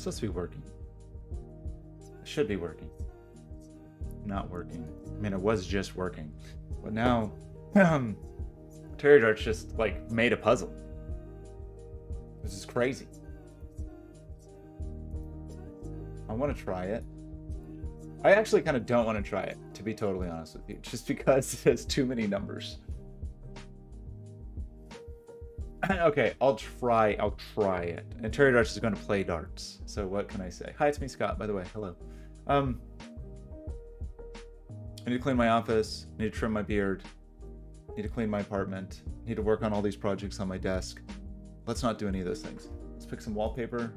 supposed to be working. It should be working. Not working. I mean, it was just working. But now, Terry Darts just, like, made a puzzle. This is crazy. I want to try it. I actually kind of don't want to try it, to be totally honest with you. Just because it has too many numbers. Okay, I'll try it. And Terry Darts is going to play darts. So what can I say? Hi, it's me, Scott, by the way. Hello. I need to clean my office. I need to trim my beard. I need to clean my apartment. I need to work on all these projects on my desk. Let's not do any of those things. Let's pick some wallpaper.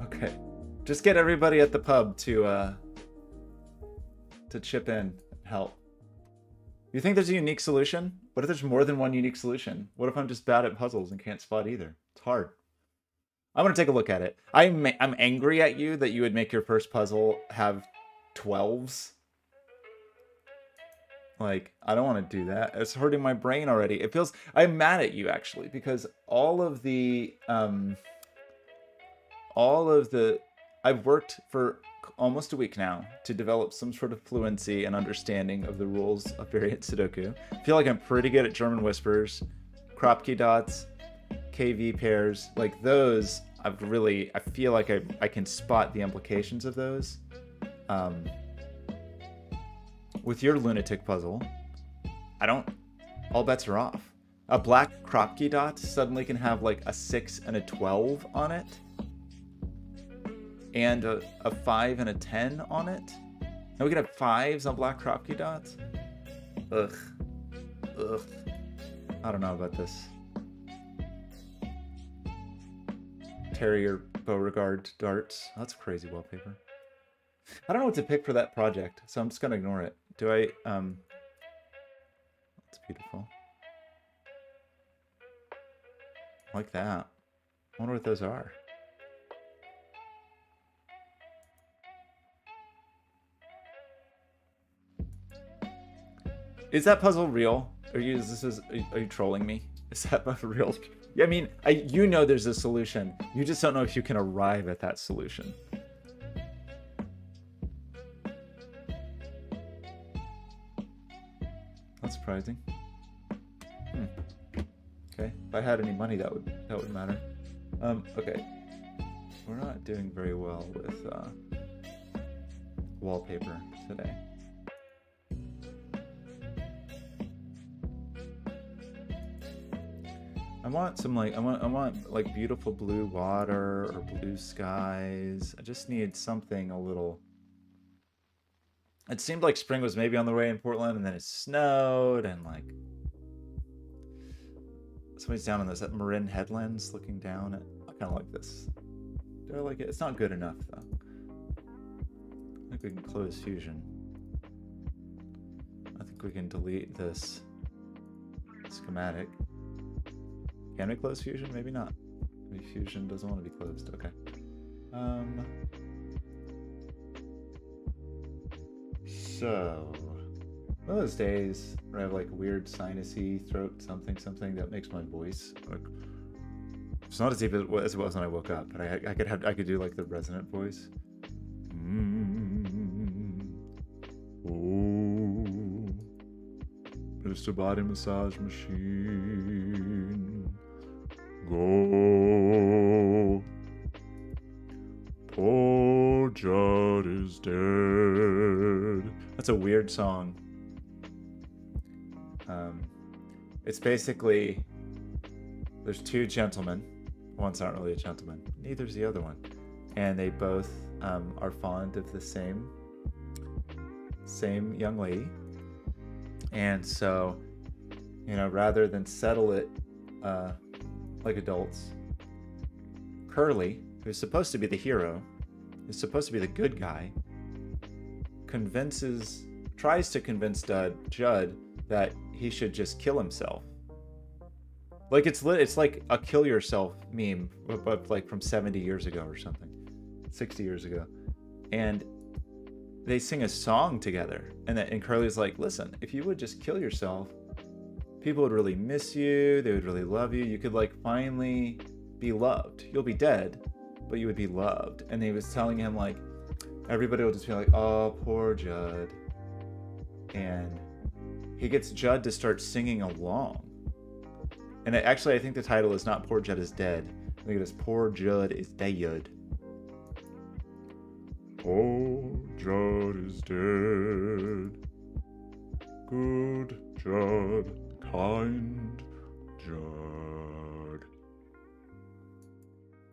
Okay. Just get everybody at the pub to chip in and help. You think there's a unique solution? What if there's more than one unique solution? What if I'm just bad at puzzles and can't spot either? It's hard. I'm gonna take a look at it. I'm angry at you that you would make your first puzzle have 12s. Like, I don't want to do that. It's hurting my brain already. It feels... I'm mad at you, actually, because all of the... I've worked for almost a week now to develop some sort of fluency and understanding of the rules of variant Sudoku. I feel like I'm pretty good at German whispers, Kropke dots, KV pairs. Like, those, I feel like I can spot the implications of those. With your lunatic puzzle, all bets are off. A black Kropke dot suddenly can have like a 6 and a 12 on it. And a 5 and a 10 on it. And we can have 5s on black Kropke dots. Ugh. I don't know about this. Terrier Beauregard darts. That's crazy wallpaper. I don't know what to pick for that project, so I'm just gonna ignore it. Do I, that's beautiful. I like that. I wonder what those are. Is that puzzle real? Are you trolling me? Is that puzzle real? Yeah, I mean, you know there's a solution. You just don't know if you can arrive at that solution. That's surprising. Okay, if I had any money, that would matter. Okay, we're not doing very well with wallpaper today. I want some I want like beautiful blue water or blue skies. I just need something a little. It seemed like spring was maybe on the way in Portland, and then it snowed, and like somebody's down on this at Marin Headlands looking down at. I kind of like this. Do I like it? It's not good enough though. I think we can close Fusion. I think we can delete this schematic. Can we close Fusion? Maybe not. Maybe Fusion doesn't want to be closed. Okay. So, one of those days where I have like weird sinusy throat something that makes my voice like, it's not as deep as it was when I woke up, but I could do like the resonant voice. Oh, Mr. Body Massage Machine. Go. Poor Judd is dead. That's a weird song. It's basically there's two gentlemen. One's not really a gentleman. Neither's the other one, and they both are fond of the same young lady. And so, you know, rather than settle it like adults, Curly, who's supposed to be the hero, who's supposed to be the good guy, tries to convince Judd that he should just kill himself. Like it's like a kill yourself meme, but like from 70 years ago or something, 60 years ago, and they sing a song together, and Curly's like, listen, if you would just kill yourself, People would really miss you. They would really love you. You could like finally be loved. You'll be dead, but you would be loved. And he was telling him like, everybody will just be like, oh, poor Judd. And he gets Judd to start singing along. And actually, I think the title is not Poor Judd is Dead. I think it is Poor Judd is Dead. Poor Judd is dead. Good Judd, kind Judd.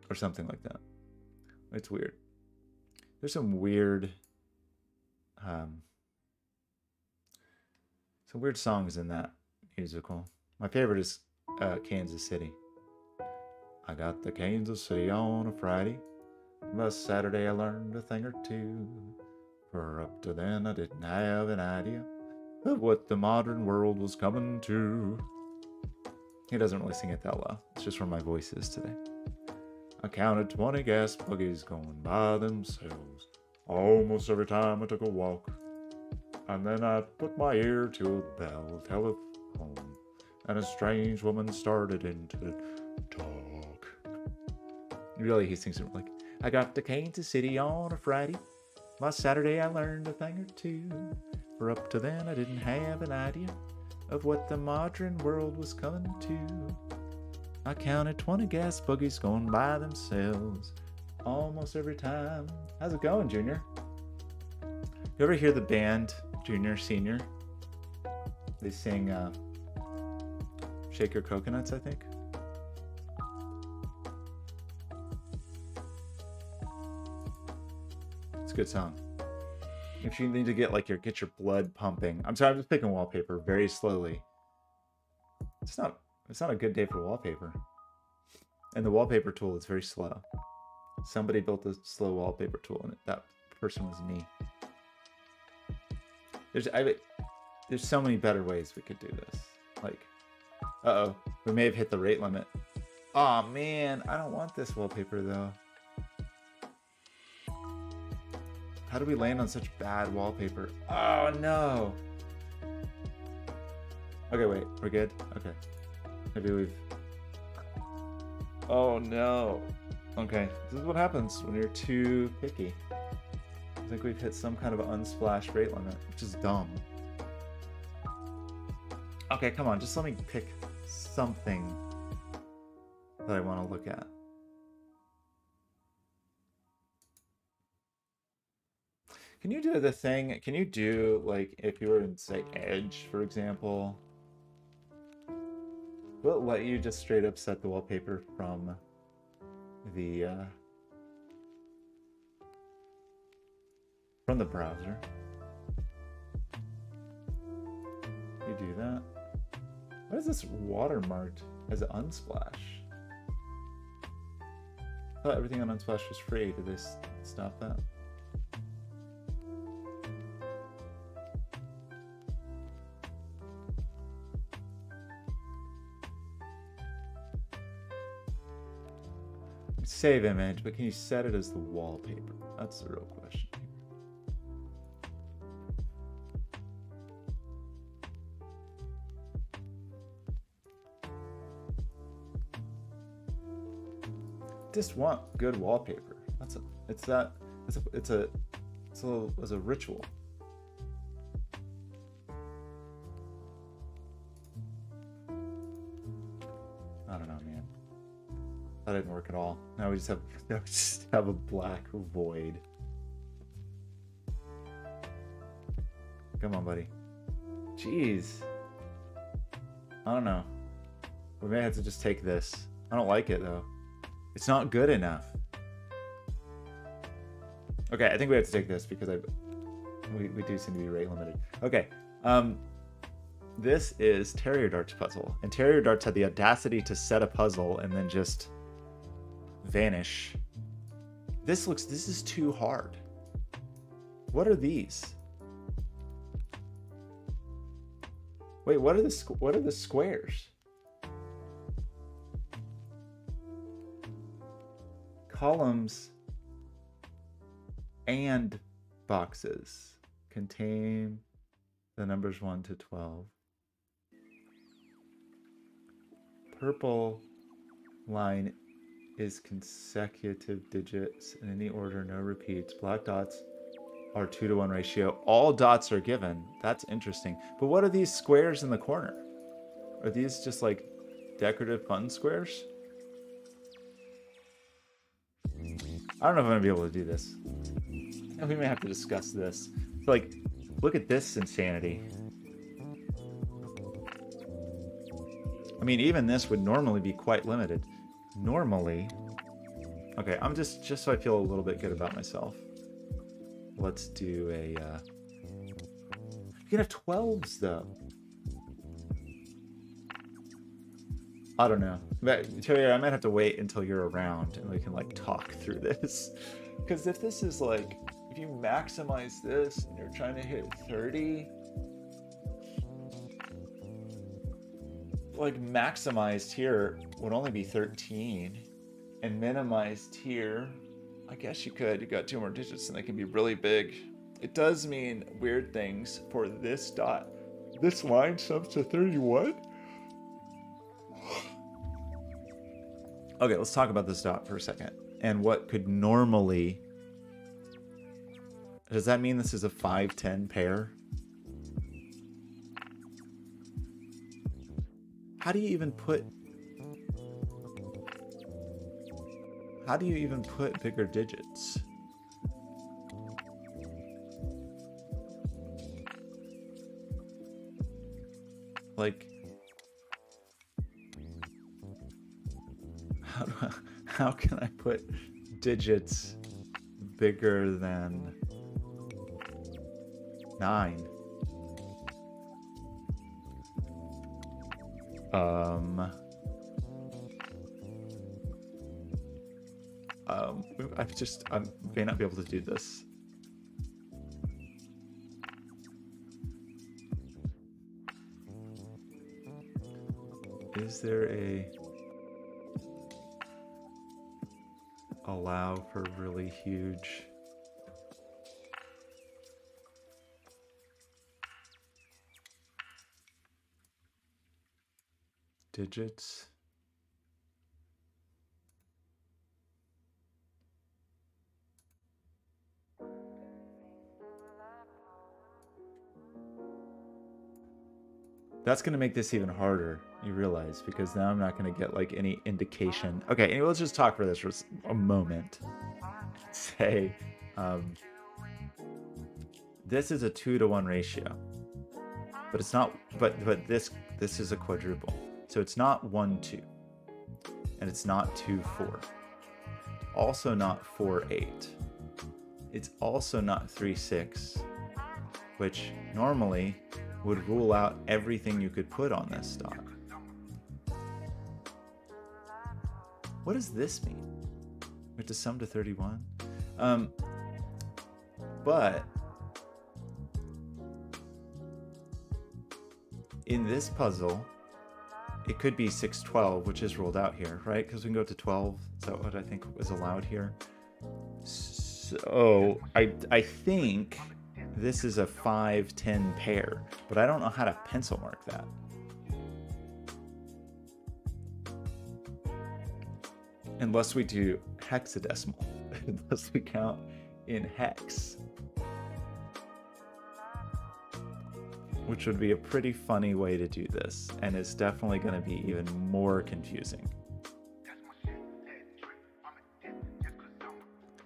Or something like that. It's weird. There's some weird songs in that musical. My favorite is Kansas City. I got to Kansas City on a Friday, but Saturday I learned a thing or two. For up to then I didn't have an idea of what the modern world was coming to. He doesn't really sing it that well. It's just where my voice is today. I counted 20 gas buggies going by themselves almost every time I took a walk. And then I put my ear to a bell telephone, and a strange woman started into talk. Really, he sings it like, I got to Kansas City on a Friday. By Saturday I learned a thing or two. For up to then I didn't have an idea of what the modern world was coming to. I counted 20 gas buggies going by themselves almost every time. How's it going, Junior? You ever hear the band Junior Senior? They sing Shake Your Coconuts, I think. It's a good song. If you need to get like get your blood pumping. I'm sorry, I'm just picking wallpaper very slowly. It's not a good day for wallpaper. And the wallpaper tool is very slow. Somebody built a slow wallpaper tool, and that person was me. There's so many better ways we could do this. Like, uh-oh, we may have hit the rate limit. Aw, man, I don't want this wallpaper though. How do we land on such bad wallpaper? Oh no. Okay, wait, we're good? Okay. Maybe we've... Oh no. Okay, this is what happens when you're too picky. I think we've hit some kind of unsplash rate limit, which is dumb. Okay, come on, just let me pick something that I want to look at. Can you do the thing, can you do, like, if you were in, say, Edge, for example, will it let you just straight up set the wallpaper from the browser? You do that. Why is this watermarked as Unsplash? I thought everything on Unsplash was free. Did they stop that? Save image, but can you set it as the wallpaper? That's the real question. Just want good wallpaper. It's a ritual. I don't know, man. That didn't work at all. Now we just have a black void. Come on, buddy. Jeez. I don't know. We may have to just take this. I don't like it though. It's not good enough. Okay, I think we have to take this because we do seem to be rate limited. Okay. This is Terrier Dart's puzzle. And Terrier Darts had the audacity to set a puzzle and then just vanish. This is too hard. What are these? Wait, what are the squares? Columns and boxes contain the numbers 1 to 12. Purple line is consecutive digits in any order, no repeats. Black dots are 2-to-1 ratio. All dots are given. That's interesting. But what are these squares in the corner? Are these just like decorative fun squares? I don't know if I'm gonna be able to do this. We may have to discuss this. So, like, look at this insanity. I mean, even this would normally be quite limited. Normally, okay, I'm just so I feel a little bit good about myself. Let's do a, you can have 12s though. I don't know. But Terry, I might have to wait until you're around and we can like talk through this. Because if this is like, if you maximize this and you're trying to hit 30, like maximized here would only be 13, and minimized here, I guess you could. You got 2 more digits and they can be really big. It does mean weird things for this dot. This line sums to 31. Okay, let's talk about this dot for a second. And what could normally... Does that mean this is a 5-10 pair? How do you even put... How do you even put bigger digits? Like... How can I put digits bigger than 9? I may not be able to do this. Is there a allow for really huge? Digits? That's going to make this even harder, you realize, because now I'm not going to get like any indication. Okay, anyway, let's just talk for this for a moment. Say, this is a 2-to-1 ratio, but it's not. But this is a quadruple, so it's not 1-2, and it's not 2-4. Also not 4-8. It's also not 3-6, which normally would rule out everything you could put on this dot. What does this mean? We have to sum to 31? But in this puzzle, it could be 6-12, which is ruled out here, right? Because we can go to 12. Is that what I think was allowed here? So I think this is a 5-10 pair, but I don't know how to pencil mark that. Unless we do hexadecimal, unless we count in hex. Which would be a pretty funny way to do this, and it's definitely going to be even more confusing.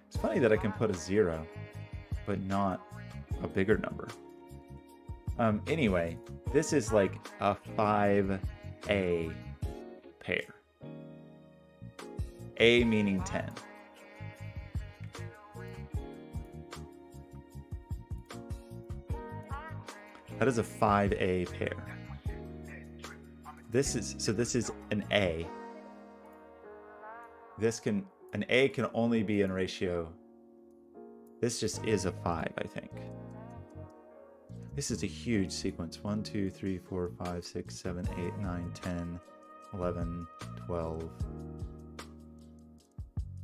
It's funny that I can put a 0, but not a bigger number. Anyway, this is like a 5A pair. A meaning 10. That is a 5A pair. This is an A. An A can only be in ratio. This just is a 5, I think. This is a huge sequence. 1, 2, 3, 4, 5, 6, 7, 8, 9, 10, 11, 12,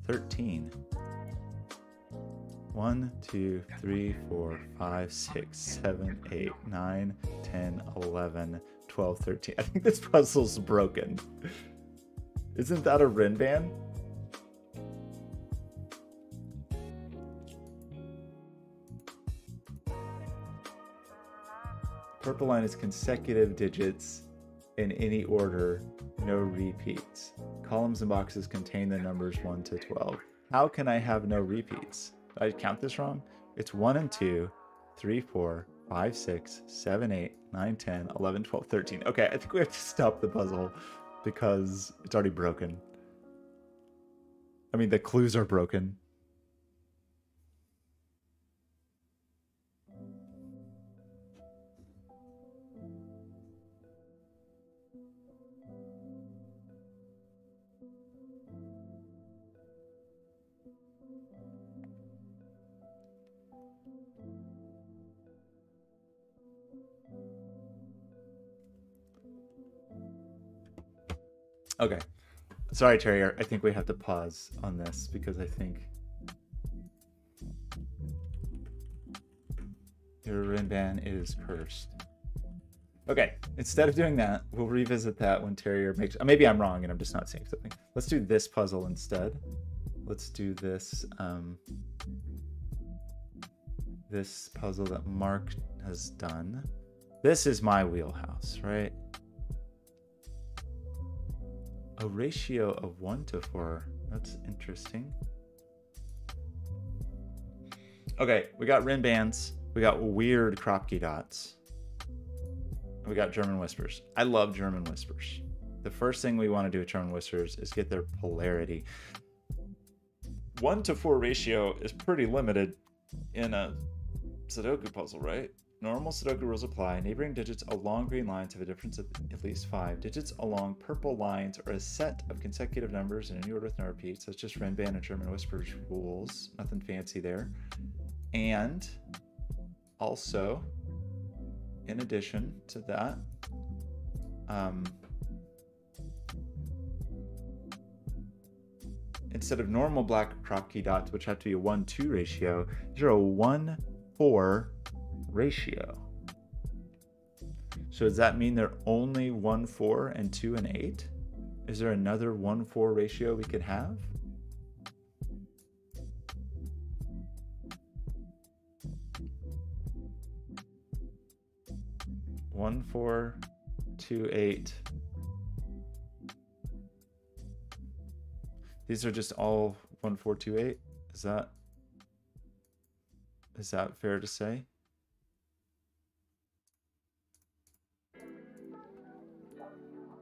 13. 1, 2, 3, 4, 5, 6, 7, 8, 9, 10, 11, 12, 13. I think this puzzle's broken. Isn't that a Rinban? Purple line is consecutive digits in any order, no repeats. Columns and boxes contain the numbers 1 to 12. How can I have no repeats? Did I count this wrong? It's 1 and 2, 3, 4, 5, 6, 7, 8, 9, 10, 11, 12, 13. Okay, I think we have to stop the puzzle because it's already broken. I mean, the clues are broken. Okay. Sorry, Terrier. I think we have to pause on this because I think your Rinban is cursed. Okay, instead of doing that, we'll revisit that when Terrier makes... Maybe I'm wrong and I'm just not seeing something. Let's do this puzzle instead. Let's do this this puzzle that Mark has done. This is my wheelhouse, right? A ratio of 1 to 4. That's interesting. Okay, we got Rinbans. We got weird Kropke dots. We got German Whispers. I love German Whispers. The first thing we want to do with German Whispers is get their polarity. 1 to 4 ratio is pretty limited in a Sudoku puzzle, right? Normal Sudoku rules apply. Neighboring digits along green lines have a difference of at least 5. Digits along purple lines are a set of consecutive numbers in any order with no repeats. That's just Rinban and German Whispers rules. Nothing fancy there. And also, in addition to that, instead of normal black Kropke dots, which have to be a 1-2 ratio, these are a 1-4 ratio. So does that mean they're only 1-4 and 2 and 8? Is there another 1-4 ratio we could have? One, 4, 2, 8. These are just all 1, 4, 2, 8. Is that fair to say?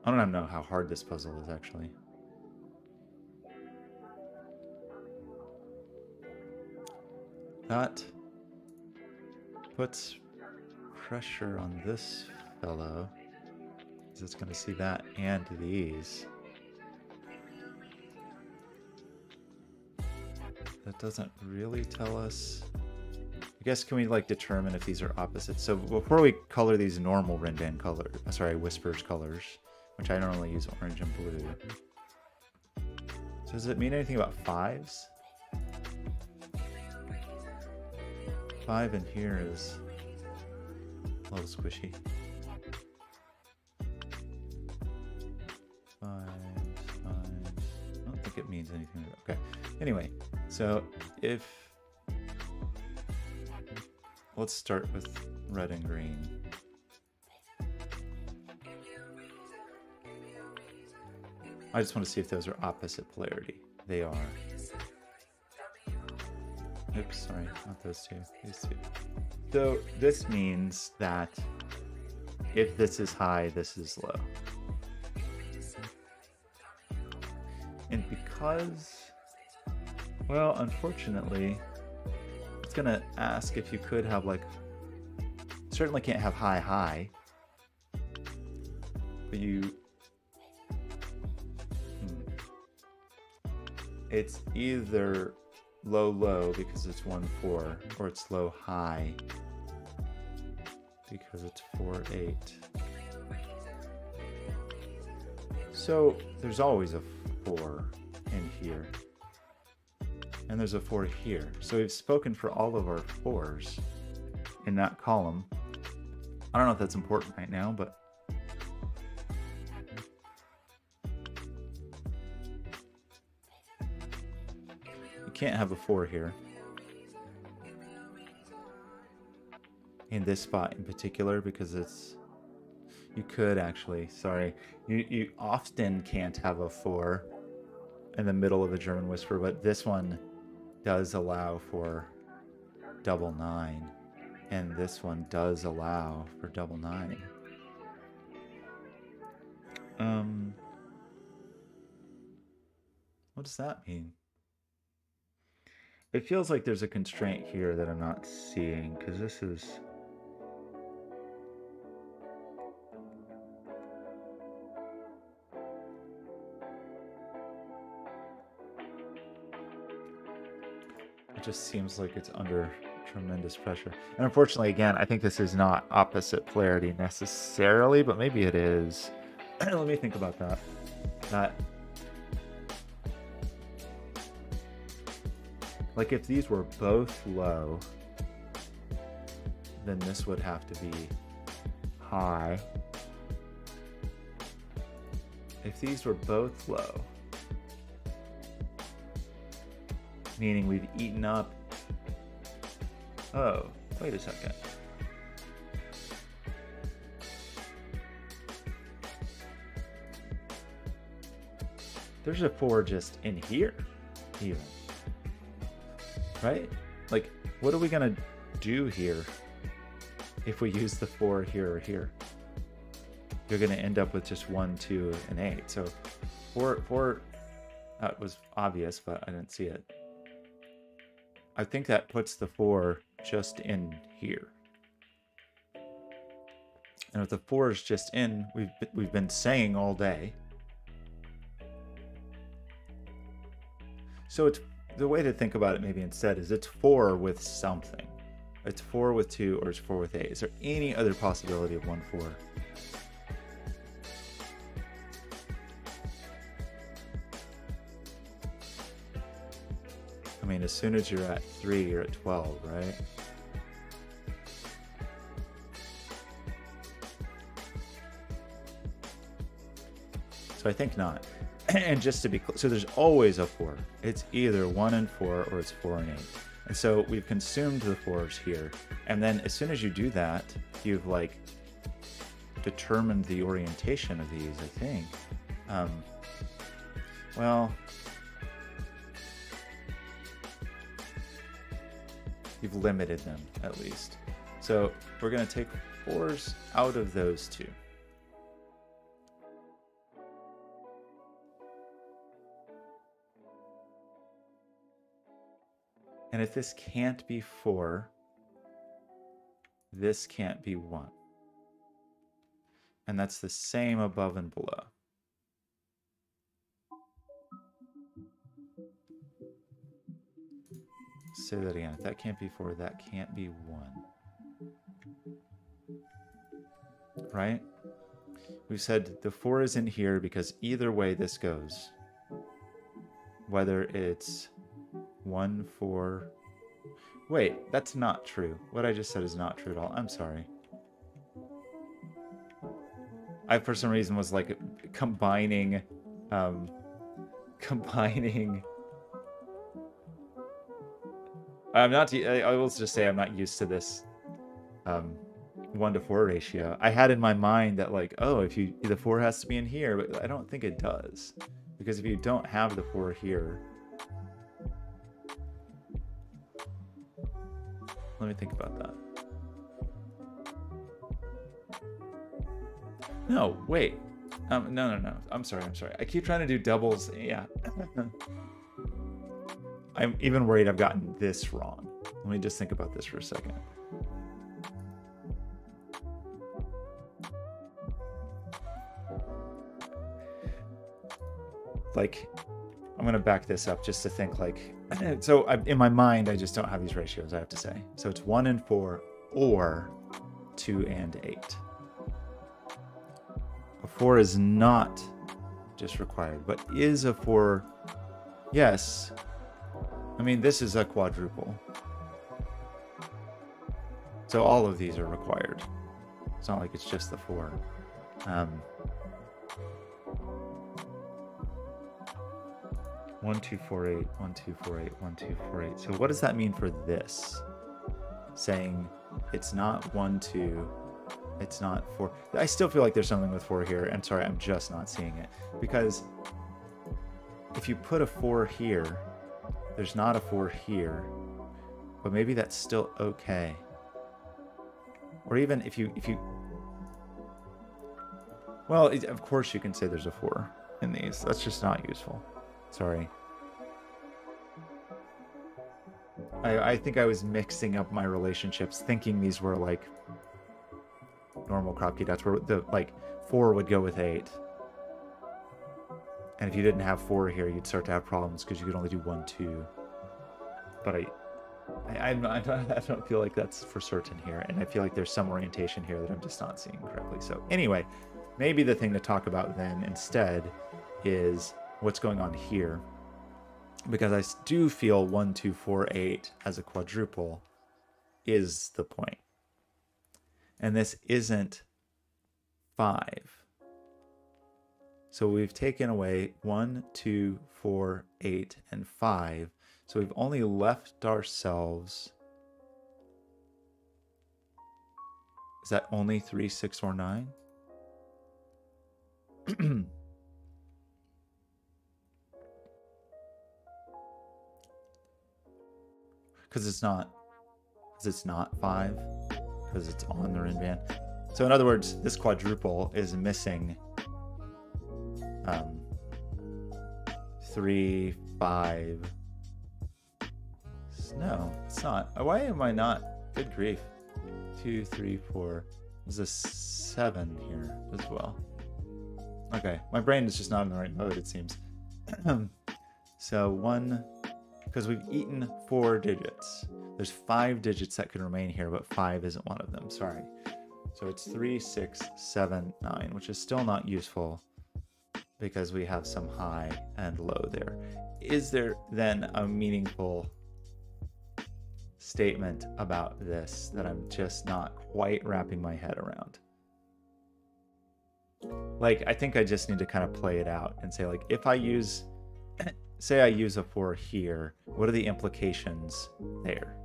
I don't even know how hard this puzzle is actually. That puts pressure on this fellow, because it's going to see that and these. That doesn't really tell us. I guess, can we like determine if these are opposites? So before we color these normal Rinban color, sorry, Whispers colors, which I normally use orange and blue. So does it mean anything about 5s? 5 in here is a little squishy. 5. I don't think it means anything. Okay. Anyway, so if... Let's start with red and green. I just want to see if those are opposite polarity. They are. Oops, sorry, not those two. These two. So this means that if this is high, this is low. And because, well, unfortunately, it's going to ask if you could have like, certainly can't have high, high, but you, it's either low, low because it's 1, 4, or it's low, high because it's 4, 8. So there's always a 4 in here. And there's a 4 here. So we've spoken for all of our 4s in that column. I don't know if that's important right now, but can't have a 4 here. In this spot in particular, because it's... You could actually, sorry. You often can't have a 4 in the middle of a German whisper, but this one does allow for double 9. And this one does allow for double 9. What does that mean? It feels like there's a constraint here that I'm not seeing, because this is... It just seems like it's under tremendous pressure. And unfortunately, again, I think this is not opposite polarity necessarily, but maybe it is. Let me think about that. Like if these were both low, then this would have to be high. If these were both low, meaning we've eaten up... Oh, wait a second. There's a 4 just in here, even. Right? Like, what are we gonna do here if we use the 4 here or here? You're gonna end up with just 1, 2, and 8. So 4, that was obvious, but I didn't see it. I think that puts the 4 just in here. And if the 4 is just in, we've been saying all day. So it's the way to think about it maybe instead is it's 4 with something. It's 4 with 2 or it's 4 with 8. Is there any other possibility of 1, 4? I mean, as soon as you're at 3, you're at 12, right? So I think not. And just to be clear, so there's always a 4. It's either 1 and 4 or it's 4 and 8. And so we've consumed the 4s here. And then as soon as you do that, you've like determined the orientation of these, I think. Well, you've limited them at least. So we're going to take 4s out of those 2. And if this can't be 4, this can't be 1. And that's the same above and below. Say that again. If that can't be 4, that can't be 1. Right? We've said the 4 is in here because either way this goes, whether it's 1, 4... Wait, that's not true. What I just said is not true at all. I'm sorry. I, for some reason, was like combining... I will just say I'm not used to this 1 to 4 ratio. I had in my mind that like, oh, if the 4 has to be in here, but I don't think it does. Because if you don't have the 4 here... Let me think about that. No, wait. No. I'm sorry. I keep trying to do doubles. Yeah. I'm even worried I've gotten this wrong. Let me just think about this for a second. Like, I'm going to back this up just to think like... So in my mind, I just don't have these ratios, I have to say. So it's 1 and 4 or 2 and 8. A 4 is not just required, but is a 4... Yes. I mean, this is a quadruple. So all of these are required. It's not like it's just the 4. 1, 2, 4, 8, 1, 2, 4, 8, 1, 2, 4, 8. So what does that mean for this? Saying it's not 1, 2, it's not 4. I still feel like there's something with 4 here. I'm sorry, I'm just not seeing it. Because if you put a 4 here, there's not a 4 here. But maybe that's still okay. Or even if you well, of course you can say there's a 4 in these. That's just not useful. Sorry. I think I was mixing up my relationships, thinking these were like normal Kropke dots, where the like 4 would go with 8. And if you didn't have 4 here, you'd start to have problems because you could only do 1, 2. But I don't feel like that's for certain here, and I feel like there's some orientation here that I'm just not seeing correctly. So anyway, maybe the thing to talk about then instead is what's going on here, because I do feel 1, 2, 4, 8 as a quadruple is the point, and this isn't 5. So we've taken away 1, 2, 4, 8, and 5. So we've only left ourselves, is that only 3, 6, or 9? Because it's not 5, because it's on the rin band. So in other words, this quadruple is missing 3, 5. No, it's not. Why am I not? Good grief. 2, 3, 4. There's a 7 here as well. Okay, my brain is just not in the right mode, it seems. So 1, because we've eaten 4 digits. There's 5 digits that could remain here, but 5 isn't one of them. Sorry. So it's 3, 6, 7, 9, which is still not useful because we have some high and low there. Is there then a meaningful statement about this that I'm just not quite wrapping my head around? Like, I think I just need to kind of play it out and say, like, if I use, say I use a 4 here, what are the implications there?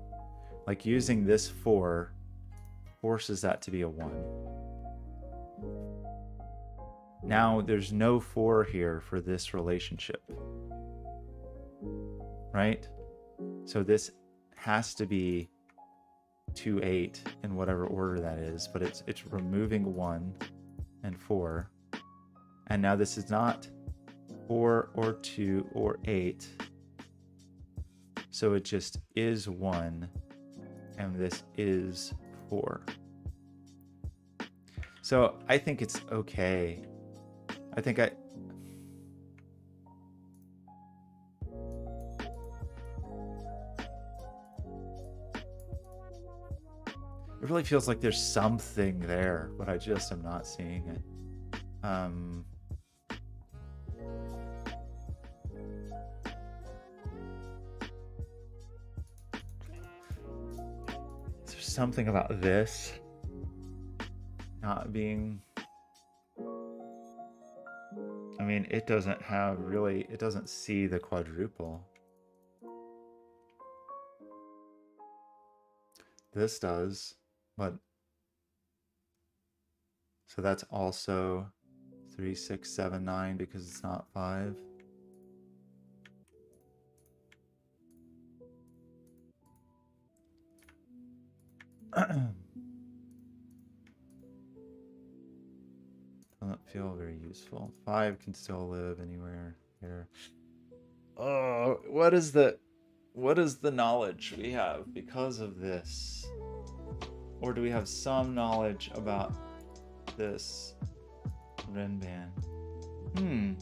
Like, using this 4 forces that to be a 1. Now there's no 4 here for this relationship, right? So this has to be 2, 8 in whatever order that is, but it's removing 1 and 4, and now this is not 4 or 2 or 8, so it just is 1, and this is 4. So I think it's okay. It really feels like there's something there, but I just am not seeing it. There's something about this not being, I mean, it doesn't have really, it doesn't see the quadruple. This does, but so that's also 3, 6, 7, 9 because it's not 5. Doesn't feel very useful. 5 can still live anywhere here. Oh, what is the knowledge we have because of this? Or do we have some knowledge about this rin band?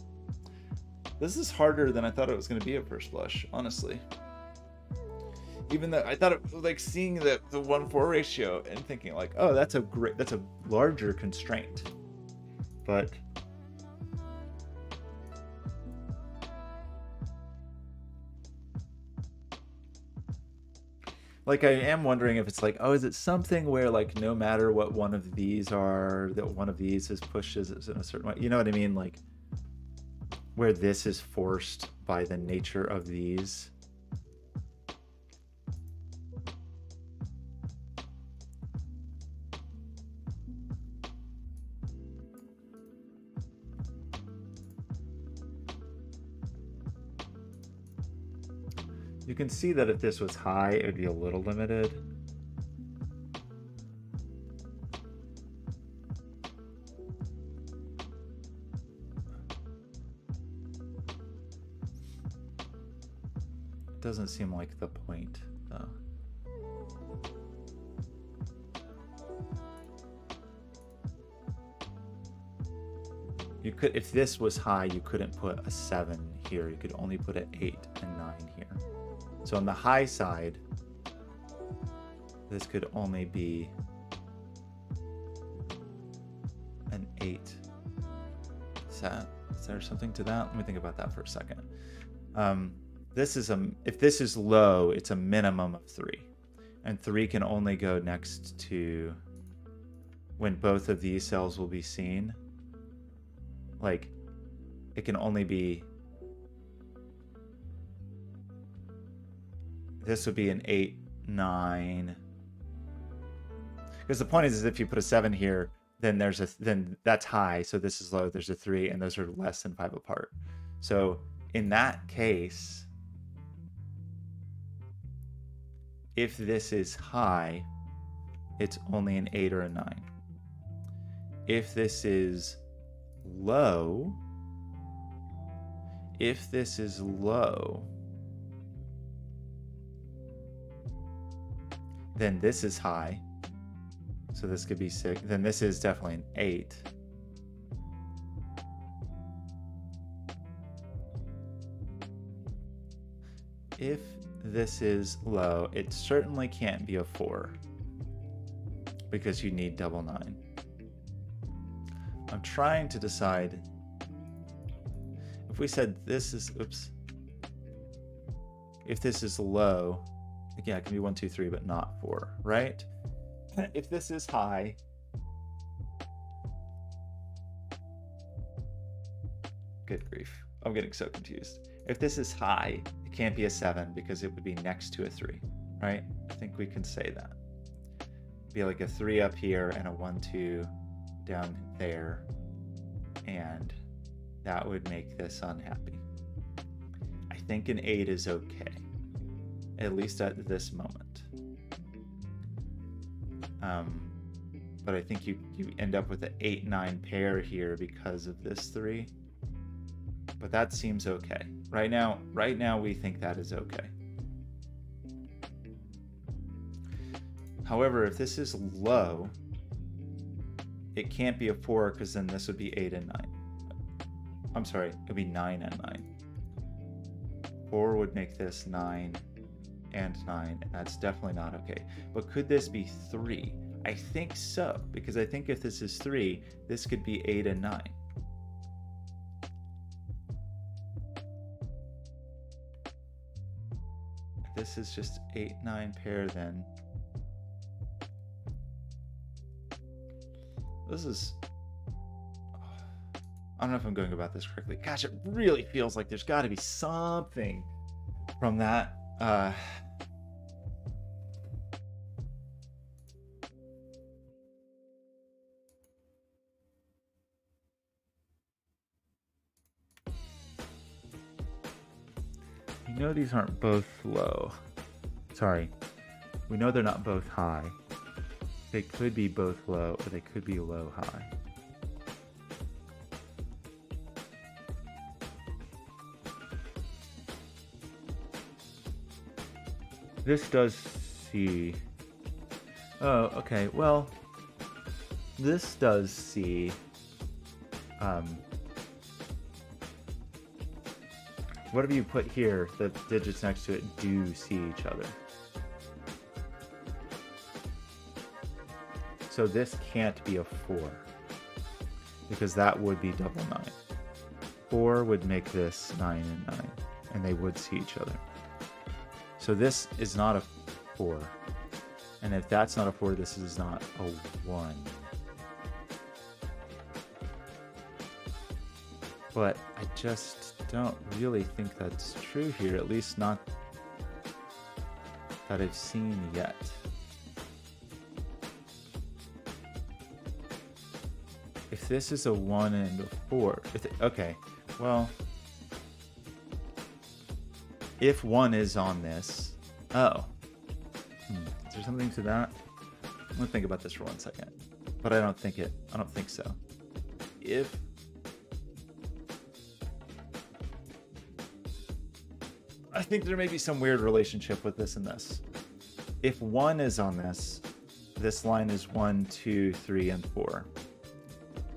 This is harder than I thought it was going to be at first blush, honestly. Even though I thought it was like seeing the 1-4 ratio and thinking like, oh, that's a larger constraint. But like, I am wondering if it's like, oh, is it something where like no matter what one of these are, that one of these is pushes in a certain way? You know what I mean? Like, where this is forced by the nature of these. You can see that if this was high, it would be a little limited. Doesn't seem like the point, though. You could, if this was high, you couldn't put a 7 here. You could only put an 8 and 9 here. So on the high side, this could only be an 8. Is there something to that? Let me think about that for a second. This is if this is low, it's a minimum of 3, and 3 can only go next to when both of these cells will be seen. Like, it can only be, this would be an 8, 9. Because the point is if you put a 7 here, then then that's high, so this is low, there's a 3, and those are less than 5 apart. So in that case, if this is high, it's only an 8 or a 9. If this is low, then this is high. So this could be 6. Then this is definitely an 8. If this is low, it certainly can't be a 4 because you need double 9. I'm trying to decide if we said this is, oops, if this is low, yeah, it can be 1, 2, 3, but not 4, right? If this is high, good grief, I'm getting so confused. If this is high, it can't be a 7 because it would be next to a 3, right? I think we can say that. It'd be like a 3 up here and a 1, 2 down there, and that would make this unhappy. I think an 8 is okay, at least at this moment. But I think you end up with an 8-9 pair here because of this 3. But that seems okay. Right now we think that is okay. However, if this is low, it can't be a 4 because then this would be 8 and 9. I'm sorry, it would be 9 and 9. 4 would make this 9 and 9, and that's definitely not okay. But could this be 3? I think so, because I think if this is 3, this could be 8 and 9. This is just 8-9 pair then. This is, I don't know if I'm going about this correctly. Gosh, it really feels like there's got to be something from that. We know these aren't both low. Sorry. We know they're not both high. They could be both low, or they could be low high. This does see... Oh, okay. Well, this does see... whatever you put here, the digits next to it do see each other. So this can't be a 4, because that would be double 9. 4 would make this 9 and 9, and they would see each other. So this is not a 4. And if that's not a 4, this is not a 1. But I just don't really think that's true here, at least not that I've seen yet. If this is a 1 and a 4, okay, well, if 1 is on this, is there something to that? I'm gonna think about this for 1 second, but I don't think so. I think there may be some weird relationship with this and this. If 1 is on this line is 1, 2, 3, and 4.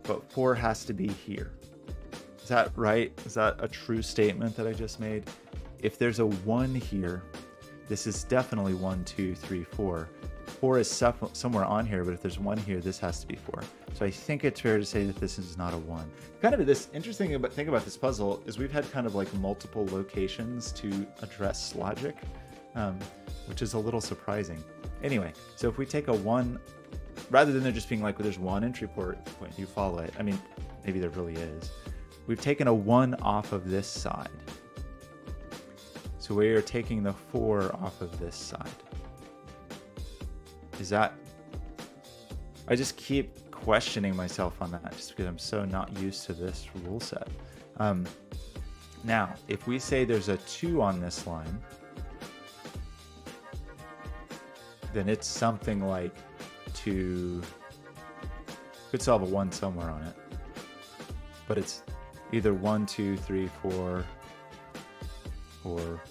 But 4 has to be here. Is that right? Is that a true statement that I just made? If there's a 1 here, this is definitely 1, 2, 3, 4. 4 is somewhere on here, but if there's 1 here, this has to be 4. So I think it's fair to say that this is not a 1. Kind of this interesting thing about this puzzle is we've had kind of like multiple locations to address logic, which is a little surprising. Anyway, so if we take a 1, rather than there just being like, well, there's 1 entry point, you follow it. I mean, maybe there really is. We've taken a 1 off of this side. So we are taking the 4 off of this side. Is that... I just keep questioning myself on that just because I'm so not used to this rule set. Now, if we say there's a 2 on this line, then it's something like could solve a 1 somewhere on it. But it's either 1, 2, 3, 4, or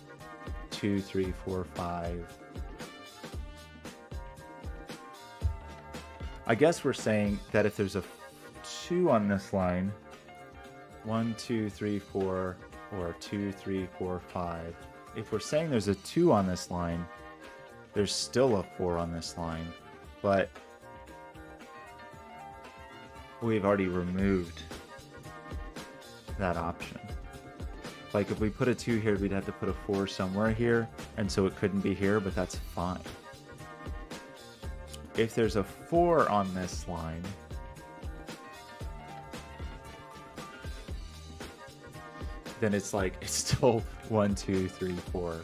2, 3, 4, 5. I guess we're saying that if there's a 2 on this line, 1, 2, 3, 4, or 2, 3, 4, 5. If we're saying there's a 2 on this line, there's still a 4 on this line, but we've already removed that option. Like if we put a 2 here, we'd have to put a 4 somewhere here, and so it couldn't be here, but that's fine. If there's a 4 on this line, then it's like, it's still 1, 2, 3, 4.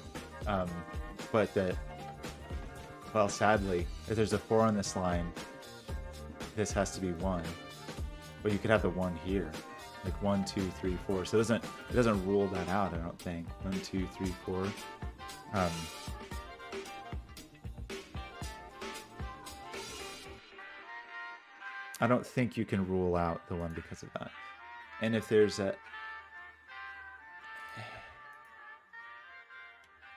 But well, sadly, if there's a 4 on this line, this has to be 1. But you could have the 1 here, like 1, 2, 3, 4. So it doesn't rule that out, I don't think. 1, 2, 3, 4. I don't think you can rule out the 1 because of that. And if there's a...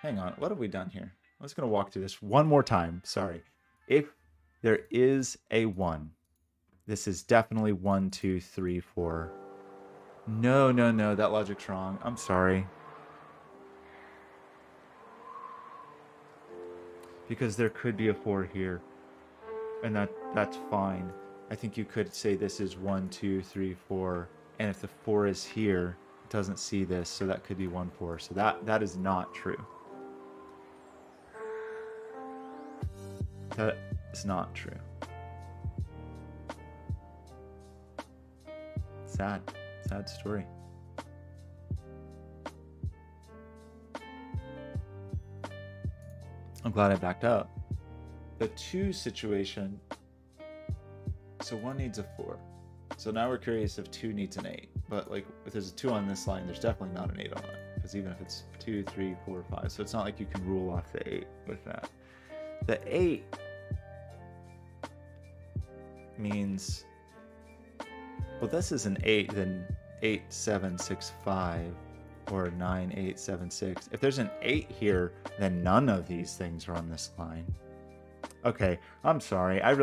Hang on, what have we done here? I'm just going to walk through this one more time. Sorry. If there is a 1, this is definitely 1, 2, 3, 4. No, that logic's wrong. I'm sorry. Because there could be a 4 here. And that's fine. I think you could say this is 1, 2, 3, 4, and if the 4 is here, it doesn't see this, so that could be 1, 4. So that is not true. That is not true. Sad story. I'm glad I backed up. The 2 situation. So 1 needs a 4. So now we're curious if 2 needs an 8. But like if there's a 2 on this line, there's definitely not an 8 on it. Because even if it's 2, 3, 4, 5. So it's not like you can rule off the 8 with that. The 8 means, well, this is an 8, then 8, 7, 6, 5, or 9, 8, 7, 6. If there's an 8 here, then none of these things are on this line. Okay, I'm sorry. I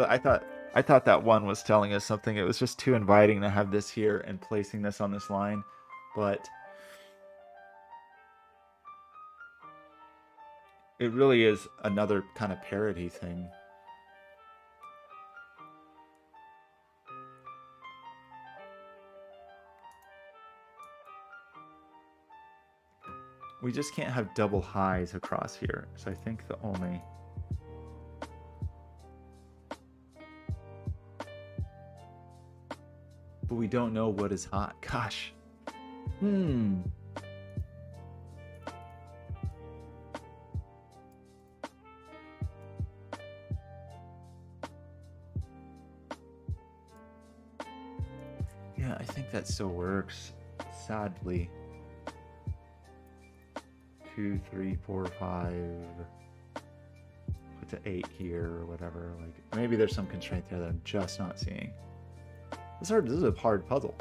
thought that 1 was telling us something. It was just too inviting to have this here and placing this on this line. But it really is another kind of parity thing. We just can't have double highs across here. So I think the only... But we don't know what is high. Gosh. Yeah, I think that still works. Sadly. 2, 3, 4, 5. Put the 8 here or whatever. Like maybe there's some constraint there that I'm just not seeing. This is a hard puzzle.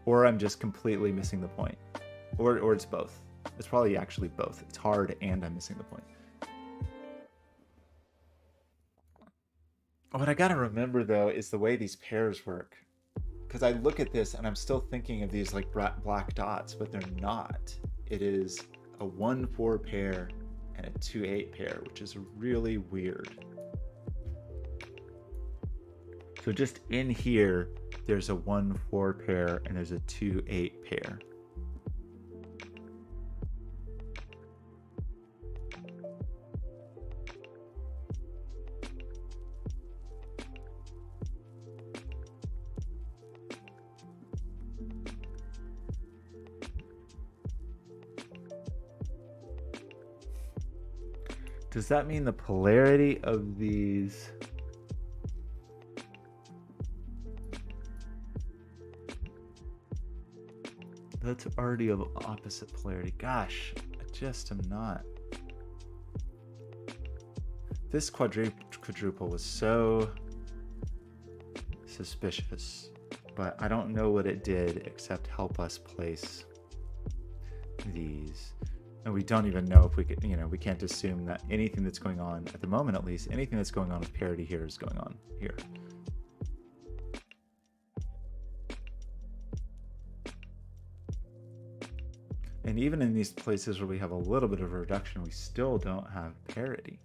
Or I'm just completely missing the point. Or it's both. It's probably actually both. It's hard and I'm missing the point. What I gotta remember though is the way these pairs work. Because I look at this and I'm still thinking of these like black dots, but they're not. It is a 1-4 pair and a 2-8 pair, which is really weird. So just in here, there's a 1-4 pair and there's a 2-8 pair. Does that mean the polarity of these? That's already of opposite polarity. Gosh, I just am not. This quadruple was so suspicious, but I don't know what it did except help us place these. And we don't even know if we could, we can't assume that anything that's going on, at the moment at least, anything that's going on with parity here is going on here. And even in these places where we have a little bit of a reduction, we still don't have parity.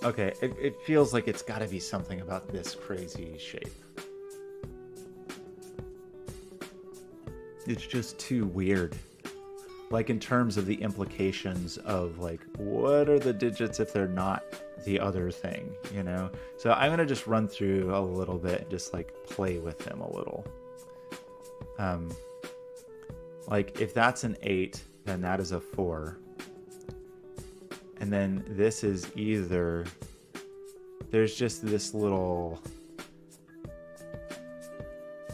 Okay, it feels like it's got to be something about this crazy shape. It's just too weird. Like in terms of the implications of like, what are the digits if they're not the other thing, So I'm going to just run through a little bit and just like play with them a little. Like if that's an 8, then that is a 4. And then this is either, there's just this little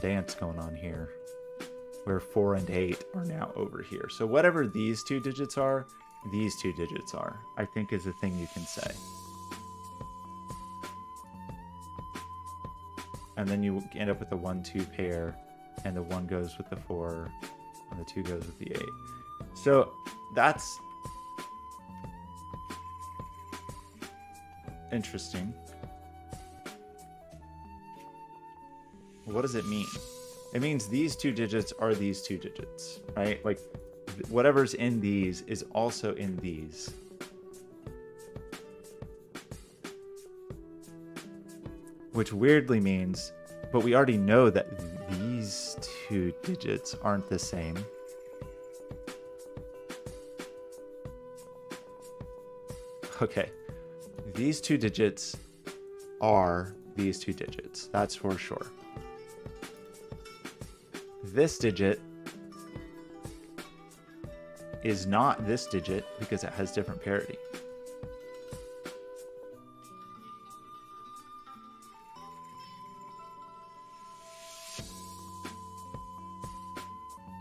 dance going on here where 4 and 8 are now over here. So whatever these two digits are, these two digits are, I think is a thing you can say. And then you end up with the 1-2 pair, and the 1 goes with the 4, and the 2 goes with the 8. So that's interesting. What does it mean? It means these two digits are these two digits, right? Like whatever's in these is also in these. Which weirdly means, but we already know that these two digits aren't the same. Okay. These two digits are these two digits. That's for sure. This digit is not this digit because it has different parity.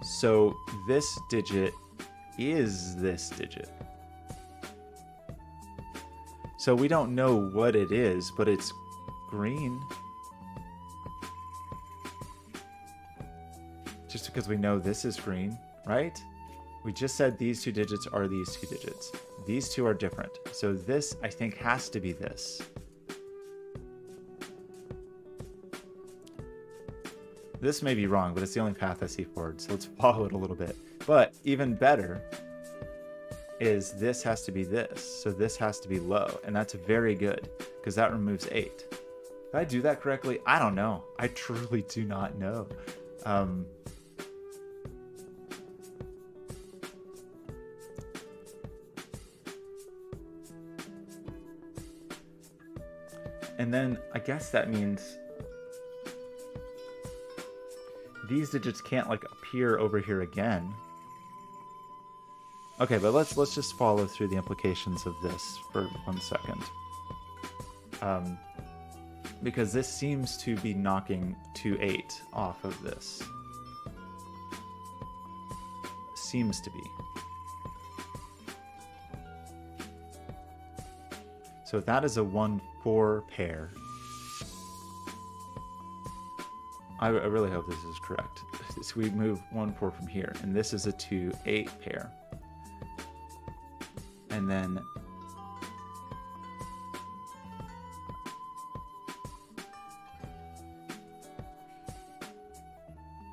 So this digit is this digit. So we don't know what it is, but it's green. Just because we know this is green, right? We just said these two digits are these two digits. These two are different. So this, I think, has to be this. This may be wrong, but it's the only path I see forward, so let's follow it a little bit. But even better is this has to be this. So this has to be low, and that's very good because that removes 8. Did I do that correctly? I don't know. I truly do not know. And then I guess that means these digits can't like appear over here again. Okay, but let's just follow through the implications of this for 1 second. Because this seems to be knocking 2-8 off of this. Seems to be. So that is a 1-4 pair. I really hope this is correct. So we move 1-4 from here, and this is a 2-8 pair. And then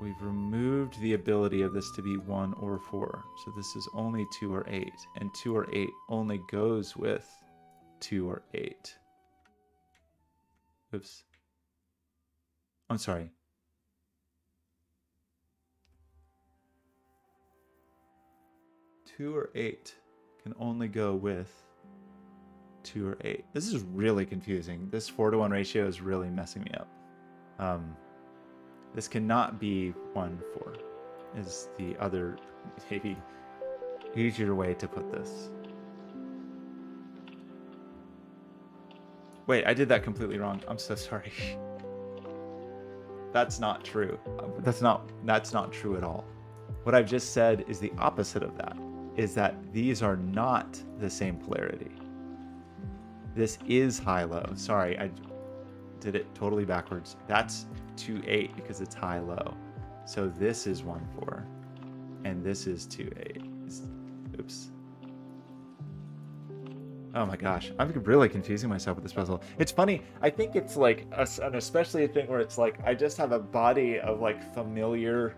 we've removed the ability of this to be 1 or 4. So this is only 2 or 8, and 2 or 8 only goes with 2 or 8. Oops. I'm sorry. Two or 8 can only go with 2 or 8. This is really confusing. This 4-to-1 ratio is really messing me up. This cannot be 1-4 is the other maybe easier way to put this. Wait, I did that completely wrong. I'm so sorry. That's not true. That's not true at all. What I've just said is the opposite of that, is that these are not the same polarity. This is high-low. Sorry, I did it totally backwards. That's 2-8 because it's high-low. So this is 1-4, and this is 2-8. Oops. Oh my gosh, I'm really confusing myself with this puzzle. It's funny, I think it's like an especially a thing where it's like I just have a body of like familiarity,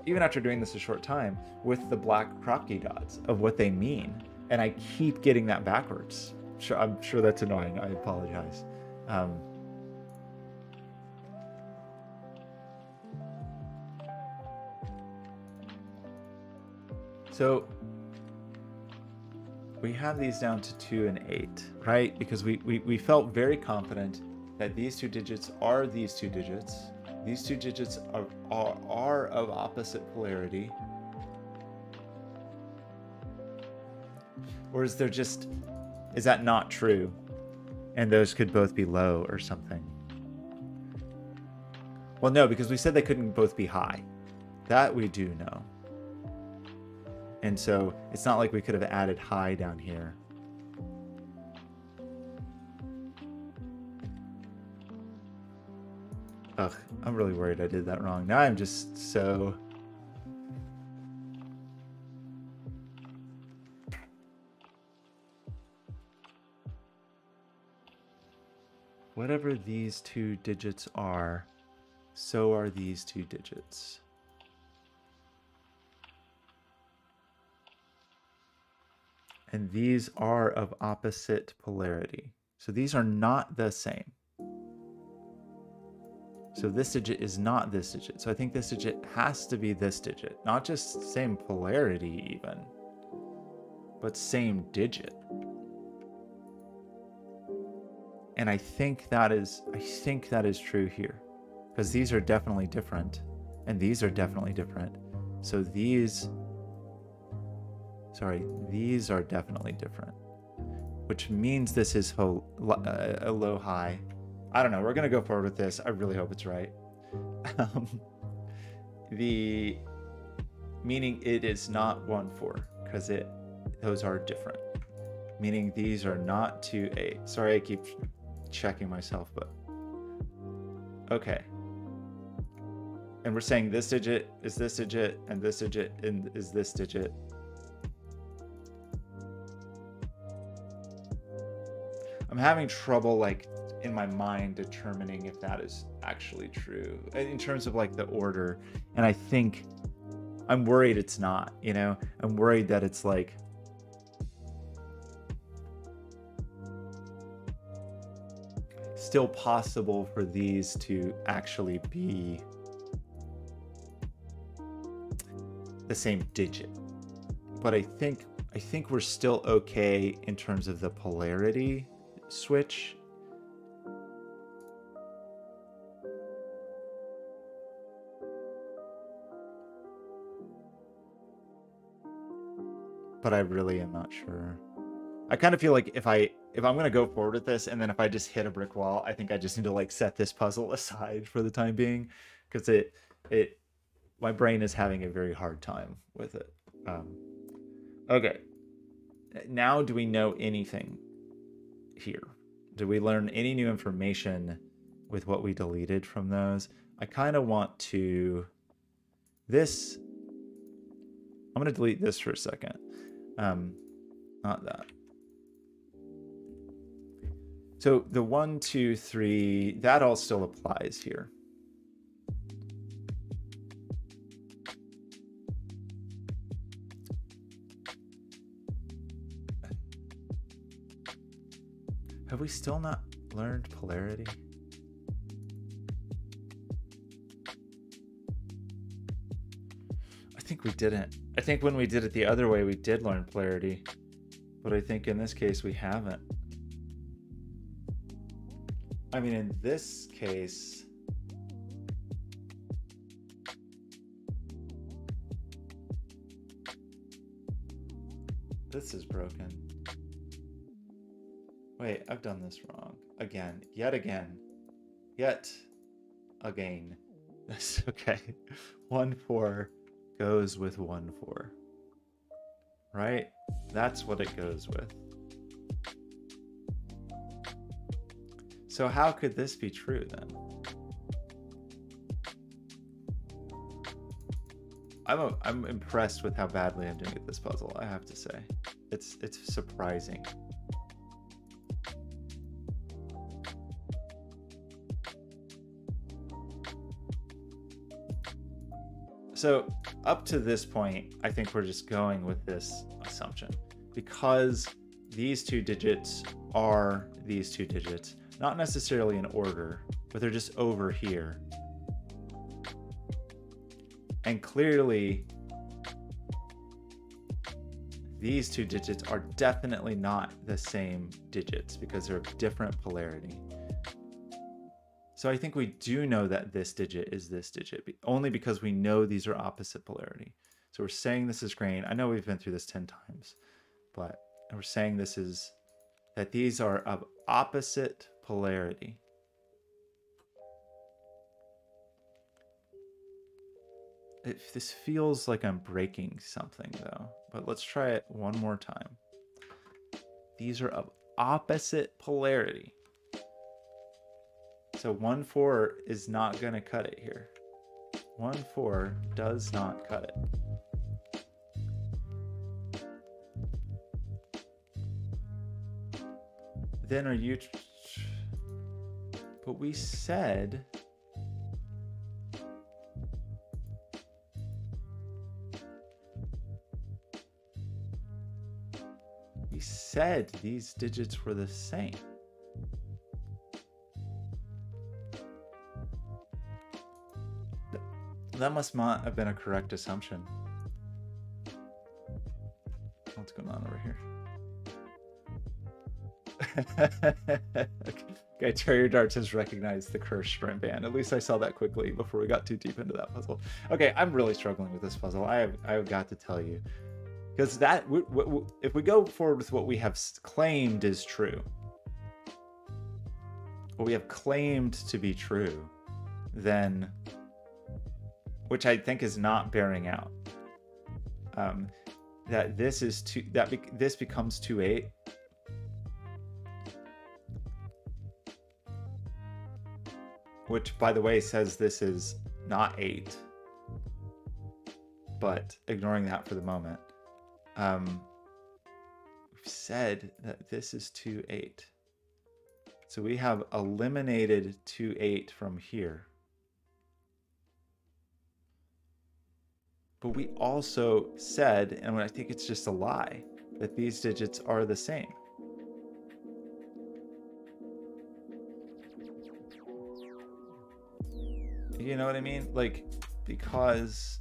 even after doing this a short time, with the black Kropke dots of what they mean. And I keep getting that backwards. I'm sure that's annoying, I apologize. So we have these down to 2 and 8, right? Because we felt very confident that these two digits are these two digits. These two digits are of opposite polarity. Or is that not true? And those could both be low or something. Well, no, because we said they couldn't both be high. That we do know. And so it's not like we could have added high down here. Ugh, I'm really worried I did that wrong. Now I'm just so... Whatever these two digits are, so are these two digits. And these are of opposite polarity. So these are not the same. So this digit is not this digit. So I think this digit has to be this digit. Not just same polarity even, but same digit. And I think that is true here. Because these are definitely different. And these are definitely different. So these are definitely different, which means this is a low high. I don't know. We're going to go forward with this. I really hope it's right. The meaning it is not 1-4 because those are different. Meaning these are not 2-8. Sorry, I keep checking myself, but okay. And we're saying this digit is this digit, and this digit is this digit. I'm having trouble, like, in my mind determining if that is actually true in terms of like the order. And I think I'm worried it's not, you know, I'm worried that it's like still possible for these to actually be the same digit. But I think I think we're still okay in terms of the polarity switch. But I really am not sure. I kind of feel like if I'm gonna go forward with this, and then if I just hit a brick wall, I think I just need to like set this puzzle aside for the time being, because my brain is having a very hard time with it. Okay. Now, do we know anything here? Do we learn any new information with what we deleted from those? I kind of want to. This. I'm gonna delete this for a second. Not that. So the 1, 2, 3, that all still applies here. Have we still not learned polarity? I think we didn't. I think when we did it the other way, we did learn polarity. But I think in this case, we haven't. I mean, in this case, this is broken. Wait, I've done this wrong. Again. Yet again. Yet again. That's okay. 1, 4 goes with 1, 4. Right? That's what it goes with. So how could this be true then? I'm impressed with how badly I'm doing at this puzzle, I have to say. It's surprising. So up to this point, I think we're just going with this assumption, because these two digits are these two digits, not necessarily in order, but they're just over here. And clearly, these two digits are definitely not the same digits because they're of different polarity. So I think we do know that this digit is this digit, only because we know these are opposite polarity. So we're saying this is grain. I know we've been through this 10 times, but we're saying this is that these are of opposite polarity. This feels like I'm breaking something though, but let's try it one more time. These are of opposite polarity. So 1, 4 is not going to cut it here. 1, 4 does not cut it. Then are you... But we said... We said these digits were the same. That must not have been a correct assumption. What's going on over here? Okay, Terrier Darts has recognized the cursed sprint ban. At least I saw that quickly before we got too deep into that puzzle. Okay, I'm really struggling with this puzzle. I've got to tell you, because that if we go forward with what we have claimed is true, what we have claimed to be true, then, which I think is not bearing out, that this is this becomes 2, 8. Which, by the way, says this is not 8. But ignoring that for the moment, we've said that this is 2, 8. So we have eliminated 2, 8 from here. But we also said, and I think it's just a lie, that these digits are the same. You know what I mean? Like, because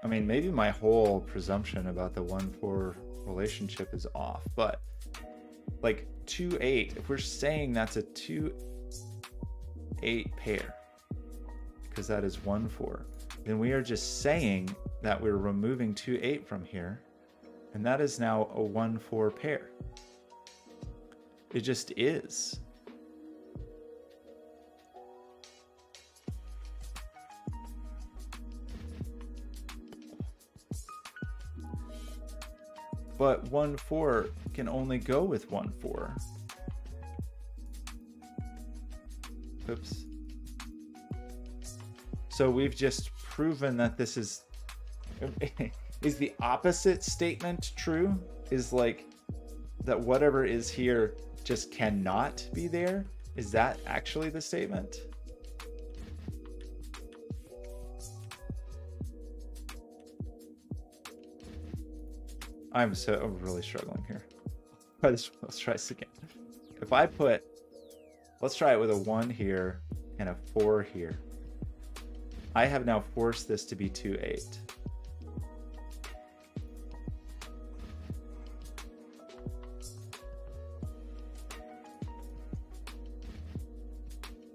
I mean, maybe my whole presumption about the 1-4 relationship is off, but like 2-8, if we're saying that's a 2-8 pair, because that is 1-4, then we are just saying that we're removing 2-8 from here, and that is now a 1-4 pair. It just is. But 1-4 can only go with 1-4. Oops. So we've just proven that this is the opposite statement true? Is like that whatever is here just cannot be there? Is that actually the statement? I'm really struggling here. Let's try this again. If I put, let's try it with a 1 here and a 4 here. I have now forced this to be 2-8.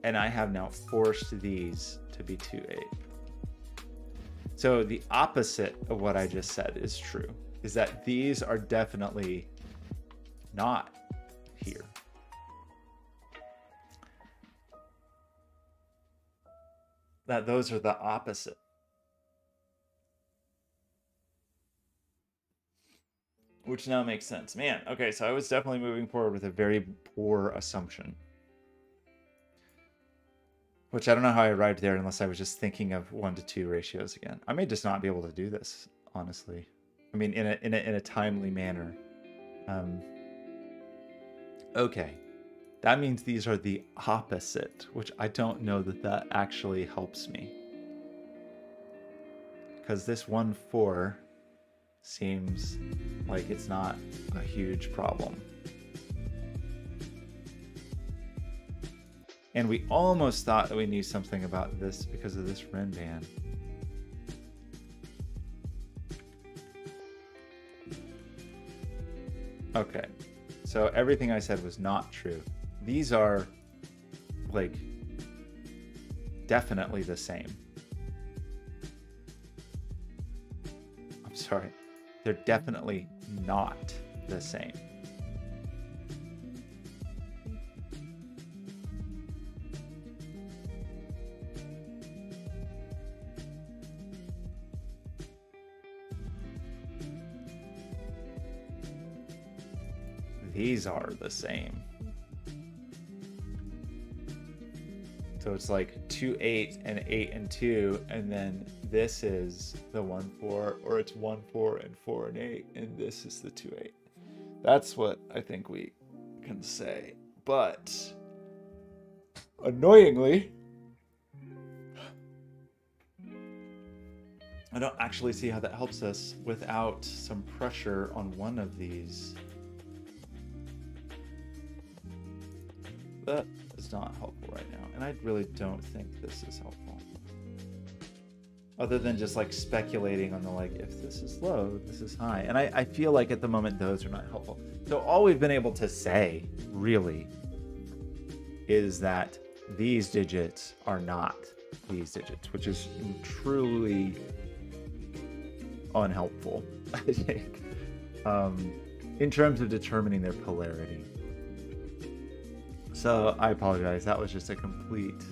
And I have now forced these to be 2-8. So the opposite of what I just said is true, is that these are definitely not here. That those are the opposite. Which now makes sense. Man, okay, so I was definitely moving forward with a very poor assumption. Which I don't know how I arrived there unless I was just thinking of 1-to-2 ratios again. I may just not be able to do this, honestly. I mean, in a timely manner. Okay, that means these are the opposite, which I don't know that actually helps me. Because this 1-4 seems like it's not a huge problem. And we almost thought that we knew something about this because of this Ren band. Okay, so everything I said was not true. These are, like, definitely the same. I'm sorry. They're definitely not the same. These are the same. So it's like 2-8 and 8 and 2, and then this is the 1-4, or it's 1-4 and 4 and 8, and this is the 2-8. That's what I think we can say. But annoyingly, I don't actually see how that helps us without some pressure on one of these. That is not helpful right now, and I really don't think this is helpful. Other than just like speculating on the like, if this is low, this is high. And I feel like at the moment those are not helpful. So all we've been able to say, really, is that these digits are not these digits, which is truly unhelpful, I think, in terms of determining their polarity. So I apologize. That was just a complete...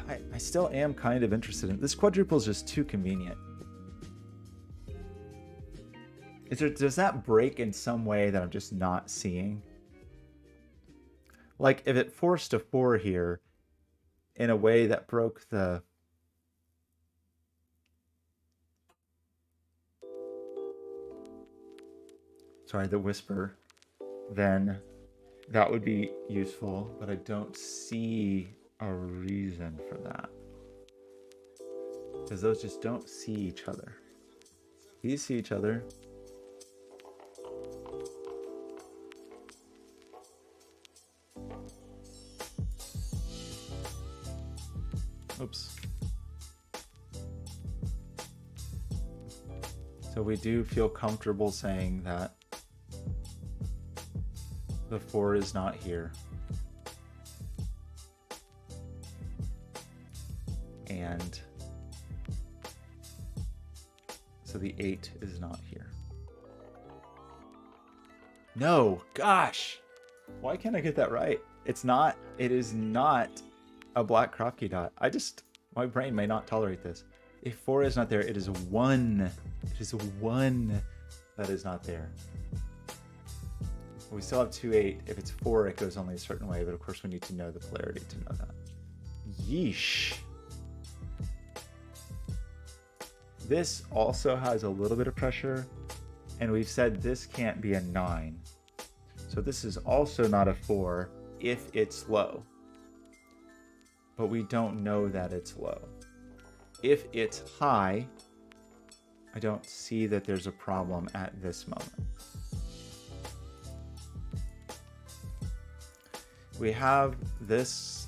I still am kind of interested in... This quadruple is just too convenient. Does that break in some way that I'm just not seeing? Like if it forced a 4 here in a way that broke the... Sorry, the whisper, then that would be useful, but I don't see a reason for that. Because those just don't see each other. These see each other. So we do feel comfortable saying that the 4 is not here. And so the 8 is not here. No, gosh. Why can't I get that right? It is not a black Kropke dot. My brain may not tolerate this. If 4 is not there, it is 1. It is 1 that is not there. We still have 2, 8. If it's 4, it goes only a certain way, but of course we need to know the polarity to know that. Yeesh. This also has a little bit of pressure, and we've said this can't be a 9. So this is also not a 4 if it's low. But we don't know that it's low. If it's high, I don't see that there's a problem at this moment. We have this.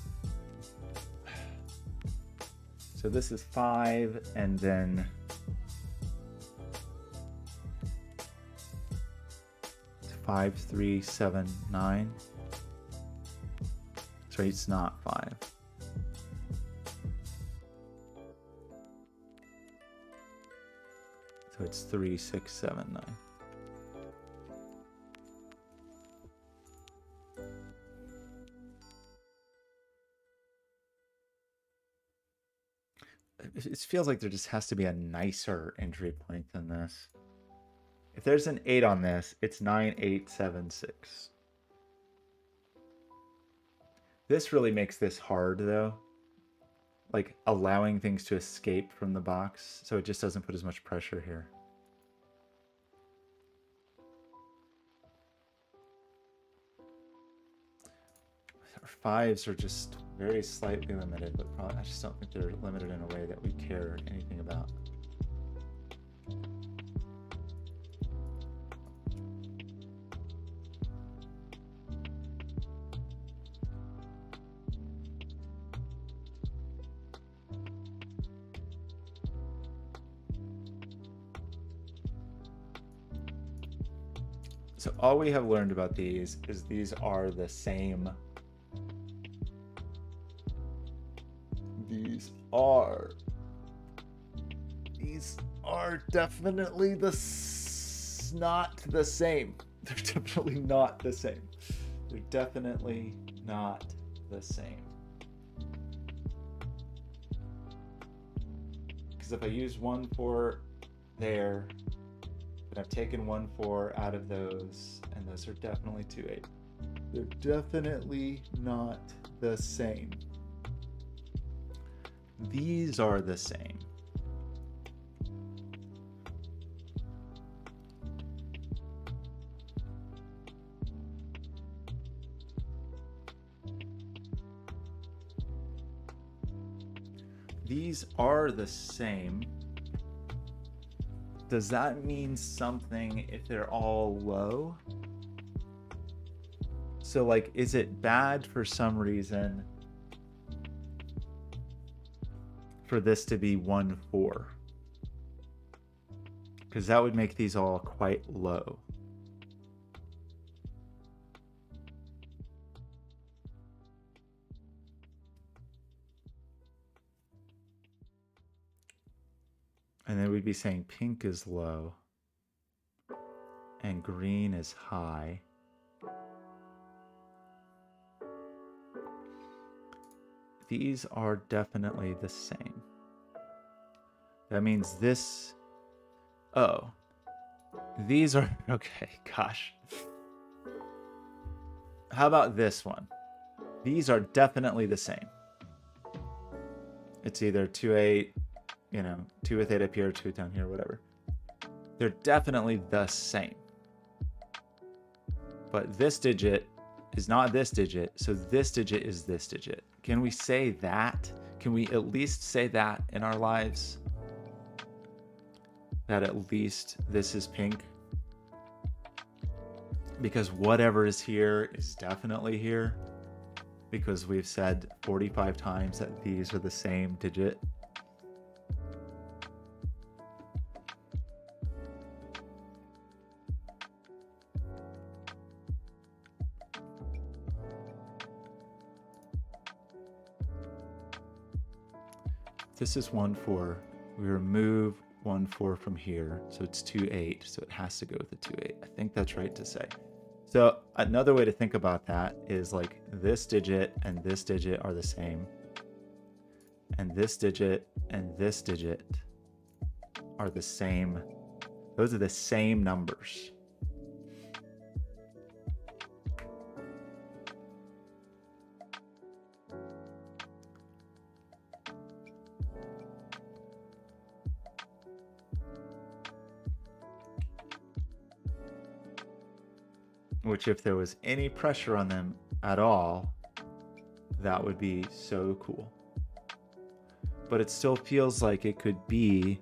So this is 5, and then it's 5, 3, 7, 9. Sorry, it's not 5. So it's 3, 6, 7, 9. It feels like there just has to be a nicer entry point than this. If there's an 8 on this, it's 9, 8, 7, 6. This really makes this hard, though. Like, allowing things to escape from the box, so it just doesn't put as much pressure here. Our 5s are just very slightly limited, but probably, I just don't think they're limited in a way that we care anything about. So all we have learned about these is these are the same. These are definitely not the same. They're definitely not the same. They're definitely not the same. Because if I use 1, 4 there, then I've taken 1, 4 out of those, and those are definitely 2, 8. They're definitely not the same. These are the same. These are the same. Does that mean something if they're all low? So, like, is it bad for some reason for this to be 1, 4? Because that would make these all quite low. And then we'd be saying pink is low and green is high. These are definitely the same. That means this, oh, these are, okay, gosh. How about this one? These are definitely the same. It's either 2, 8, 2 with 8 up here, 2 down here, whatever. They're definitely the same. But this digit is not this digit, so this digit is this digit. Can we say that? Can we at least say that in our lives? That at least this is pink? Because whatever is here is definitely here. Because we've said 45 times that these are the same digit. this is 1, 4, we remove 1, 4 from here, so it's 2, 8, so it has to go with the 2, 8. I think that's right to say. So another way to think about that is like this digit and this digit are the same. And this digit and this digit are the same. Those are the same numbers. Which, if there was any pressure on them at all, that would be so cool. But it still feels like it could be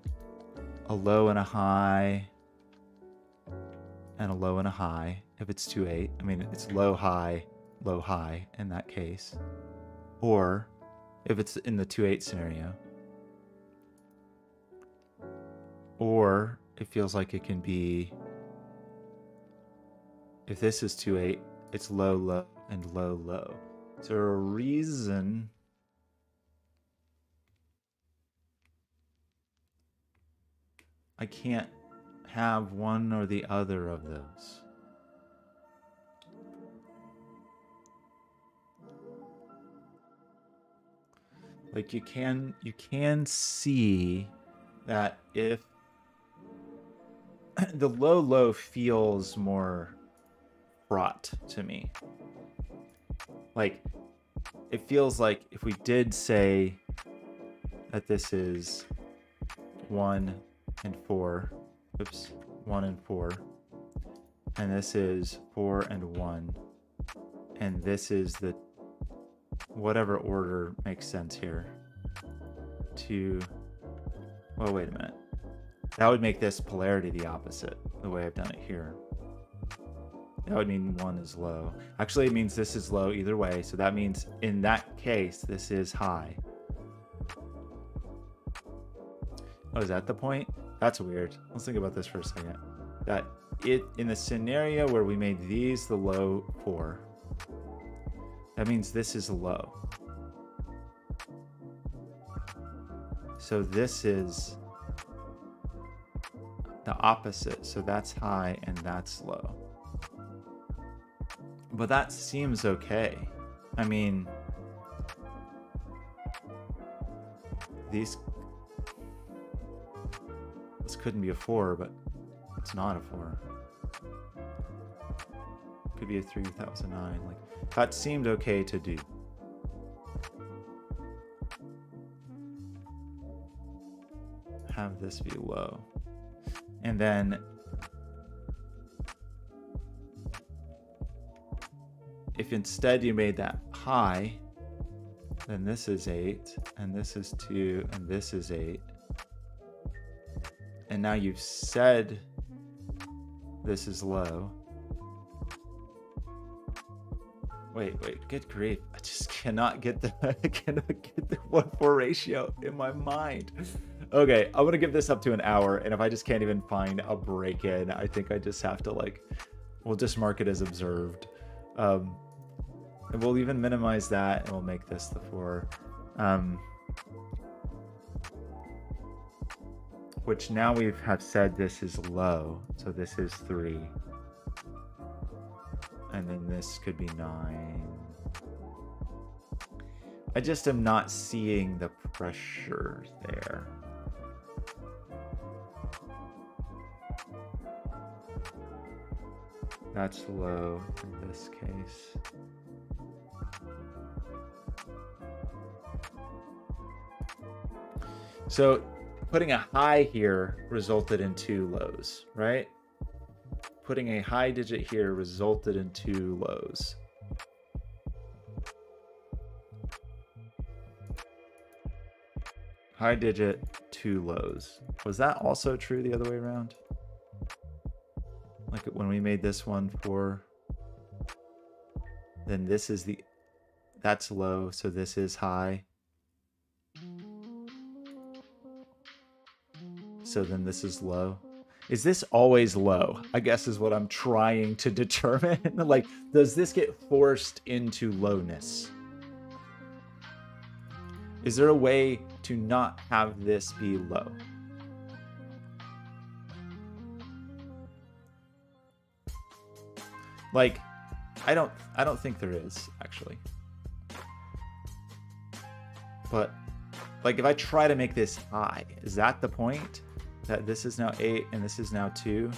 a low and a high and a low and a high if it's 2, 8. I mean, it's low, high in that case. Or if it's in the 2, 8 scenario. Or it feels like it can be, if this is 2, 8, it's low, low, and low, low. Is there a reason I can't have one or the other of those? Like you can see that if the low, low feels more fraught to me. Like it feels like if we did say that this is 1 and 4, oops, 1 and 4, and this is 4 and 1, and this is the whatever order makes sense here. Well, wait a minute. That would make this polarity the opposite, the way I've done it here. That would mean 1 is low. Actually, it means this is low either way. So that means in that case, this is high. Oh, is that the point? That's weird. Let's think about this for a second. That in the scenario where we made these the low 4, that means this is low. So this is the opposite. So that's high and that's low. But that seems okay. I mean, this couldn't be a 4, but it's not a 4. Could be a 3 without a 9. Like that seemed okay to do. Have this be low. And then if instead you made that high, then this is 8, and this is 2, and this is 8. And now you've said this is low. Wait, good grief. I just cannot get the 1-4 ratio in my mind. Okay, I'm gonna give this up to an hour, and if I just can't even find a break in, I think I just have to we'll just mark it as observed. And we'll even minimize that, and we'll make this the 4. Which now we have said this is low, so this is 3. And then this could be 9. I just am not seeing the pressure there. That's low in this case. So putting a high here resulted in 2 lows, right? Putting a high digit here resulted in 2 lows. High digit, 2 lows. Was that also true the other way around? Like when we made this one 4, then this is that's low, so this is high. So then this is low. Is this always low? I guess is what I'm trying to determine. Like, does this get forced into lowness? Is there a way to not have this be low? Like, I don't think there is, actually. But like if I try to make this high, is that the point? That this is now 8 and this is now 2.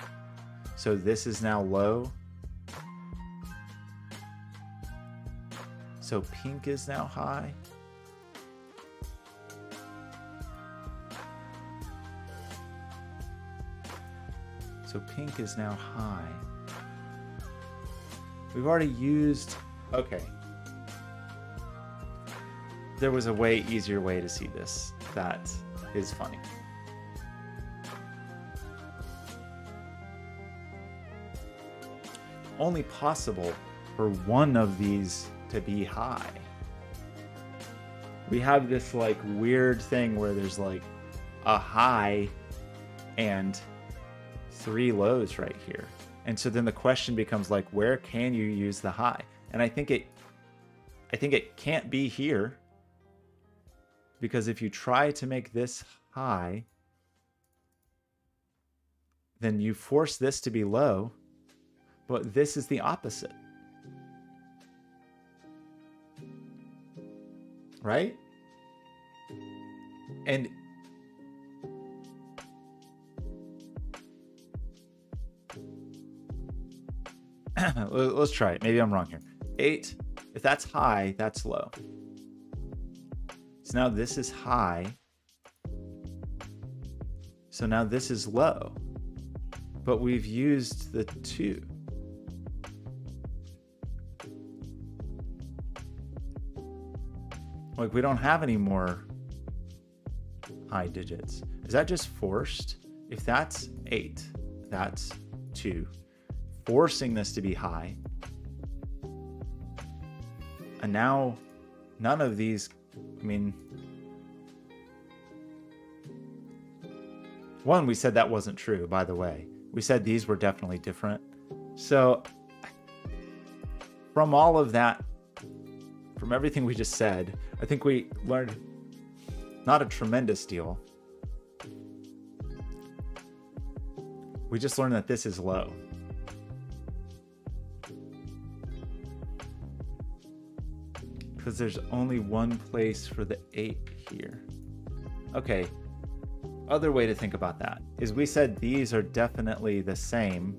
So this is now low. So pink is now high. So pink is now high. We've already used, okay. There was a way easier way to see this. That is funny. Only possible for one of these to be high. We have this like weird thing where there's like a high and 3 lows right here. And so then the question becomes like, where can you use the high? And I think it can't be here, because if you try to make this high, then you force this to be low, but this is the opposite. Right? And let's try it. Maybe I'm wrong here. 8, if that's high, that's low. So now this is high. So now this is low. But we've used the 2. Like we don't have any more high digits. Is that just forced? If that's 8, that's 2. Forcing this to be high. And now none of these, I mean, one, we said that wasn't true, by the way. We said these were definitely different. So from all of that, from everything we just said, I think we learned not a tremendous deal. We just learned that this is low. Because there's only one place for the 8 here. Okay. Other way to think about that is we said these are definitely the same.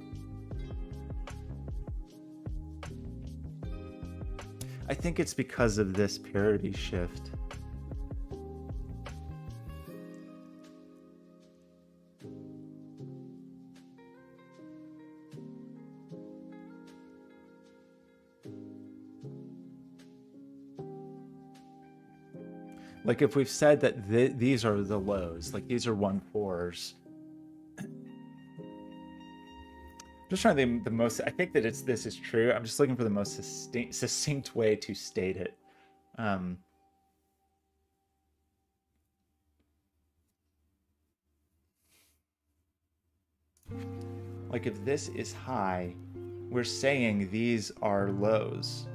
I think it's because of this parity shift. Like if we've said that these are the lows, like these are 1/4s. I'm just trying to think the most, I think that this is true. I'm just looking for the most succinct way to state it. Like if this is high, we're saying these are lows.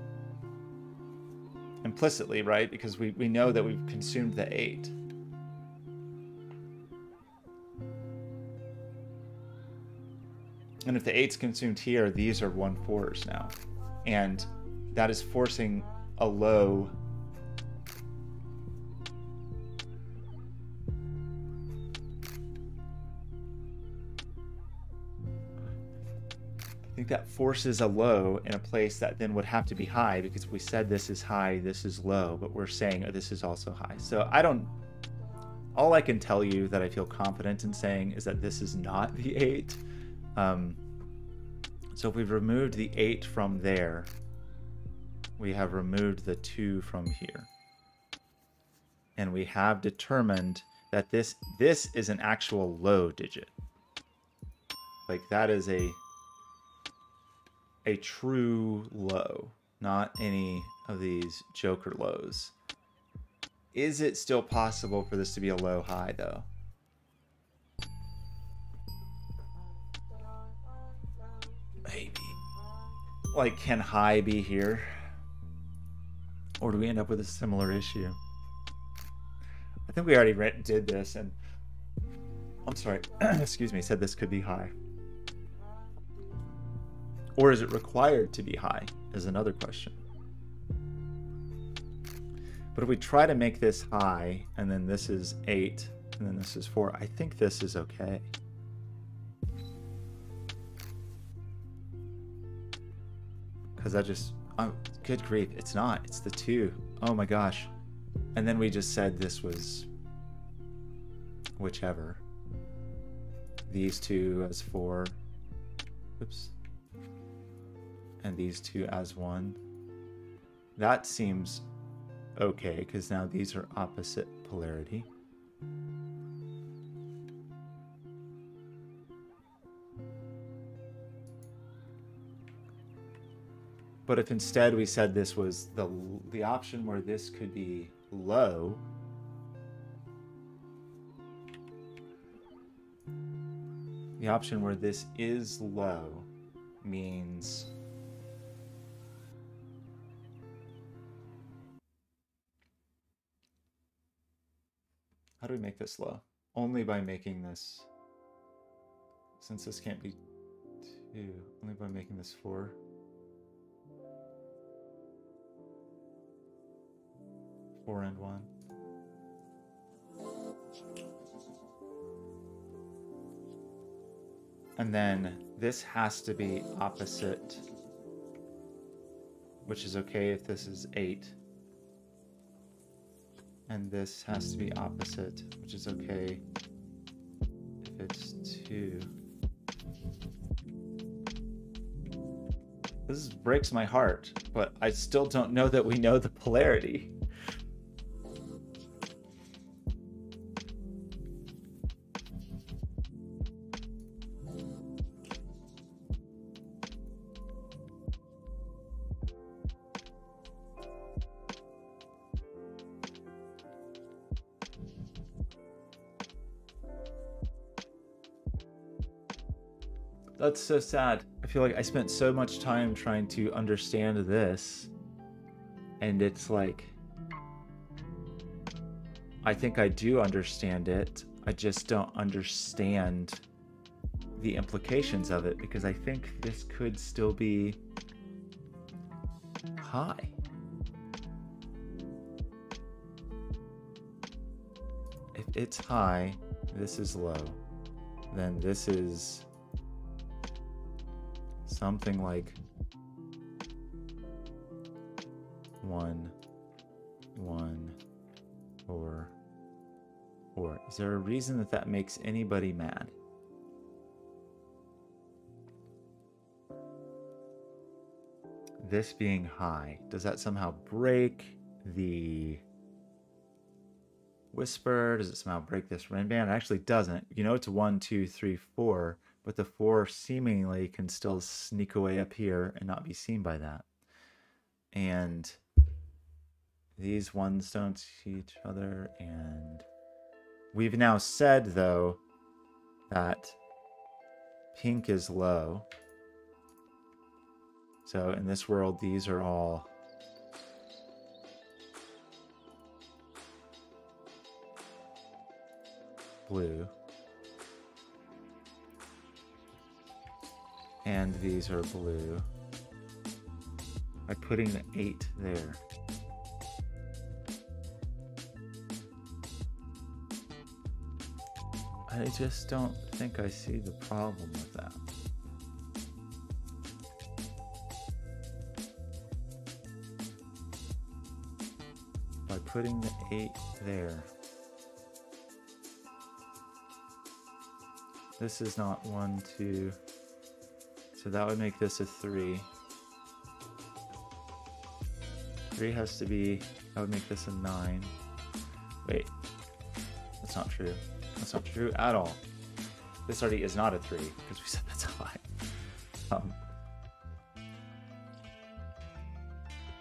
Implicitly, right? Because we know that we've consumed the 8. And if the 8's consumed here, these are 1/4s now. And that is forcing a low. I think that forces a low in a place that then would have to be high, because we said this is high, this is low, but we're saying this is also high. So all I can tell you that I feel confident in saying is that this is not the 8. So if we've removed the 8 from there, we have removed the 2 from here. And we have determined that this is an actual low digit. Like that is a true low, not any of these joker lows. Is it still possible for this to be a low high though? Maybe. Like, can high be here? Or do we end up with a similar issue? think we already did this, and I'm sorry, excuse me, said this could be high. Or is it required to be high is another question. But if we try to make this high, and then this is 8, and then this is 4, I think this is okay. Because I just, oh, good grief, it's not. It's the 2. Oh my gosh. And then we just said this was whichever. These 2 as 4. Oops. And these 2 as 1. That seems okay, because now these are opposite polarity. But if instead we said this was the option where this could be low, the option where this is low means how do we make this low? Only by making this, since this can't be 2, only by making this 4. 4 and 1. And then this has to be opposite, which is okay if this is 8. And this has to be opposite, which is okay if it's 2. This breaks my heart, but I still don't know that we know the polarity. That's so sad. I feel like I spent so much time trying to understand this, and it's like, I think I do understand it. I just don't understand the implications of it, because I think this could still be high. If it's high, this is low, then this is something like 1, 1, 4, 4. Is there a reason that that makes anybody mad? This being high, does that somehow break the whisper? Does it somehow break this rin band? It actually doesn't. You know, it's 1, 2, 3, 4. But the 4 seemingly can still sneak away up here and not be seen by that. And these ones don't see each other. And we've now said, though, that pink is low. So in this world, these are all blue. And these are blue. By putting the 8 there. I just don't think I see the problem with that. By putting the 8 there. This is not 1, 2. So that would make this a 3. 3 has to be, that would make this a 9. Wait, that's not true. That's not true at all. This already is not a 3, because we said that's high.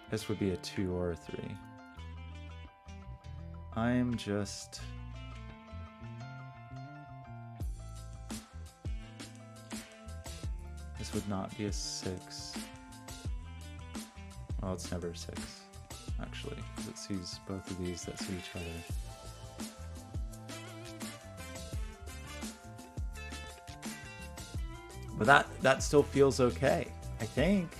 This would be a 2 or a 3. I'm just... This would not be a 6. Well, it's never a 6, actually, because it sees both of these that see each other. But that still feels okay. I think.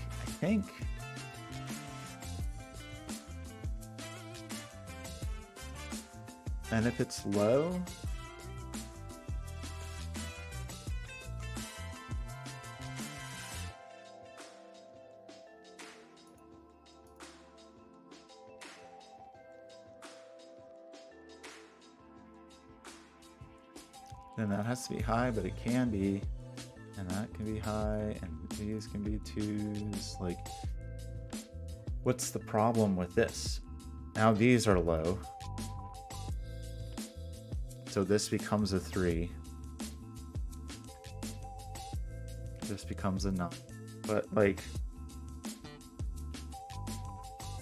And if it's low, then that has to be high, but it can be, and that can be high, and these can be 2s. Like, what's the problem with this? Now these are low. So this becomes a 3. This becomes a 9. But, like,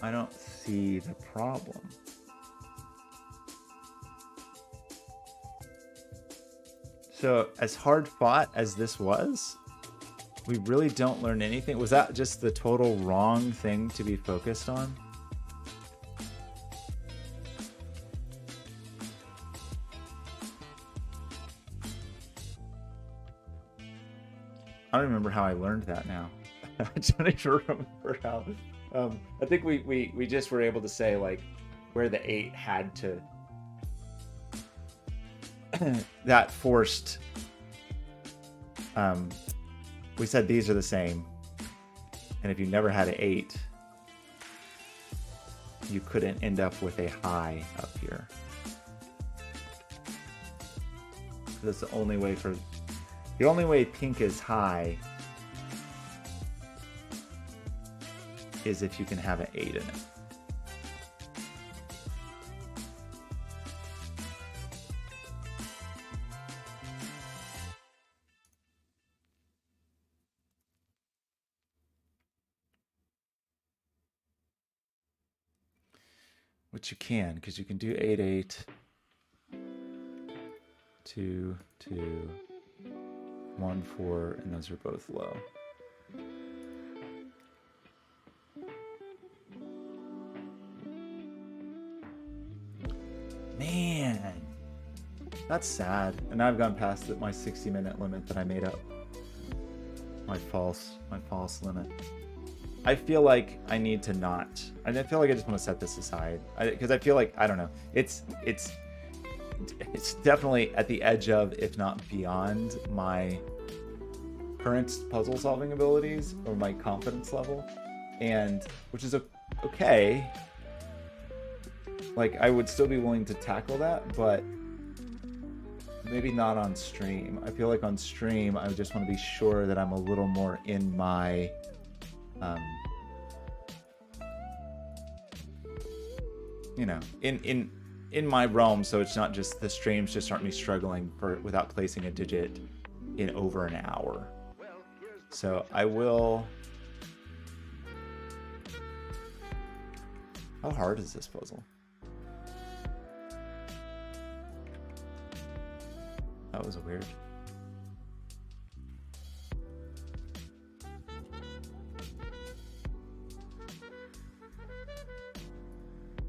I don't see the problem. So, as hard fought as this was, we really don't learn anything. Was that just the total wrong thing to be focused on? I don't remember how I learned that now. I don't even remember how. I think we just were able to say, like, where the 8 had to. That forced. We said these are the same, and if you never had an 8, you couldn't end up with a high up here. That's the only way for. The only way pink is high is if you can have an 8 in it. Which you can, because you can do 8, 8, 2, 2, 1, 4, and those are both low. Man, that's sad. And I've gone past my 60-minute limit that I made up. My false limit. I feel like I need to not. I feel like I just want to set this aside because I feel like, I don't know. It's definitely at the edge of, if not beyond, my current puzzle solving abilities or my confidence level, and which is okay. Like, I would still be willing to tackle that, but maybe not on stream. I feel like on stream I just want to be sure that I'm a little more in my you know, in my realm, so it's not just the streams just aren't me struggling without placing a digit in over an hour. So I will. How hard is this puzzle? That was weird.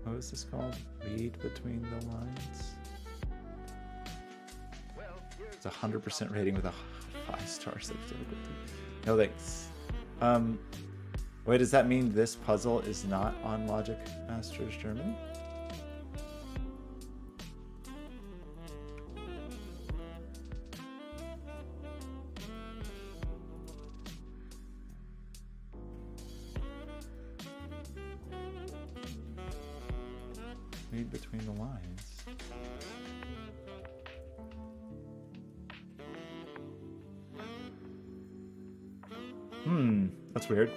What is this called? Read between the lines. It's 100% rating with a 5 stars. No thanks. Wait, does that mean this puzzle is not on Logic Masters German? Read between the lines. That's weird.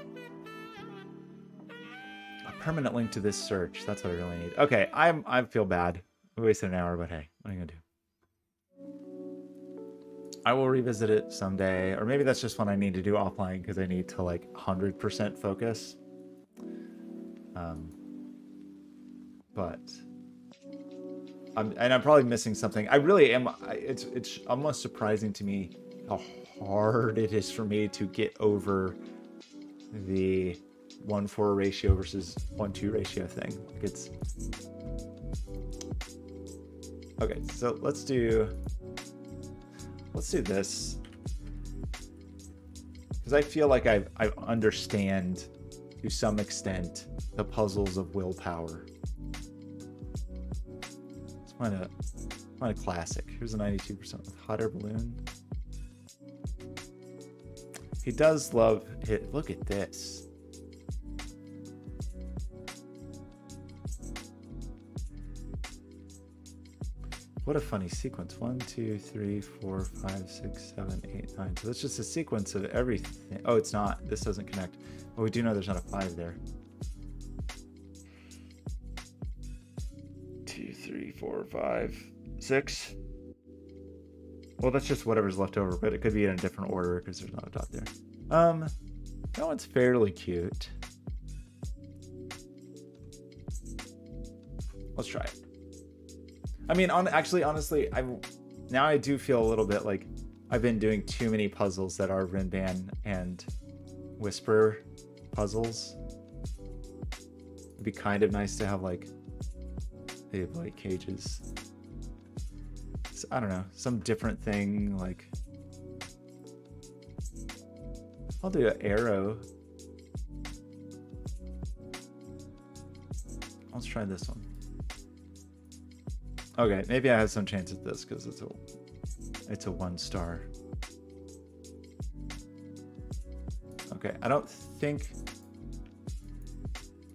A permanent link to this search. That's what I really need. Okay, I feel bad. We wasted an hour, but hey, what are you gonna do? I will revisit it someday, or maybe that's just one I need to do offline because I need to like 100% focus. But I'm probably missing something. I really am. It's almost surprising to me how hard it is for me to get over the 1:4 ratio versus 1:2 ratio thing. Like, it's okay. So let's do this. Because I feel like I understand to some extent the puzzles of willpower. Let's find a classic. Here's a 92% with hot air balloon. He does love it. Look at this. What a funny sequence. 1, 2, 3, 4, 5, 6, 7, 8, 9. So that's just a sequence of everything. Oh, it's not. This doesn't connect. Well, we do know there's not a 5 there. 2, 3, 4, 5, 6. Well, that's just whatever's left over, but it could be in a different order because there's not a dot there. That one's fairly cute. Let's try it. I mean, honestly, now I do feel a little bit like I've been doing too many puzzles that are Rinban and Whisper puzzles. It'd be kind of nice to have like they have like cages. So, I don't know, some different thing. Like I'll do an arrow. Let's try this one. Okay, maybe I have some chance at this because it's a 1 star. Okay, I don't think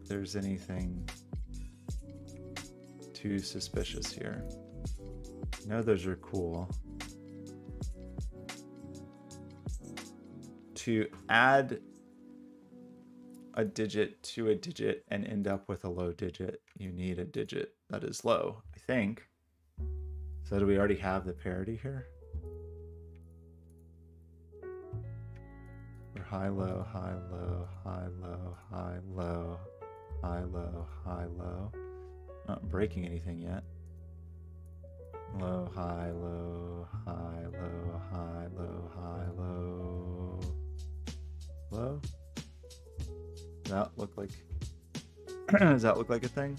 there's anything too suspicious here. No, those are cool. To add a digit to a digit and end up with a low digit, you need a digit that is low, I think. So do we already have the parity here? We're high, low, high, low, high, low, high, low, high, low, high, low. Not breaking anything yet. Low, high, low, high, low, high, low, high, low. Low? Does that look like does that look like a thing?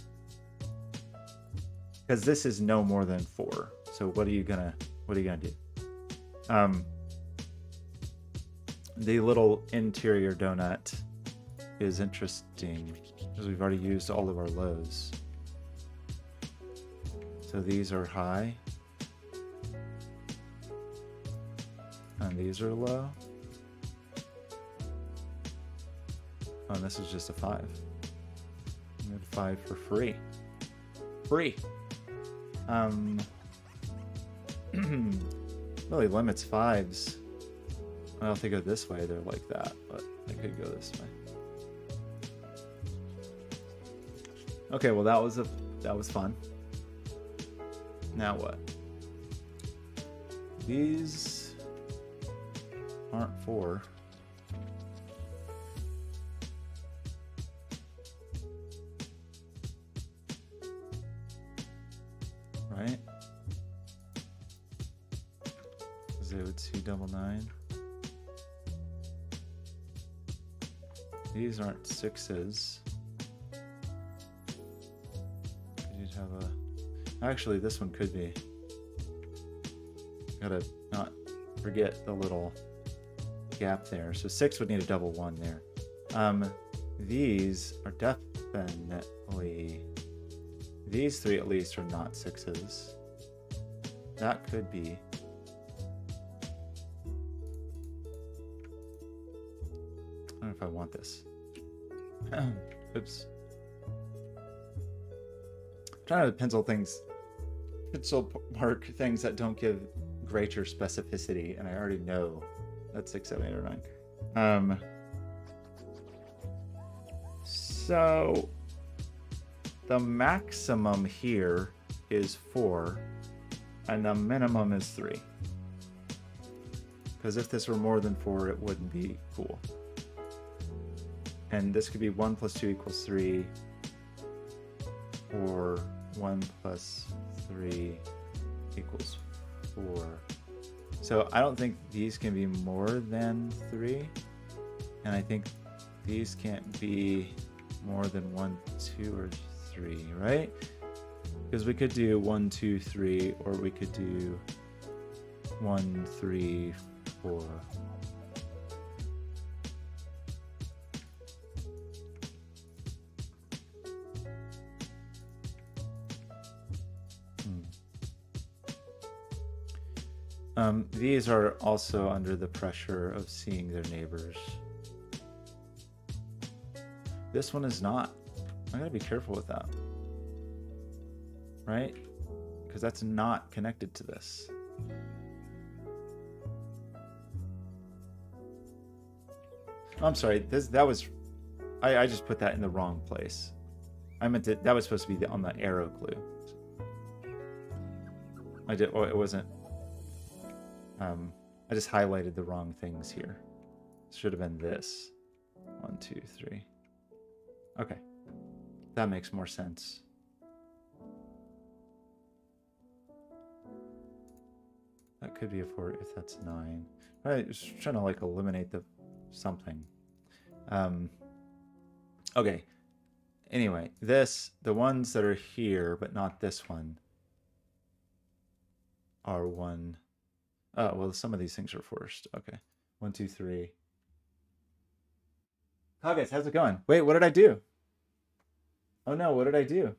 Because this is no more than 4. So what are you gonna do? The little interior donut is interesting because we've already used all of our lows. So these are high. And these are low. Oh, and this is just a 5. We have 5 for free. Free. Really limits 5s. Well, if they go this way, they're like that, but they could go this way. Okay, well that was fun. Now what? These aren't 4. Right? Because they would see double 9. These aren't 6s. You'd have a... Actually, this one could be. Gotta not forget the little gap there. So 6 would need a double 1 there. These are definitely... These 3 at least are not 6s. That could be. I don't know if I want this. Oops. I'm trying to pencil mark things that don't give greater specificity, and I already know that's 6, 7, 8, or 9. So the maximum here is 4, and the minimum is 3. Because if this were more than 4, it wouldn't be cool. And this could be 1 plus 2 equals 3, or 1 plus 3 equals 4. So I don't think these can be more than 3, and I think these can't be more than 1, 2, or 3, right? Because we could do 1, 2, 3, or we could do 1, 3, 4. These are also under the pressure of seeing their neighbors. This one is not. I gotta be careful with that. Right? Because that's not connected to this. I'm sorry, that was... I just put that in the wrong place. I meant that was supposed to be on the arrow clue. It wasn't... I just highlighted the wrong things here. Should have been this. 1, 2, 3. Okay. That makes more sense. That could be a 4 if that's 9. I was trying to like eliminate the something. Okay. Anyway, the ones that are here, but not this one, are 1. Oh, well, some of these things are forced. Okay. 1, 2, 3. Hi guys, how's it going? Wait, what did I do? Oh no, what did I do?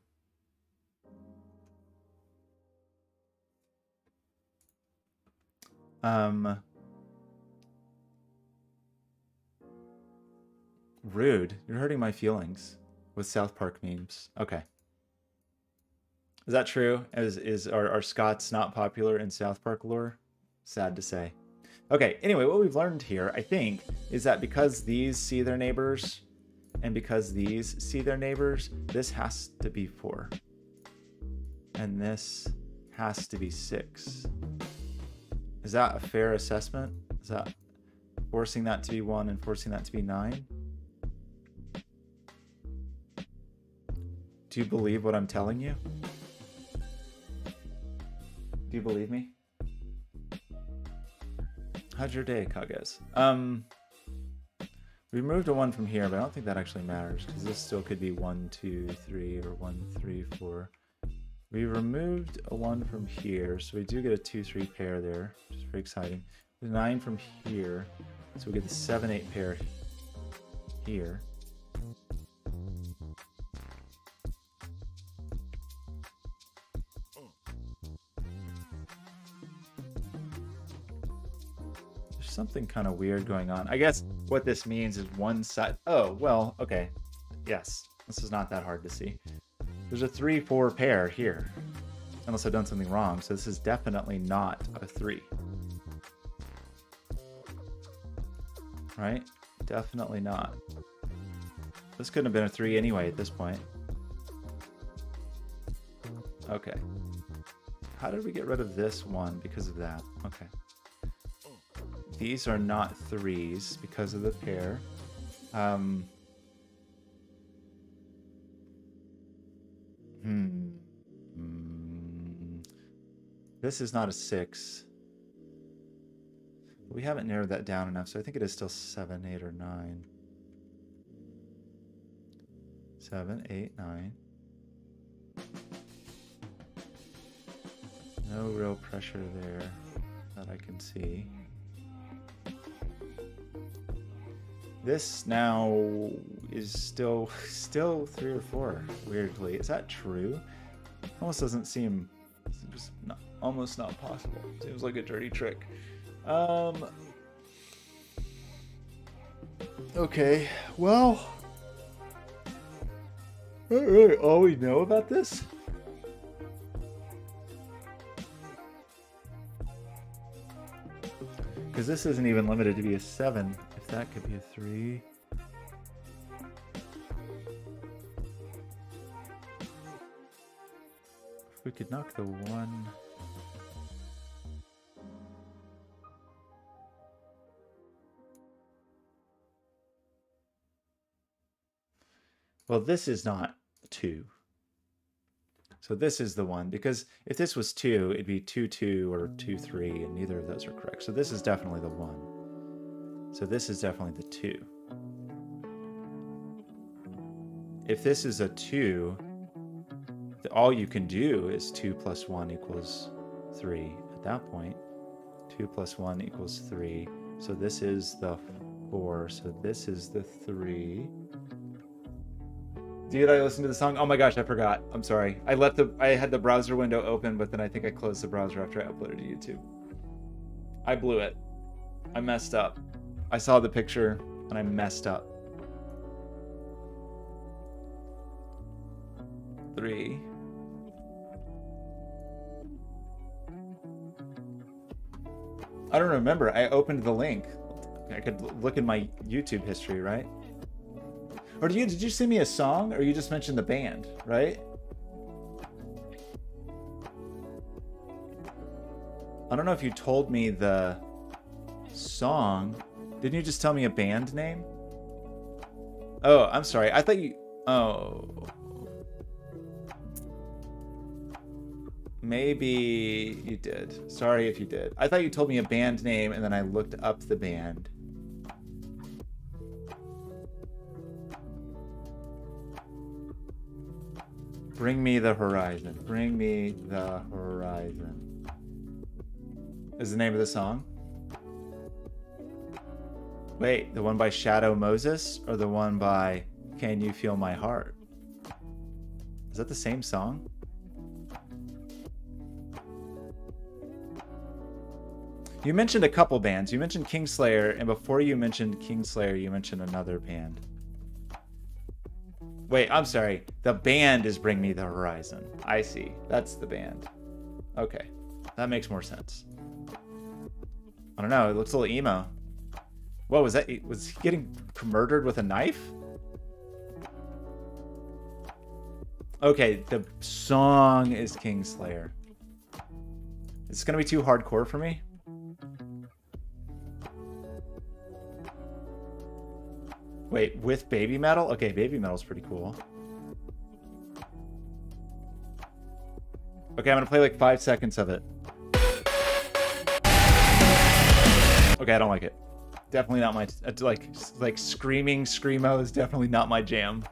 Rude. You're hurting my feelings with South Park memes. Okay. Is that true? Are Scots not popular in South Park lore? Sad to say. Okay, anyway, what we've learned here, I think, is that because these see their neighbors and because these see their neighbors, this has to be 4. And this has to be 6. Is that a fair assessment? Is that forcing that to be 1 and forcing that to be 9? Do you believe what I'm telling you? Do you believe me? How's your day, Kages? We removed a 1 from here, but I don't think that actually matters because this still could be 1, 2, 3, or 1, 3, 4. We removed a 1 from here, so we do get a 2, 3 pair there, which is very exciting. The 9 from here, so we get the 7, 8 pair here. Something kind of weird going on. I guess what this means is one side. Oh, well, okay. Yes, this is not that hard to see. There's a 3, 4 pair here. Unless I've done something wrong. So this is definitely not a 3. Right? Definitely not. This couldn't have been a 3 anyway at this point. Okay. How did we get rid of this 1 because of that? Okay. These are not 3s because of the pair. This is not a 6. We haven't narrowed that down enough, so I think it is still 7, 8, or 9. 7, 8, 9. No real pressure there that I can see. This now is still 3 or 4, weirdly. Is that true? Almost doesn't seem... Just almost not possible. Seems like a dirty trick. Okay, well... Is that really all we know about this? Because this isn't even limited to be a 7. If that could be a 3. If we could knock the 1. Well, this is not 2. So this is the 1, because if this was 2, it'd be 2, 2, or 2, 3, and neither of those are correct. So this is definitely the 1. So this is definitely the 2. If this is a 2, all you can do is 2 plus 1 equals 3 at that point. 2 plus 1 equals 3. So this is the 4. So this is the 3. Did I listen to the song? Oh my gosh, I forgot. I'm sorry. I had the browser window open, but then I think I closed the browser after I uploaded to YouTube. I blew it. I messed up. I saw the picture and I messed up. 3. I don't remember. I opened the link. I could look in my YouTube history, right? Or did you send me a song, or you just mentioned the band, right? I don't know if you told me the song. Didn't you just tell me a band name? Oh, I'm sorry. I thought you... Oh. Maybe you did. Sorry if you did. I thought you told me a band name, and then I looked up the band. Bring Me the Horizon. Bring Me the Horizon. Is the name of the song? Wait, the one by Shadow Moses or the one by Can You Feel My Heart? Is that the same song? You mentioned a couple bands. You mentioned Kingslayer, and before you mentioned Kingslayer, you mentioned another band. Wait, I'm sorry. The band is Bring Me the Horizon. I see. That's the band. Okay. That makes more sense. I don't know. It looks a little emo. What was that? Was he getting murdered with a knife? Okay, the song is Kingslayer. It's gonna be too hardcore for me. Wait, with Baby Metal? Okay, Baby Metal's pretty cool. Okay, I'm gonna play like 5 seconds of it. Okay, I don't like it. Definitely not my... Like screaming screamo is definitely not my jam.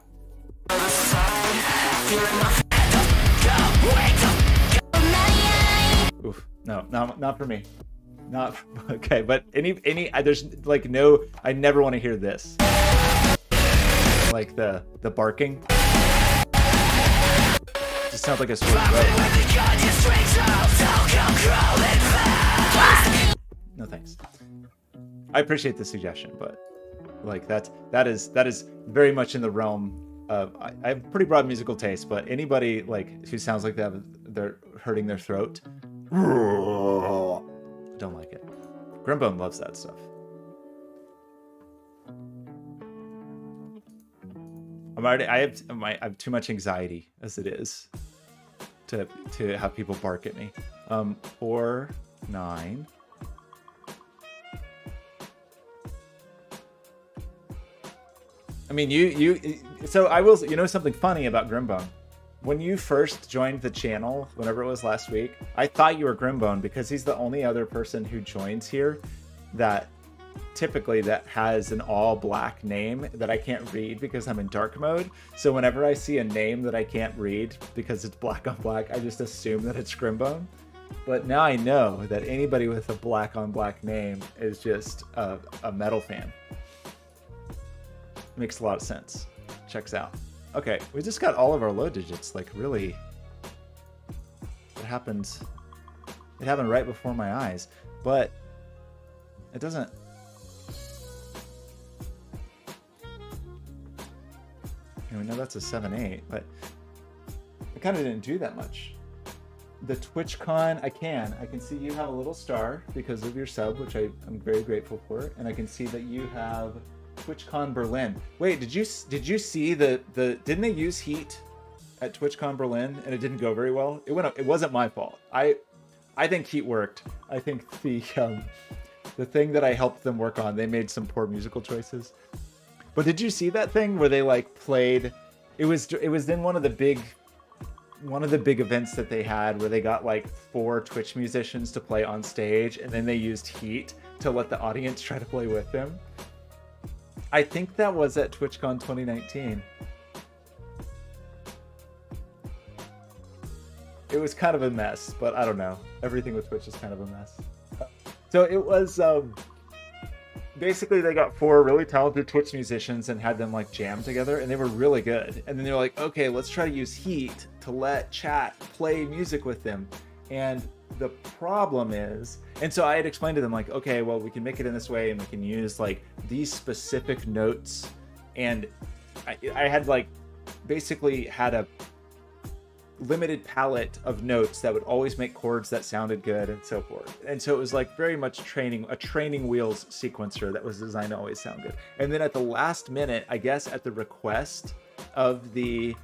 Oof. No, not for me. Not... Okay, but any... There's like no... I never want to hear this. Like the barking. Just sounds like a sore throat. No thanks. I appreciate the suggestion, but like that is very much in the realm of I have pretty broad musical taste, but anybody like who sounds like they're hurting their throat, don't like it. Grimbone loves that stuff. I have too much anxiety as it is to have people bark at me. 4, 9. I mean, so I will, you know something funny about Grimbone? When you first joined the channel, whenever it was last week, I thought you were Grimbone because he's the only other person who joins here that typically that has an all black name that I can't read because I'm in dark mode. So whenever I see a name that I can't read because it's black on black, I just assume that it's Grimbone. But now I know that anybody with a black on black name is just a metal fan. Makes a lot of sense. Checks out. Okay, we just got all of our low digits. Like really, it happened right before my eyes, but it doesn't. We know that's a 7/8, but it kind of didn't do that much. The TwitchCon, I can see you have a little star because of your sub, which I'm very grateful for, and I can see that you have TwitchCon Berlin. Wait, did you see the didn't they use Heat at TwitchCon Berlin and it didn't go very well? It wasn't my fault. I think Heat worked. I think the thing that I helped them work on, they made some poor musical choices. But did you see that thing where they like played? It was in one of the big events that they had where they got like 4 Twitch musicians to play on stage, and then they used Heat to let the audience try to play with them. I think that was at TwitchCon 2019. It was kind of a mess, but I don't know. Everything with Twitch is kind of a mess. So it was basically they got 4 really talented Twitch musicians and had them like jam together, and they were really good. And then they were like, okay, let's try to use Heat to let chat play music with them. And the problem is, and so I had explained to them like, okay, well, we can make it in this way and we can use like these specific notes. And I had like basically had a limited palette of notes that would always make chords that sounded good and so forth. And so it was like very much a training wheels sequencer that was designed to always sound good. And then at the last minute, I guess at the request of the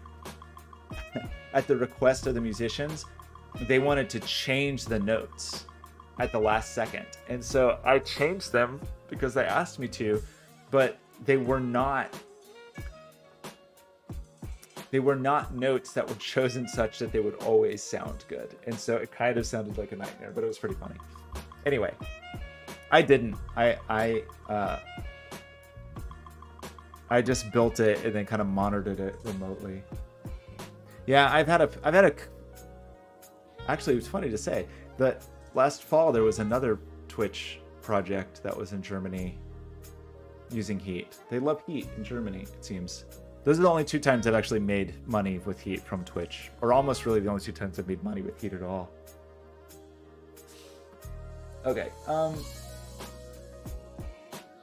musicians, they wanted to change the notes at the last second. And so I changed them because they asked me to, but they were not notes that were chosen such that they would always sound good. And so it kind of sounded like a nightmare, but it was pretty funny. Anyway, I just built it and then kind of monitored it remotely. Yeah, I've had a actually, it's funny to say that last fall there was another Twitch project that was in Germany using Heat. They love Heat in Germany, it seems. Those are the only 2 times I've actually made money with Heat from Twitch, or almost really the only 2 times I've made money with Heat at all. Okay,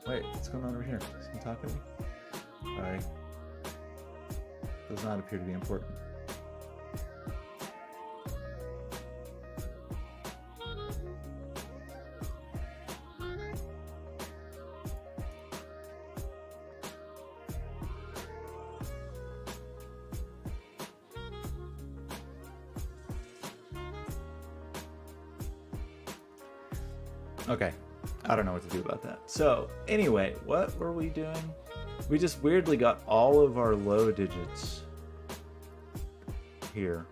wait, what's going on over here? Is someone talking to me? Sorry. Does not appear to be important. Okay, I don't know what to do about that. So anyway, what were we doing? We just weirdly got all of our low digits here.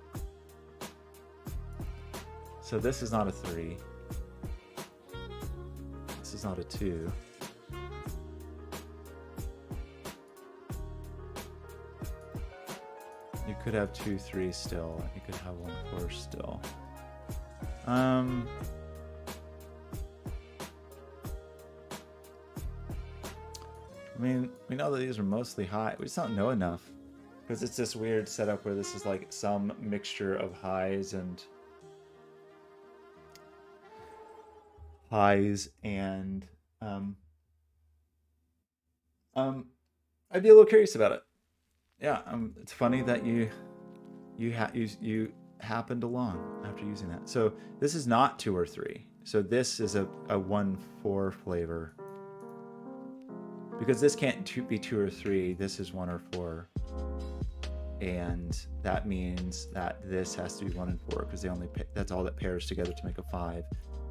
So this is not a 3. This is not a 2. You could have 2 3s still. You could have 1 4 still. I mean, we know that these are mostly high. We just don't know enough because it's this weird setup where this is like some mixture of highs and I'd be a little curious about it. Yeah, it's funny that you happened along after using that. So this is not 2 or 3. So this is a 1/4 flavor. Because this can't be 2 or 3, this is 1 or 4. And that means that this has to be 1 and 4 because that's all that pairs together to make a 5.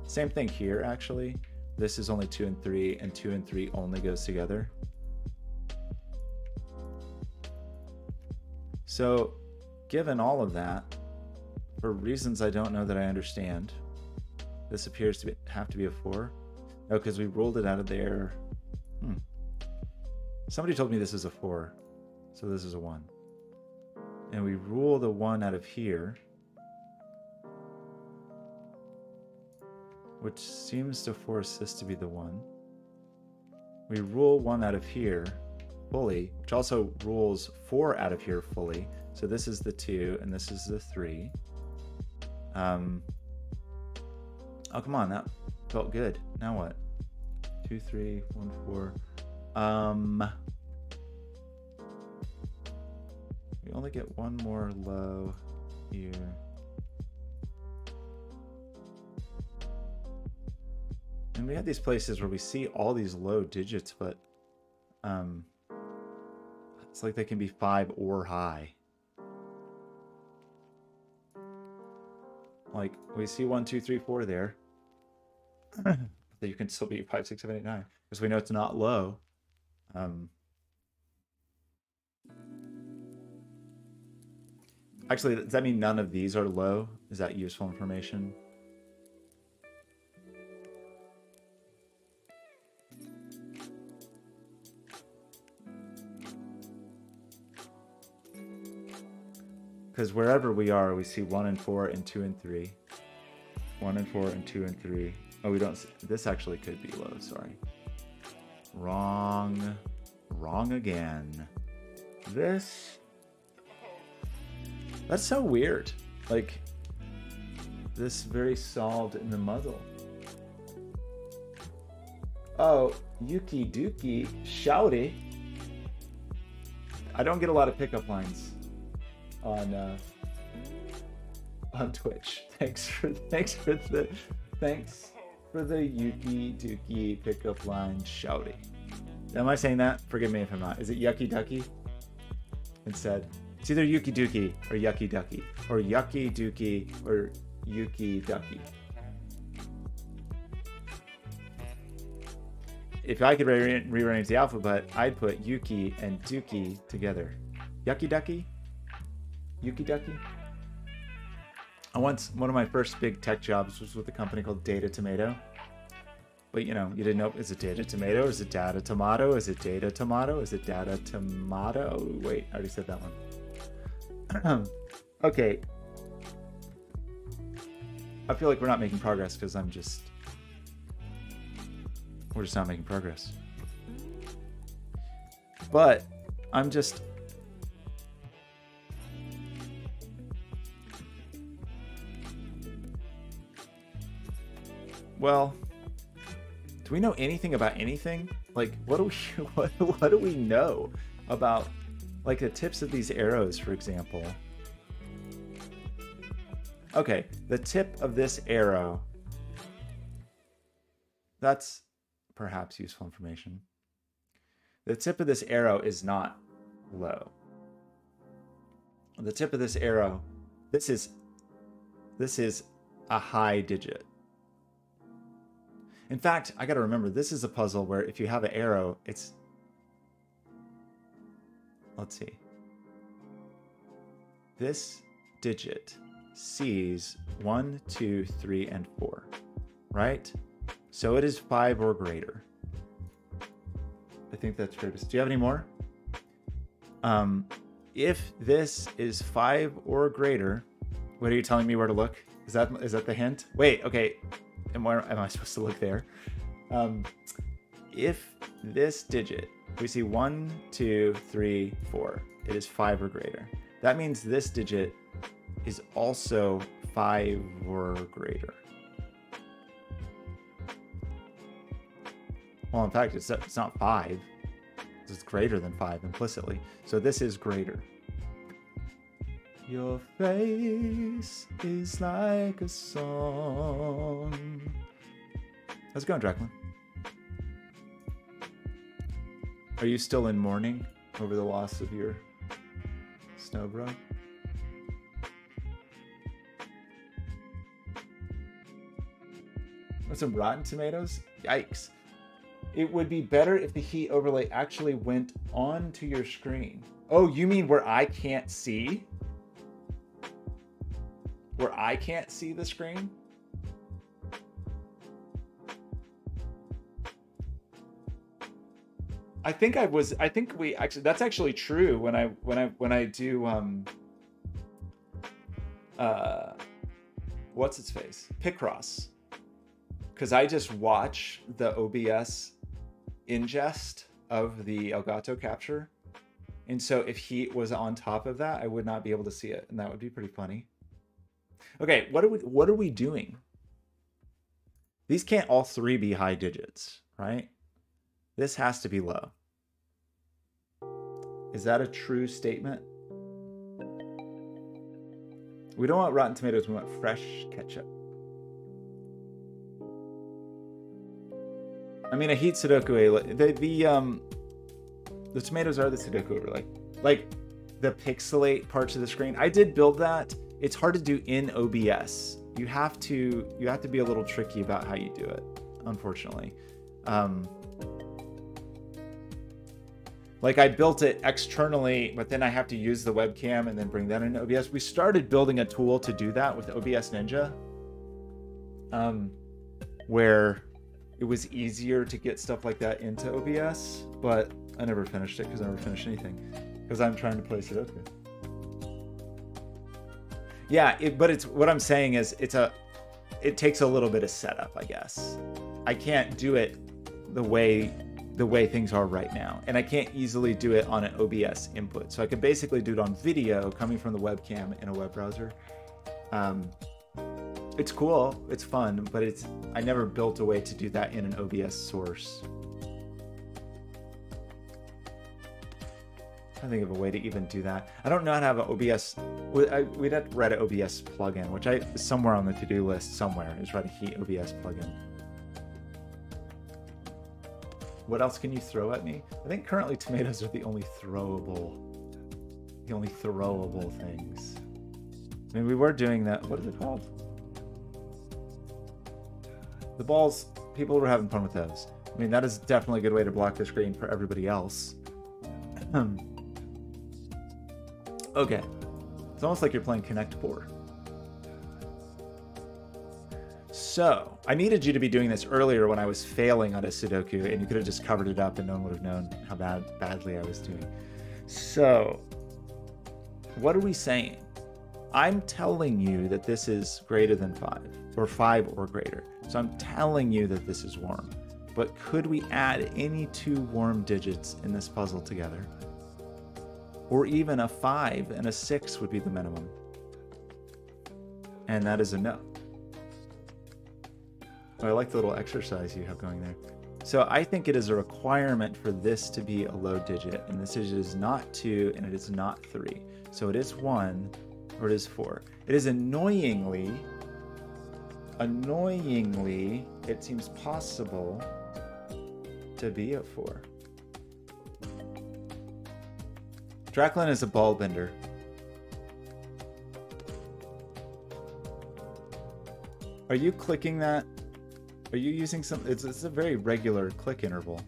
Same thing here, actually. This is only 2 and 3, and 2 and 3 only goes together. So, given all of that, for reasons I don't know that I understand, this appears to have to be a 4. Oh, because we ruled it out of there. Somebody told me this is a 4, so this is a 1. And we rule the 1 out of here, which seems to force this to be the 1. We rule 1 out of here fully, which also rules 4 out of here fully. So this is the 2, and this is the 3. Oh, come on, that felt good. Now what? 2 3 1 4. We only get 1 more low here. And we have these places where we see all these low digits, but it's like they can be 5 or high. Like we see 1 2 3 4 there. That you can still be 5 6 7 8 9 because we know it's not low. Actually, does that mean none of these are low? Is that useful information? Because wherever we are, we see 1 and 4 and 2 and 3. 1 and 4 and 2 and 3. Oh, we don't see, this actually could be low, sorry. Wrong again. That's so weird. Like, this very solved in the muzzle. Oh, Yuki Dookie, shouty. I don't get a lot of pickup lines on Twitch. Thanks for the Yuki Dookie pickup line, shouty. Am I saying that? Forgive me if I'm not. Is it Yucky Ducky? Instead, it's either Yuki Dookie or Yucky Ducky, or Yucky Dookie or Yuki Ducky. If I could rearrange the alphabet, I'd put Yuki and Dookie together. Yucky Ducky? Yuki Ducky? One of my first big tech jobs was with a company called Data Tomato. But you know, you didn't know, is it Data Tomato? Is it Data Tomato? Is it Data Tomato? Is it Data Tomato? Wait, I already said that one. Okay. I feel like we're not making progress because we're just not making progress. But I'm just... Well, do we know anything about anything? Like, what do we know about, like, the tips of these arrows, for example? Okay, the tip of this arrow, that's perhaps useful information. The tip of this arrow is not low. The tip of this arrow, this is a high digit. In fact, I gotta remember, this is a puzzle where if you have an arrow, it's... Let's see. This digit sees 1, 2, 3, and 4, right? So it is 5 or greater. I think that's fair to say. Do you have any more? If this is 5 or greater, what are you telling me where to look? Is that the hint? Wait, okay. And where am I supposed to look there? If this digit, we see 1, 2, 3, 4, it is 5 or greater. That means this digit is also 5 or greater. Well, in fact, it's not 5. It's greater than 5 implicitly. So this is greater. Your face is like a song. How's it going, Dracula? Are you still in mourning over the loss of your snow bro? With some Rotten Tomatoes? Yikes. It would be better if the heat overlay actually went onto your screen. Oh, you mean where I can't see? Where I can't see the screen? I think we actually, that's actually true when I do what's its face? Picross. Because I just watch the OBS ingest of the Elgato capture. And so if heat was on top of that, I would not be able to see it. And that would be pretty funny. Okay, what are we doing? These can't all three be high digits, right? This has to be low. Is that a true statement? We don't want Rotten Tomatoes, we want fresh ketchup. I mean, a heat Sudoku, the tomatoes are the Sudoku overlay. Like the pixelate parts of the screen. I did build that. It's hard to do in OBS. You have to be a little tricky about how you do it, unfortunately. Like I built it externally, but then I have to use the webcam and then bring that into OBS. We started building a tool to do that with OBS Ninja, where it was easier to get stuff like that into OBS, but I never finished it because I never finished anything because I'm trying to play Sudoku. Yeah, but it's what I'm saying is it takes a little bit of setup, I guess. I can't do it the way things are right now, and I can't easily do it on an OBS input. So I could basically do it on video coming from the webcam in a web browser. It's cool, it's fun, but I never built a way to do that in an OBS source. I think of a way to even do that. I don't know how to have an OBS. We'd have to write an OBS plugin, which somewhere on the to-do list somewhere is write a Heat OBS plugin. What else can you throw at me? I think currently tomatoes are the only throwable things. I mean, we were doing that. What is it called? The balls. People were having fun with those. I mean, that is definitely a good way to block the screen for everybody else. Okay. It's almost like you're playing Connect 4. So, I needed you to be doing this earlier when I was failing on a Sudoku, and you could have just covered it up and no one would have known how badly I was doing. So, what are we saying? I'm telling you that this is greater than 5, or 5 or greater. So I'm telling you that this is warm. But could we add any 2 warm digits in this puzzle together? Or even a 5 and a 6 would be the minimum. And that is a no. Oh, I like the little exercise you have going there. So I think it is a requirement for this to be a low digit, and this is not 2 and it is not 3. So it is 1 or it is 4. It is annoyingly, it seems possible to be a 4. Draklin is a ball bender. Are you clicking that? Are you using some? It's a very regular click interval.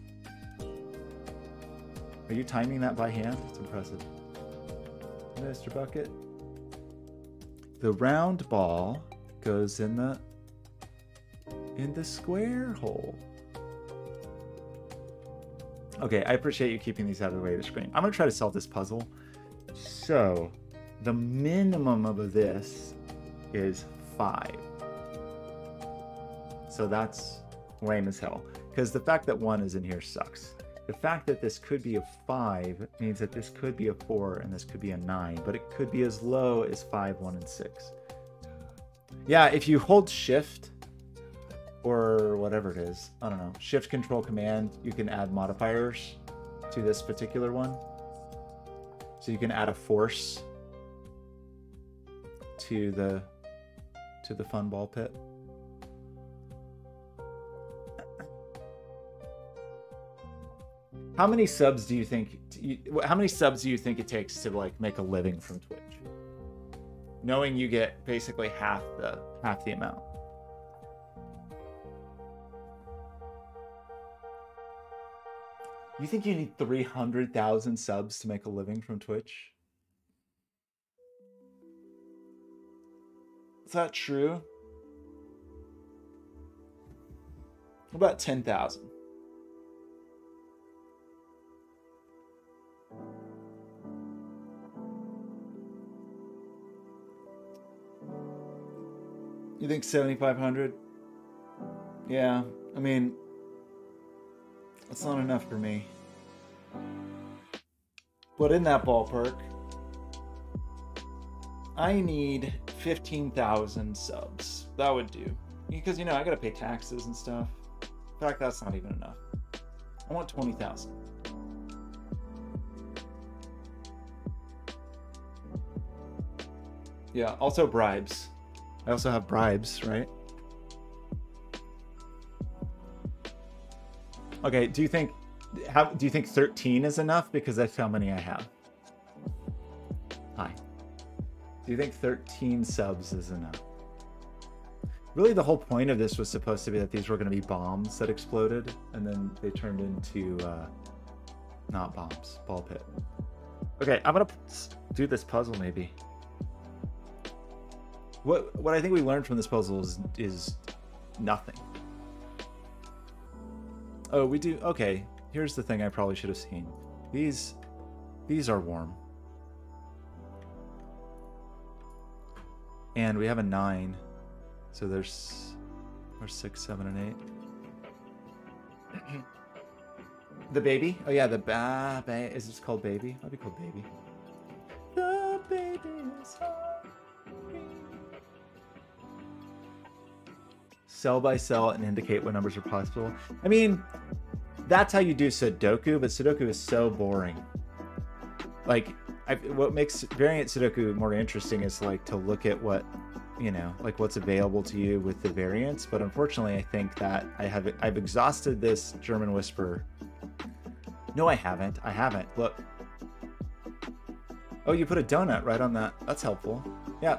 Are you timing that by hand? It's impressive. Mr. Bucket. The round ball goes in the square hole. Okay, I appreciate you keeping these out of the way of the screen. I'm gonna try to solve this puzzle. So, the minimum of this is 5. So that's lame as hell. Because the fact that 1 is in here sucks. The fact that this could be a 5 means that this could be a 4 and this could be a 9, but it could be as low as 5, 1, and 6. Yeah, if you hold shift or whatever it is, I don't know, shift control command, you can add modifiers to this particular one. So you can add a force to the fun ball pit. How many subs do you think it takes to like make a living from Twitch? Knowing you get basically half the amount. You think you need 300,000 subs to make a living from Twitch? Is that true? What about 10,000? You think 7,500? Yeah, I mean, that's not enough for me. But in that ballpark, I need 15,000 subs. That would do. Because, you know, I gotta pay taxes and stuff. In fact, that's not even enough. I want 20,000. Yeah, also bribes. I also have bribes, right? Okay, do you think 13 is enough? Because that's how many I have. Hi. Do you think 13 subs is enough? Really, the whole point of this was supposed to be that these were going to be bombs that exploded, and then they turned into, not bombs, ball pit. Okay, I'm going to do this puzzle maybe. What I think we learned from this puzzle is nothing. Oh, we do. Okay, here's the thing I probably should have seen. These are warm. And we have a 9. So there's 6, 7, and 8. The baby? Oh yeah, the is this called baby? Might be called baby. The baby is hungry. cell by cell and indicate what numbers are possible. I mean, that's how you do Sudoku, but Sudoku is so boring. Like, what makes variant Sudoku more interesting is like to look at what, you know, like what's available to you with the variants. But unfortunately, I think that I've exhausted this German Whisper. No, I haven't. I haven't. Look. Oh, you put a donut right on that. That's helpful. Yeah,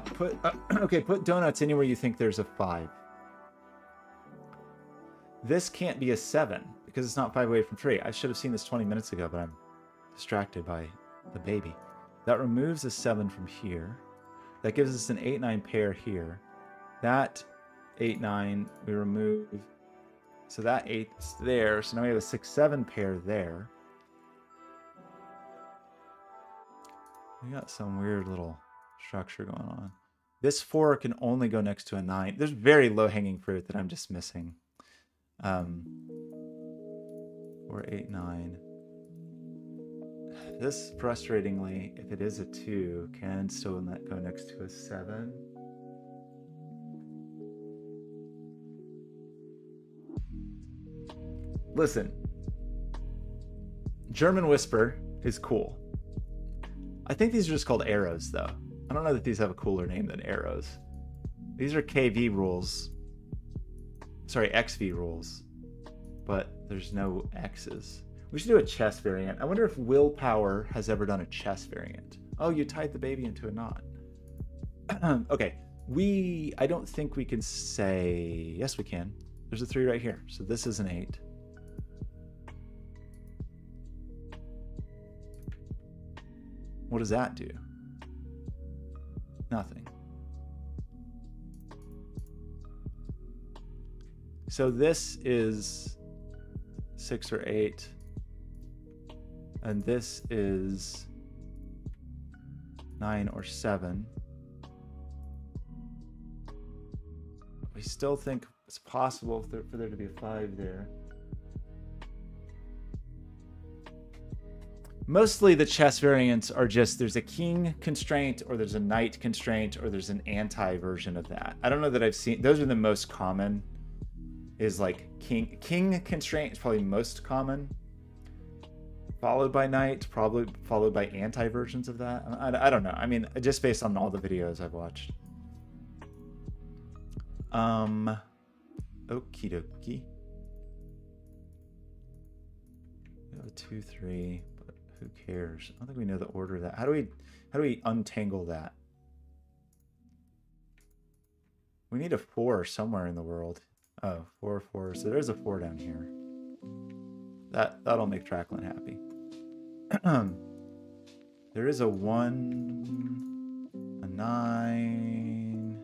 okay, put donuts anywhere you think there's a 5. This can't be a 7 because it's not 5 away from 3. I should have seen this 20 minutes ago, but I'm distracted by the baby. That removes a 7 from here. That gives us an 8-9 pair here. That 8-9 we remove. So that 8's there. So now we have a 6-7 pair there. We got some weird little structure going on. This 4 can only go next to a 9. There's very low-hanging fruit that I'm just missing. 4, 8, 9. This, frustratingly, if it is a 2, can still go next to a 7. Listen, German Whisper is cool. I think these are just called arrows, though. I don't know that these have a cooler name than arrows. These are KV rules. Sorry, XV rules. But there's no X's. We should do a chess variant. I wonder if Willpower has ever done a chess variant. Oh, you tied the baby into a knot. Okay, I don't think we can say... Yes, we can. There's a 3 right here. So this is an 8. What does that do? Nothing. So this is 6 or 8. And this is 9 or 7. We still think it's possible for there to be a 5 there. Mostly the chess variants are just there's a king constraint or there's a knight constraint or there's an anti version of that. I don't know that I've seen, those are the most common, is like king constraint is probably most common, followed by knight, probably followed by anti versions of that. I don't know. I mean, just based on all the videos I've watched. Okie dokie. We have a 2, 3. Who cares? I don't think we know the order of that. How do we untangle that? We need a 4 somewhere in the world. Oh, 4, 4. So there's a 4 down here. That'll make Tracklin happy. There is a 1, a 9.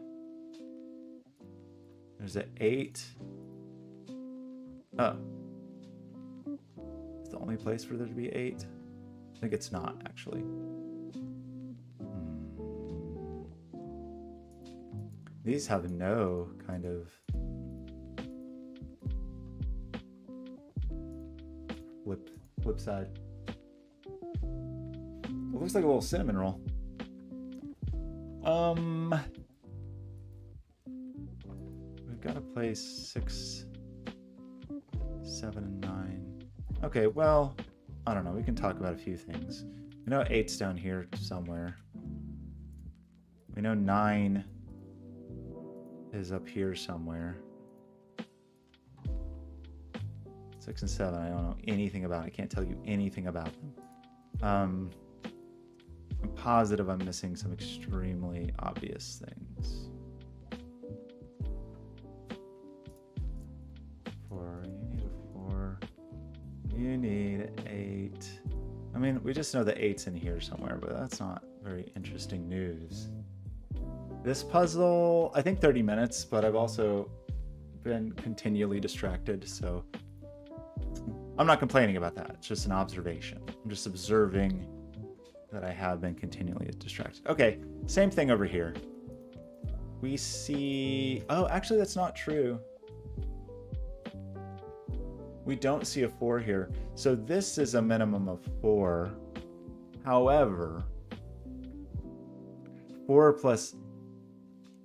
There's an 8. Oh. It's the only place for there to be 8. I think it's not, actually. These have no kind of flip side. It looks like a little cinnamon roll. We've got to place 6, 7, and 9. Okay, well, I don't know. We can talk about a few things. We know 8's down here somewhere. We know 9 is up here somewhere. 6 and 7, I don't know anything about. I can't tell you anything about them. I'm positive I'm missing some extremely obvious things. 4, you need a 4. You need 8. I mean, we just know the 8's in here somewhere, but that's not very interesting news. This puzzle, I think 30 minutes, but I've also been continually distracted, so I'm not complaining about that. It's just an observation. I'm just observing that I have been continually distracted. Okay, same thing over here. We see... Oh, actually, that's not true. We don't see a 4 here. So this is a minimum of 4. However, 4 plus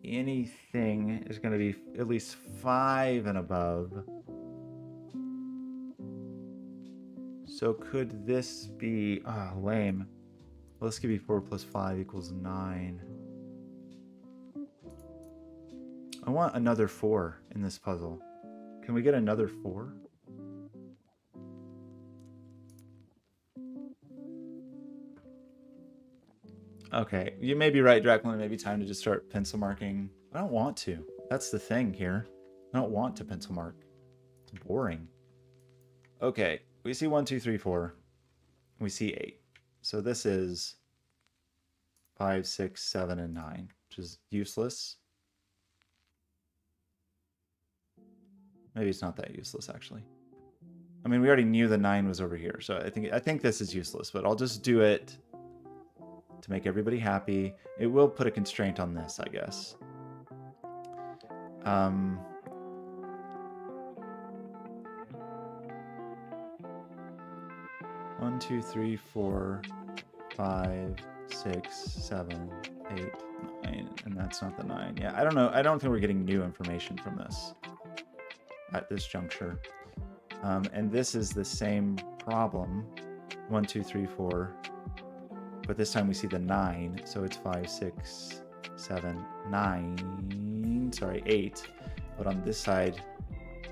anything is going to be at least 5 and above. So could this be... lame. Well, this could be 4 plus 5 equals 9. I want another 4 in this puzzle. Can we get another 4? Okay, you may be right, Dracula. Maybe time to just start pencil marking. I don't want to. That's the thing here. I don't want to pencil mark. It's boring. Okay, we see 1, 2, 3, 4. We see 8. So this is 5, 6, 7, and 9, which is useless. Maybe it's not that useless, actually. I mean, we already knew the 9 was over here, so I think this is useless, but I'll just do it to make everybody happy. It will put a constraint on this, I guess. 1, 2, 3, 4, 5, 6, 7, 8, 9, and that's not the 9. Yeah, I don't know. I don't think we're getting new information from this at this juncture. And this is the same problem. 1, 2, 3, 4. But this time we see the 9, so it's 5, 6, 7, 9. Sorry, 8. But on this side,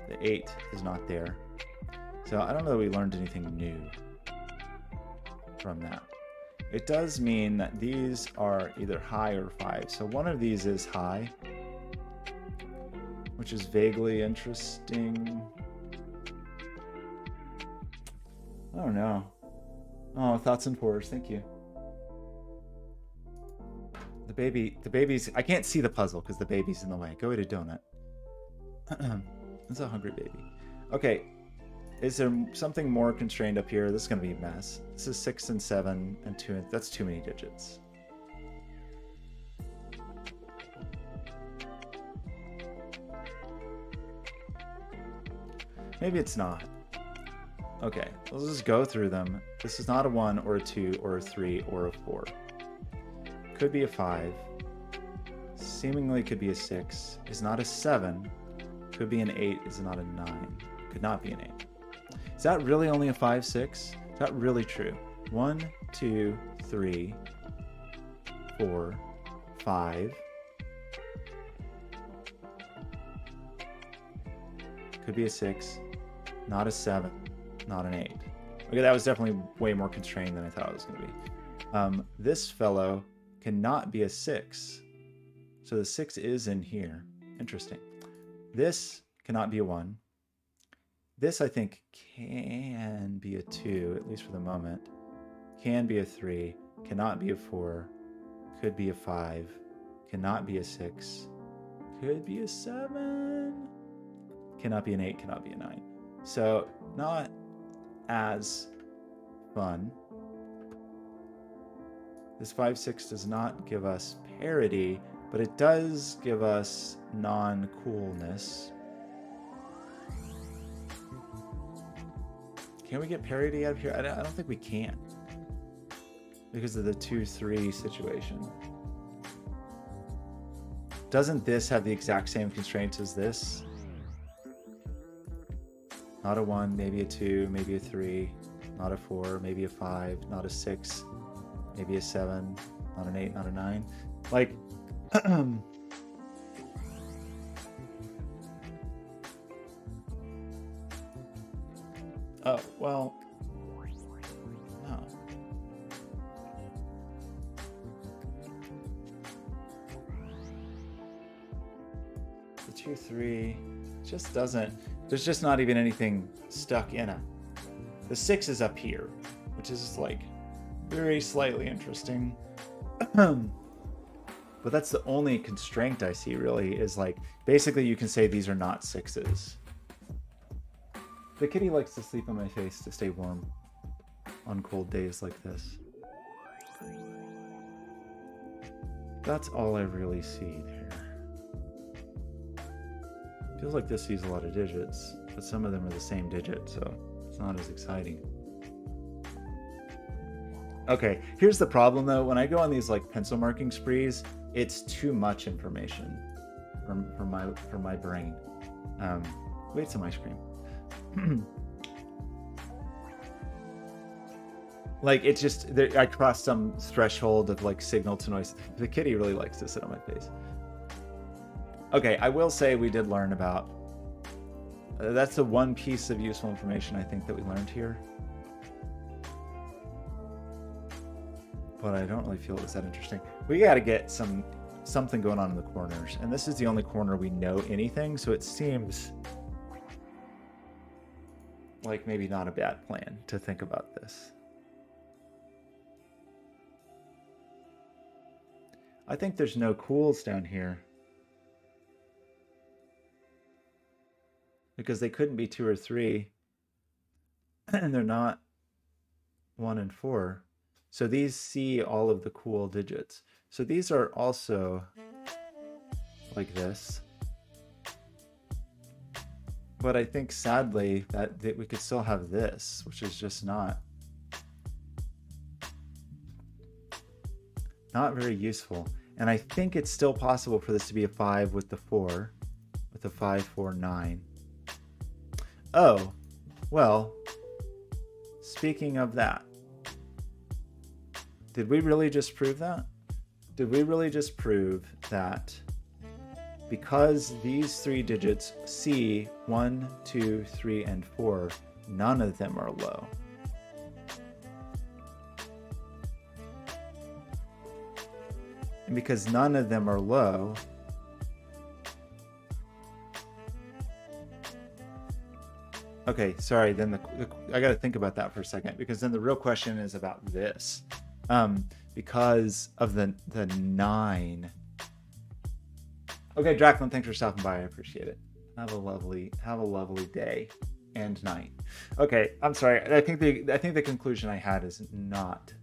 the 8 is not there. So I don't know that we learned anything new from that. It does mean that these are either high or 5. So one of these is high, which is vaguely interesting. I don't know. Oh, thoughts and fours. Thank you. The baby's, I can't see the puzzle because the baby's in the way. Go eat a donut. It's a hungry baby. Okay. Is there something more constrained up here? This is going to be a mess. This is 6 and 7 and 2. And that's too many digits. Maybe it's not. Okay, let's just go through them. This is not a 1 or a 2 or a 3 or a 4. Could be a 5. Seemingly could be a 6. Is not a 7. Could be an 8. Is not a 9. Could not be an 8. Is that really only a 5, 6? Is that really true? 1, 2, 3, 4, 5. Could be a 6. Not a 7. Not an 8. Okay, that was definitely way more constrained than I thought it was going to be. This fellow cannot be a 6. So the 6 is in here. Interesting. This cannot be a 1. This, I think, can be a 2, at least for the moment. Can be a 3. Cannot be a 4. Could be a 5. Cannot be a 6. Could be a 7. Cannot be an 8. Cannot be a 9. So, not as fun. This 5, 6 does not give us parity, but it does give us non-coolness. Can we get parity out of here? I don't think we can. Because of the 2, 3 situation. Doesn't this have the exact same constraints as this? Not a 1, maybe a 2, maybe a 3. Not a 4, maybe a 5. Not a 6, maybe a 7. Not an 8, not a 9. Like, oh, well, no. The 2, 3 just doesn't, there's just not even anything stuck in it. The 6 is up here, which is like very slightly interesting. But that's the only constraint I see really is like, basically you can say these are not 6s. The kitty likes to sleep on my face to stay warm on cold days like this. That's all I really see there. Feels like this sees a lot of digits, but some of them are the same digit, so it's not as exciting. Okay, here's the problem though. When I go on these like pencil marking sprees, it's too much information for my brain. We ate some ice cream. Like, it's just, I crossed some threshold of like signal to noise. The kitty really likes to sit on my face. Okay, I will say we did learn about, that's the one piece of useful information I think that we learned here. But I don't really feel it was that interesting. We got to get something going on in the corners. And this is the only corner we know anything, so it seems like maybe not a bad plan to think about this. I think there's no cools down here, because they couldn't be 2 or 3, and they're not 1 and 4. So these see all of the cool digits. So these are also like this. But I think sadly that we could still have this, which is just not very useful. And I think it's still possible for this to be a 5 with the 4, with the 5, 4, 9. Oh, well, speaking of that, did we really just prove that? Did we really just prove that because these 3 digits, C, 1, 2, 3, and 4, none of them are low? And because none of them are low, okay, sorry, then I got to think about that for a second, because then the real question is about this. Because of the 9. Okay, Draclin, thanks for stopping by. I appreciate it. Have a lovely day and night. Okay, I'm sorry. I think the conclusion I had is not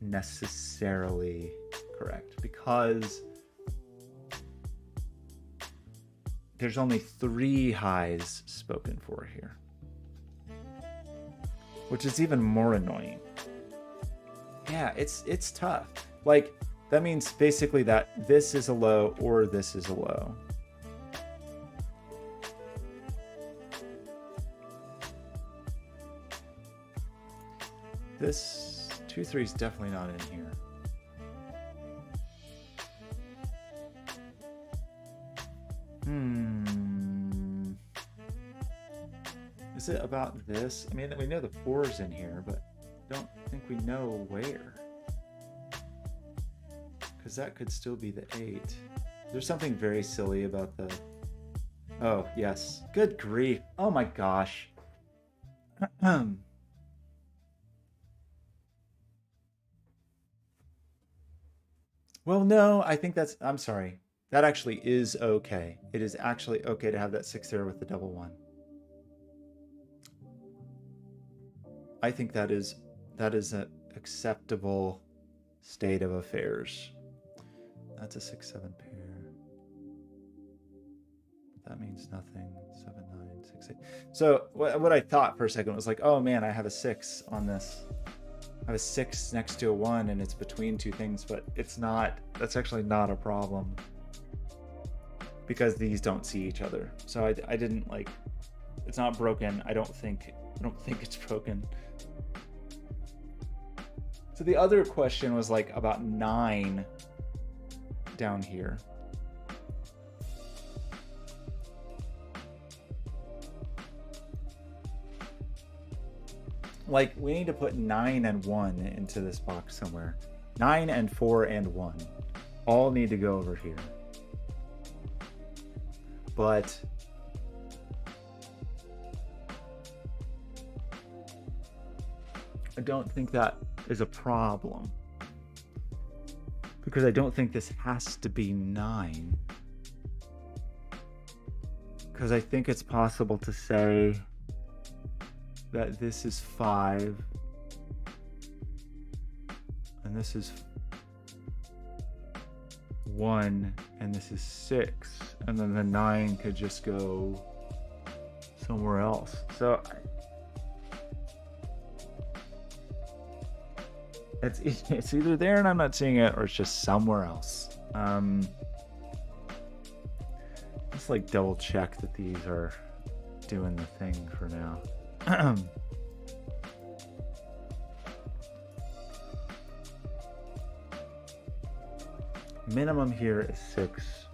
necessarily correct, because there's only 3 highs spoken for here, which is even more annoying. Yeah, it's tough. Like, that means basically that this is a low or this is a low. This 2, 3 is definitely not in here. Is it about this? I mean, we know the 4's in here, but I don't think we know where. Because that could still be the 8. There's something very silly about the... Oh, yes. Good grief. Oh my gosh. Well, no, I think that's... I'm sorry. That actually is okay. It is actually okay to have that 6 there with the double 1. I think that is an acceptable state of affairs. That's a 6, 7 pair. That means nothing. 7, 9, 6, 8. So what I thought for a second was like, oh man, I have a 6 on this. I have a 6 next to a 1 and it's between 2 things, but it's not. That's actually not a problem, because these don't see each other. So I didn't like. It's not broken. I don't think it's broken. So the other question was like about 9 down here. Like, we need to put 9 and 1 into this box somewhere. 9 and 4 and 1 all need to go over here. But I don't think that is a problem, because I don't think this has to be 9, because I think it's possible to say that this is 5 and this is 1 and this is 6, and then the 9 could just go somewhere else. So It's either there and I'm not seeing it, or it's just somewhere else. Let's like double check that these are doing the thing for now. Minimum here is 6.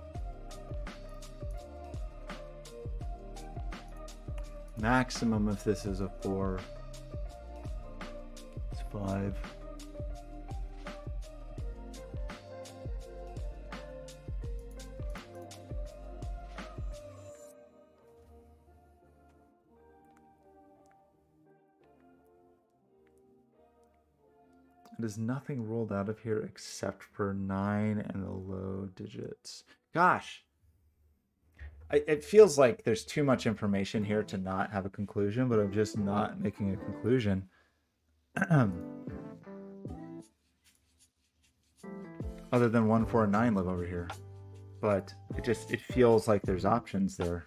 Maximum if this is a 4, it's 5. There's nothing rolled out of here except for 9 and the low digits. Gosh, it feels like there's too much information here to not have a conclusion, but I'm just not making a conclusion. Other than 1, 4, and 9 live over here. But it feels like there's options there.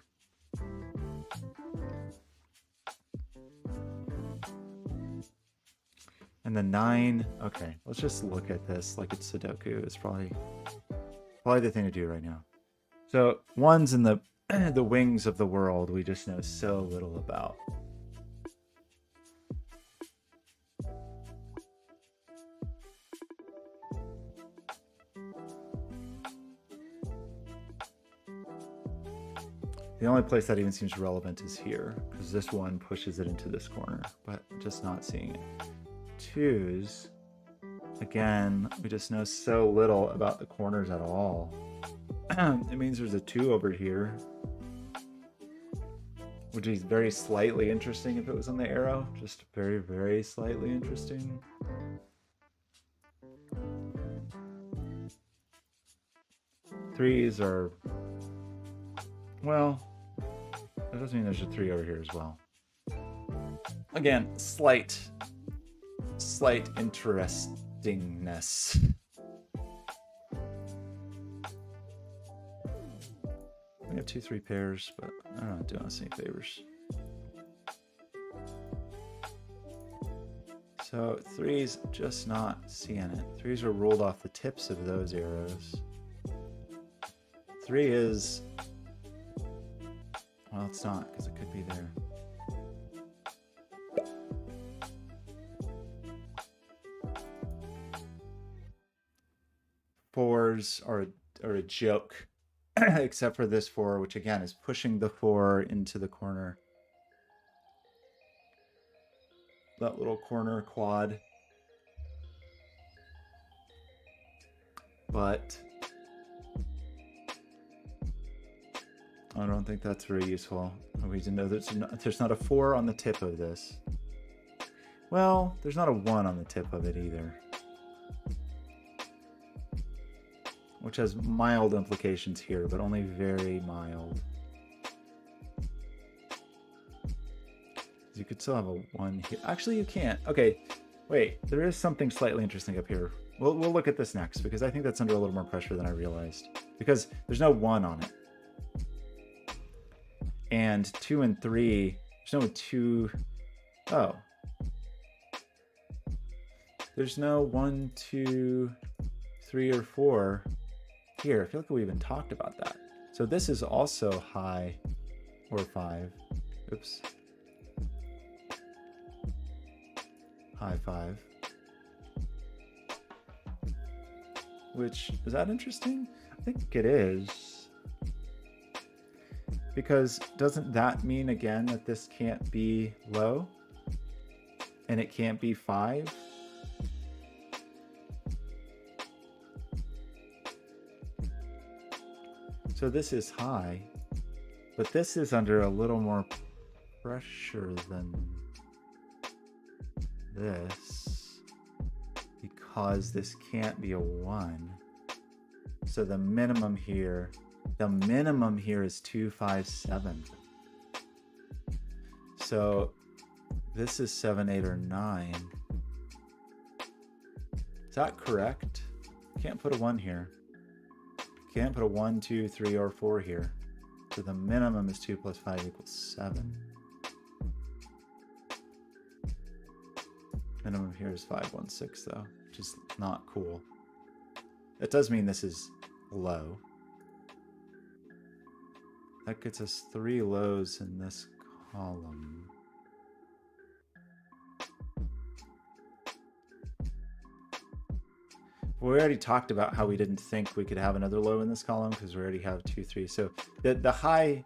And the 9, okay, let's just look at this like it's Sudoku. It's probably the thing to do right now. So 1's in the the wings of the world we just know so little about. The only place that even seems relevant is here, because this one pushes it into this corner, but just not seeing it. 2's, again, we just know so little about the corners at all. It means there's a 2 over here, which is very slightly interesting if it was on the arrow. Just very, very slightly interesting. Threes are, well, that doesn't mean there's a 3 over here as well. Again, slight interestingness. We have 2, 3 pairs, but I'm not doing us any favors. So 3's just not seeing it. 3's are rolled off the tips of those arrows. 3 is, well, it's not, because it could be there. Fours are a joke, except for this 4, which again is pushing the 4 into the corner. That little corner quad. But I don't think that's very useful. We need to know there's not a 4 on the tip of this. Well, there's not a 1 on the tip of it either, which has mild implications here, but only very mild. You could still have a 1 here. Actually, you can't. Okay, wait. There is something slightly interesting up here. We'll look at this next, because I think that's under a little more pressure than I realized. Because there's no 1 on it. And 2 and 3, there's no 2. Oh. There's no 1, 2, 3, or 4 here. I feel like we even talked about that. So this is also high or 5. Oops. High 5. Which, is that interesting? I think it is. Because doesn't that mean again that this can't be low? And it can't be 5? So this is high, but this is under a little more pressure than this, because this can't be a 1. So the minimum here is 2, 5, 7. So this is 7, 8, or 9. Is that correct? Can't put a 1 here. Can't put a 1, 2, 3, or 4 here. So the minimum is 2 plus 5 equals 7. Minimum here is 516 though, which is not cool. That does mean this is low. That gets us 3 lows in this column. We already talked about how we didn't think we could have another low in this column because we already have 2, 3. So the high,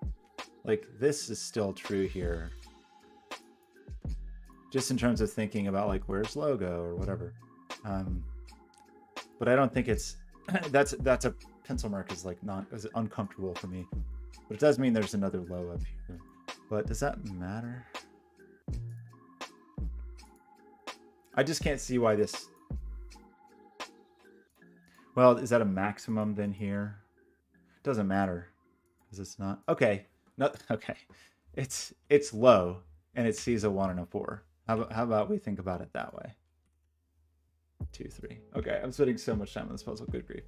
like this is still true here. Just in terms of thinking about like where's logo or whatever. But I don't think it's, that's a pencil mark is like not is uncomfortable for me. But it does mean there's another low up here. But does that matter? I just can't see why this. Well, is that a maximum then here? Doesn't matter because it's not. Okay, no, okay. It's low and it sees a 1 and a 4. How about we think about it that way? 2, 3. Okay, I'm spending so much time on this puzzle. Good grief.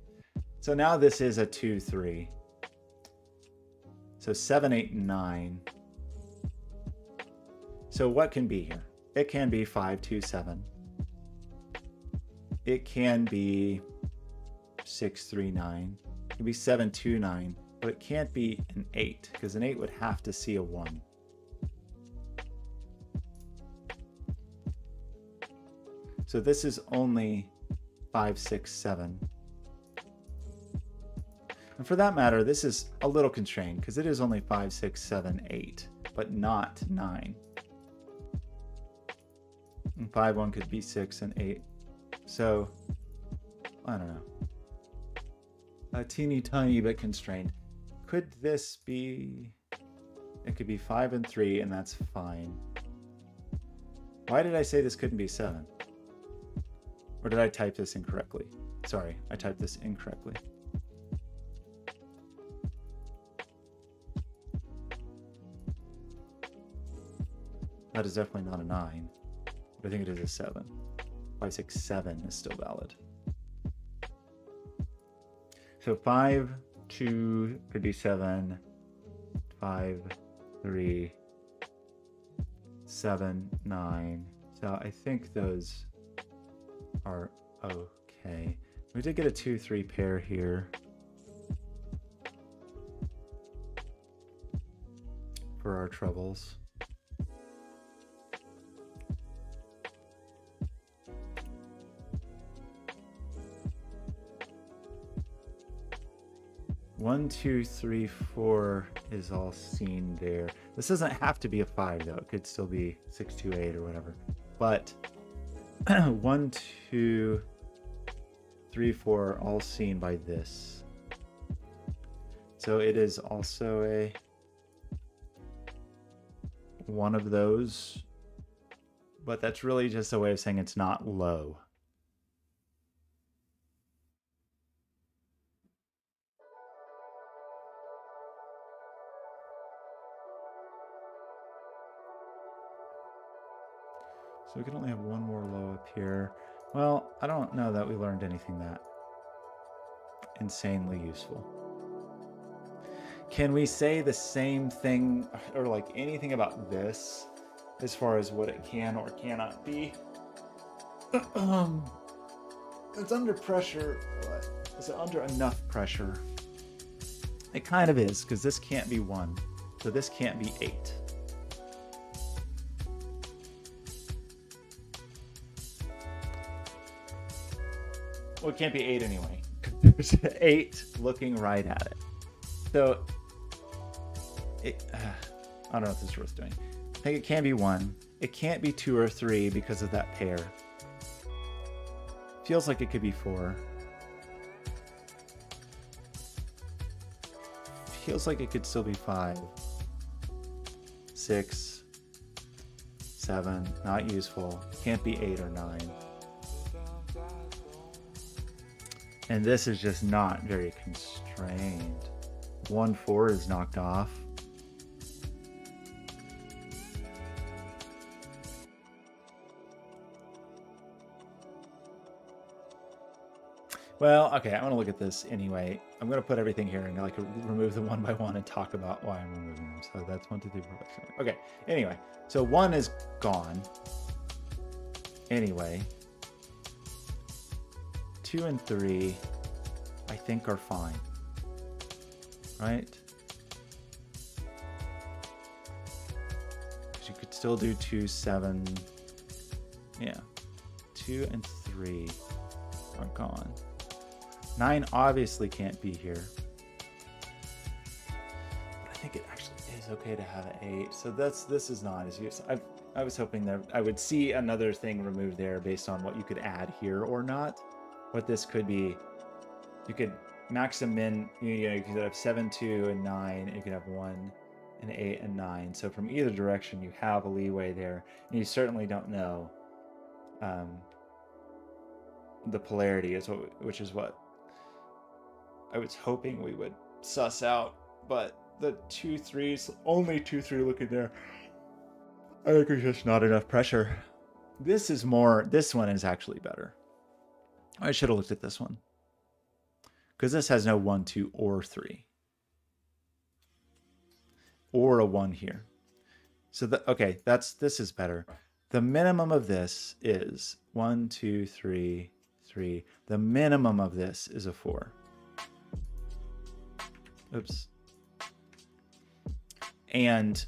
So now this is a 2, 3. So 7, 8, 9. So what can be here? It can be 5, 2, 7. It can be 6, 3, 9. It can be 7, 2, 9. But it can't be an 8 because an 8 would have to see a 1. So this is only 5, 6, 7. And for that matter, this is a little constrained because it is only 5, 6, 7, 8, but not 9. And 5, 1 could be 6 and 8. So, I don't know. A teeny tiny bit constrained. Could this be... It could be 5 and 3, and that's fine. Why did I say this couldn't be 7? Or did I type this incorrectly? Sorry, I typed this incorrectly. That is definitely not a 9. But I think it is a 7. 5, 6, 7 is still valid. So 5, 2 could be 7. 5, 3, 7, 9. So I think those are okay. We did get a 2, 3 pair here for our troubles. One, 2, 3, 4 is all seen there. This doesn't have to be a 5 though. It could still be 6, 2, 8 or whatever. But 1, 2, 3, 4 all seen by this. So it is also a one of those, but that's really just a way of saying it's not low. So we can only have one more low up here. Well, I don't know that we learned anything that insanely useful. Can we say the same thing or like anything about this as far as what it can or cannot be? It's under pressure. Is it under enough pressure? It kind of is, because this can't be 1. So this can't be 8. Well, it can't be 8 anyway. There's 8 looking right at it. So, I don't know if this is worth doing. I think it can be 1. It can't be 2 or 3 because of that pair. Feels like it could be 4. Feels like it could still be 5. 6. 7. Not useful. Can't be 8 or 9. And this is just not very constrained. 1, 4 is knocked off. Well, okay, I'm gonna look at this anyway. I'm gonna put everything here and like remove them one by one and talk about why I'm removing them. So that's 1, 2, 3, 4, 5, 6. Okay, anyway, so 1 is gone. Anyway, 2 and 3, I think, are fine, right? Because you could still do 2, 7. Yeah, 2 and 3 are gone. 9 obviously can't be here. But I think it actually is okay to have an 8. So this is not as useful. I was hoping that I would see another thing removed there based on what you could add here or not. What this could be, you could max and min, you could have 7, 2, and 9. You could have 1 and 8 and 9. So from either direction, you have a leeway there. And you certainly don't know the polarity, which is what I was hoping we would suss out. But the 2, 3s, only 2, 3 looking there, I think there's just not enough pressure. This one is actually better. I should have looked at this one. Because this has no 1, 2, or 3. Or a 1 here. So, this is better. The minimum of this is 1, 2, 3, 3. The minimum of this is a 4. Oops. And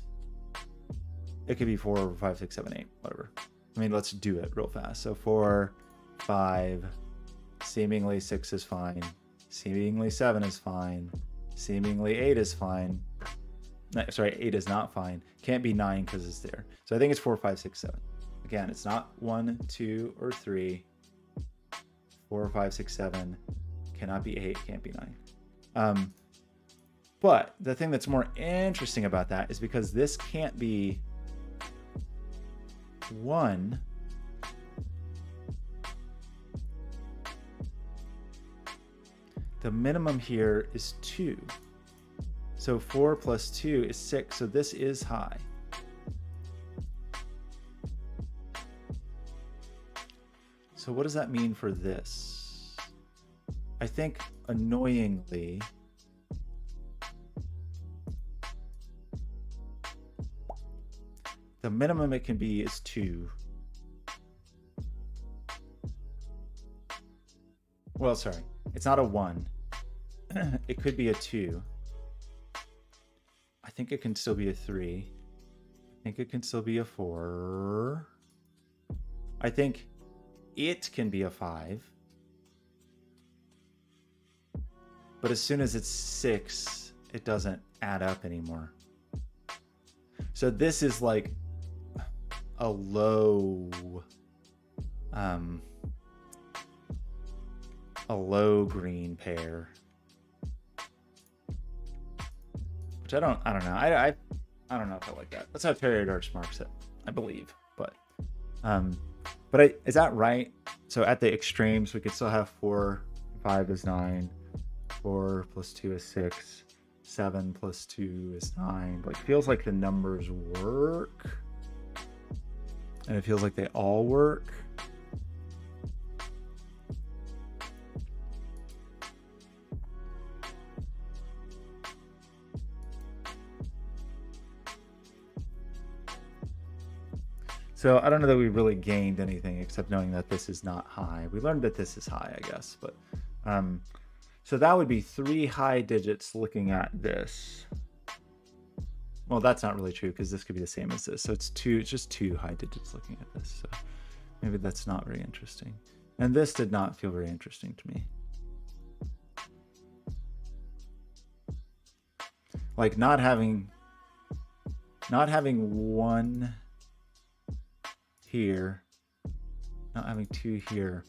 it could be 4, 5, 6, 7, 8, whatever. I mean, let's do it real fast. So 4, 5, seemingly 6 is fine. Seemingly 7 is fine. Seemingly 8 is fine. No, sorry, 8 is not fine. Can't be 9 because it's there. So I think it's 4, 5, 6, 7. Again, it's not 1, 2, or 3. 4, 5, 6, 7. Cannot be 8. Can't be 9. But the thing that's more interesting about that is because this can't be 1. The minimum here is 2. So 4 plus 2 is 6. So this is high. So what does that mean for this? I think, annoyingly, the minimum it can be is 2. Well, sorry. It's not a 1. It could be a 2. I think it can still be a 3. I think it can still be a 4. I think it can be a 5. But as soon as it's 6, it doesn't add up anymore. So this is like a low green pair, which I don't know. I don't know if I like that. That's how Terry Darch marks it, I believe. But is that right? So at the extremes, we could still have 4, 5 is 9, 4 plus 2 is 6, 7 plus 2 is 9. Like, feels like the numbers work, and it feels like they all work. So I don't know that we really gained anything except knowing that this is not high. We learned that this is high, I guess. But so that would be 3 high digits looking at this. Well, that's not really true because this could be the same as this. So it's just 2 high digits looking at this. So maybe that's not very interesting. And this did not feel very interesting to me. Like not having 1 here, not having 2 here.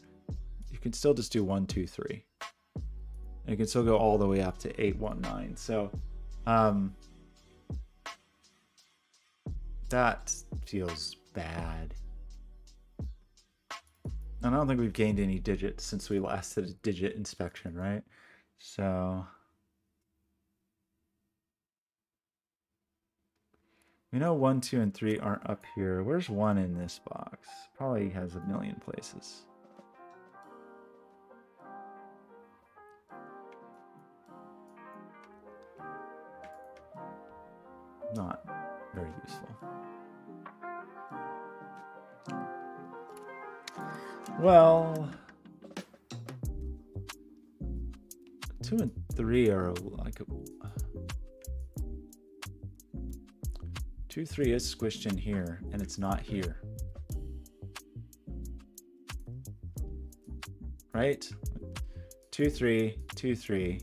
You can still just do 1, 2, 3. And you can still go all the way up to 8, 1, 9. So that feels bad. And I don't think we've gained any digits since we last did a digit inspection, right? So we know 1, 2, and 3 aren't up here. Where's 1 in this box? Probably has a million places. Not very useful. Well, 2 and 3 are like 2, 3 is squished in here, and it's not here. Right? 2, 3, 2, 3,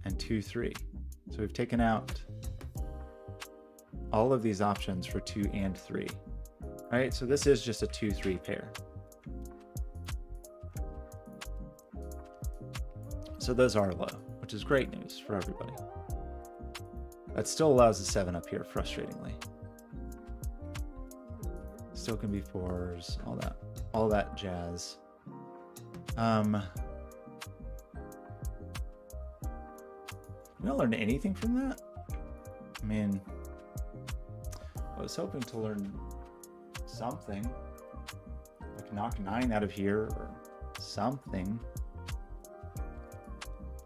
and 2, 3. So we've taken out all of these options for 2 and 3. Right? So this is just a 2, 3 pair. So those are low, which is great news for everybody. That still allows a 7 up here, frustratingly. Still can be 4s, all that jazz. You don't learn anything from that? I mean, I was hoping to learn something, like knock 9 out of here or something.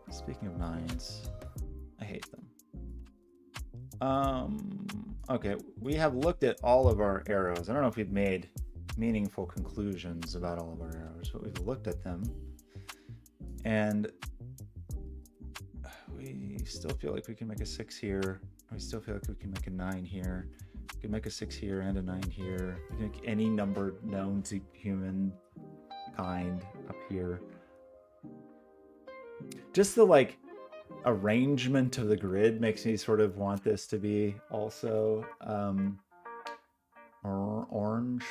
Speaking of 9s, I hate them. Okay, we have looked at all of our arrows. I don't know if we've made meaningful conclusions about all of our arrows, but we've looked at them. And we still feel like we can make a 6 here. We still feel like we can make a 9 here. We can make a 6 here and a 9 here. We can make any number known to humankind up here. Just the like arrangement of the grid makes me sort of want this to be also orange,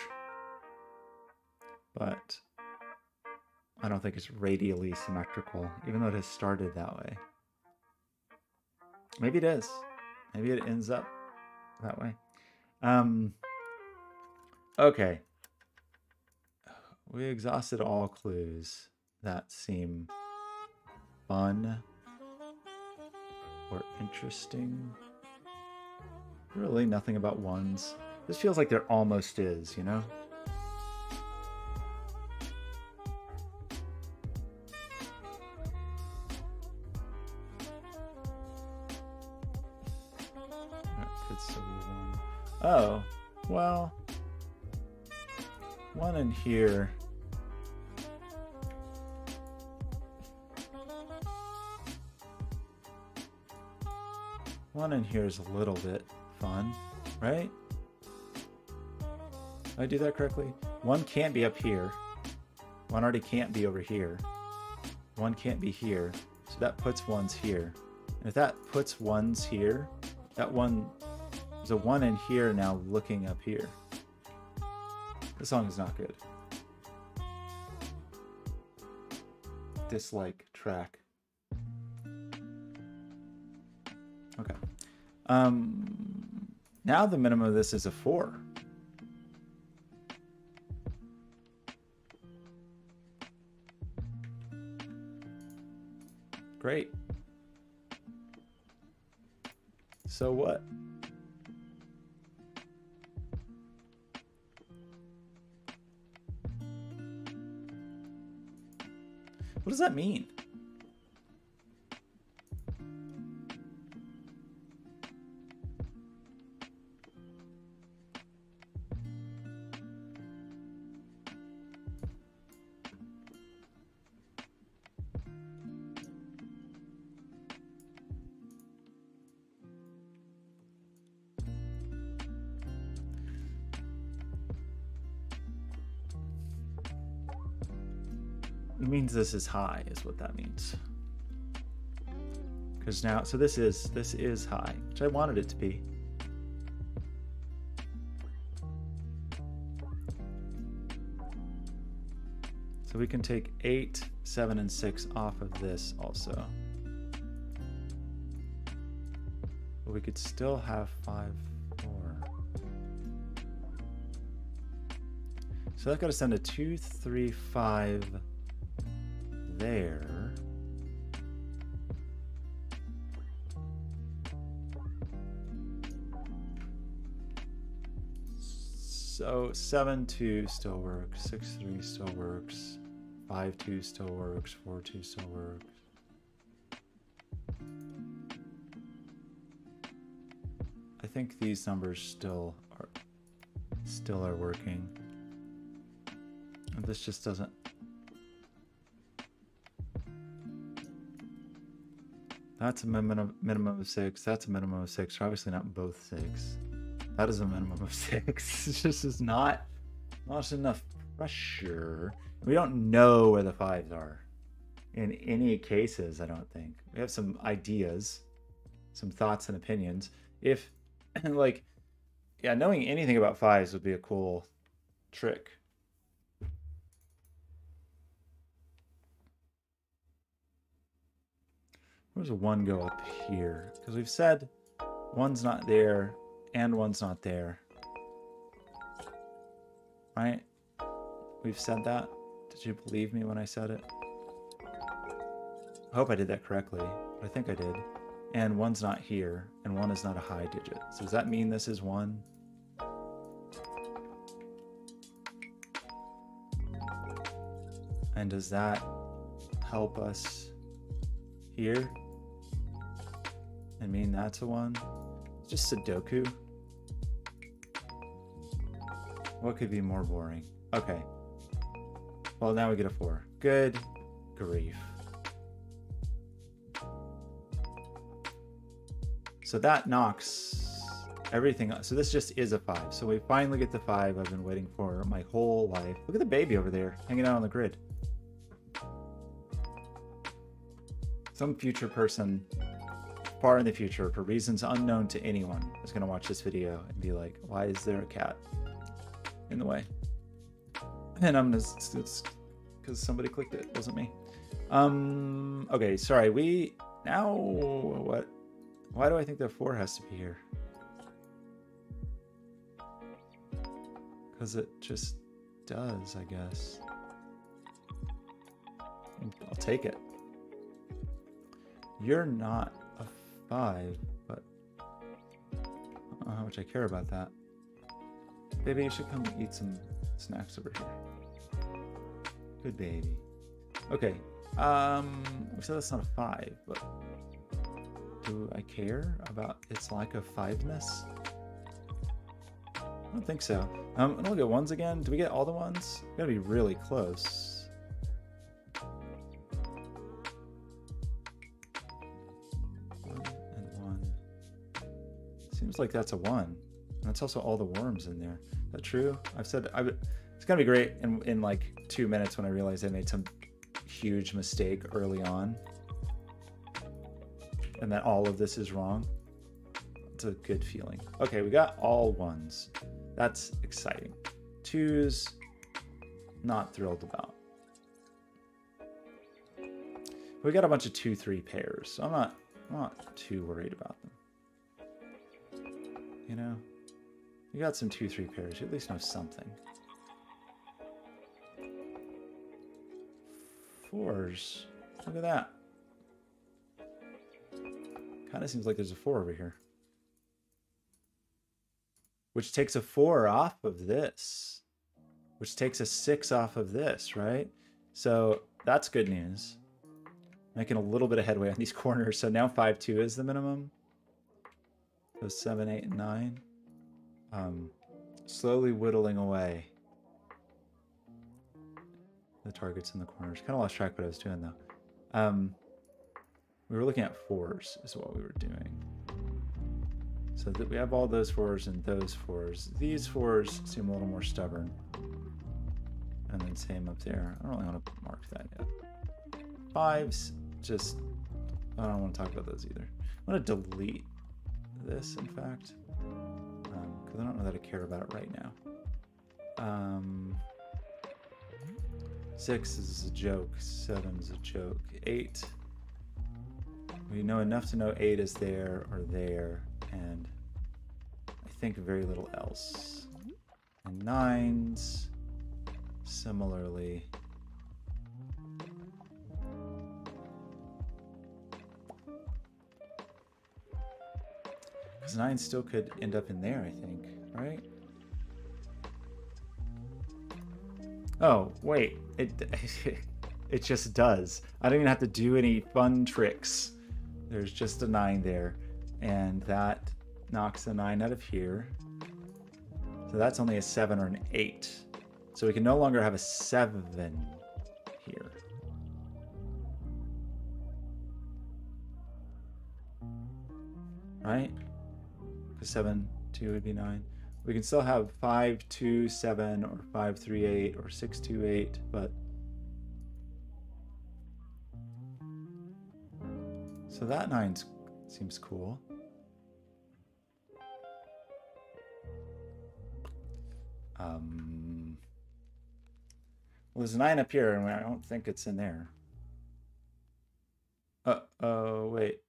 but I don't think it's radially symmetrical, even though it has started that way. Maybe it is. Maybe it ends up that way. Okay. We exhausted all clues that seem fun or interesting. Really nothing about ones. This feels like there almost is, you know? That could still be 1. Oh, well, 1 in here. One in here is a little bit fun, right? Did I do that correctly? 1 can't be up here. 1 already can't be over here. 1 can't be here. So that puts 1s here. And if that puts 1s here, that one, there's a 1 in here now looking up here. This song is not good. Dislike track. Okay. Now the minimum of this is a 4. Great. So what? What does that mean? It means this is high, is what that means. Because now, so this is high, which I wanted it to be. So we can take 8, 7, and 6 off of this also. But we could still have 5, 4. So that got us down to 2, 3, 5 there. So 7, 2 still works, 6, 3 still works, 5, 2 still works, 4, 2 still works. I think these numbers still are working. This just doesn't. That's a minimum of 6. That's a minimum of 6. Obviously not both 6. That is a minimum of 6. It's just is not enough pressure. We don't know where the 5s are in any cases. I don't think we have some ideas, some thoughts and opinions. If like, yeah, knowing anything about 5s would be a cool trick. Where's a 1 go up here? Because we've said 1's not there and 1's not there. Right? We've said that. Did you believe me when I said it? I hope I did that correctly, but I think I did. And 1's not here, and 1 is not a high digit. So does that mean this is 1? And does that help us here? And mean that's a 1? It's just Sudoku. What could be more boring? Okay. Well, now we get a 4. Good grief. So that knocks everything up. So this just is a 5. So we finally get the 5 I've been waiting for my whole life. Look at the baby over there hanging out on the grid. Some future person far in the future, for reasons unknown to anyone, is going to watch this video and be like, why is there a cat in the way? And I'm just, it's because somebody clicked it. It wasn't me. Okay, sorry. What? Why do I think the 4 has to be here? Because it just does, I guess. I'll take it. You're not a 5, but I don't know how much I care about that. Baby, you should come eat some snacks over here. Good baby. Okay. We said that's not a 5, but do I care about its lack of 5-ness? I don't think so. I'm gonna look at 1s again. Do we get all the 1s? We gotta be really close. 1 and 1. Seems like that's a 1. And that's also all the worms in there. Is that true? I've said it's gonna be great in like 2 minutes when I realize I made some huge mistake early on. And that all of this is wrong. It's a good feeling. Okay, we got all 1s. That's exciting. 2s, not thrilled about. We got a bunch of 2-3 pairs, so I'm not too worried about them. You know, you got some 2-3 pairs. You at least know something. 4s. Look at that. Kind of seems like there's a 4 over here. Which takes a 4 off of this. Which takes a 6 off of this, right? So that's good news. Making a little bit of headway on these corners. So now 5-2 is the minimum. So 7, 8, and 9. Slowly whittling away. The targets in the corners. Kind of lost track what I was doing though. We were looking at 4s is what we were doing. So that we have all those 4s and those 4s. These 4s seem a little more stubborn. And then same up there. I don't really want to mark that yet. 5s, just, I don't want to talk about those either. I'm going to delete this, in fact. Because I don't know that I care about it right now. 6 is a joke. 7 is a joke. 8. We know enough to know 8 is there or there, and I think very little else. And 9s, similarly. Because 9 still could end up in there, I think, right? Oh, wait, it just does. I don't even have to do any fun tricks. There's just a 9 there, and that knocks a 9 out of here. So that's only a 7 or an 8. So we can no longer have a 7 here. Right? Because 7, 2 would be 9. We can still have 5, 2, 7, or 5, 3, 8, or 6, 2, 8, but... So that 9 seems cool. Well, there's a 9 up here, and I don't think it's in there. Uh-oh, wait.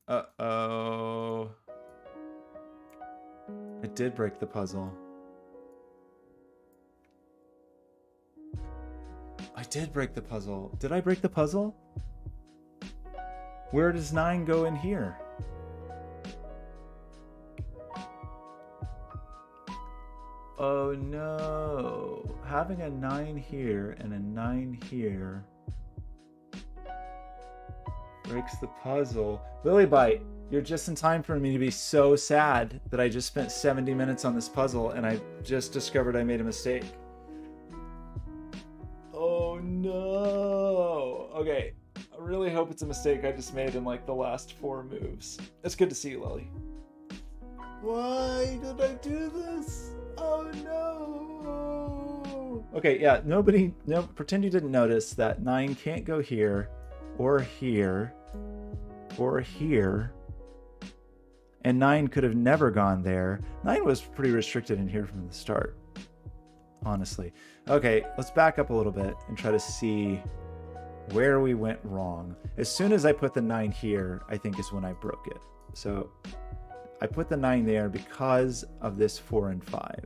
Uh-oh. I did break the puzzle. I did break the puzzle. Did I break the puzzle? Where does 9 go in here? Oh no. Having a 9 here and a 9 here breaks the puzzle. Lillybite, you're just in time for me to be so sad that I just spent 70 minutes on this puzzle and I just discovered I made a mistake. Oh no. Okay. I really hope it's a mistake I just made in like the last 4 moves. It's good to see you, Lily. Why did I do this? Oh no. Okay, yeah, pretend you didn't notice that 9 can't go here or here or here. And 9 could have never gone there. 9 was pretty restricted in here from the start, honestly. Okay, let's back up a little bit and try to see where we went wrong. As soon as I put the 9 here, I think is when I broke it. So I put the 9 there because of this 4 and 5.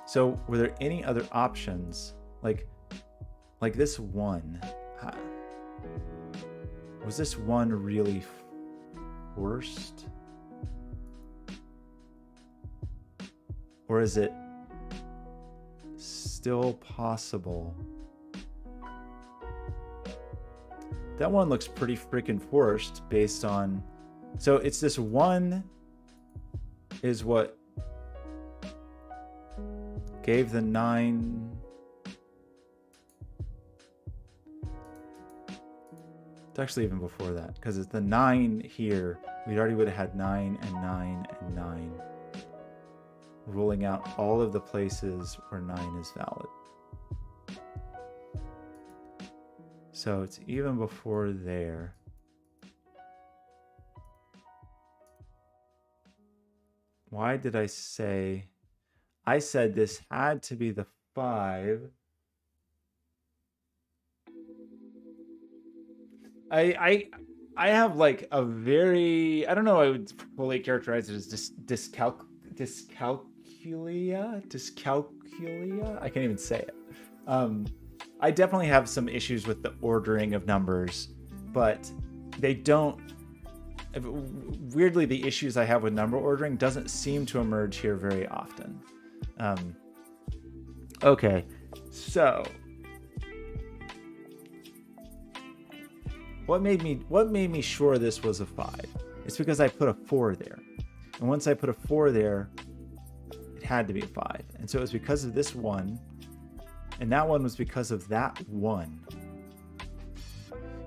So were there any other options? Like this 1. Was this 1 really forced? Or is it still possible? That 1 looks pretty freaking forced based on... So it's this 1 is what gave the 9... It's actually even before that, because it's the 9 here. We already would have had 9 and 9 and 9. Ruling out all of the places where 9 is valid. So it's even before there. Why did I say... I said this had to be the 5. I have like a very... I don't know, I would fully characterize it as dyscalculia? I can't even say it. I definitely have some issues with the ordering of numbers, but they don't... Weirdly, the issues I have with number ordering doesn't seem to emerge here very often. Okay, so... What made me sure this was a 5? It's because I put a 4 there. And once I put a 4 there, it had to be a 5. And so it was because of this 1. And that 1 was because of that 1.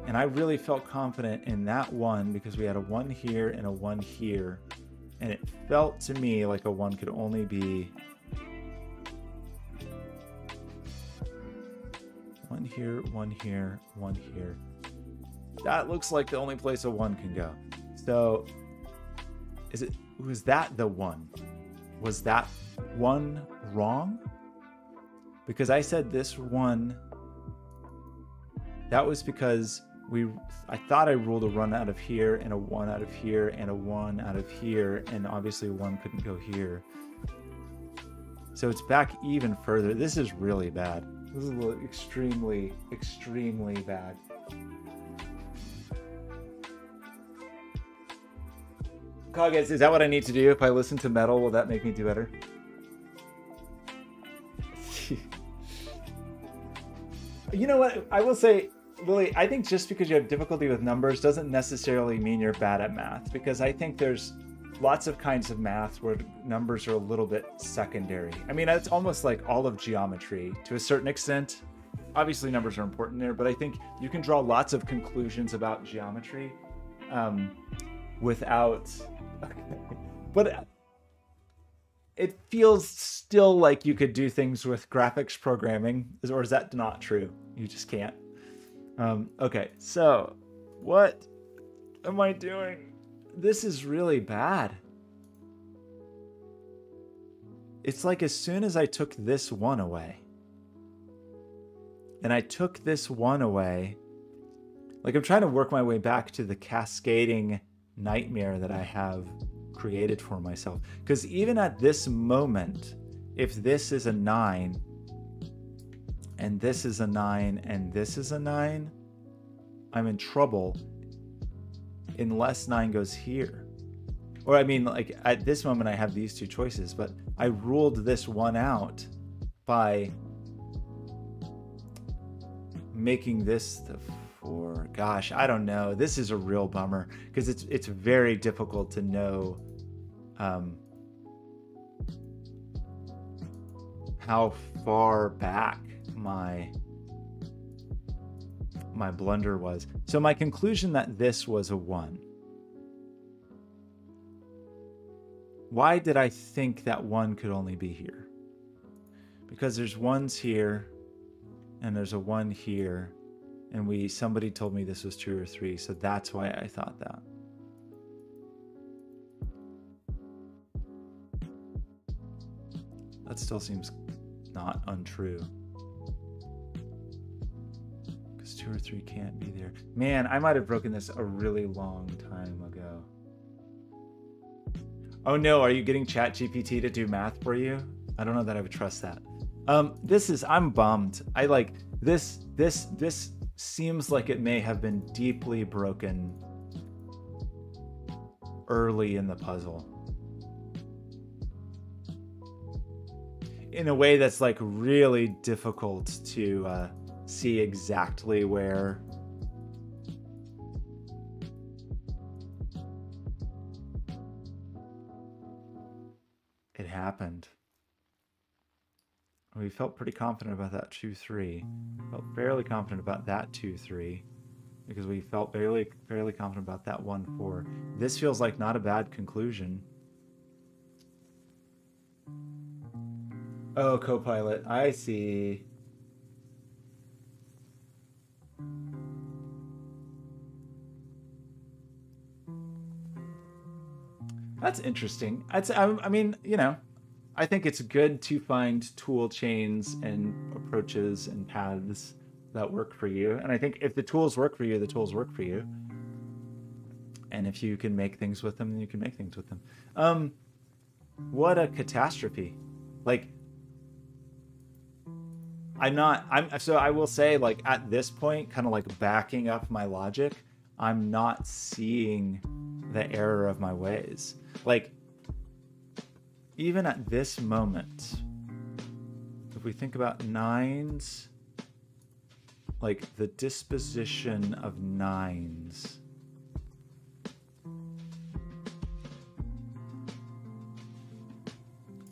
And I really felt confident in that 1 because we had a 1 here and a 1 here. And it felt to me like a 1 could only be 1 here, 1 here, 1 here. That looks like the only place a 1 can go. So, was that the 1? Was that 1 wrong? Because I said this 1, that was because I thought I ruled a 1 out of here and a 1 out of here and a 1 out of here, and obviously 1 couldn't go here. So it's back even further. This is really bad. This is extremely, extremely bad. Coggins, is that what I need to do? If I listen to metal, will that make me do better? You know what? I will say, Lily, I think just because you have difficulty with numbers doesn't necessarily mean you're bad at math. Because I think there's lots of kinds of math where numbers are a little bit secondary. I mean, it's almost like all of geometry to a certain extent. Obviously, numbers are important there, but I think you can draw lots of conclusions about geometry without... But it feels still like you could do things with graphics programming, or is that not true? You just can't. Okay, so what am I doing? This is really bad. It's like as soon as I took this one away, and I took this one away, like I'm trying to work my way back to the cascading nightmare that I have created for myself. Because even at this moment, if this is a 9, and this is a 9, and this is a 9, I'm in trouble unless 9 goes here. Or I mean, like at this moment I have these two choices, but I ruled this one out by making this the 4. Gosh, I don't know. This is a real bummer because it's very difficult to know how far back my blunder was. So my conclusion that this was a 1. Why did I think that 1 could only be here? Because there's 1s here and there's a 1 here, and somebody told me this was 2 or 3, so that's why I thought that. That still seems not untrue. Because 2 or 3 can't be there. Man, I might have broken this a really long time ago. Oh no, are you getting ChatGPT to do math for you? I don't know that I would trust that. I'm bummed. I like this seems like it may have been deeply broken early in the puzzle. In a way that's like really difficult to see exactly where it happened. We felt pretty confident about that 2-3. Felt fairly confident about that 2-3 because we felt fairly confident about that 1-4. This feels like not a bad conclusion. Oh, Copilot, I see. That's interesting. I mean, you know, I think it's good to find tool chains and approaches and paths that work for you. And I think if the tools work for you, the tools work for you. And if you can make things with them, then you can make things with them. What a catastrophe. Like, so I will say, like, at this point, kind of like backing up my logic, I'm not seeing the error of my ways. Like, even at this moment, if we think about 9s, like the disposition of 9s,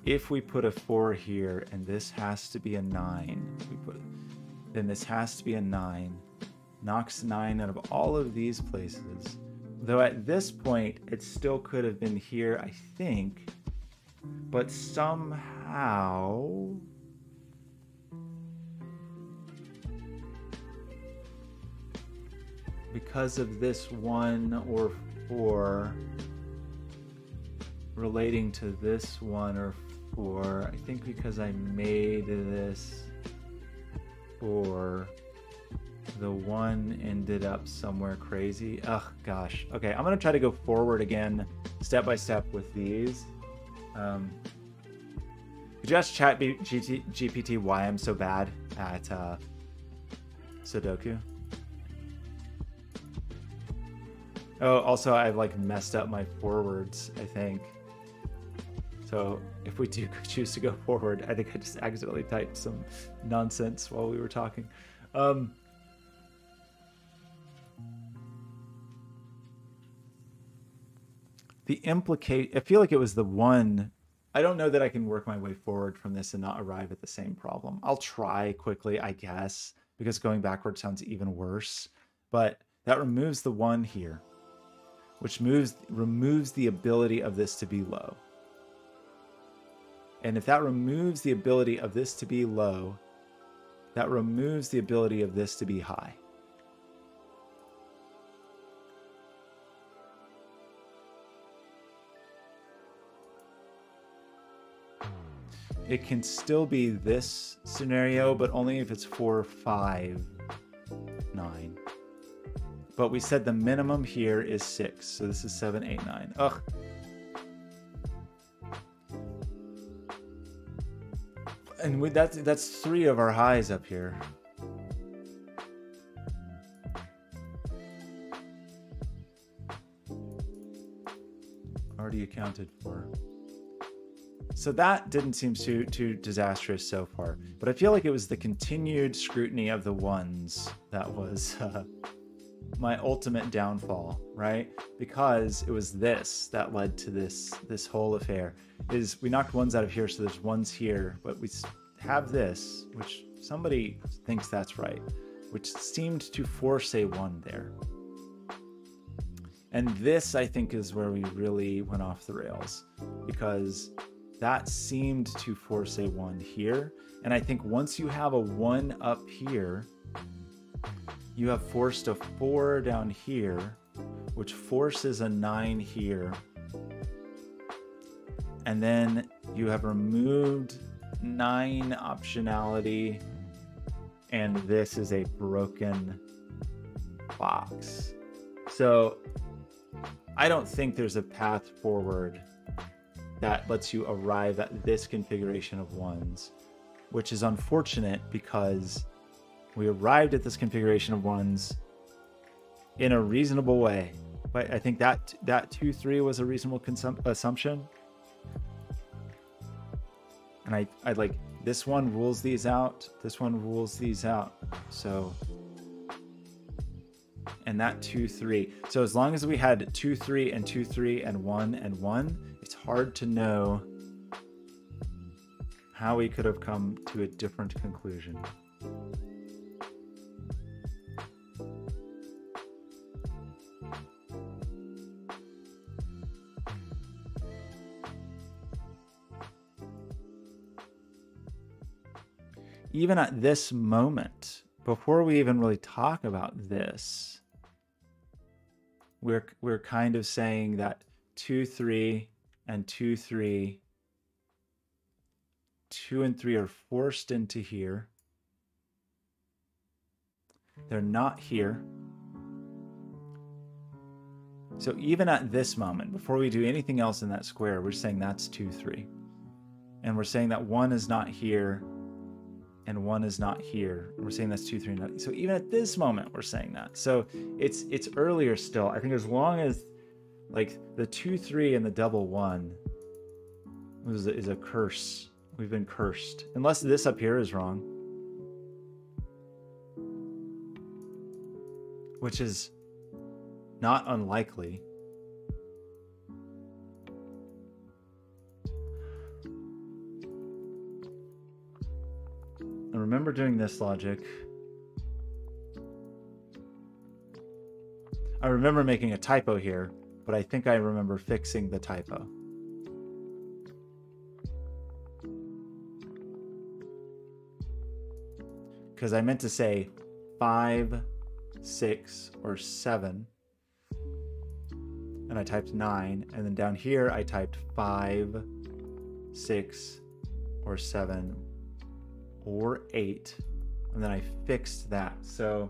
if we put a 4 here and this has to be a 9, then this has to be a 9, knocks 9 out of all of these places. Though at this point, it still could have been here, I think. But somehow, because of this 1 or 4 relating to this 1 or 4, I think because I made this 4, the 1 ended up somewhere crazy. Ugh, gosh. Okay, I'm gonna try to go forward again, step by step with these. Could you ask ChatGPT why I'm so bad at Sudoku? Oh, also I've like messed up my forwards, I think. So if we do choose to go forward, I think I just accidentally typed some nonsense while we were talking. I feel like it was the one. I don't know that I can work my way forward from this and not arrive at the same problem. I'll try quickly, I guess, because going backward sounds even worse. But that removes the 1 here, which removes the ability of this to be low. And if that removes the ability of this to be low, that removes the ability of this to be high. It can still be this scenario, but only if it's 4, 5, 9. But we said the minimum here is 6, so this is 7, 8, 9. Ugh. And that's 3 of our highs up here. Already accounted for. So that didn't seem too disastrous so far. But I feel like it was the continued scrutiny of the 1s that was my ultimate downfall, right? Because it was this that led to this whole affair. Is we knocked 1s out of here, so there's 1s here, but we have this, which somebody thinks that's right, which seemed to force a 1 there. And this, I think, is where we really went off the rails, because that seemed to force a 1 here. And I think once you have a 1 up here, you have forced a 4 down here, which forces a 9 here. And then you have removed 9 optionality, and this is a broken box. So I don't think there's a path forward that lets you arrive at this configuration of 1s, which is unfortunate because we arrived at this configuration of 1s in a reasonable way. But I think that 2, 3 was a reasonable assumption. And I like, this one rules these out, this one rules these out. So, and that 2, 3. So as long as we had 2, 3 and 2, 3 and 1 and 1, it's hard to know how we could have come to a different conclusion. Even at this moment, before we even really talk about this, we're kind of saying that 2, 3 and 2, 3, 2 and 3 are forced into here. They're not here. So even at this moment, before we do anything else in that square, we're saying that's 2, 3. And we're saying that 1 is not here and 1 is not here. We're saying that's 2, 3, not. So even at this moment, we're saying that. So it's earlier still. I think as long as like the 2, 3 and the double 1 is a curse. We've been cursed. Unless this up here is wrong. Which is not unlikely. I remember doing this logic. I remember making a typo here, but I think I remember fixing the typo. Because I meant to say 5, 6, or 7. And I typed 9. And then down here, I typed 5, 6, or 7, or 8. And then I fixed that. So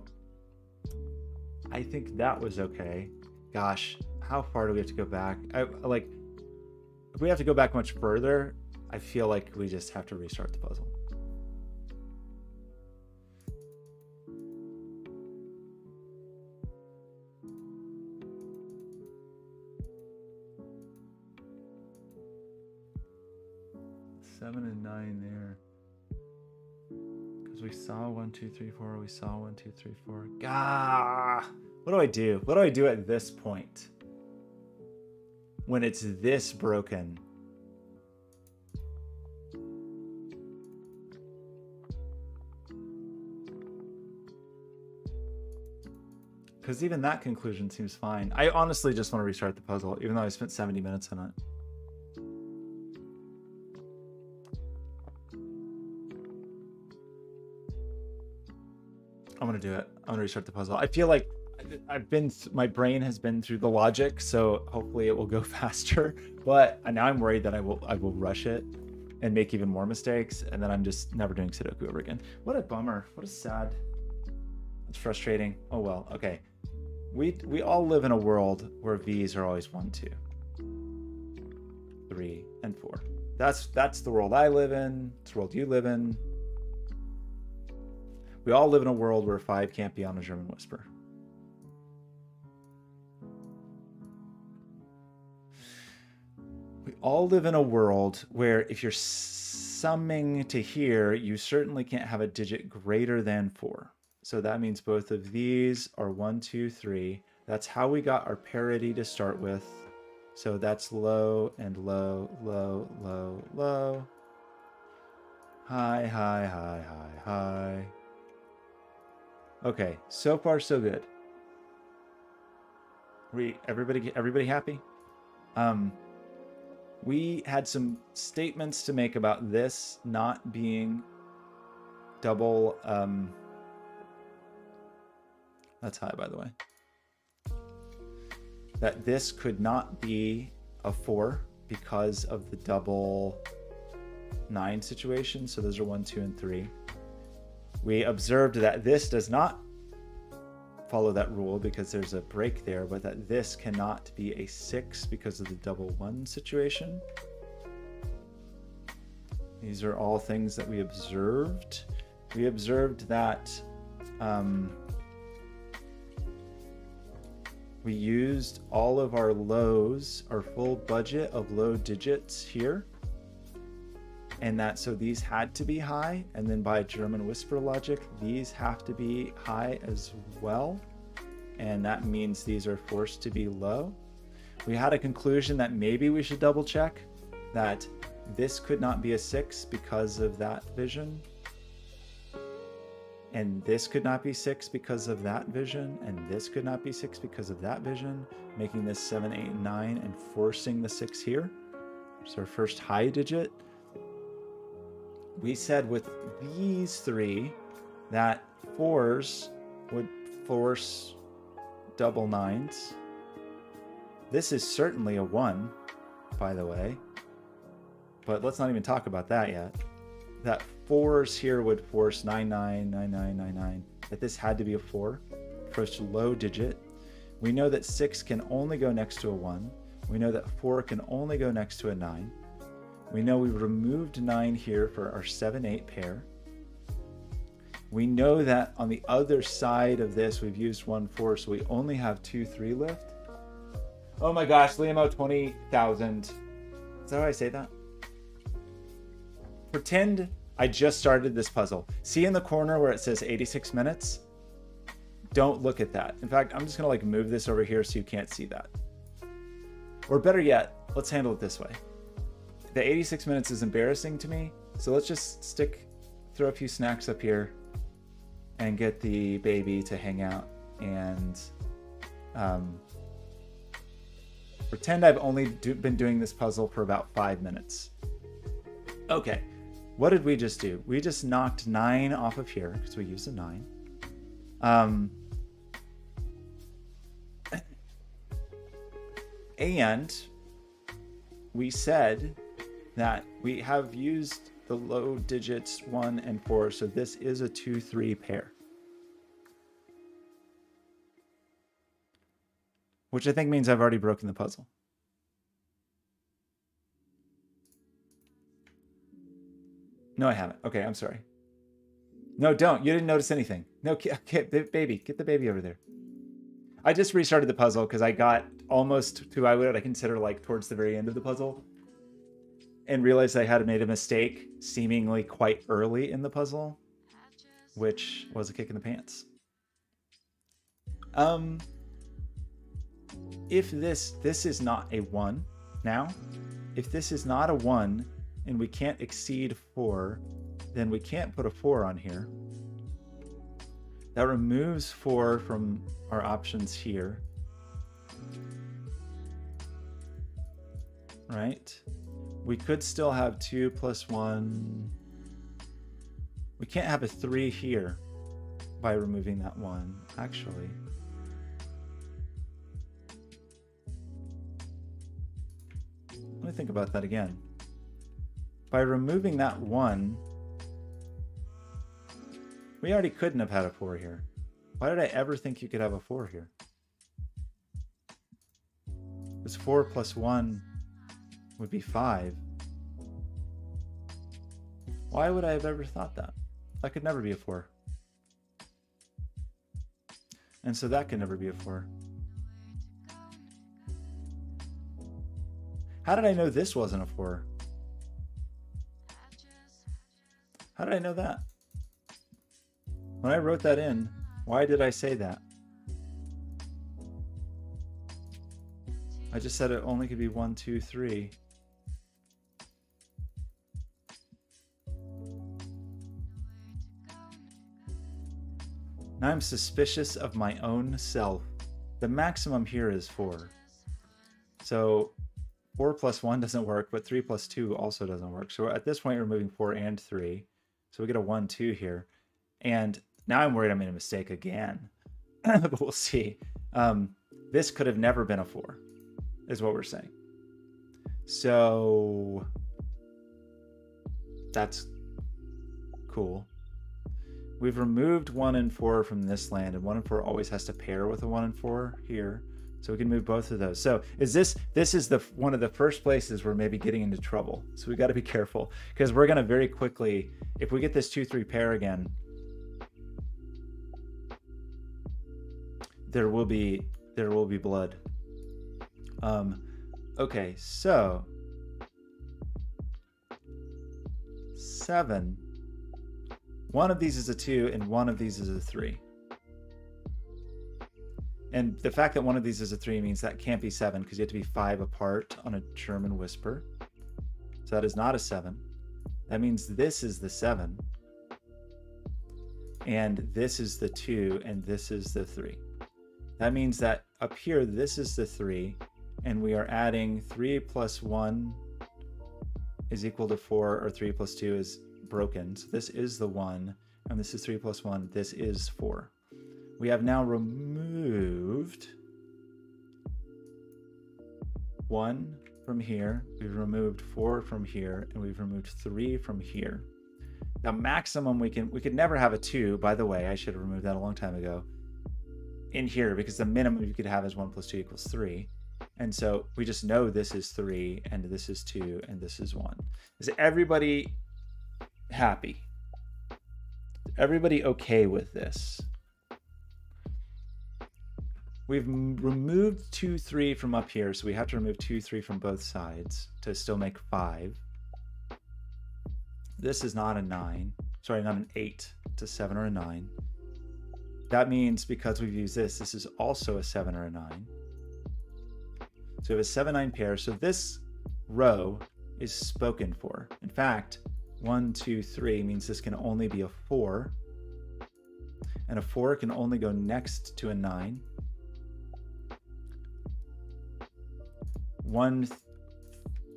I think that was okay. Gosh, how far do we have to go back? Like, if we have to go back much further, I feel like we just have to restart the puzzle. Seven and 9 there. Because we saw 1, 2, 3, 4. We saw 1, 2, 3, 4. Gah! What do I do? What do I do at this point? when it's this broken. Because even that conclusion seems fine. I honestly just want to restart the puzzle, even though I spent 70 minutes on it. I'm going to do it. I'm going to restart the puzzle. I feel like my brain has been through the logic, so hopefully it will go faster. But now I'm worried that I will rush it and make even more mistakes, and then I'm just never doing Sudoku over again. What a bummer. What a sad. It's frustrating. Oh well. Okay. We all live in a world where V's are always 1, 2, 3, and 4. That's the world I live in. It's the world you live in. We all live in a world where 5 can't be on a German whisper. We all live in a world where if you're summing to here, you certainly can't have a digit greater than 4. So that means both of these are 1, 2, 3. That's how we got our parity to start with. So that's low and low, low, low, low. High, high, high, high, high. Okay, so far so good. Everybody happy? We had some statements to make about this not being double. That's high, by the way. That this could not be a 4 because of the double 9 situation. So those are 1, 2, and 3. We observed that this does not follow that rule because there's a break there, but that this cannot be a 6 because of the double 1 situation. These are all things that we observed. We observed that we used all of our lows, our full budget of low digits here. And that, so these had to be high. And then by German whisper logic, these have to be high as well. And that means these are forced to be low. We had a conclusion that maybe we should double check that this could not be a 6 because of that vision. And this could not be 6 because of that vision, and this could not be 6 because of that vision, making this 7, 8, 9, and forcing the 6 here. So our first high digit. We said with these 3 that 4s would force double 9s. This is certainly a 1, by the way. But let's not even talk about that yet. That 4s here would force 9, 9, 9, 9, 9, 9. That this had to be a 4. First low digit. We know that 6 can only go next to a 1. We know that 4 can only go next to a 9. We know we removed 9 here for our 7, 8 pair. We know that on the other side of this, we've used 1, 4, so we only have 2, 3 left. Oh my gosh, Liamo 20,000. Is that how I say that? Pretend I just started this puzzle. See in the corner where it says 86 minutes? Don't look at that. In fact, I'm just gonna like move this over here so you can't see that. Or better yet, let's handle it this way. The 86 minutes is embarrassing to me, so let's just throw a few snacks up here and get the baby to hang out and pretend I've only been doing this puzzle for about 5 minutes. Okay, what did we just do? We just knocked 9 off of here because we used a 9. And we said that we have used the low digits 1 and 4, so this is a 2, 3 pair. Which I think means I've already broken the puzzle. No, I haven't. Okay, I'm sorry. No, don't. You didn't notice anything. No, baby. Get the baby over there. I just restarted the puzzle because I got almost to what I consider like towards the very end of the puzzle and realized I had made a mistake seemingly quite early in the puzzle, which was a kick in the pants. If this is not a 1, Now, if this is not a 1 and we can't exceed 4, then we can't put a 4 on here. That removes 4 from our options here. Right? We could still have 2 plus 1. We can't have a 3 here by removing that 1, actually. Let me think about that again. By removing that 1, we already couldn't have had a 4 here. Why did I ever think you could have a 4 here? This 4 plus 1 would be 5. Why would I have ever thought that? That could never be a 4. And so that could never be a 4. How did I know this wasn't a 4? How did I know that? When I wrote that in, why did I say that? I just said it only could be 1, 2, 3. Now I'm suspicious of my own self. The maximum here is 4. So 4 plus 1 doesn't work, but 3 plus 2 also doesn't work. So at this point, we're moving 4 and 3. So we get a 1, 2 here. And now I'm worried I made a mistake again. But we'll see. This could have never been a 4, is what we're saying. So that's cool. We've removed 1 and 4 from this land, and 1 and 4 always has to pair with a 1 and 4 here. So we can move both of those. So is this is the one of the first places we're maybe getting into trouble. So we got to be careful, because we're going to very quickly, if we get this 2-3 pair again, there will be blood. Okay, so 7. One of these is a 2 and one of these is a 3. And the fact that one of these is a 3 means that can't be 7, because you have to be 5 apart on a German whisper. So that is not a 7. That means this is the 7. And this is the 2 and this is the 3. That means that up here, this is the 3, and we are adding 3 plus 1 is equal to 4, or 3 plus 2 is broken. So this is the 1, and this is 3 plus 1. This is 4. We have now removed 1 from here. We've removed 4 from here, and we've removed 3 from here. Now, maximum we could never have a 2. By the way, I should have removed that a long time ago in here, because the minimum you could have is 1 plus 2 equals 3. And so we just know this is 3, and this is 2, and this is 1. Is everybody happy? Everybody okay with this? We've removed 2, 3 from up here, so we have to remove 2, 3 from both sides to still make 5. This is not a 9. Sorry, not an 8. It's a 7 or a 9. That means because we've used this, this is also a 7 or a 9. So we have a 7, 9 pair. So this row is spoken for. In fact, 1, 2, 3 means this can only be a 4. And a 4 can only go next to a 9.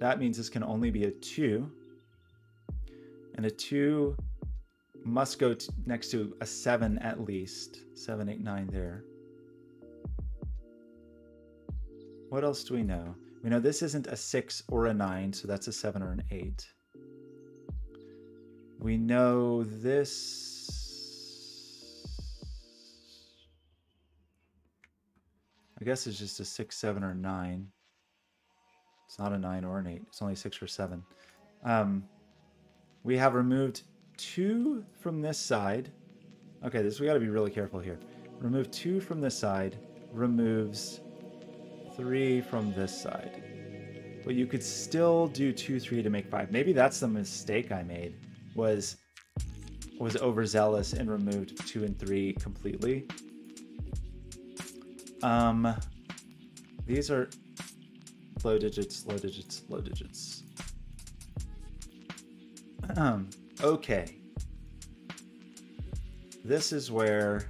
That means this can only be a 2. And a 2 must go next to a 7 at least. 7, 8, 9 there. What else do we know? We know this isn't a 6 or a 9, so that's a 7 or an 8. We know this... I guess it's just a 6, 7, or 9. It's not a 9 or an 8. It's only 6 or 7. We have removed 2 from this side. Okay, we got to be really careful here. Remove 2 from this side. Removes 3 from this side. But you could still do 2, 3 to make 5. Maybe that's the mistake I made. Was overzealous and removed 2 and 3 completely. low digits, low digits, low digits. Okay. This is where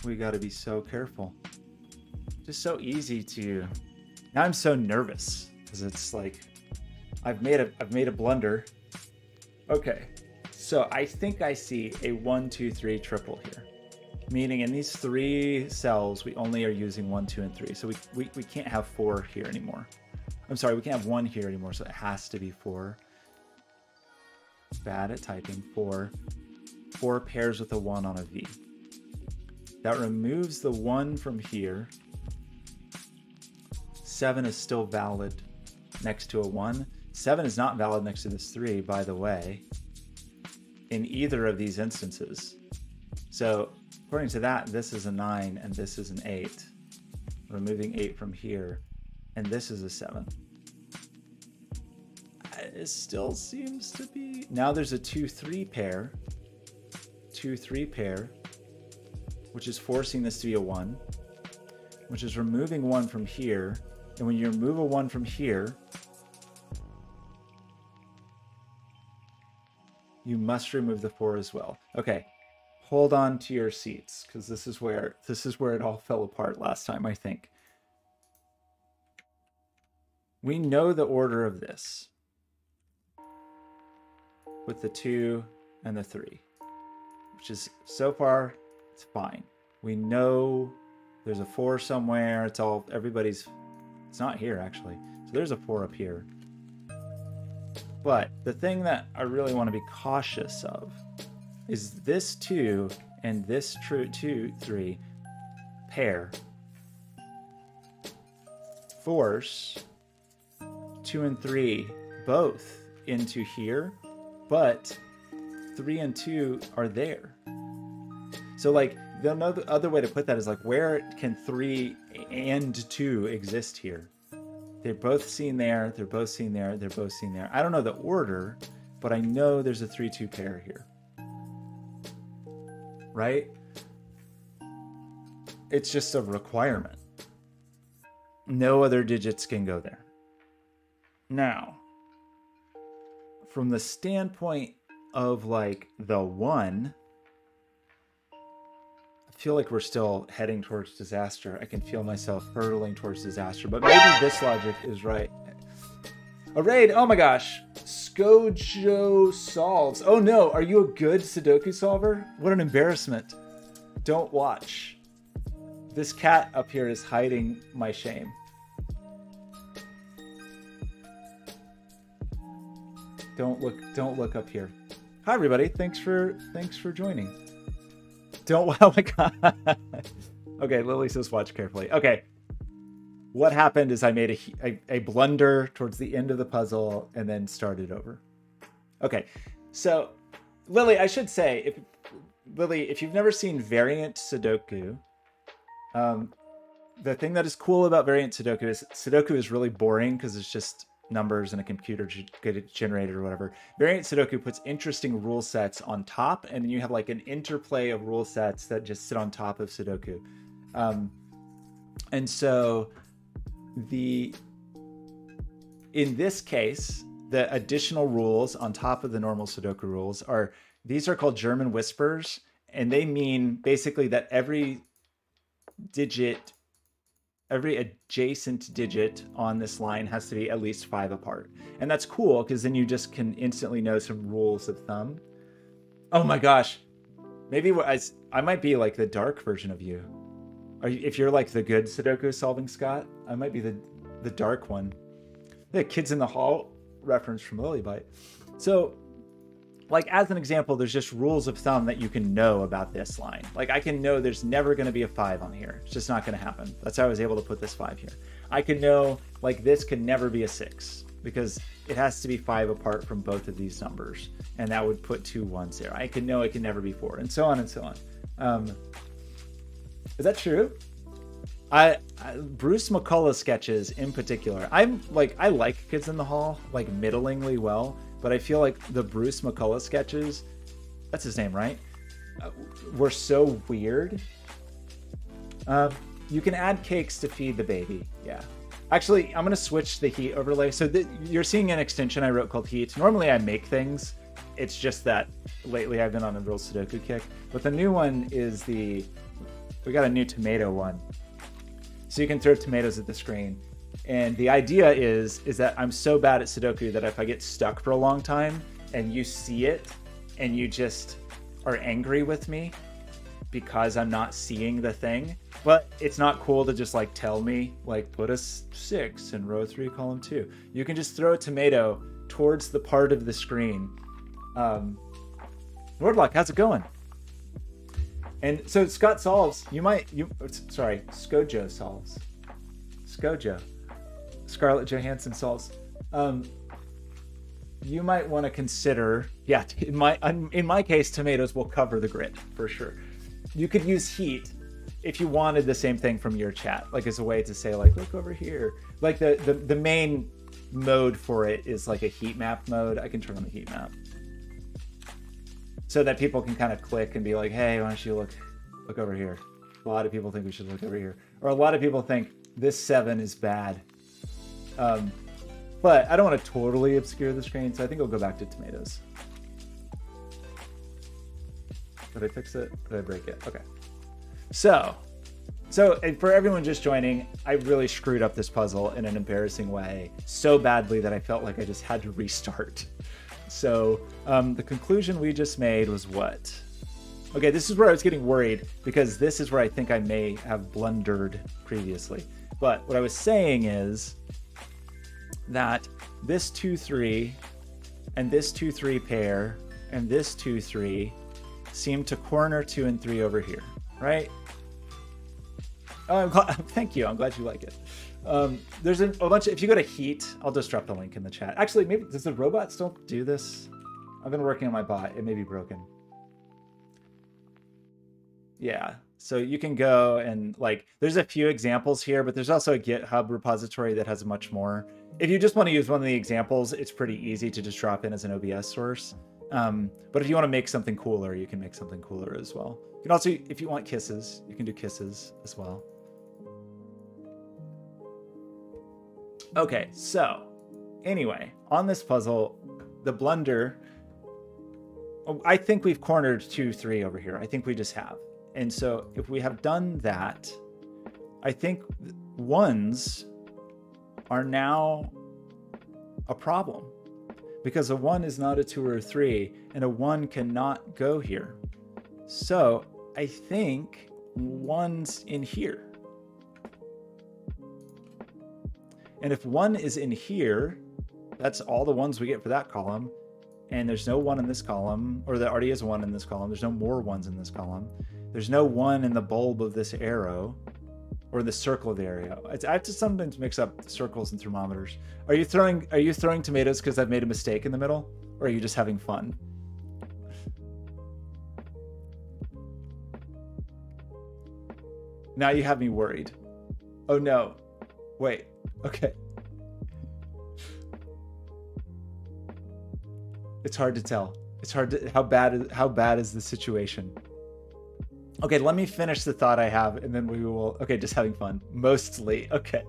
we got to be so careful. Just so easy to. Now I'm so nervous because it's like I've made a blunder. Okay, so I think I see a 1, 2, 3 triple here, meaning in these 3 cells we only are using 1, 2, and 3. So we can't have 4 here anymore. I'm sorry, we can't have 1 here anymore. So it has to be 4. Bad at typing. 4 pairs with a 1 on a V. That removes the 1 from here. 7 is still valid next to a 1. 7 is not valid next to this 3, by the way, in either of these instances. So according to that, this is a 9 and this is an 8. Removing 8 from here, and this is a 7. It still seems to be. Now there's a 2, 3 pair. 2, 3 pair, which is forcing this to be a 1, which is removing 1 from here. And when you remove a 1 from here, you must remove the 4 as well. Okay, hold on to your seats because this is where it all fell apart last time, I think. We know the order of this with the 2 and the 3, which is so far it's fine. We know there's a 4 somewhere. It's all everybody's. It's not here actually. So there's a 4 up here. But the thing that I really want to be cautious of is this 2 and this 2, 3 pair force 2 and 3 both into here, but 3 and 2 are there. So like the other way to put that is like, where can 3 and 2 exist here? They're both seen there, they're both seen there, they're both seen there. I don't know the order, but I know there's a 3-2 pair here. Right? It's just a requirement. No other digits can go there. Now, from the standpoint of like the 1, I feel like we're still heading towards disaster. I can feel myself hurtling towards disaster, but maybe this logic is right. A raid, oh my gosh. Skojo solves. Oh no, are you a good Sudoku solver? What an embarrassment. Don't watch. This cat up here is hiding my shame. Don't look up here. Hi everybody, thanks for joining. Don't, oh my god. Okay, Lily says watch carefully. Okay. What happened is I made a blunder towards the end of the puzzle and then started over. Okay, so Lily, I should say, if you've never seen Variant Sudoku, the thing that is cool about Variant Sudoku is really boring because it's just numbers and a computer generated or whatever. Variant Sudoku puts interesting rule sets on top, and then you have like an interplay of rule sets that just sit on top of Sudoku. And so in this case, the additional rules on top of the normal Sudoku rules these are called German whispers, and they mean basically that every adjacent digit on this line has to be at least 5 apart. And that's cool because then you just can instantly know some rules of thumb. Oh my gosh. Maybe I might be like the dark version of you. If you're like the good Sudoku solving Scott, I might be the dark one. The Kids in the Hall reference from Lillybite. So like as an example, there's just rules of thumb that you can know about this line. Like I can know there's never going to be a 5 on here. It's just not going to happen. That's how I was able to put this 5 here. I can know like this could never be a 6 because it has to be 5 apart from both of these numbers. And that would put 2 1s there. I can know it can never be 4 and so on and so on. Is that true? Bruce McCullough sketches in particular. I like Kids in the Hall like middlingly well. But I feel like the Bruce McCullough sketches, that's his name, right? Were so weird You can add cakes to feed the baby. Yeah. Actually, I'm going to switch the heat overlay. So you're seeing an extension I wrote called heat. Normally I make things. It's just that lately I've been on a real Sudoku kick. But the new one is we got a new tomato one. So you can throw tomatoes at the screen. And the idea is that I'm so bad at Sudoku that if I get stuck for a long time and you see it and you just are angry with me because I'm not seeing the thing, but it's not cool to just like tell me like put a 6 in row 3 column 2. You can just throw a tomato towards the part of the screen. Nordlock, how's it going? And so Scott solves. Skojo solves. Skojo. Scarlett Johansson solves. You might want to consider. Yeah, in my case, tomatoes will cover the grid for sure. You could use heat if you wanted the same thing from your chat, like as a way to say like, look over here. Like the main mode for it is like a heat map mode. I can turn on the heat map so that people can kind of click and be like, hey, why don't you look over here? A lot of people think we should look over here, or a lot of people think this 7 is bad. But I don't want to totally obscure the screen, so I think I'll go back to tomatoes. Did I fix it? Did I break it? Okay. So and for everyone just joining, I really screwed up this puzzle in an embarrassing way so badly that I felt like I just had to restart. So the conclusion we just made was what? Okay, this is where I was getting worried because this is where I think I may have blundered previously. But what I was saying is that this 2-3 and this 2-3 pair and this 2-3 seem to corner 2 and 3 over here, right? Oh, thank you. I'm glad you like it. There's a bunch of, if you go to heat, I'll just drop the link in the chat. Actually, maybe, does the robot still do this? I've been working on my bot. It may be broken. Yeah. So you can go and like, there's a few examples here, but there's also a GitHub repository that has much more. If you just want to use one of the examples, it's pretty easy to just drop in as an OBS source. But if you want to make something cooler, you can make something cooler as well. You can also, if you want kisses, you can do kisses as well. Okay, so anyway, on this puzzle, the blunder, I think we've cornered 2-3 over here. I think we just have. And so if we have done that, I think ones are now a problem because a 1 is not a 2 or a 3 and a 1 cannot go here. So I think 1's in here. And if 1 is in here, that's all the 1s we get for that column. And there's no 1 in this column, or there already is 1 in this column. There's no more 1s in this column. There's no 1 in the bulb of this arrow, or the circle of the arrow. I have to sometimes mix up circles and thermometers. Are you throwing tomatoes because I've made a mistake in the middle, or are you just having fun? Now you have me worried. Oh no. Wait. Okay. It's hard to tell. It's hard to, how bad is the situation? Okay, let me finish the thought I have and then we will, okay, just having fun. Mostly, okay.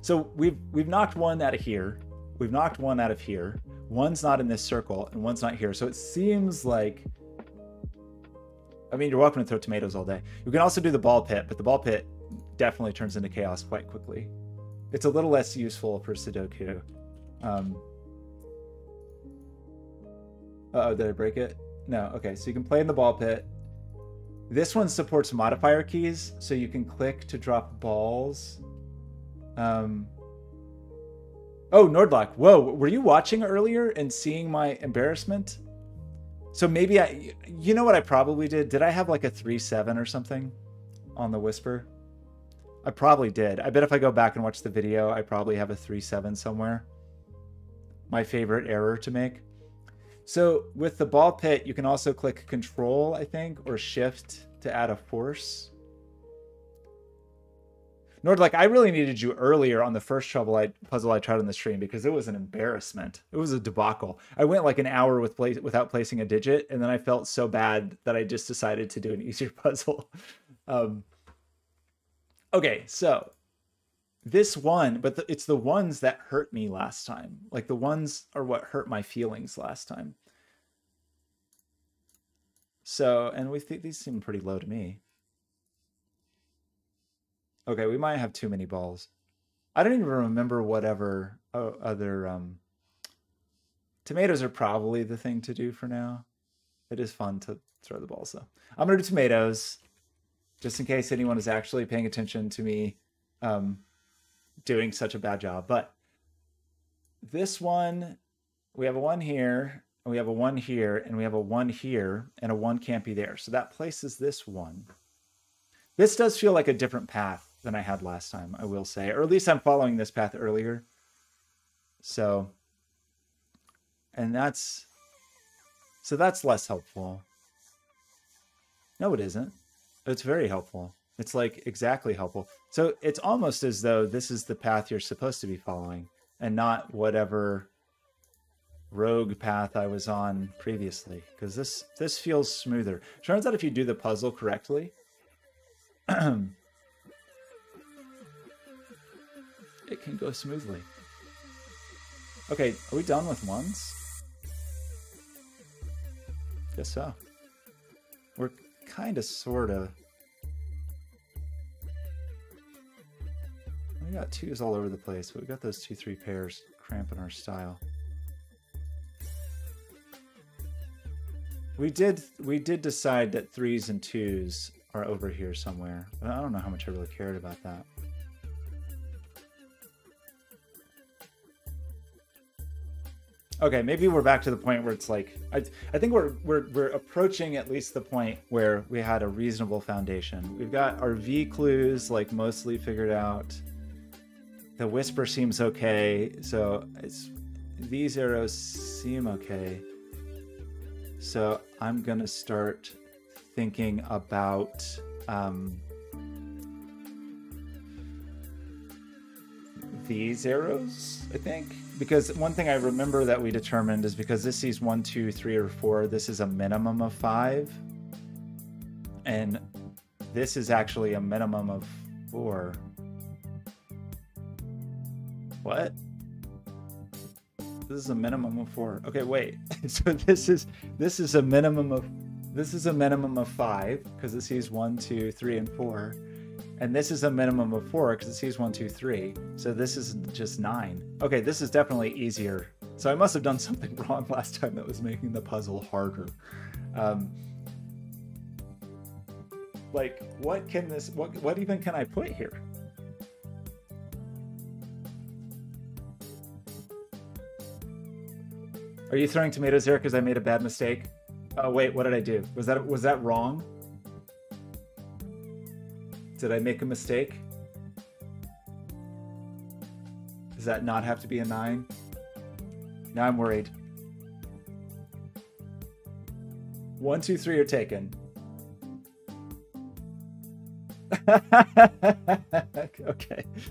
So we've knocked 1 out of here. We've knocked 1 out of here. 1's not in this circle and 1's not here. So it seems like, I mean, you're welcome to throw tomatoes all day. You can also do the ball pit, but the ball pit definitely turns into chaos quite quickly. It's a little less useful for Sudoku. Uh-oh, did I break it? No, okay, so you can play in the ball pit. This one supports modifier keys, so you can click to drop balls. Oh, Nordlock, whoa, were you watching earlier and seeing my embarrassment? So maybe you know what I probably did? Did I have like a 3-7 or something on the Whisper? I probably did. I bet if I go back and watch the video, I probably have a 3-7 somewhere. My favorite error to make. So with the ball pit, you can also click Control, I think, or Shift to add a force. Nordlock, I really needed you earlier on the first puzzle I tried on the stream because it was an embarrassment. It was a debacle. I went like an hour without placing a digit, and then I felt so bad that I just decided to do an easier puzzle. Okay, so this one, but it's the ones that hurt me last time. Like the ones are what hurt my feelings last time. So, and we think these seem pretty low to me. Okay, we might have too many balls. I don't even remember whatever other tomatoes are probably the thing to do for now. It is fun to throw the balls though. I'm gonna do tomatoes, just in case anyone is actually paying attention to me doing such a bad job. But this one, we have a 1 here, and we have a 1 here, and we have a 1 here, and a 1 can't be there. So that places this 1. This does feel like a different path than I had last time, I will say. Or at least I'm following this path earlier. So, and that's less helpful. No, it isn't. It's very helpful. It's like exactly helpful. So it's almost as though this is the path you're supposed to be following and not whatever rogue path I was on previously, because this feels smoother. Turns out if you do the puzzle correctly, it can go smoothly. Okay, are we done with ones? Guess so. We're kind of, sort of. We got 2s all over the place, but we got those 2-3 pairs cramping our style. We did decide that 3s and 2s are over here somewhere, but I don't know how much I really cared about that. Okay, maybe we're back to the point where it's like I think we're approaching at least the point where we had a reasonable foundation. We've got our V clues like mostly figured out. The whisper seems okay, so these arrows seem okay. So I'm gonna start thinking about these arrows, I think. Because one thing I remember that we determined is because this sees 1, 2, 3, or 4, this is a minimum of 5. And this is actually a minimum of 4. What? This is a minimum of 4. Okay, wait. So this is a minimum of 5 because it sees 1, 2, 3, and 4. And this is a minimum of 4 because it sees 1, 2, 3. So this is just 9. Okay, this is definitely easier. So I must have done something wrong last time that was making the puzzle harder. Like, what even can I put here? Are you throwing tomatoes here because I made a bad mistake? Oh wait, what did I do? Was that wrong? Did I make a mistake? Does that not have to be a 9? Now I'm worried. 1, 2, 3 are taken.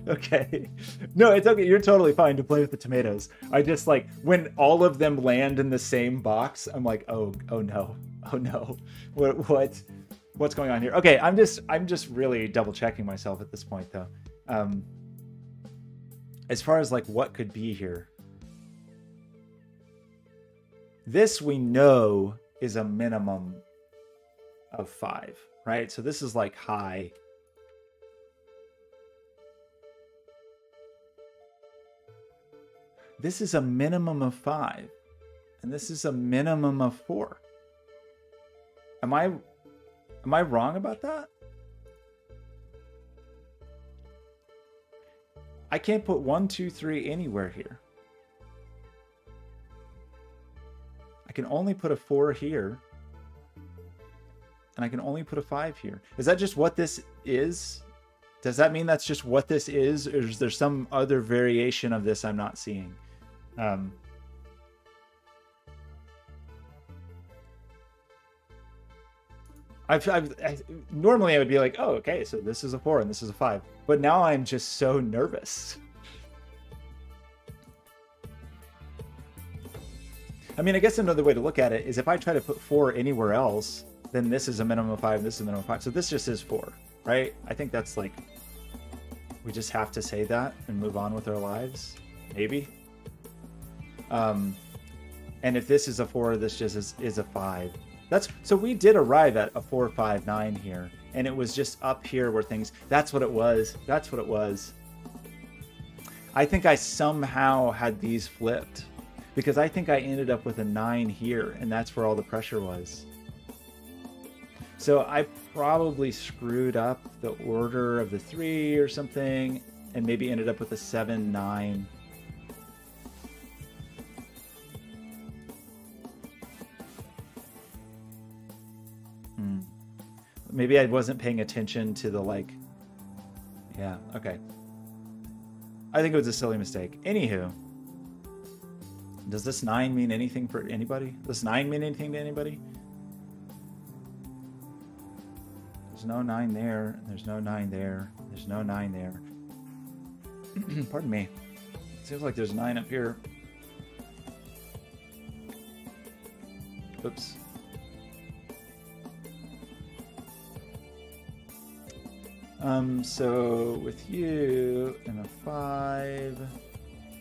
Okay. No, it's okay. You're totally fine to play with the tomatoes. I just like when all of them land in the same box, I'm like, oh no. What's going on here? Okay, I'm just really double checking myself at this point though. As far as like what could be here. This we know is a minimum of 5, right? So this is like high. This is a minimum of 5, and this is a minimum of 4. Am I wrong about that? I can't put 1, 2, 3 anywhere here. I can only put a 4 here, and I can only put a 5 here. Is that just what this is? Does that mean that's just what this is, or is there some other variation of this I'm not seeing? Normally I would be like, oh, okay, so this is a 4 and this is a 5. But now I'm just so nervous. I mean, I guess another way to look at it is if I try to put 4 anywhere else, then this is a minimum of 5, this is a minimum of 5. So this just is 4, right? I think that's like we just have to say that and move on with our lives. Maybe. And if this is a 4, this just is a 5. So we did arrive at a 4, 5, 9 here, and it was just up here where things. That's what it was. That's what it was. I think I somehow had these flipped because I think I ended up with a 9 here, and that's where all the pressure was. So I probably screwed up the order of the 3 or something, and maybe ended up with a 7, 9. Maybe I wasn't paying attention to the yeah, okay. I think it was a silly mistake. Anywho, does this 9 mean anything for anybody? Does 9 mean anything to anybody? There's no 9 there. There's no 9 there. There's no 9 there. Pardon me. Seems like there's 9 up here. Oops. So with you and a 5, do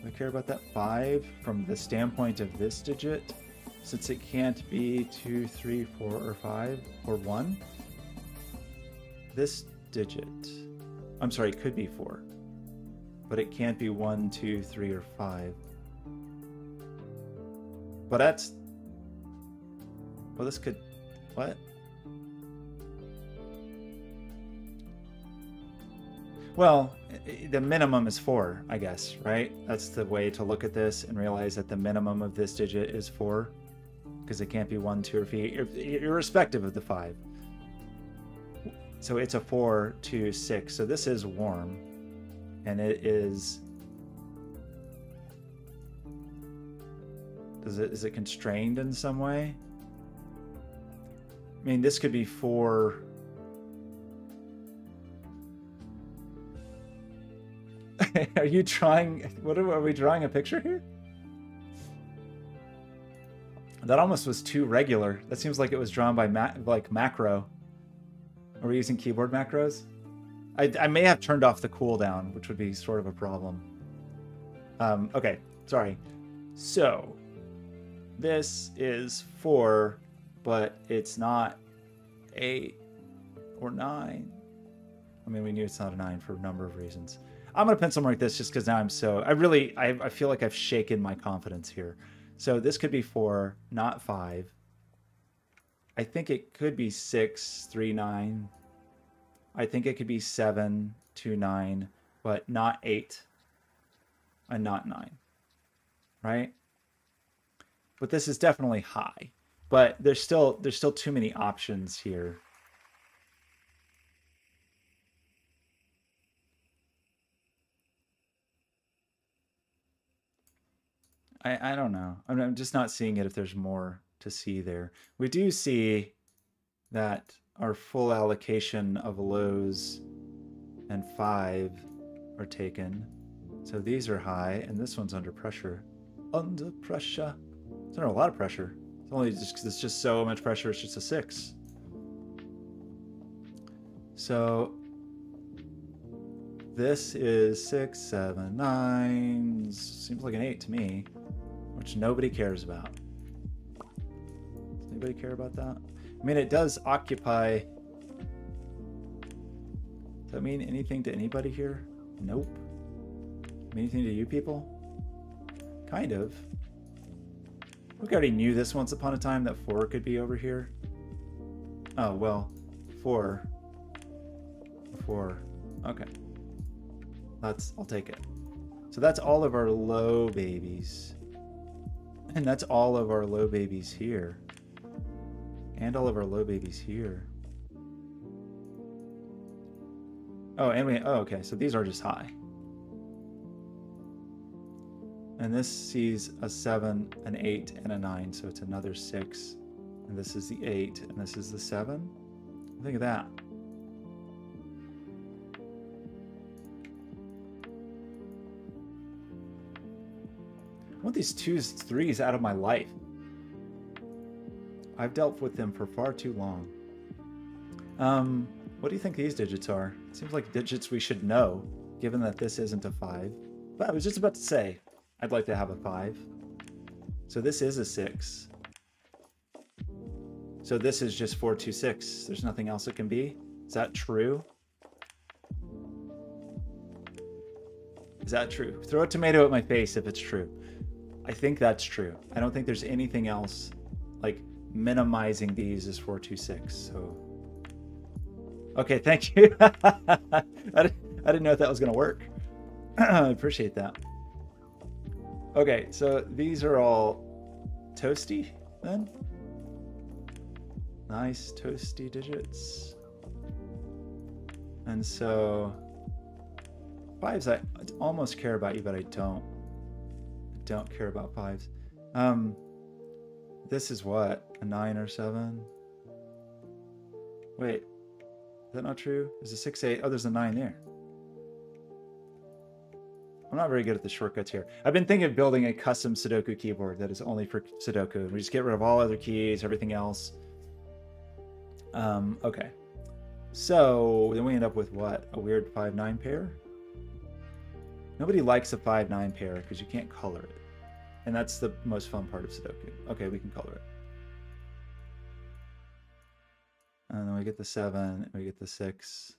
I care about that 5 from the standpoint of this digit? Since it can't be 2, 3, 4, or 5, or 1. This digit, I'm sorry, it could be 4, but it can't be 1, 2, 3, or 5. But that's, well, this could, what? Well, the minimum is 4, I guess, right? That's the way to look at this and realize that the minimum of this digit is 4, because it can't be 1, 2, or 3, irrespective of the 5. So it's a 4, 2, 6. So this is warm, and it is. Is it constrained in some way? I mean, this could be 4. Are you trying? What are we drawing a picture here? That almost was too regular. That seems like it was drawn by macro. Are we using keyboard macros? I may have turned off the cooldown, which would be sort of a problem. Okay, sorry. So this is 4, but it's not 8 or 9. I mean, we knew it's not a 9 for a number of reasons. I'm going to pencil mark this just because now I'm so... I feel like I've shaken my confidence here. So this could be 4, not 5. I think it could be 6, 3, 9. I think it could be 7, 2, 9, but not 8 and not 9. Right? But this is definitely high. But there's still too many options here. I don't know. I'm just not seeing it if there's more to see there. We do see that our full allocation of lows and 5 are taken. So these are high, and this one's under pressure. Under pressure. It's under a lot of pressure. It's only just because it's just so much pressure, it's just a 6. So this is 6, 7, 9. Seems like an 8 to me, which nobody cares about. Does anybody care about that? I mean, it does occupy. Does that mean anything to anybody here? Nope. Mean anything to you people? Kind of. We already knew this once upon a time that 4 could be over here. Oh, well, 4. 4. Okay. I'll take it. So that's all of our low babies. And that's all of our low babies here. And all of our low babies here. Oh, and okay, so these are just high. And this sees a 7, an 8, and a 9, so it's another 6. And this is the 8, and this is the 7. Think of that. I want these 2s, 3s out of my life. I've dealt with them for far too long. What do you think these digits are? It seems like digits we should know, given that this isn't a 5. But I was just about to say, I'd like to have a 5. So this is a 6. So this is just 4, 2, 6. There's nothing else it can be. Is that true? Is that true? Throw a tomato at my face if it's true. I think that's true. I don't think there's anything else like minimizing these is 4, 2, 6. So, okay, thank you. I didn't know if that was gonna work. I appreciate that. Okay, so these are all toasty then. Nice toasty digits. And so 5s, I almost care about you, but I don't. I don't care about 5s. This is what? A 9 or 7? Wait, is that not true? There's a 6, 8. Oh, there's a 9 there. I'm not very good at the shortcuts here. I've been thinking of building a custom Sudoku keyboard that is only for Sudoku. We just get rid of all other keys, everything else. Okay. So then we end up with what? A weird 5-9 pair? Nobody likes a 5-9 pair because you can't color it. And that's the most fun part of Sudoku. Okay, we can color it. And then we get the 7, and we get the 6.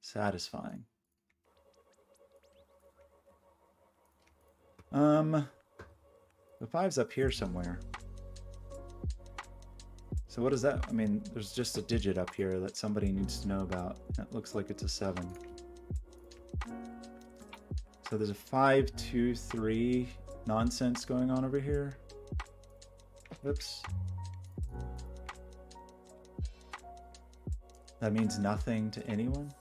Satisfying. The 5's up here somewhere. So what is that? I mean, there's just a digit up here that somebody needs to know about. That looks like it's a 7. So there's a 5, 2, 3 nonsense going on over here. Whoops. That means nothing to anyone.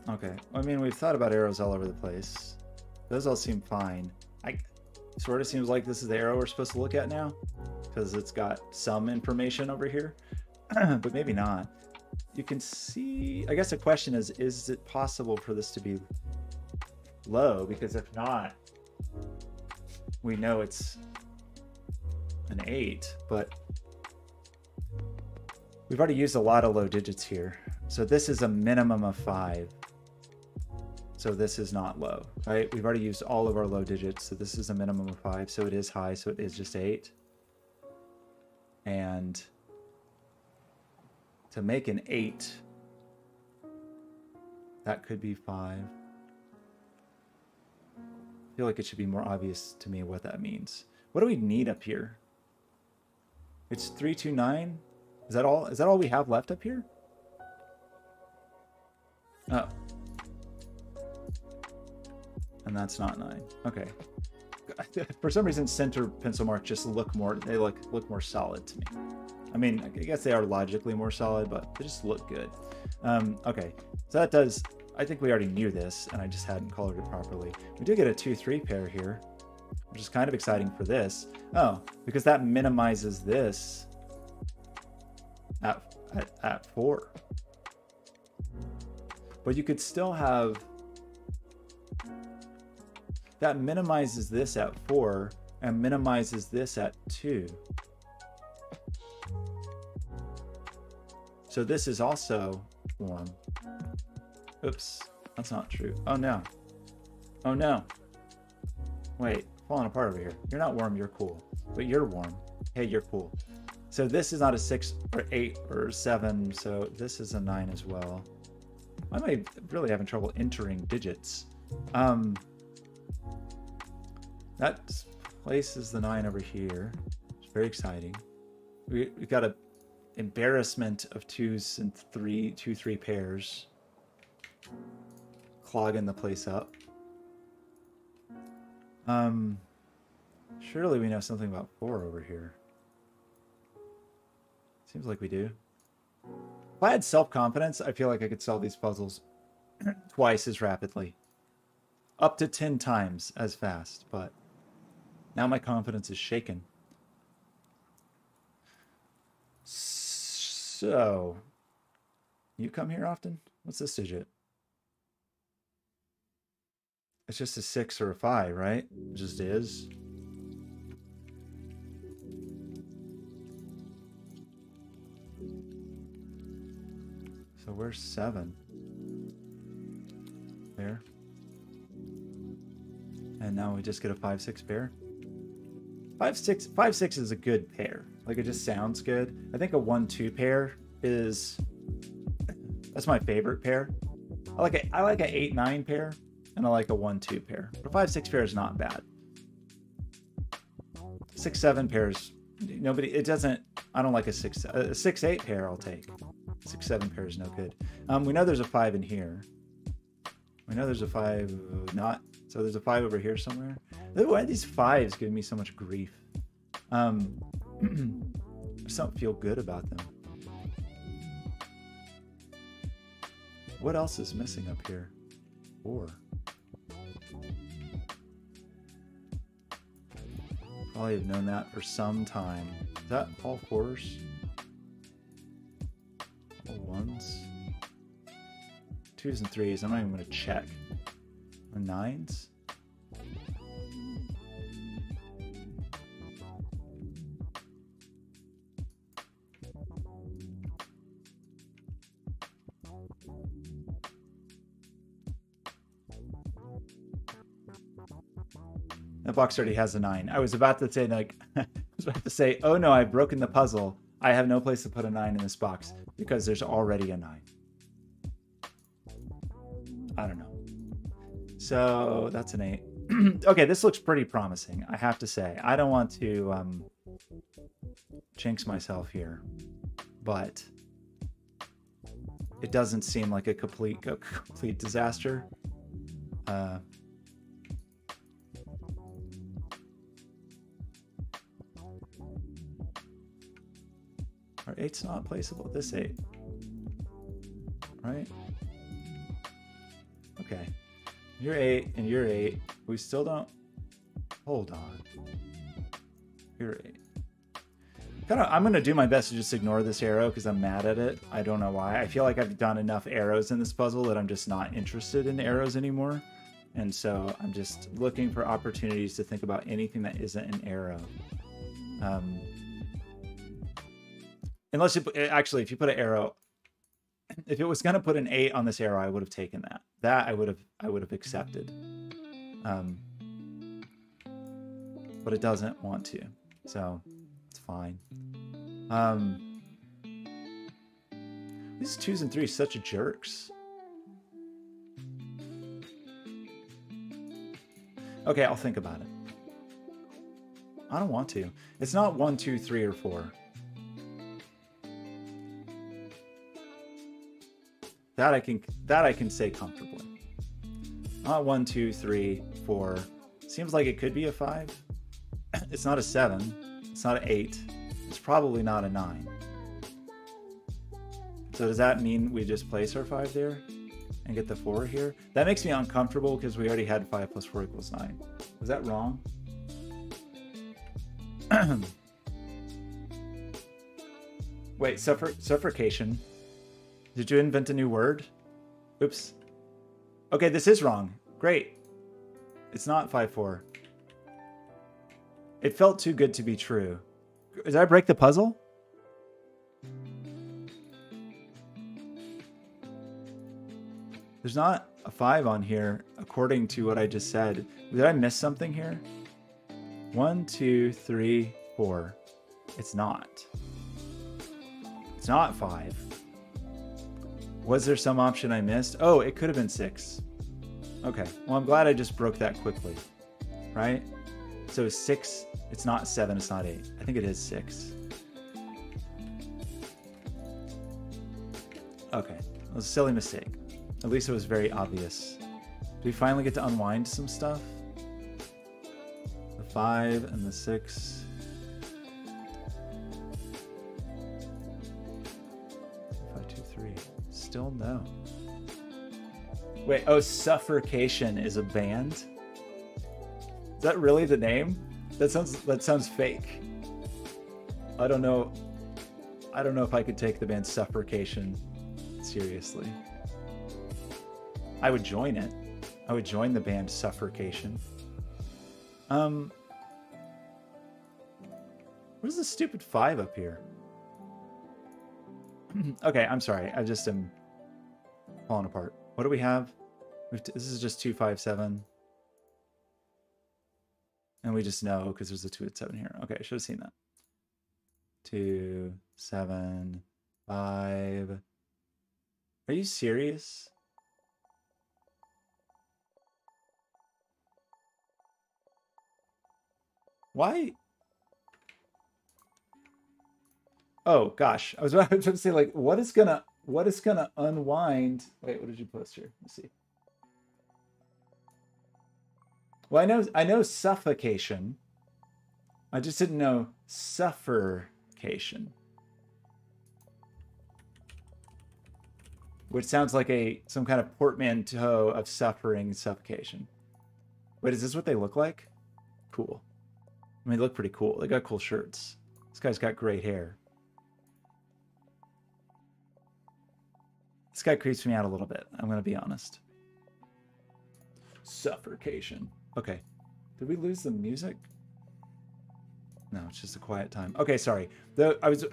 Okay. I mean, we've thought about arrows all over the place. Those all seem fine. Sort of seems like this is the arrow we're supposed to look at now, because it's got some information over here, but maybe not. You can see, I guess the question is it possible for this to be low? Because if not, we know it's an 8, but we've already used a lot of low digits here. So this is a minimum of 5. So this is not low, right? We've already used all of our low digits. So this is a minimum of 5. So it is high. So it is just 8. And to make an 8, that could be 5. I feel like it should be more obvious to me what that means. What do we need up here? It's 3, 2, 9. Is that all? Is that all we have left up here? Oh. And that's not 9. Okay. For some reason, center pencil marks just look more, they look more solid to me. I mean, I guess they are logically more solid, but they just look good. Okay, so that does, I think we already knew this, and I just hadn't colored it properly. We do get a 2-3 pair here, which is kind of exciting for this. Oh, because that minimizes this at 4. But you could still have, that minimizes this at 4 and minimizes this at 2. So this is also warm. Oops, that's not true. Oh no. Oh no. Wait, falling apart over here. You're not warm, you're cool. But you're warm. Hey, you're cool. So this is not a 6 or 8 or 7, so this is a 9 as well. Why am I really having trouble entering digits? That places the 9 over here. It's very exciting. We got a embarrassment of 2s and 3 pairs, clogging the place up. Surely we know something about 4 over here. Seems like we do. If I had self-confidence, I feel like I could solve these puzzles twice as rapidly. Up to 10 times as fast, but now my confidence is shaken. So, you come here often? What's this digit? It's just a 6 or a 5, right? It just is. So where's 7? There. And now we just get a 5-6 pair. 5-6 is a good pair. Like, it just sounds good. I think a 1-2 pair is... That's my favorite pair. I like a 8-9 pair, and I like a 1-2 pair. But a 5-6 pair is not bad. 6-7 pairs, nobody, it doesn't, I don't like a 6-8 pair I'll take. 6-7 pair is no good. We know there's a 5 in here. We know there's a 5, not, so there's a 5 over here somewhere. Why are these 5s giving me so much grief? I just don't feel good about them. What else is missing up here? 4. Probably have known that for some time. Is that all 4s? All 1s? 2s and 3s. I'm not even going to check. The 9s? That box already has a 9. I was about to say, like, oh no, I've broken the puzzle. I have no place to put a 9 in this box because there's already a 9. I don't know. So that's an 8. Okay, this looks pretty promising, I have to say. I don't want to jinx myself here, but it doesn't seem like a complete disaster. Our 8's not placeable. This 8, right? Okay. You're 8 and you're 8. We still don't. Hold on. You're 8. I'm gonna do my best to just ignore this arrow because I'm mad at it. I don't know why. I feel like I've done enough arrows in this puzzle that I'm just not interested in arrows anymore. And so I'm just looking for opportunities to think about anything that isn't an arrow. Unless you actually, if you put an arrow, if it was going to put an 8 on this arrow, I would have taken that. That I would have accepted. But it doesn't want to, so it's fine. These 2s and 3s, such jerks. Okay, I'll think about it. I don't want to. It's not 1, 2, 3, or 4. That I can say comfortably. Not 1, 2, 3, 4. Seems like it could be a 5. It's not a 7. It's not an 8. It's probably not a 9. So does that mean we just place our 5 there and get the 4 here? That makes me uncomfortable because we already had 5 plus 4 equals 9. Was that wrong? Wait, suffocation. Did you invent a new word? Oops. Okay, this is wrong. Great. It's not 5-4. It felt too good to be true. Did I break the puzzle? There's not a 5 on here, according to what I just said. Did I miss something here? 1, 2, 3, 4. It's not. It's not 5. Was there some option I missed? Oh, it could have been 6. Okay. Well, I'm glad I just broke that quickly. Right? So 6, it's not 7, it's not 8. I think it is 6. Okay. It was a silly mistake. At least it was very obvious. Do we finally get to unwind some stuff? The 5 and the 6. 5, 2, 3. Still no. Wait, oh, Suffocation is a band? Is that really the name? That sounds fake. I don't know if I could take the band Suffocation seriously. I would join it. I would join the band Suffocation. Where's the stupid 5 up here? Okay, I'm sorry. I just am falling apart. What do we have? This is just 2, 5, 7. And we just know because there's a 2 and 7 here. Okay, I should have seen that. 2, 7, 5. Are you serious? Why? Oh gosh, I was about to say, like, what is gonna unwind? Wait, what did you post here? Let's see. Well, I know suffocation. I just didn't know suffercation, which sounds like some kind of portmanteau of suffering and suffocation. Wait, is this what they look like? Cool. I mean, they look pretty cool. They got cool shirts. This guy's got great hair. This guy creeps me out a little bit. I'm going to be honest. Suffocation. Okay. Did we lose the music? No, it's just a quiet time. Okay, sorry. I was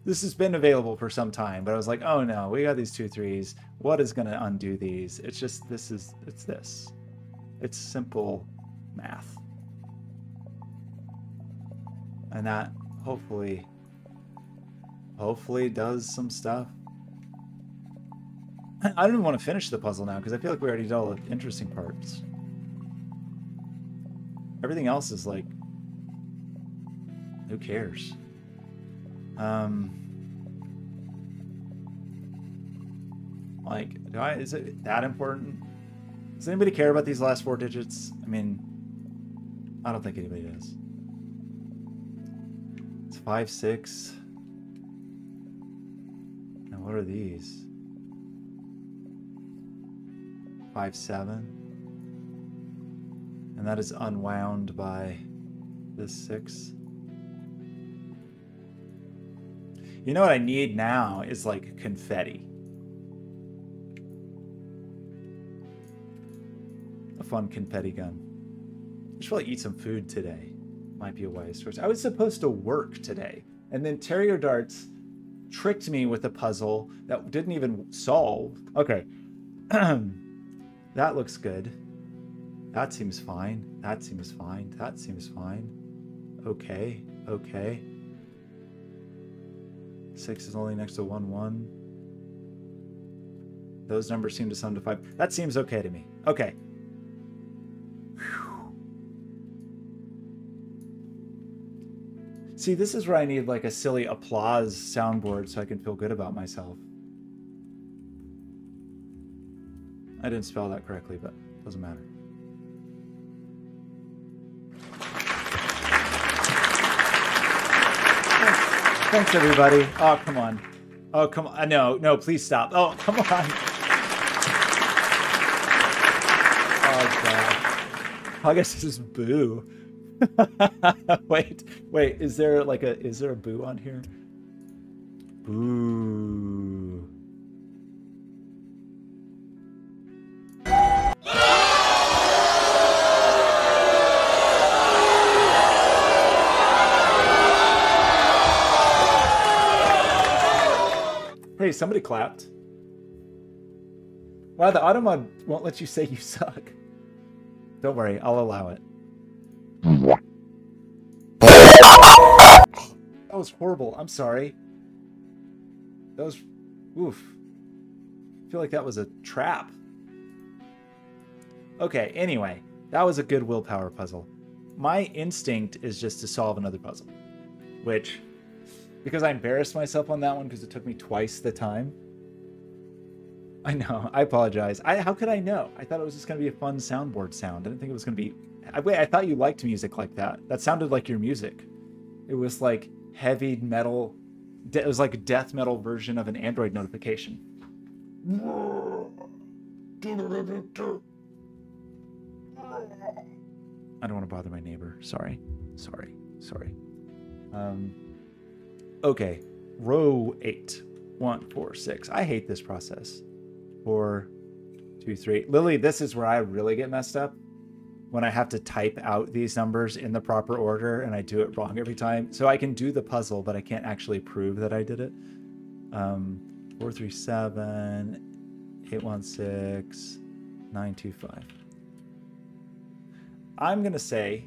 this has been available for some time, but I was like, oh no, we got these 2 3s. What is going to undo these? It's just it's this. It's simple math. And that hopefully does some stuff. I don't even want to finish the puzzle now because I feel like we already did all the interesting parts. Everything else is like, who cares? Like, is it that important? Does anybody care about these last 4 digits? I mean, I don't think anybody does. It's 5, 6. Now what are these? 5, 7. And that is unwound by this 6. You know what I need now is like confetti. A fun confetti gun. I should probably eat some food today. Might be a wise choice. I was supposed to work today, and then Terrier Darts tricked me with a puzzle that didn't even solve. Okay. That looks good. That seems fine. That seems fine. That seems fine. Okay. Okay. 6 is only next to 1, 1. Those numbers seem to sum to 5. That seems okay to me. Okay. Whew. See, this is where I need like a silly applause soundboard so I can feel good about myself. I didn't spell that correctly, but it doesn't matter. Thanks, everybody. Oh, come on. Oh, come on. No, please stop. Oh, come on. Oh, God. I guess this is boo. Wait. Is there a boo on here? Boo. Hey, somebody clapped. Wow, the automod won't let you say you suck. Don't worry, I'll allow it. That was horrible. I'm sorry. That was... Oof. I feel like that was a trap. Okay, anyway. That was a good willpower puzzle. My instinct is just to solve another puzzle. Which... Because I embarrassed myself on that one because it took me twice the time. I know. I apologize. How could I know? I thought it was just going to be a fun soundboard sound. I didn't think it was going to be... I thought you liked music like that. That sounded like your music. It was like heavy metal. It was like a death metal version of an Android notification. I don't want to bother my neighbor. Sorry. Okay, row 8. 1, 4, 6. I hate this process. 4, 2, 3. Lily, this is where I really get messed up. When I have to type out these numbers in the proper order and I do it wrong every time. So I can do the puzzle, but I can't actually prove that I did it. 4, 3, 7. 816 925. I'm going to say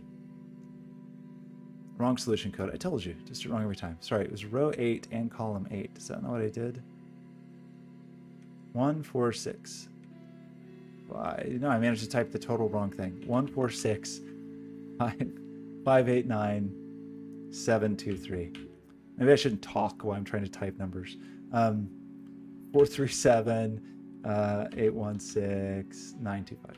wrong solution code. I told you, just wrong every time. Sorry, it was row 8 and column 8. Is that not what I did? 146. No, I managed to type the total wrong thing. 146 589 723. Maybe I shouldn't talk while I'm trying to type numbers. 437 816 925.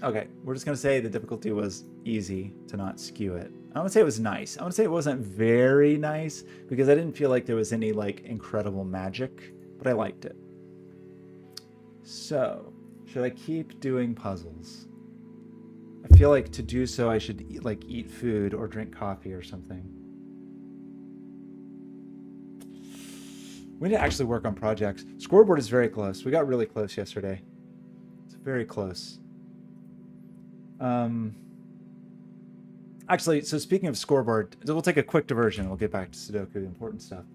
Okay, we're just gonna say the difficulty was easy to not skew it. I would say it was nice. I would say it wasn't very nice because I didn't feel like there was any like incredible magic, but I liked it. So, should I keep doing puzzles? I feel like to do so I should eat food or drink coffee or something. We need to actually work on projects. Scoreboard is very close. We got really close yesterday. It's very close. Actually, so speaking of scoreboard, we'll take a quick diversion. We'll get back to Sudoku, the important stuff.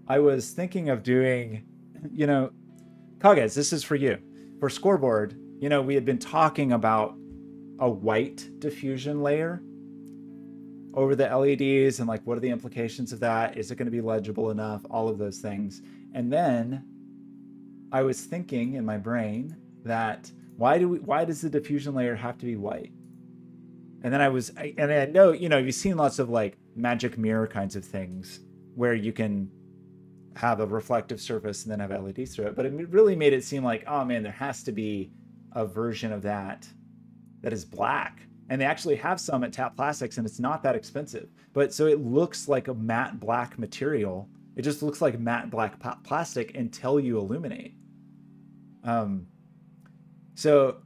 I was thinking of doing, Kages, this is for you. For scoreboard, we had been talking about a white diffusion layer over the LEDs and what are the implications of that? Is it going to be legible enough? All of those things. And then I was thinking in my brain that why does the diffusion layer have to be white? And then I know, you've seen lots of magic mirror kinds of things where you can have a reflective surface and then have LEDs through it. But it really made it seem like, oh man, there has to be a version of that is black. And they actually have some at Tap Plastics and it's not that expensive. But so it looks like a matte black material. It just looks like matte black plastic until you illuminate. So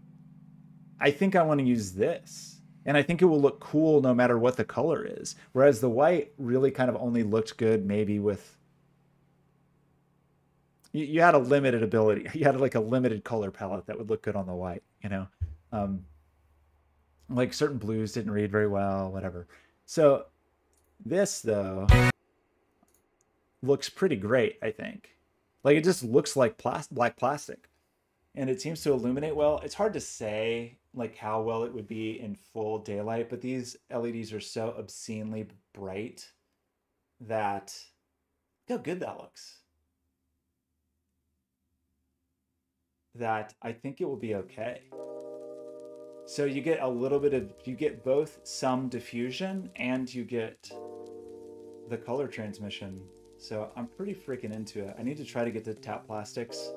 I think I want to use this. And I think it will look cool no matter what the color is. Whereas the white really kind of only looked good maybe with... You had a limited ability. You had a limited color palette that would look good on the white, certain blues didn't read very well, whatever. So this, though, looks pretty great, I think. It just looks like black plastic. And it seems to illuminate well. It's hard to say how well it would be in full daylight, but these LEDs are so obscenely bright that look how good that looks. That I think it will be okay. So you get you get both some diffusion and you get the color transmission. So I'm pretty freaking into it. I need to try to get to Tap Plastics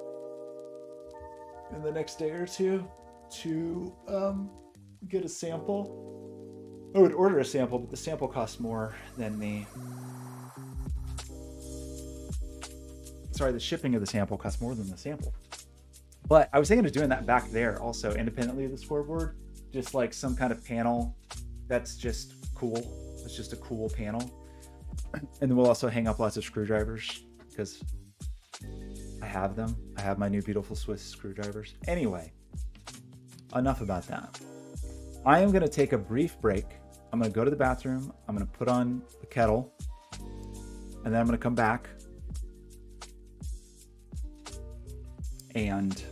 in the next day or two to get a sample. I would order a sample, but the sample costs more than the shipping of the sample costs more than the sample. But I was thinking of doing that back there also independently of the scoreboard, just some kind of panel that's just cool. It's just a cool panel. And then we'll also hang up lots of screwdrivers because I have them. I have my new beautiful Swiss screwdrivers. Anyway, enough about that. I am going to take a brief break. I'm going to go to the bathroom. I'm going to put on the kettle. And then I'm going to come back. And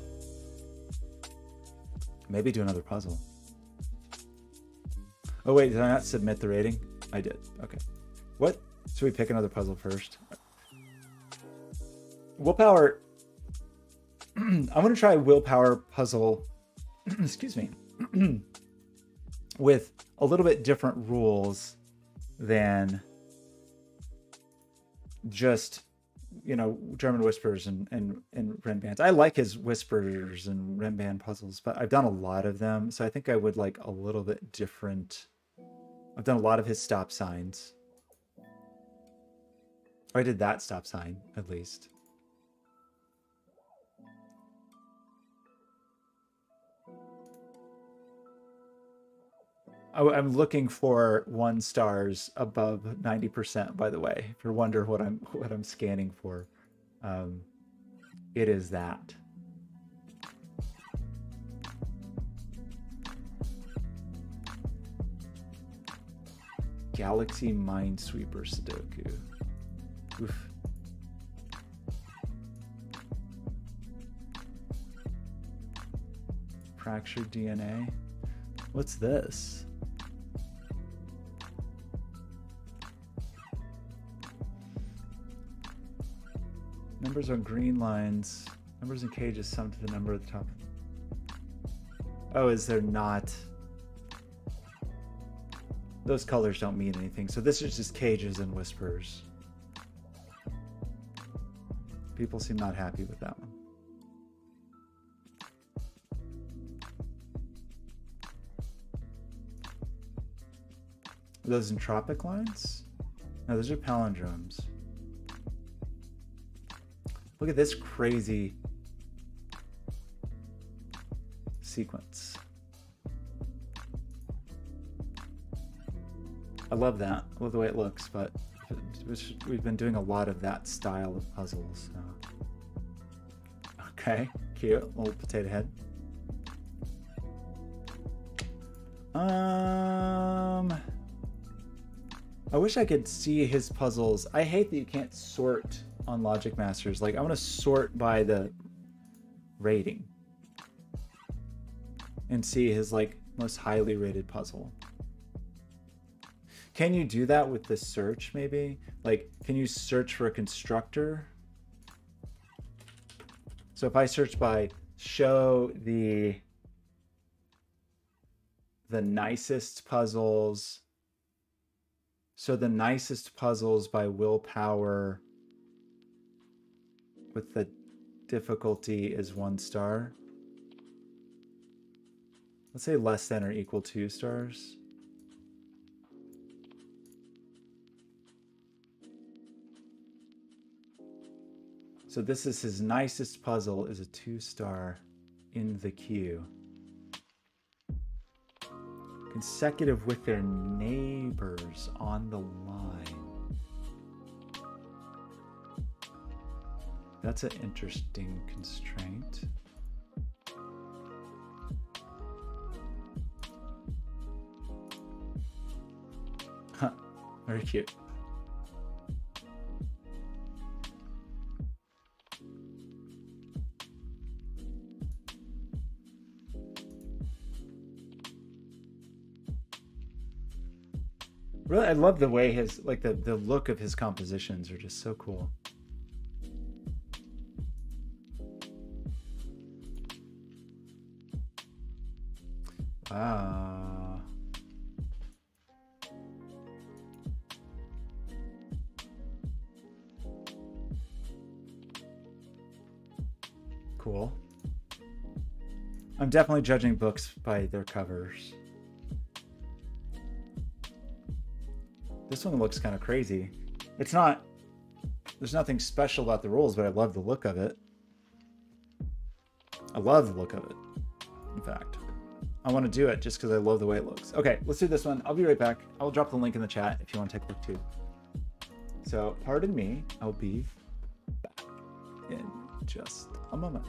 maybe do another puzzle. Oh, wait, did I not submit the rating? I did. Okay. What? Should we pick another puzzle first? Willpower. I'm going to try a willpower puzzle. Excuse me. With a little bit different rules than just, German Whispers and Renbands. I like his Whispers and Renband puzzles, but I've done a lot of them. So I think I would like a little bit different. I've done a lot of his stop signs. Or I did that stop sign, at least. I'm looking for 1 stars above 90%, by the way, if you wonder what I'm scanning for. It is that. Galaxy Minesweeper Sudoku. Oof. fractured DNA. What's this? Numbers on green lines. Numbers in cages sum to the number at the top. Oh, is there not? Those colors don't mean anything. So this is just cages and whispers. People seem not happy with that one. Are those entropic lines? No, those are palindromes. Look at this crazy sequence. I love that. I love the way it looks, but we've been doing a lot of that style of puzzles. So. Okay, cute. Little potato head. I wish I could see his puzzles. I hate that you can't sort on Logic Masters. Like, I want to sort by the rating and see his like most highly rated puzzle. Can you do that with the search maybe? Like, can you search for a constructor? So if I search by show the nicest puzzles, so the nicest puzzles by willpower with the difficulty is 1 star. Let's say less than or equal to 2 stars. So this is his nicest puzzle is a 2 star in the queue. Consecutive with their neighbors on the line. That's an interesting constraint. Huh, very cute. Really, I love the way his, like the look of his compositions are just so cool. Wow. Cool. I'm definitely judging books by their covers. This one looks kind of crazy. It's not, there's nothing special about the rules, but I love the look of it. I love the look of it, in fact. I want to do it just because I love the way it looks. Okay, let's do this one. I'll be right back. I'll drop the link in the chat if you want to take a look too. So, pardon me, I'll be back in just a moment.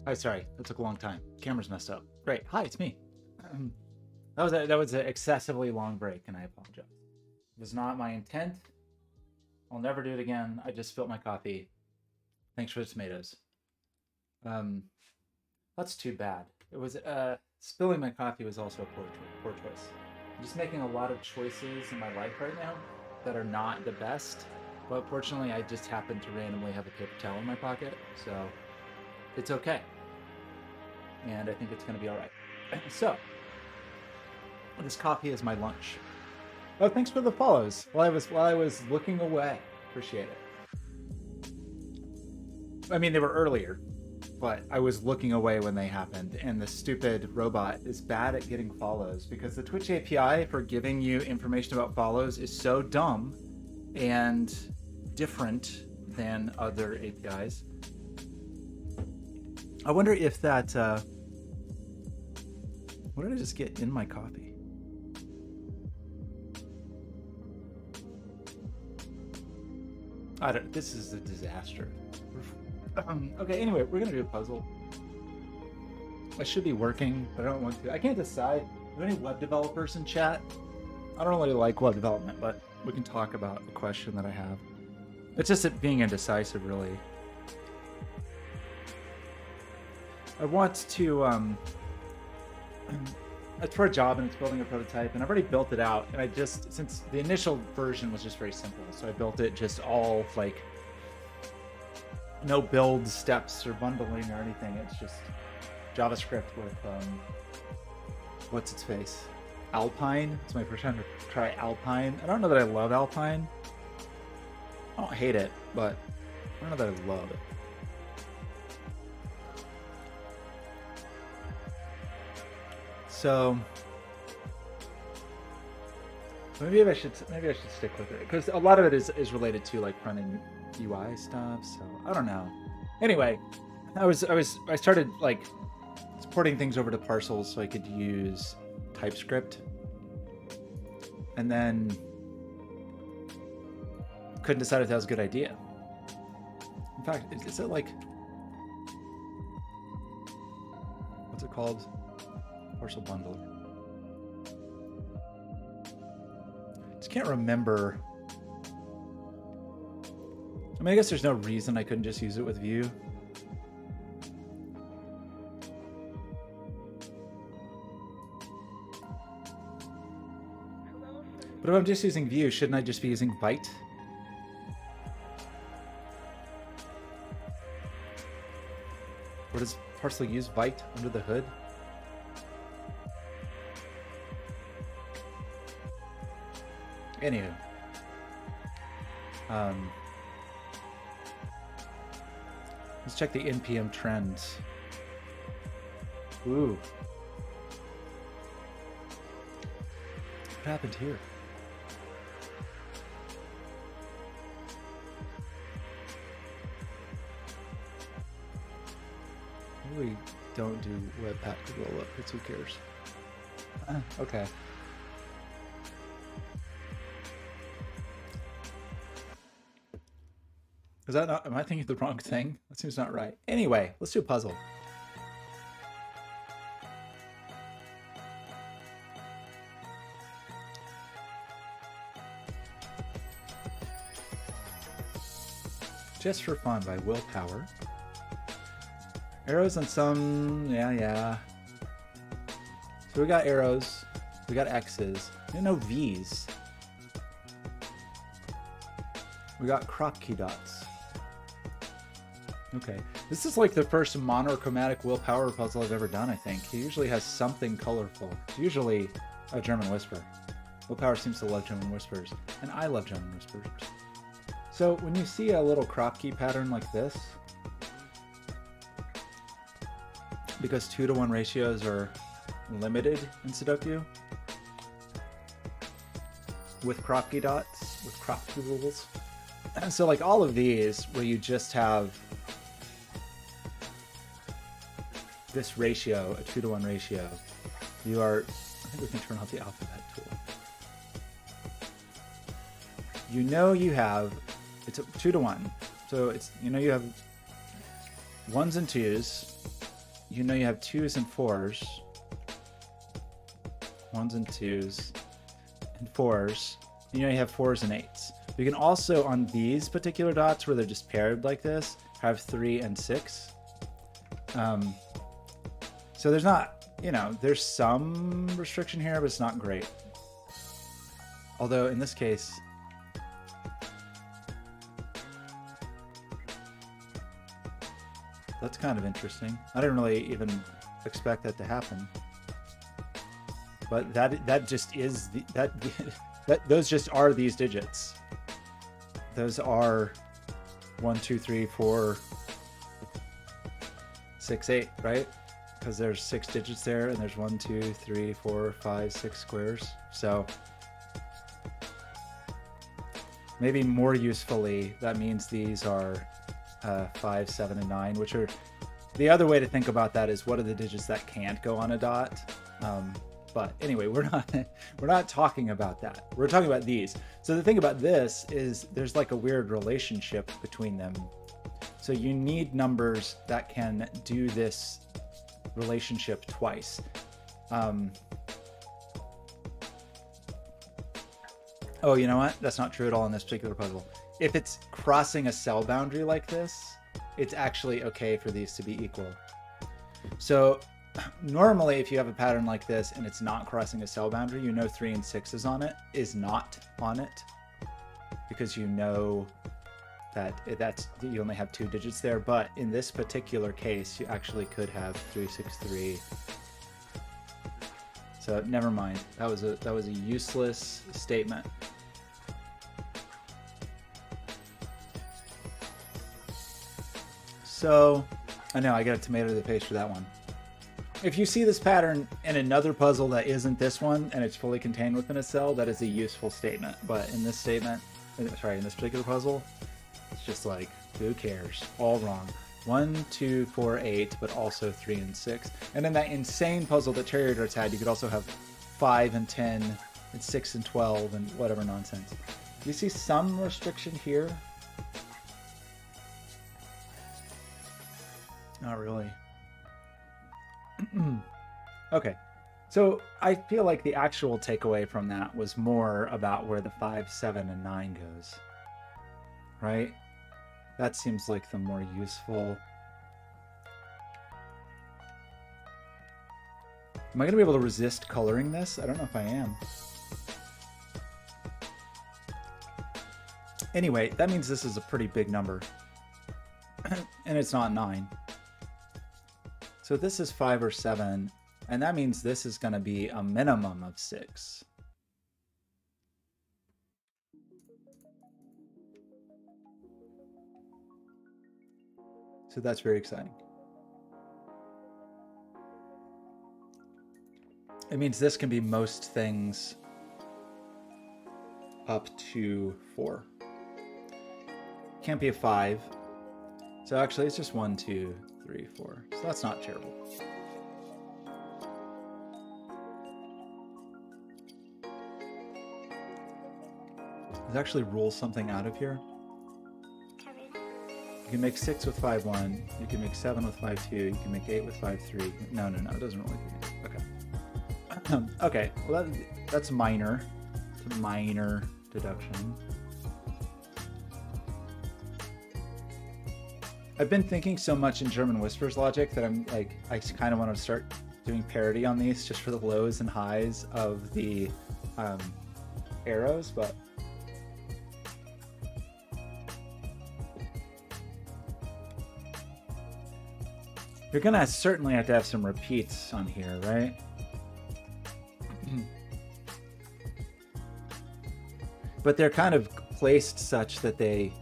Oh, sorry, that took a long time. Camera's messed up. Great. Hi, it's me. That was an excessively long break, and I apologize. It was not my intent. I'll never do it again. I just spilled my coffee. Thanks for the tomatoes. That's too bad. It was spilling my coffee was also a poor choice. I'm just making a lot of choices in my life right now that are not the best. But fortunately, I just happened to randomly have a paper towel in my pocket, so it's okay. And I think it's going to be all right. So, this coffee is my lunch. Oh, thanks for the follows. While I was looking away, appreciate it. I mean, they were earlier, but I was looking away when they happened, and the stupid robot is bad at getting follows because the Twitch API for giving you information about follows is so dumb and different than other APIs. I wonder if that what did I just get in my coffee? This is a disaster. Okay, anyway, we're gonna do a puzzle. I should be working, but I don't want to. I can't decide. Are there any web developers in chat? I don't really like web development, but we can talk about a question that I have. It's just it being indecisive, really. I want to, it's for a job and it's building a prototype, and I've already built it out, and since the initial version was just very simple, so I built it just all, like, no build steps or bundling or anything. It's just JavaScript with, what's its face? Alpine. It's my first time to try Alpine. I don't know that I love Alpine. I don't hate it, but I don't know that I love it. So maybe I should stick with it because a lot of it is related to like front-end UI stuff. So I don't know. Anyway, I started like porting things over to Parcels so I could use TypeScript, and then couldn't decide if that was a good idea. In fact, is it like, what's it called? Parcel bundler. Just can't remember. I mean, I guess there's no reason I couldn't just use it with Vue. But if I'm just using Vue, shouldn't I just be using Vite? Or does Parcel use Vite under the hood? Anywho, let's check the NPM trends. Ooh, what happened here? We don't do Webpack rollup. It's who cares. Okay. Is that not, am I thinking the wrong thing? That seems not right. Anyway, let's do a puzzle. Just for Fun by Willpower. Arrows on some, yeah. So we got arrows, we got X's, and no V's. We got crop key dots. Okay, this is like the first monochromatic Willpower puzzle I've ever done, I think. He usually has something colorful. It's usually a German whisper. Willpower seems to love German whispers, and I love German whispers. So when you see a little crop key pattern like this, because 2-to-1 ratios are limited in Sudoku, with crop key dots, with crop key rules. And so like all of these, where you just have this ratio, a 2-to-1 ratio, you are, I think we can turn off the alphabet tool. You know you have, it's a 2-to-1. So it's, you know you have 1s and 2s, you know you have 2s and 4s. 1s and 2s and 4s. You know you have 4s and 8s. You can also, on these particular dots where they're just paired like this, have 3 and 6. So there's not, you know, there's some restriction here, but it's not great. Although in this case, that's kind of interesting. I didn't really even expect that to happen. But that just is those just are these digits. Those are 1, 2, 3, 4, 6, 8, right? Because there's 6 digits there, and there's 1, 2, 3, 4, 5, 6 squares. So maybe more usefully, that means these are 5, 7, and 9, which are, the other way to think about that is what are the digits that can't go on a dot. But anyway, we're not talking about that. We're talking about these. So the thing about this is there's like a weird relationship between them. So you need numbers that can do this relationship twice. Oh, you know what? That's not true at all in this particular puzzle. If it's crossing a cell boundary like this, it's actually okay for these to be equal. So normally if you have a pattern like this and it's not crossing a cell boundary, you know 3 and 6 is not on it, because you know that you only have 2 digits there. But in this particular case, you actually could have 3, 6, 3. So never mind. That was a useless statement. So I know I got a tomato to the face for that one. If you see this pattern in another puzzle that isn't this one and it's fully contained within a cell, that is a useful statement. But in this statement, sorry, in this particular puzzle, it's just like, who cares? All wrong. 1, 2, 4, 8, but also 3 and 6. And in that insane puzzle that Cherry Darts had, you could also have 5 and 10 and 6 and 12 and whatever nonsense. You see some restriction here? Not really. Okay, so I feel like the actual takeaway from that was more about where the 5, 7, and 9 goes, right? That seems like the more useful. Am I going to be able to resist coloring this? I don't know if I am. Anyway, that means this is a pretty big number. And it's not 9. So this is 5 or 7, and that means this is going to be a minimum of 6. So that's very exciting. It means this can be most things up to 4. Can't be a 5. So actually it's just 1, 2, 3, 4. So that's not terrible. Let's actually rule something out of here. You can make 6 with 5, 1. You can make 7 with 5, 2. You can make 8 with 5, 3. No, it doesn't really do it. Okay. Okay, well that's minor. It's a minor deduction. I've been thinking so much in German Whispers logic that I'm like, I kind of want to start doing parody on these just for the lows and highs of the arrows, but you're gonna certainly have to have some repeats on here, right? But they're kind of placed such that they,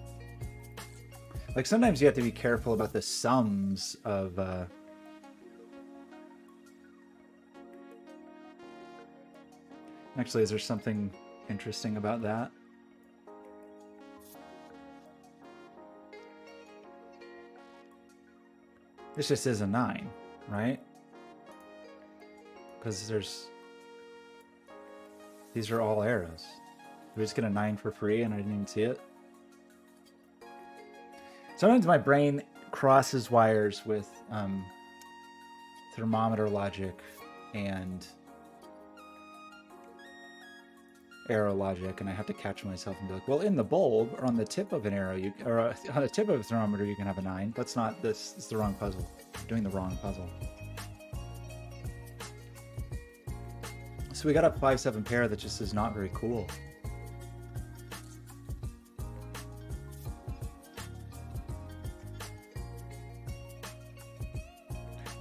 like, sometimes you have to be careful about the sums of actually, is there something interesting about that? This just is a 9, right? Because these are all arrows. We just get a 9 for free and I didn't even see it. Sometimes my brain crosses wires with thermometer logic and arrow logic, and I have to catch myself and be like, well, in the bulb or on the tip of an arrow, on the tip of a thermometer, you can have a 9. That's not this. It's the wrong puzzle. I'm doing the wrong puzzle. So we got a 5-7 pair that just is not very cool.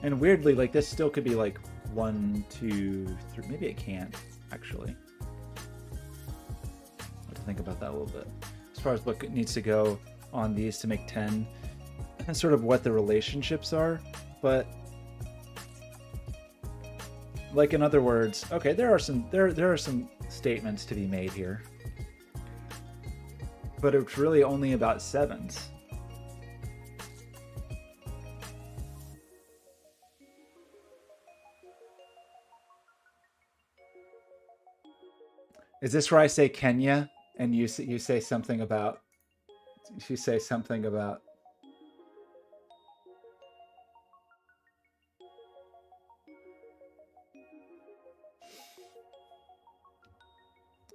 And weirdly, like this still could be like 1, 2, 3. Maybe it can't actually. I have to think about that a little bit. As far as what needs to go on these to make 10, and sort of what the relationships are. But like in other words, okay, there are some statements to be made here, but it's really only about 7s. Is this where I say Kenya and you say something about Is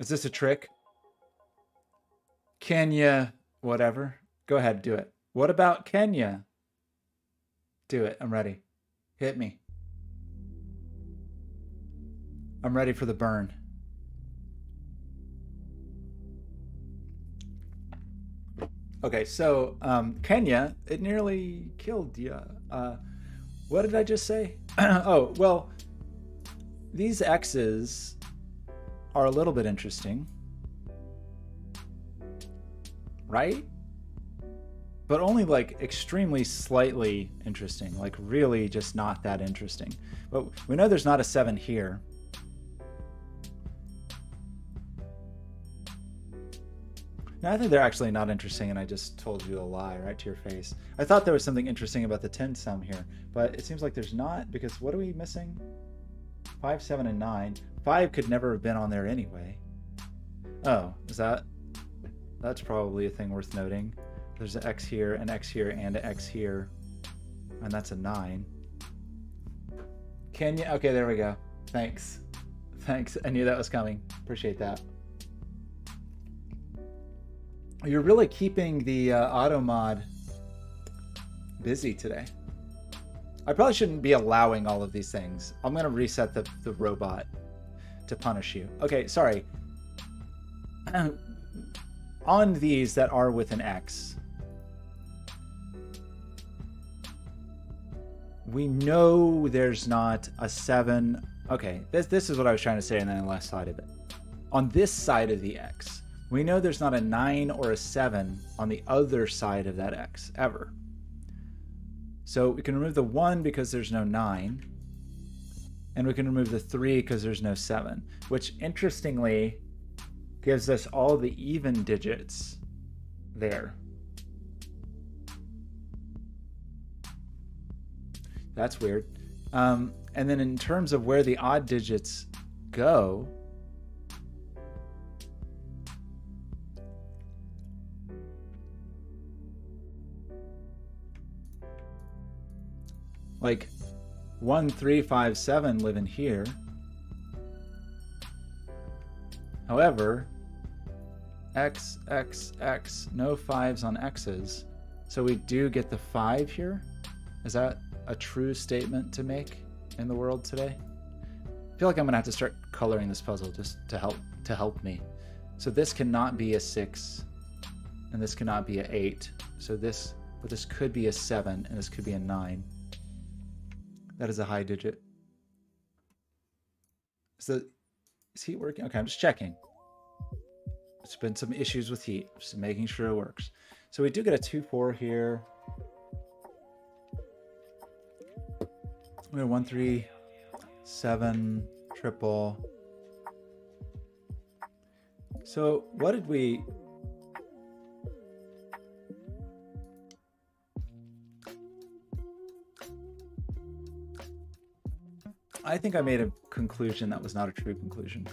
this a trick? Kenya, whatever. Go ahead, do it. What about Kenya? Do it. I'm ready. Hit me. I'm ready for the burn. Okay, so Kenya, it nearly killed you. What did I just say? Oh, well, these X's are a little bit interesting, right? But only like extremely slightly interesting, like really just not that interesting. But we know there's not a 7 here. Now, I think they're actually not interesting, and I just told you a lie right to your face. I thought there was something interesting about the 10 sum here, but it seems like there's not, because what are we missing? 5, 7, and 9. 5 could never have been on there anyway. Oh, is that? That's probably a thing worth noting. There's an X here, an X here, and an X here, and that's a 9. Can you? Okay, there we go. Thanks. Thanks. I knew that was coming. Appreciate that. You're really keeping the auto mod busy today. I probably shouldn't be allowing all of these things. I'm going to reset the robot to punish you. Okay, sorry. On these that are with an X, we know there's not a 7. Okay, this is what I was trying to say, and then the last side of it. On this side of the X, we know there's not a 9 or a 7 on the other side of that X, ever. So we can remove the 1 because there's no 9. And we can remove the 3 because there's no 7. Which, interestingly, gives us all the even digits there. That's weird. And then in terms of where the odd digits go, like 1, 3, 5, 7 live in here. However, X, X, X, no 5s on X's. So we do get the 5 here. Is that a true statement to make in the world today? I feel like I'm gonna have to start coloring this puzzle just to help me. So this cannot be a 6, and this cannot be an 8. So this could be a 7, and this could be a 9. That is a high digit. Is heat working? Okay, I'm just checking. There's been some issues with heat. Just making sure it works. So we do get a 2, 4 here. We have 1, 3, 7, triple. So what did we... I think I made a conclusion that was not a true conclusion.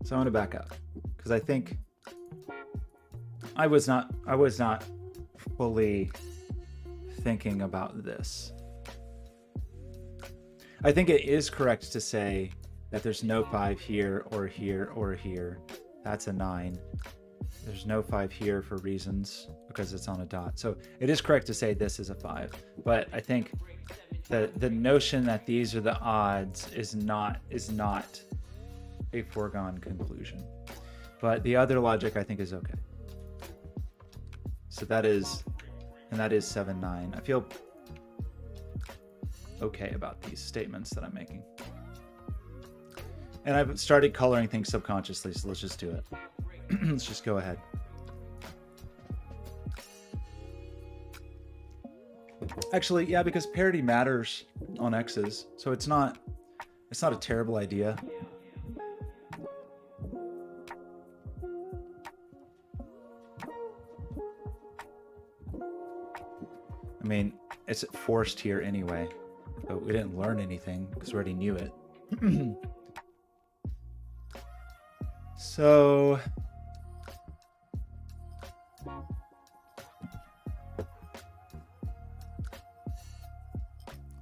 So I'm going to back up because I think I was not fully thinking about this. I think it is correct to say that there's no 5 here or here or here. That's a 9. There's no 5 here for reasons because it's on a dot. So it is correct to say this is a 5. But I think the notion that these are the odds is not a foregone conclusion. But the other logic I think is okay. So that is 7, 9. I feel okay about these statements that I'm making. And I've started coloring things subconsciously, so let's just do it. Let's just go ahead. Actually, yeah, because parity matters on X's, so it's not a terrible idea. I mean, it's forced here anyway, but we didn't learn anything because we already knew it. So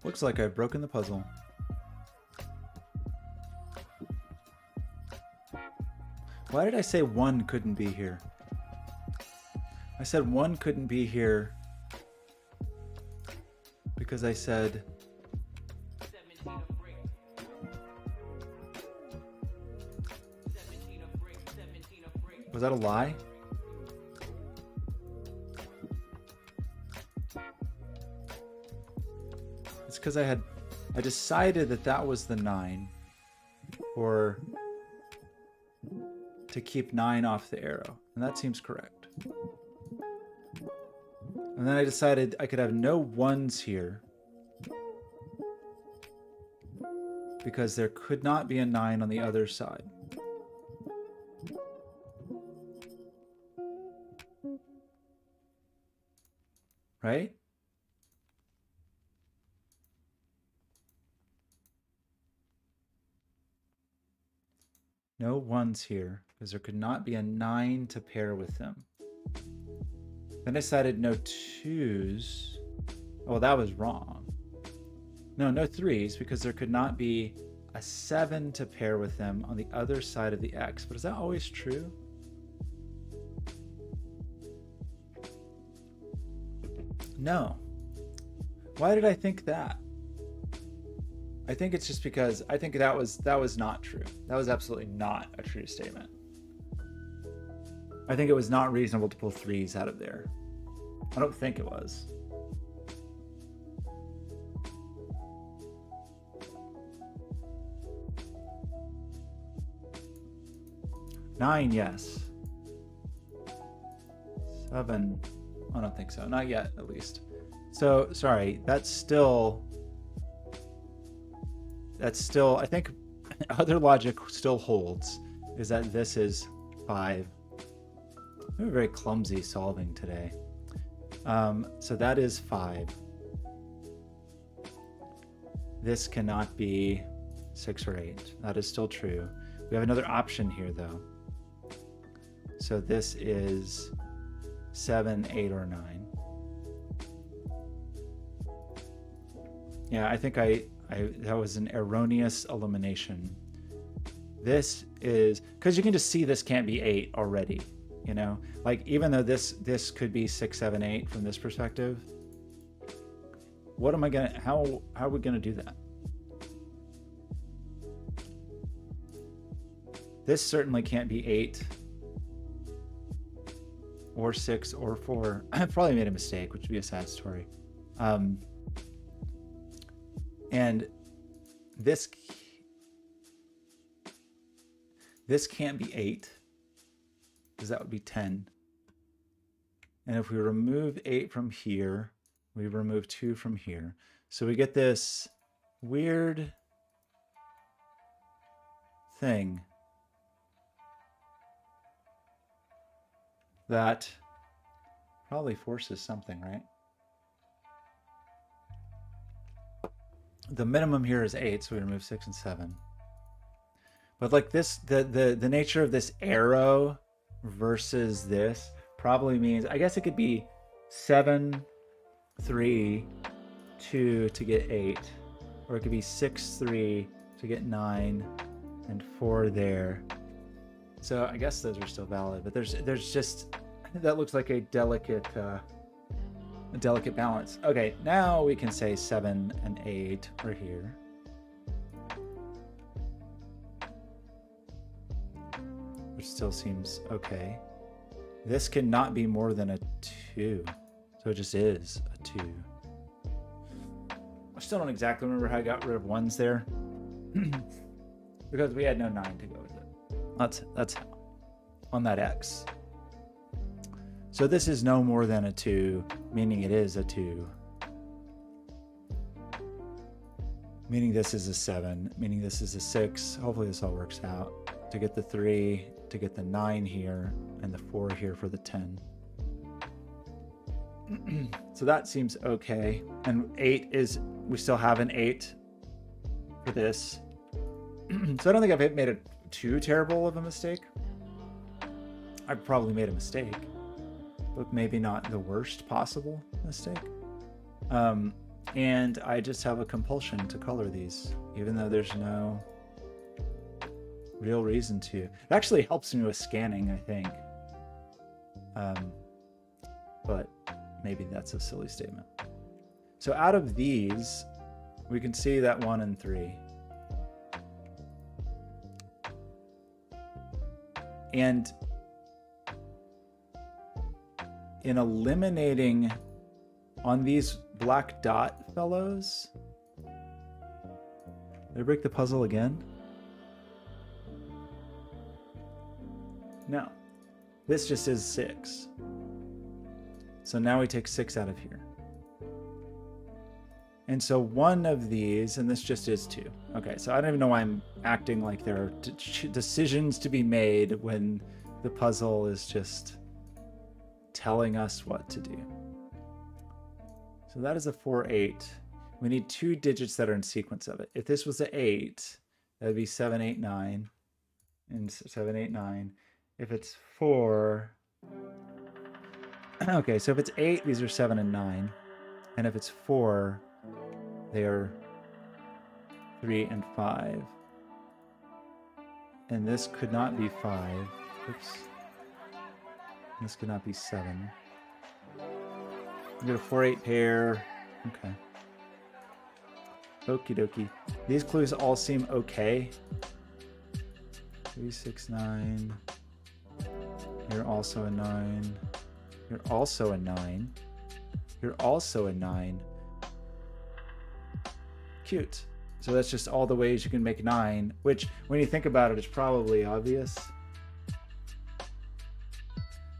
looks like I've broken the puzzle. Why did I say 1 couldn't be here? I said 1 couldn't be here because I said was that a lie? It's because I decided that was the 9 or to keep 9 off the arrow, and that seems correct. And then I decided I could have no 1s here because there could not be a 9 on the other side. Right? No 1s here because there could not be a 9 to pair with them. Then I decided no 2s. Oh, that was wrong. No 3s because there could not be a 7 to pair with them on the other side of the X. But is that always true? No. Why did I think that? I think it's just because I think that was not true. That was absolutely not a true statement. I think it was not reasonable to pull 3s out of there. I don't think it was. Nine, yes. 7, I don't think so. Not yet, at least. So, sorry, that's still, I think other logic still holds, is that this is 5. We're very clumsy solving today. So that is 5. This cannot be 6 or 8. That is still true. We have another option here, though. So this is 7, 8, or 9. Yeah, I think that was an erroneous elimination. This is, because you can just see this can't be 8 already, you know? Like, even though this could be 6, 7, 8 from this perspective, what am I gonna, how are we gonna do that? This certainly can't be 8 or 6 or 4. I probably made a mistake, which would be a sad story. And this can't be 8, because that would be 10. And if we remove 8 from here, we remove 2 from here. So we get this weird thing that probably forces something, right? The minimum here is 8, so we remove 6 and 7. But like this, the nature of this arrow versus this probably means, I guess it could be 7, 3, 2 to get 8. Or it could be 6, 3 to get 9, and 4 there. So I guess those are still valid, but there's just, that looks like a delicate balance. Okay, now we can say 7 and 8 are here. Which still seems okay. This cannot be more than a 2. So it just is a 2. I still don't exactly remember how I got rid of 1s there. Because we had no 9 to go with it. That's on that X. So this is no more than a 2, meaning it is a 2. Meaning this is a 7, meaning this is a 6. Hopefully this all works out. To get the 3, to get the 9 here, and the 4 here for the 10. So that seems okay. And 8 is, we still have an 8 for this. So I don't think I've made it too terrible of a mistake. I've probably made a mistake, but maybe not the worst possible mistake. And I just have a compulsion to color these, even though there's no real reason to. It actually helps me with scanning, I think. But maybe that's a silly statement. So out of these, we can see that 1 and 3. And in eliminating on these black dot fellows, did I break the puzzle again? No, this just is 6. So now we take 6 out of here. And so one of these, and this just is 2. Okay, so I don't even know why I'm acting like there are decisions to be made when the puzzle is just telling us what to do. So that is a 4, 8. We need 2 digits that are in sequence of it. If this was an 8, that would be 7, 8, 9. And 7, 8, 9. If it's 4... Okay, so if it's 8, these are 7 and 9. And if it's 4, they are 3 and 5. And this could not be 5. Oops. This could not be 7. We got a 4, 8 pair. Okay. Okie dokie. These clues all seem okay. 3, 6, 9. You're also a 9. You're also a 9. You're also a 9. Cute. So that's just all the ways you can make 9, which when you think about it is probably obvious.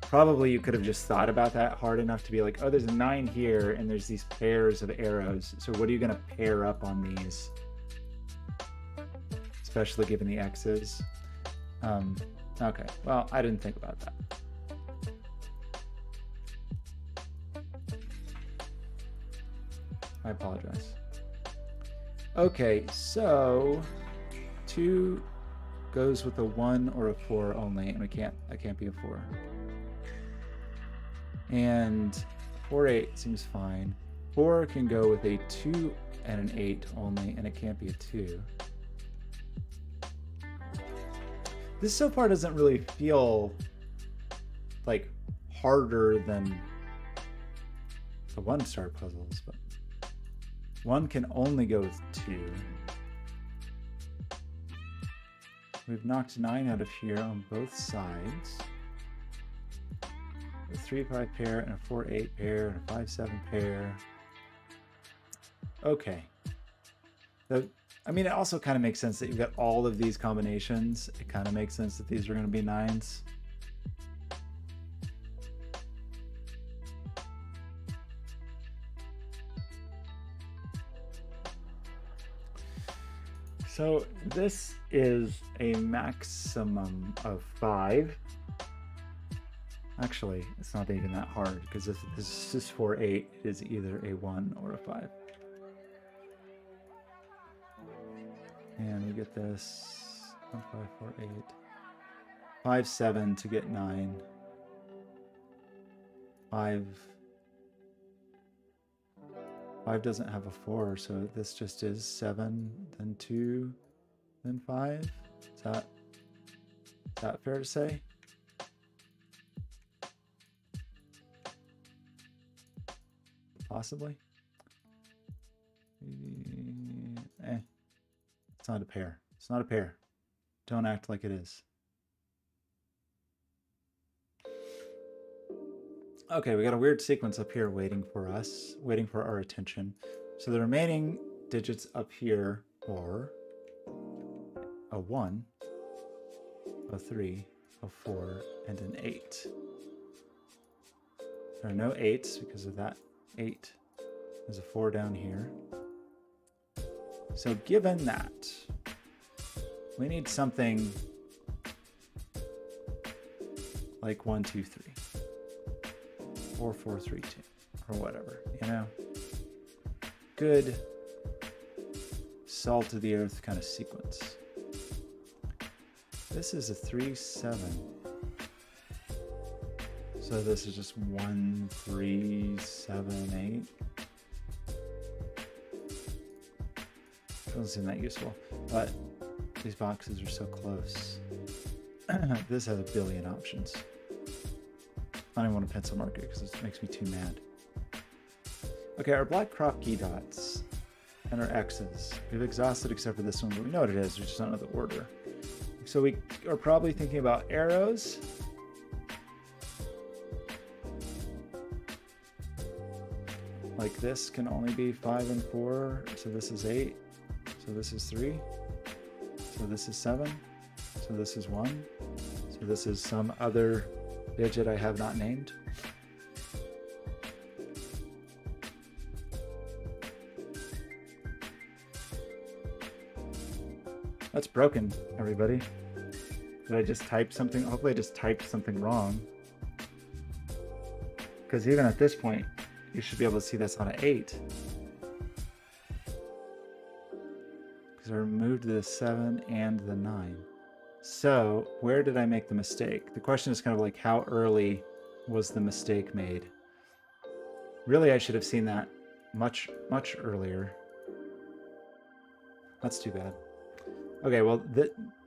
Probably you could have just thought about that hard enough to be like, oh, there's a 9 here and there's these pairs of arrows. So what are you going to pair up on these? Especially given the X's. Okay, well, I didn't think about that. I apologize. Okay, so 2 goes with a 1 or a 4 only, and I can't be a 4. And 4, 8 seems fine. 4 can go with a 2 and an 8 only, and it can't be a 2. This so far doesn't really feel like harder than the 1-star puzzles, but 1 can only go with 2. We've knocked 9 out of here on both sides. A 3, 5 pair and a 4, 8 pair and a 5, 7 pair. Okay. I mean, it also kind of makes sense that you've got all of these combinations. It kind of makes sense that these are going to be 9s. So this is a maximum of 5. Actually, it's not even that hard because if this is 4, 8, it is either a 1 or a 5. And we get this 1, 5, 4, 8, 5, 7 to get 9, 5, 5 doesn't have a 4, so this just is 7, then 2, then 5. Is that fair to say? Possibly. It's not a pair. It's not a pair. Don't act like it is. Okay, we got a weird sequence up here waiting for us, waiting for our attention. So the remaining digits up here are a 1, a 3, a 4, and an 8. There are no 8s because of that 8. There's a 4 down here. So given that, we need something like 1, 2, 3. 4, 4, 3, 2, or whatever, you know? Good salt of the earth kind of sequence. This is a 3, 7. So this is just 1, 3, 7, 8. Doesn't seem that useful, but these boxes are so close. This has a billion options. I don't even want to pencil mark it because it makes me too mad. Okay, our black crop key dots and our X's. We've exhausted except for this one, but we know what it is. We just don't know the order. So we are probably thinking about arrows. Like this can only be 5 and 4. So this is 8. So this is 3. So this is 7. So this is 1. So this is some other digit I have not named. That's broken, everybody. Did I just type something? Hopefully I just typed something wrong. Because even at this point, you should be able to see that's on an 8. Because I removed the 7 and the 9. So where did I make the mistake? The question is kind of like, how early was the mistake made? Really, I should have seen that much, much earlier. That's too bad. Okay, well,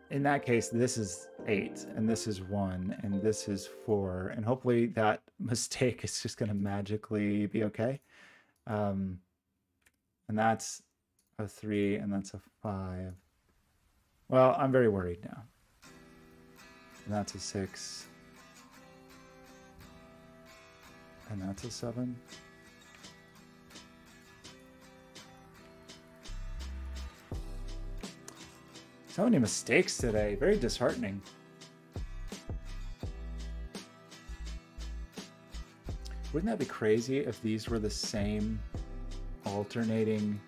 in that case, this is 8, and this is 1, and this is 4, and hopefully that mistake is just going to magically be okay. And that's a 3, and that's a 5. Well, I'm very worried now. And that's a 6. And that's a 7. So many mistakes today. Very disheartening. Wouldn't that be crazy if these were the same alternating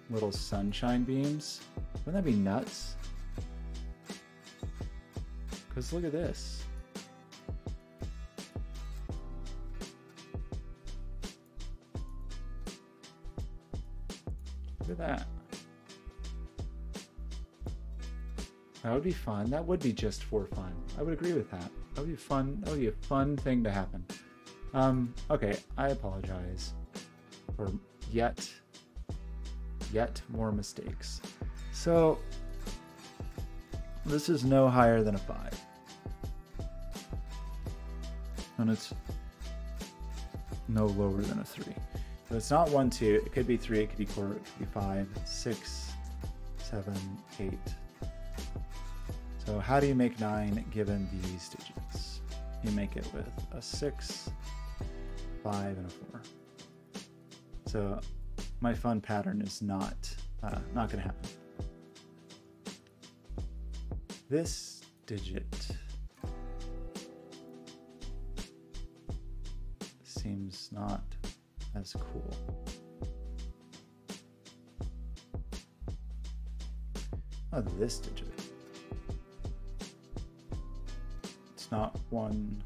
little sunshine beams? Wouldn't that be nuts? Because look at this. Look at that. That would be fun. That would be just for fun. I would agree with that. That would be fun. That would be a fun thing to happen. Okay, I apologize for yet more mistakes. So this is no higher than a 5. And it's no lower than a 3. So it's not 1, 2. It could be 3, it could be 4, it could be 5, 6, 7, 8. So how do you make 9 given these digits? You make it with a 6, 5, and a 4. So my fun pattern is not going to happen. This digit seems not as cool. Oh, this digit. It's not 1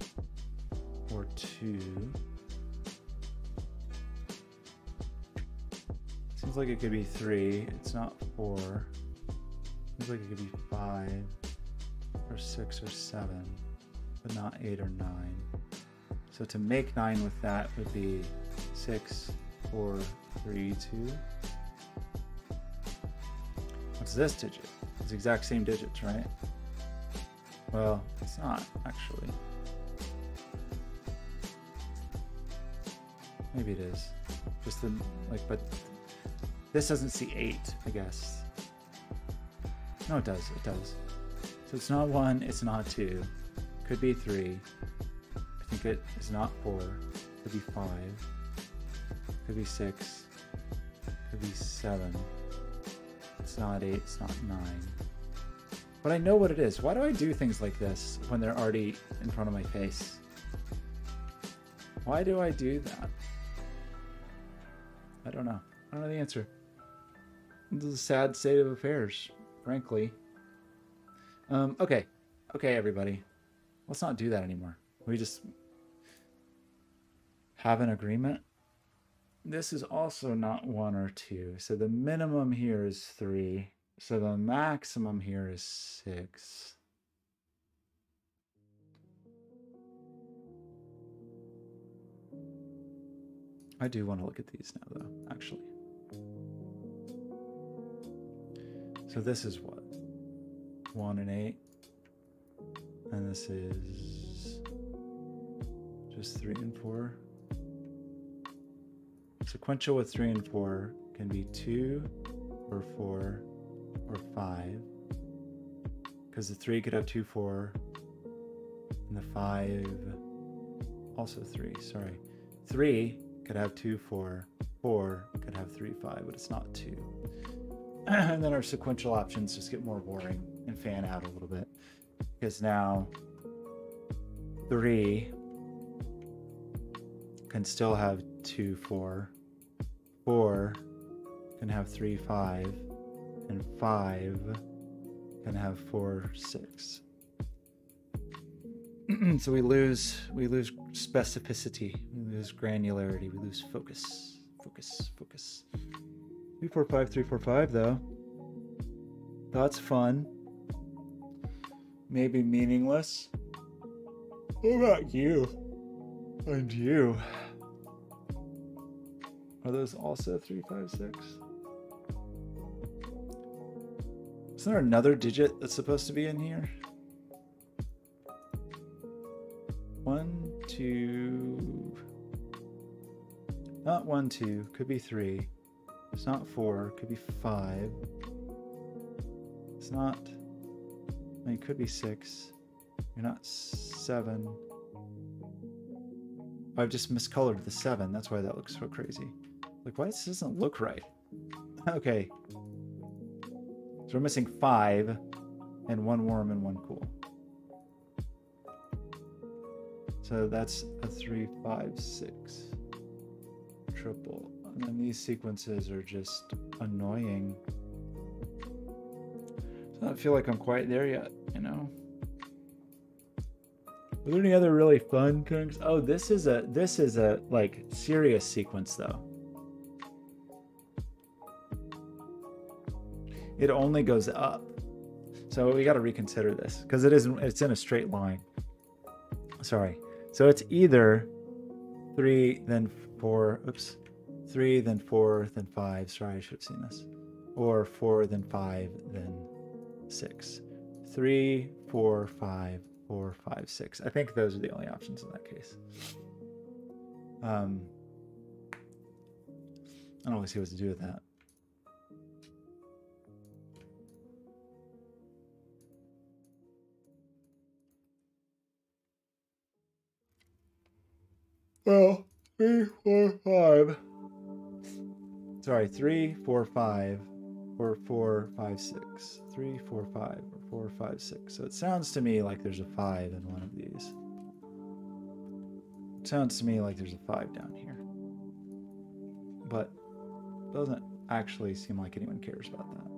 or 2. Seems like it could be 3. It's not 4. Seems like it could be 5 or 6 or 7, but not 8 or 9. So to make 9 with that would be 6, 4, 3, 2. What's this digit? It's the exact same digits, right? Well, it's not, actually. Maybe it is. Just the, like, but this doesn't see 8, I guess. No, it does. It does. So it's not 1, it's not 2. Could be 3. I think it is not 4. Could be 5. Could be 6. Could be 7. It's not 8, it's not 9. But I know what it is. Why do I do things like this when they're already in front of my face? Why do I do that? I don't know. I don't know the answer. This is a sad state of affairs, frankly. Okay. Okay, everybody. Let's not do that anymore. We just have an agreement. This is also not 1 or 2. So the minimum here is 3. So the maximum here is 6. I do want to look at these now, though, actually. So this is what? 1 and 8. And this is just 3 and 4. Sequential with 3 and 4 can be 2 or 4 or 5. Because the 3 could have 2, 4. And the 5, also 3, sorry. 3 could have 2, 4. 4 could have 3, 5, but it's not 2. And then our sequential options just get more boring and fan out a little bit. Because now 3 can still have 2, 4. 4 can have 3, 5. And 5 can have 4, 6. So we lose specificity, we lose granularity, we lose focus. Focus. 3, 4, 5, 3, 4, 5 though. That's fun. Maybe meaningless. What about you? And you? Are those also 3, 5, 6? Is there another digit that's supposed to be in here? 1, 2. Not 1, 2. Could be 3. It's not 4. Could be 5. It's not. I mean, it could be 6. You're not 7. I've just miscolored the 7. That's why that looks so crazy. Like, why this doesn't look right? Okay. So we're missing 5 and 1 warm and 1 cool. So that's a 3, 5, 6. Triple. And then these sequences are just annoying. So I don't feel like I'm quite there yet, you know? Are there any other really fun things? Oh, this is a like serious sequence though. It only goes up. So we got to reconsider this because it's in a straight line. Sorry. So it's either 3, then 4, oops, 3, then 4, then 5. Sorry, I should have seen this. Or 4, then 5, then 6. 3, 4, 5, 4, 5, 6. I think those are the only options in that case. I don't really see what to do with that. Well, 3, 4, 5. Sorry, 3, 4, 5, or 4, 5, 6. 3, 4, 5, or 4, 5, 6. So it sounds to me like there's a 5 in one of these. It sounds to me like there's a 5 down here. But it doesn't actually seem like anyone cares about that.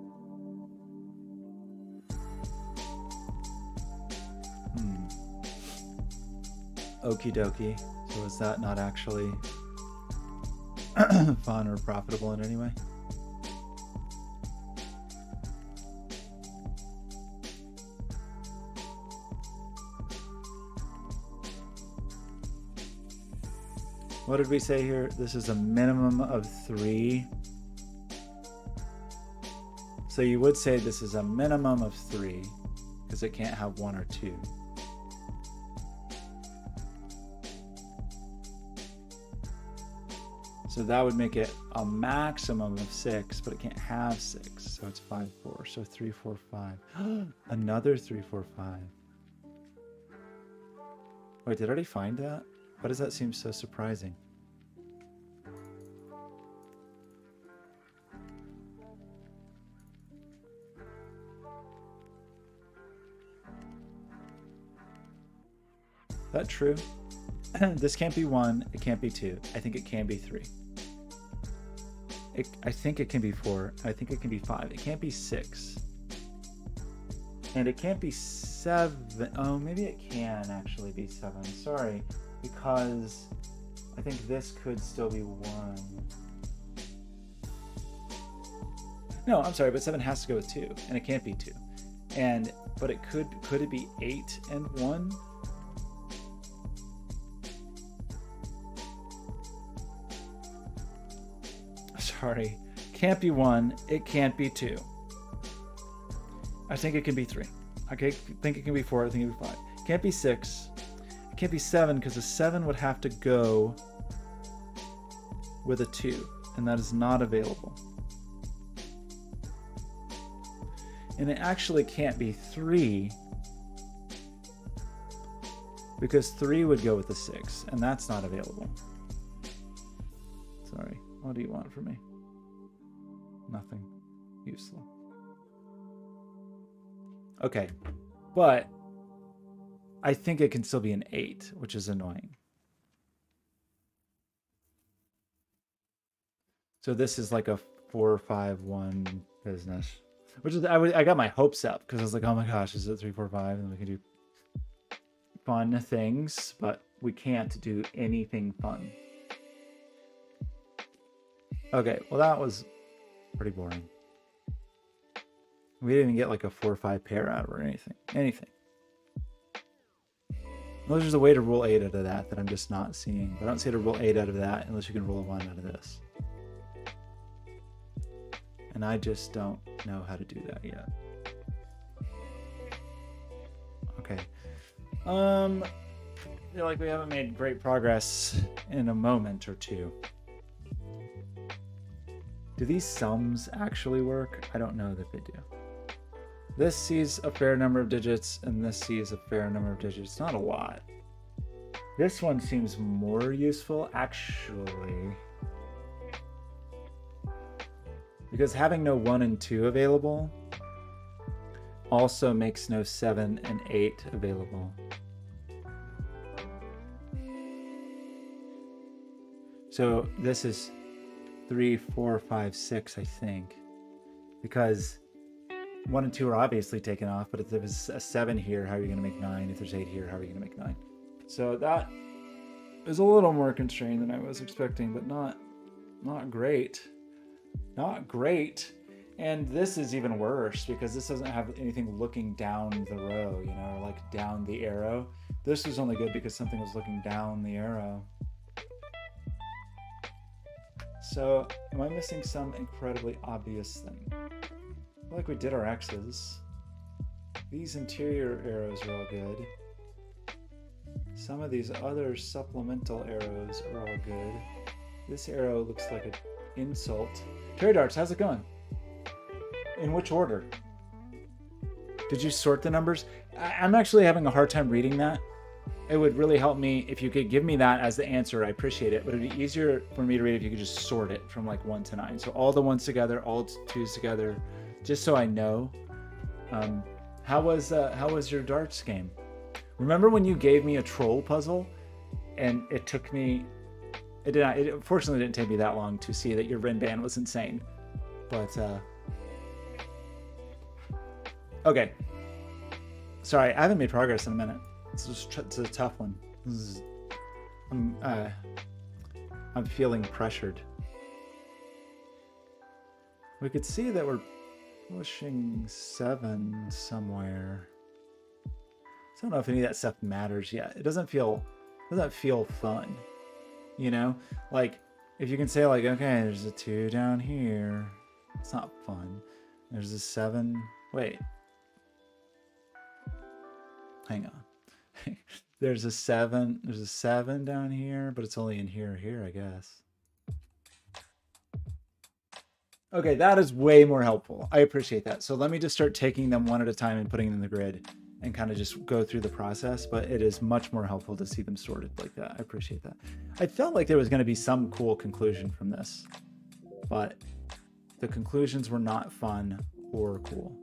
Okie dokie. So is that not actually fun or profitable in any way? What did we say here? This is a minimum of 3. So you would say this is a minimum of 3 because it can't have 1 or 2. So that would make it a maximum of 6, but it can't have 6. So it's 5, 4. So 3, 4, 5. Another 3, 4, 5. Wait, did I already find that? Why does that seem so surprising? Is that true? This can't be 1. It can't be 2. I think it can be 3. I think it can be 4. I think it can be 5. It can't be 6. And it can't be 7. Oh, maybe it can actually be 7. Sorry. Because I think this could still be 1. No, I'm sorry, but 7 has to go with 2. And it can't be 2. But it could it be 8 and 1? Sorry, can't be 1. It can't be 2. I think it can be 3. I think it can be 4. I think it can be 5. Can't be 6. It can't be 7 because the 7 would have to go with a 2, and that is not available. And it actually can't be 3 because 3 would go with the 6, and that's not available. Sorry. What do you want from me? Nothing. Useful. Okay. But I think it can still be an 8, which is annoying. So this is like a 4, 5, 1 business. Which is, I got my hopes up because I was like, oh my gosh, is it 3, 4, 5? And we can do fun things, but we can't do anything fun. Okay, well that was pretty boring. We didn't even get like a 4 or 5 pair out or anything. Well, there's a way to roll 8 out of that I'm just not seeing. But I don't see how to roll 8 out of that unless you can roll a 1 out of this. And I just don't know how to do that yet. Okay. I feel like we haven't made great progress in a moment or two. Do these sums actually work? I don't know that they do. This sees a fair number of digits, and this sees a fair number of digits. Not a lot. This one seems more useful, actually. Because having no 1 and 2 available also makes no 7 and 8 available. So this is 3, 4, 5, 6, I think. Because 1 and 2 are obviously taken off, but if there's a 7 here, how are you going to make 9? If there's 8 here, how are you going to make 9? So that is a little more constrained than I was expecting, but not great. Not great. And this is even worse because this doesn't have anything looking down the row, you know, like down the arrow. This was only good because something was looking down the arrow. So am I missing some incredibly obvious thing? I feel like we did our X's. These interior arrows are all good. Some of these other supplemental arrows are all good. This arrow looks like an insult. Terry Darts, how's it going? In which order? Did you sort the numbers? I'm actually having a hard time reading that. It would really help me if you could give me that as the answer. I appreciate it, but it'd be easier for me to read if you could just sort it from like 1 to 9. So all the 1s together, all 2s together, just so I know. How was your darts game? Remember when you gave me a troll puzzle, and it took me, it unfortunately didn't take me that long to see that your Rinban was insane, but okay. Sorry, I haven't made progress in a minute. It's a tough one. I'm feeling pressured. We could see that we're pushing 7 somewhere. I don't know if any of that stuff matters yet. It doesn't feel fun. You know, like if you can say like, okay, there's a 2 down here. It's not fun. There's a 7. Wait. Hang on. There's a 7. There's a 7 down here, but it's only in here or here, I guess. Okay, that is way more helpful. I appreciate that. So let me just start taking them one at a time and putting them in the grid and kind of just go through the process, but it is much more helpful to see them sorted like that. I appreciate that. I felt like there was going to be some cool conclusion from this, but the conclusions were not fun or cool.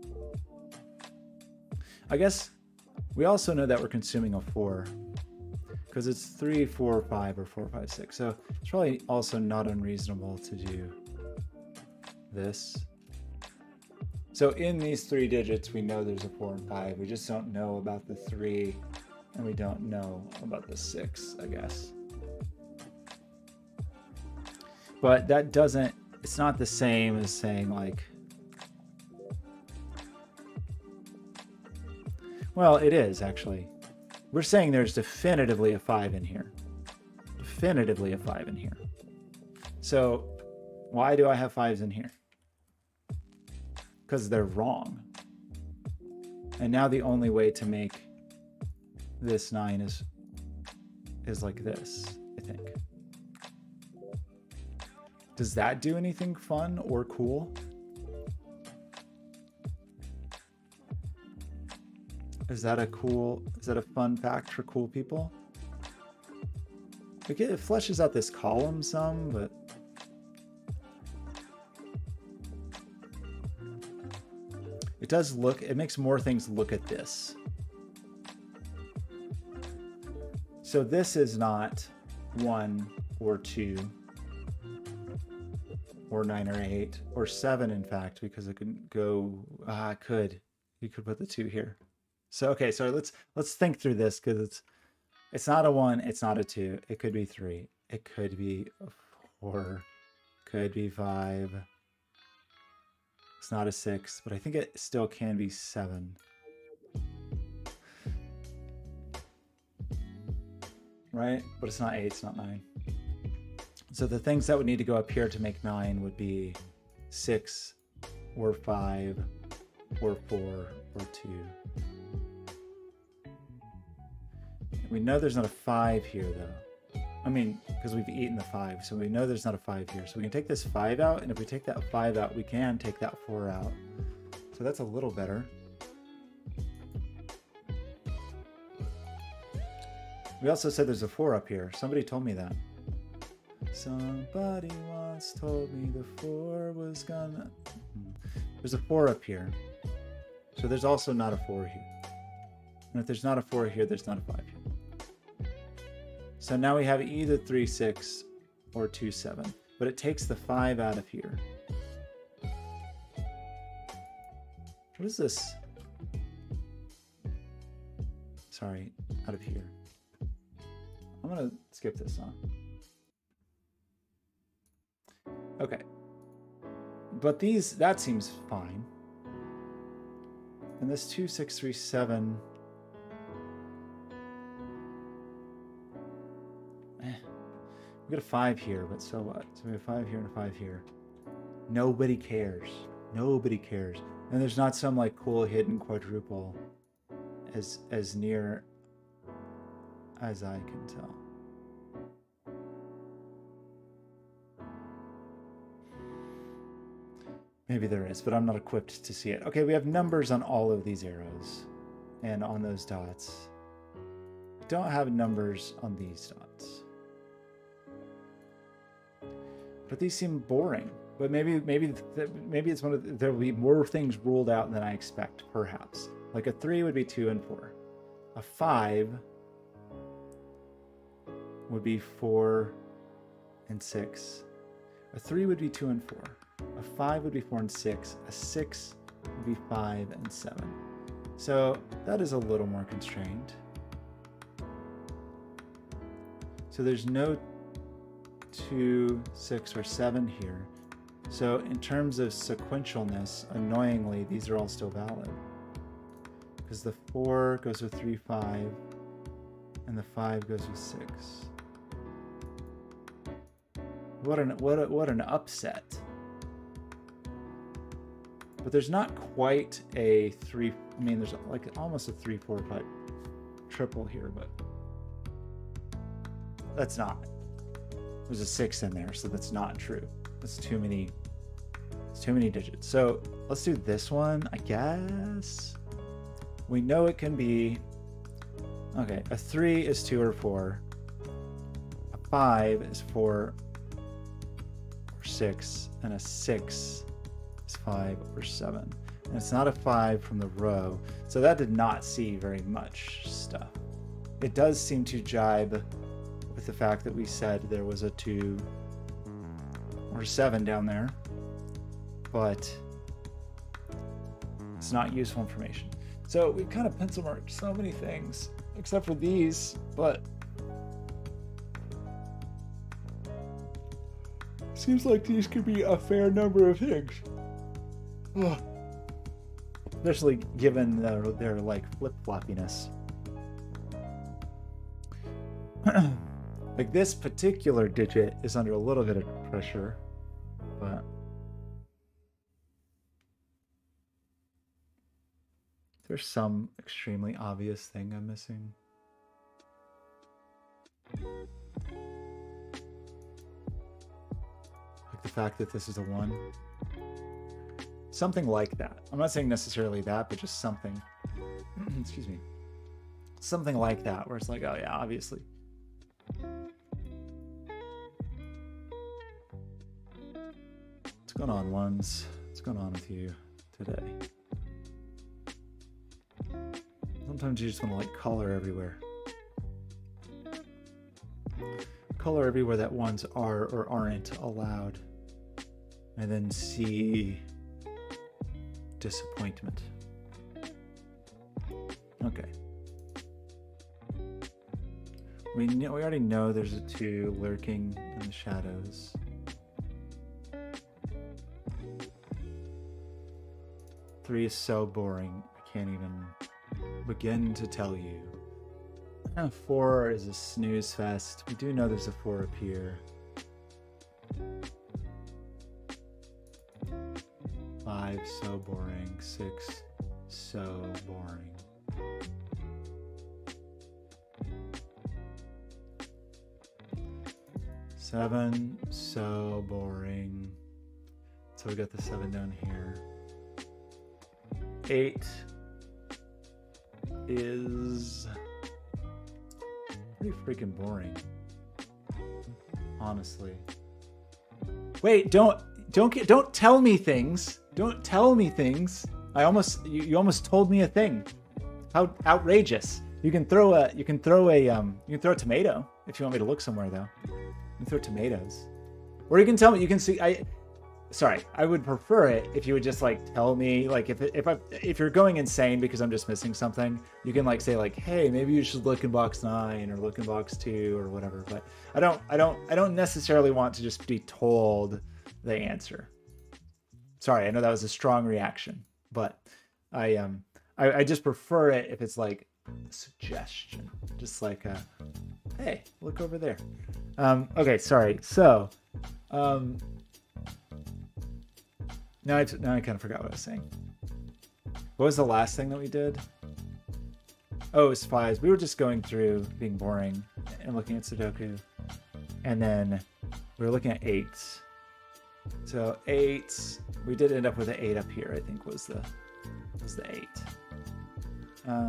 I guess we also know that we're consuming a 4 because it's 3, 4, 5, or 4, 5, 6. So it's probably also not unreasonable to do this. So in these 3 digits, we know there's a 4 and 5. We just don't know about the 3, and we don't know about the 6, I guess. But that doesn't, it's not the same as saying like, well, it is actually. We're saying there's definitively a 5 in here. Definitively a 5 in here. So why do I have 5s in here? Because they're wrong. And now the only way to make this 9 is like this, I think. Does that do anything fun or cool? Is that a fun fact for cool people? It fleshes out this column some, but it does look, it makes more things look at this. So this is not 1 or 2 or 9 or 8 or 7, in fact, because it could go, you could put the 2 here. So, okay, so let's think through this, because it's not a 1, it's not a 2, it could be 3, it could be a 4, could be 5. It's not a 6, but I think it still can be 7. Right? But it's not 8, it's not 9. So the things that would need to go up here to make 9 would be 6 or 5 or 4 or 2. We know there's not a 5 here though. I mean, because we've eaten the 5, so we know there's not a 5 here. So we can take this 5 out, and if we take that 5 out, we can take that 4 out. So that's a little better. We also said there's a 4 up here. Somebody told me that. Somebody once told me the 4 was gonna... There's a 4 up here. So there's also not a 4 here. And if there's not a 4 here, there's not a 5 here. So now we have either 3, 6 or 2, 7, but it takes the 5 out of here. What is this? Sorry, out of here. I'm gonna skip this one. Okay. But these, that seems fine. And this 2, 6, 3, 7. We got a 5 here, but so what? So we have a 5 here and a 5 here. Nobody cares. Nobody cares. And there's not some like cool hidden quadruple as near as I can tell. Maybe there is, but I'm not equipped to see it. Okay, we have numbers on all of these arrows and on those dots. We don't have numbers on these dots. But these seem boring. But maybe it's one of there will be more things ruled out than I expect, perhaps. Like a 3 would be 2 and 4. A 5 would be 4 and 6. A 3 would be 2 and 4. A 5 would be 4 and 6. A 6 would be 5 and 7. So that is a little more constrained. So there's no 2, 6, or 7 here. So in terms of sequentialness, annoyingly, these are all still valid. Because the 4 goes with 3, 5, and the 5 goes with 6. What an upset. But there's not quite a 3. I mean, there's like almost a 3, 4, 5 triple here, but that's not. There's a 6 in there, so that's not true. That's too many. It's too many digits. So let's do this one, I guess. We know it can be. Okay, a 3 is 2 or 4. A 5 is 4 or 6, and a 6 is 5 or 7. And it's not a 5 from the row, so that did not see very much stuff. It does seem to jibe with the fact that we said there was a 2 or 7 down there, but it's not useful information. So we've kind of pencil marked so many things, except for these, but seems like these could be a fair number of things. Ugh. Especially given their like flip-floppiness. Like this particular digit is under a little bit of pressure, but there's some extremely obvious thing I'm missing. Like the fact that this is a 1. Something like that. I'm not saying necessarily that, but just something. Excuse me. Something like that, where it's like, oh yeah, obviously. What's going on, ones? What's going on with you today? Sometimes you just want to like color everywhere. Color everywhere that ones are or aren't allowed. And then see disappointment. Okay. We already know there's a 2 lurking in the shadows. Three is so boring, I can't even begin to tell you. 4 is a snooze fest. We do know there's a 4 up here. 5, so boring. 6, so boring. 7, so boring. So we got the 7 down here. 8 is pretty freaking boring, honestly. Wait, don't tell me things. Don't tell me things. You almost told me a thing. How outrageous! You can throw a tomato if you want me to look somewhere though. You can throw tomatoes, or you can tell me. You can see. I would prefer it if you would just like tell me, like if you're going insane because I'm just missing something, you can like say like, hey, maybe you should look in box 9 or look in box 2 or whatever. But I don't necessarily want to just be told the answer. Sorry, I know that was a strong reaction, but I just prefer it if it's like a suggestion, just like hey, look over there. Okay, sorry. So, now I kind of forgot what I was saying. What was the last thing that we did? Oh, it was 5s. We were just going through being boring and looking at Sudoku. And then we were looking at 8s. So 8s, we did end up with an 8 up here, I think was the 8.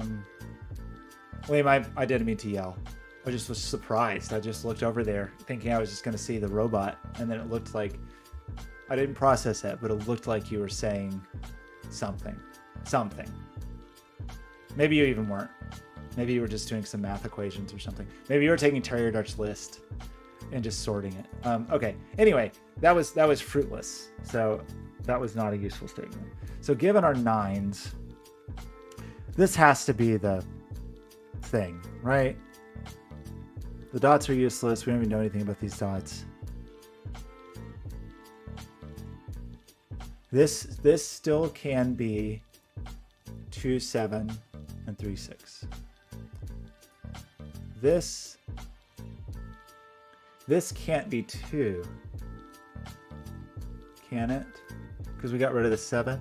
Liam, I didn't mean to yell. I just was surprised. I just looked over there thinking I was just going to see the robot. And then it looked like, I didn't process it, but it looked like you were saying something. Maybe you even weren't. Maybe you were just doing some math equations or something. Maybe you were taking Terrier Dutch list and just sorting it. Okay. Anyway, that was fruitless. So that was not a useful statement. So given our 9s, this has to be the thing, right? The dots are useless. We don't even know anything about these dots. This still can be 2, 7, and 3, 6. This can't be 2 can it? Because we got rid of the 7.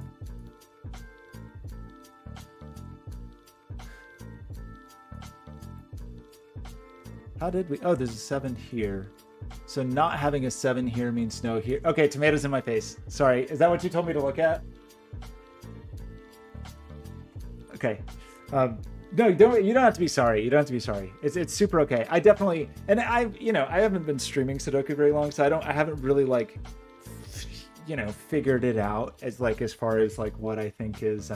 How did we? Oh, there's a 7 here. So not having a 7 here means no here. Okay, tomatoes in my face. Sorry, is that what you told me to look at? Okay. No, you don't have to be sorry. You don't have to be sorry. It's super okay. I definitely, and I haven't been streaming Sudoku very long, so I haven't really like, figured it out as far as like what I think is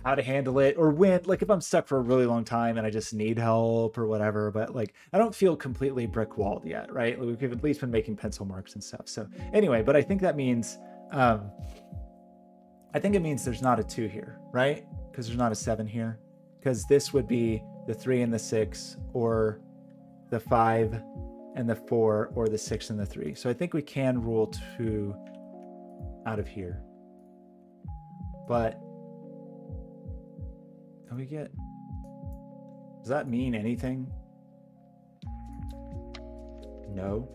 how to handle it, or when, like, if I'm stuck for a really long time and I just need help or whatever. But like, I don't feel completely brick walled yet, right? Like, we've at least been making pencil marks and stuff. So anyway, but I think that means, I think it means there's not a 2 here, right? Because there's not a 7 here. Because this would be the 3 and the 6, or the 5 and the 4, or the 6 and the 3. So I think we can rule 2 out of here. But can we get... Does that mean anything? No.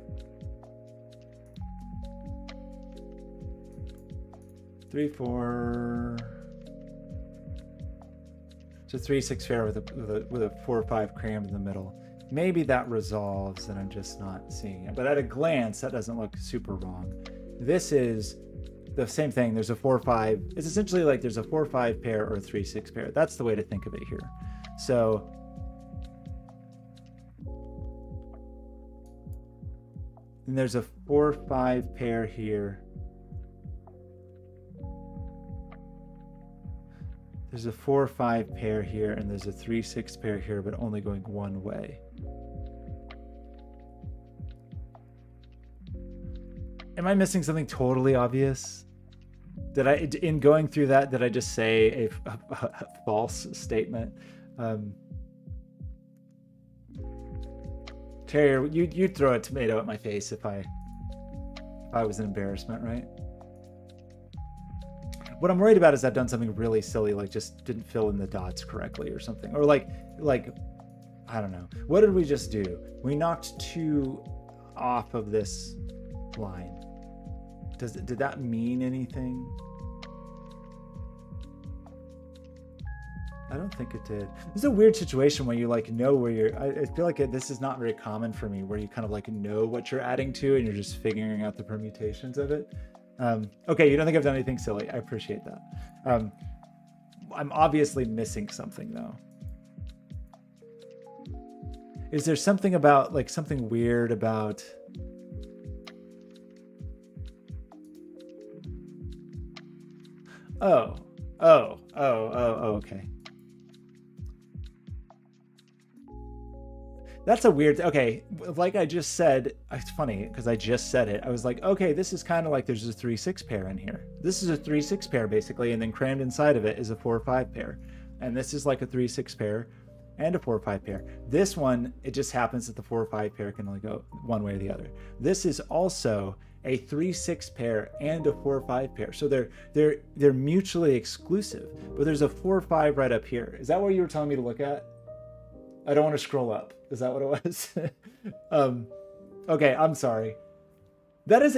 3, 4. It's a 3, 6 pair with a 4 or 5 crammed in the middle. Maybe that resolves, and I'm just not seeing it. But at a glance, that doesn't look super wrong. This is the same thing. There's a 4, 5. It's essentially like there's a 4, 5 pair or a 3, 6 pair. That's the way to think of it here. So and there's a 4, 5 pair here. There's a 4, 5 pair here, and there's a 3, 6 pair here, but only going one way. Am I missing something totally obvious? Did I, in going through that, did I just say a false statement? Terry, you'd throw a tomato at my face if I was an embarrassment, right? What I'm worried about is I've done something really silly, like just didn't fill in the dots correctly or something. Or like, I don't know. What did we just do? We knocked 2 off of this line. Did that mean anything? I don't think it did. This is a weird situation where you like know where you're... I feel like this is not very common for me, where you kind of like know what you're adding to and you're just figuring out the permutations of it. Okay, you don't think I've done anything silly. I appreciate that. I'm obviously missing something though. Is there something about, like, something weird about... Oh, okay. That's a weird, okay, like I just said, it's funny because I just said it. I was like, okay, this is kind of like there's a 3, 6 pair in here. This is a 3, 6 pair basically, and then crammed inside of it is a 4, 5 pair. And this is like a 3, 6 pair and a 4, 5 pair. This one, it just happens that the 4, 5 pair can only go one way or the other. This is also a 3, 6 pair and a 4, 5 pair. So they're mutually exclusive, but there's a 4, 5 right up here. Is that what you were telling me to look at? I don't want to scroll up. Is that what it was? Okay, I'm sorry. That's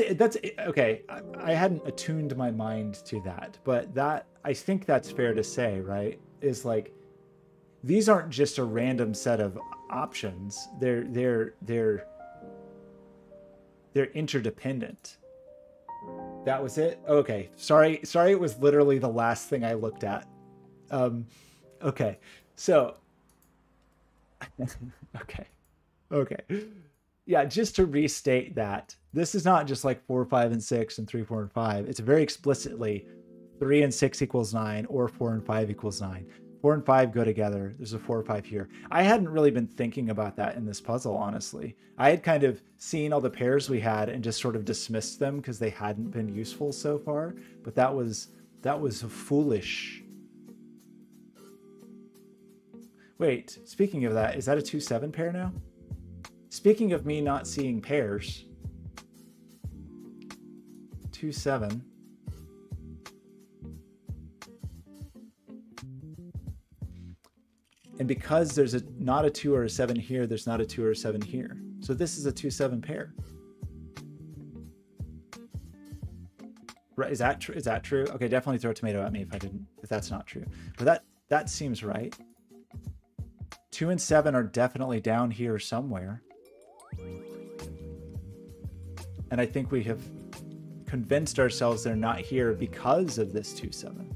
okay. I hadn't attuned my mind to that, but that, I think that's fair to say, right? Is like, these aren't just a random set of options. They're interdependent. That was it? Okay. Sorry, it was literally the last thing I looked at. Okay. So okay. Yeah, just to restate that, this is not just like 4, 5, and 6 and 3, 4, and 5. It's very explicitly 3 and 6 equals 9, or 4 and 5 equals 9. 4 and 5 go together. There's a 4 or 5 here. I hadn't really been thinking about that in this puzzle, honestly. I had kind of seen all the pairs we had and just sort of dismissed them because they hadn't been useful so far. But that was foolish. Wait, speaking of that, is that a 2, 7 pair now? Speaking of me not seeing pairs, 2, 7. And because there's not a 2 or a 7 here, there's not a 2 or a 7 here. So this is a 2-7 pair. Right? Is that true? Is that true? Okay, definitely throw a tomato at me if that's not true. But that seems right. 2 and 7 are definitely down here somewhere. And I think we have convinced ourselves they're not here because of this 2-7.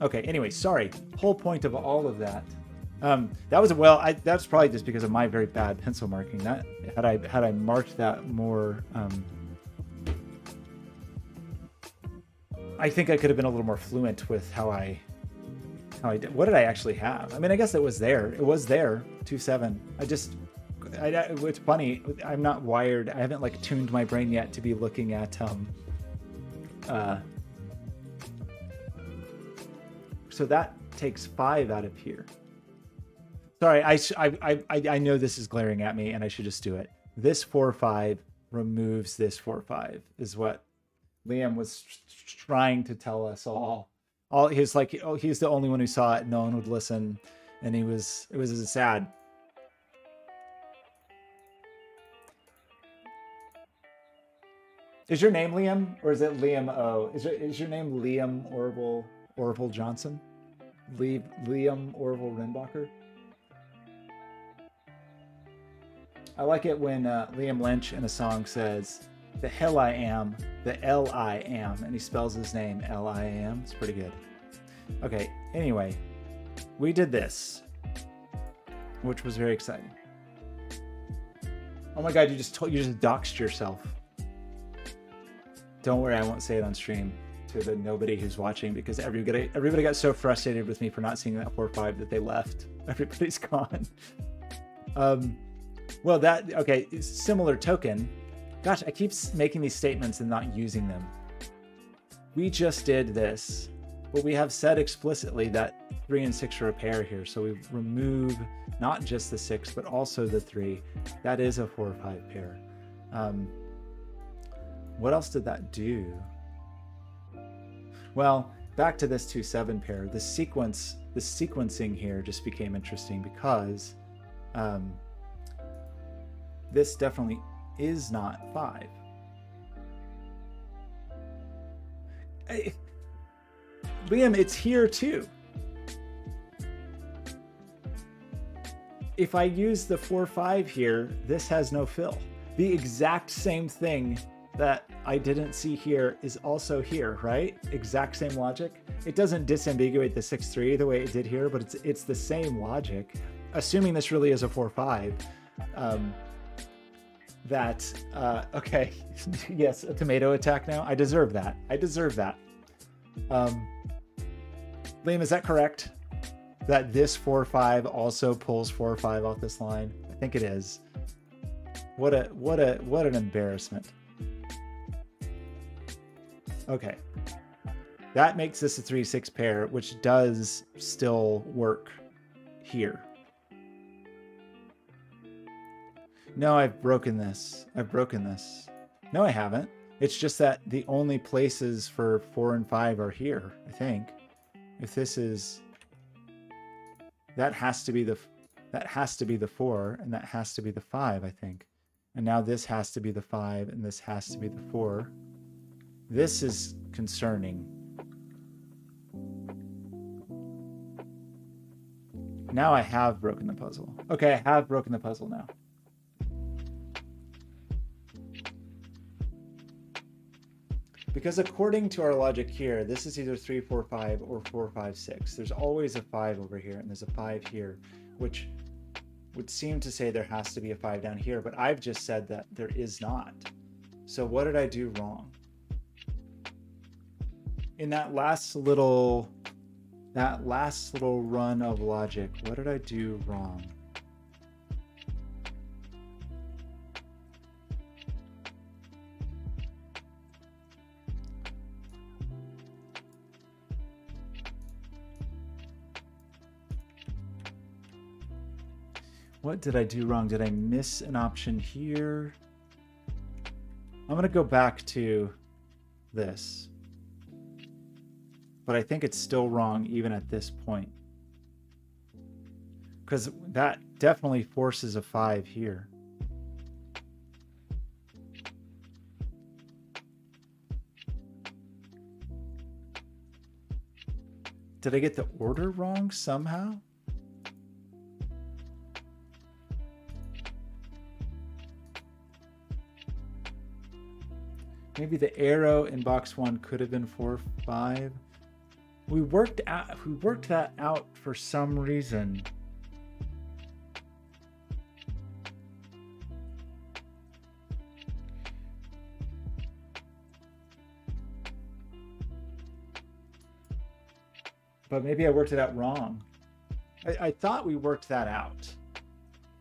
Okay, anyway, sorry. Whole point of all of that. That was that's probably just because of my very bad pencil marking. That had I marked that more, I think I could have been a little more fluent with how I did. What did I actually have? I mean, I guess it was there. It was there. 2-7. It's funny. I'm not wired. I haven't like tuned my brain yet to be looking at so that takes 5 out of here. Sorry, I know this is glaring at me and I should just do it. This 4-5 removes this 4-5 is what Liam was trying to tell us all. He's like, oh, he's the only one who saw it. No one would listen, and it was sad. Is your name Liam, or is it Liam O? Is your name Liam Orville Johnson? Liam Orville Renbacher? I like it when Liam Lynch in a song says, "The hell I am, the L I am," and he spells his name L-I-A-M. It's pretty good. Okay, anyway, we did this, which was very exciting. Oh my God, you just doxed yourself. Don't worry, I won't say it on stream to the nobody who's watching, because everybody got so frustrated with me for not seeing that 4-5 that they left. Everybody's gone. Well, okay, similar token. Gosh, I keep making these statements and not using them. We just did this, but we have said explicitly that 3 and 6 are a pair here. So we remove not just the 6, but also the 3. That is a 4-5 pair. What else did that do? Well, back to this 2-7 pair. The sequencing here just became interesting because this definitely is not 5. Liam, it's here too. If I use the 4-5 here, this has no fill. The exact same thing that I didn't see here is also here, right? Exact same logic. It doesn't disambiguate the 6-3 the way it did here, but it's the same logic. Assuming this really is a 4-5, okay, yes, a tomato attack now. I deserve that. Liam, is that correct? That this 4-5 also pulls 4-5 off this line? I think it is. What an embarrassment. Okay. That makes this a 3-6 pair, which does still work here. No, I've broken this. No, I haven't. It's just that the only places for 4 and 5 are here, I think. If this is... That has to be the 4, and that has to be the 5, I think. And now this has to be the 5, and this has to be the 4. This is concerning. Now I have broken the puzzle. Okay, I have broken the puzzle now. Because according to our logic here, this is either 3-4-5 or 4-5-6. There's always a 5 over here, and there's a 5 here, which would seem to say there has to be a 5 down here, but I've just said that there is not. So what did I do wrong? In that last little run of logic, what did I do wrong? What did I do wrong? Did I miss an option here? I'm going to go back to this. But I think it's still wrong even at this point. Because that definitely forces a 5 here. Did I get the order wrong somehow? Maybe the arrow in box 1 could have been 4, 5. We worked that out for some reason. But maybe I worked it out wrong. I thought we worked that out.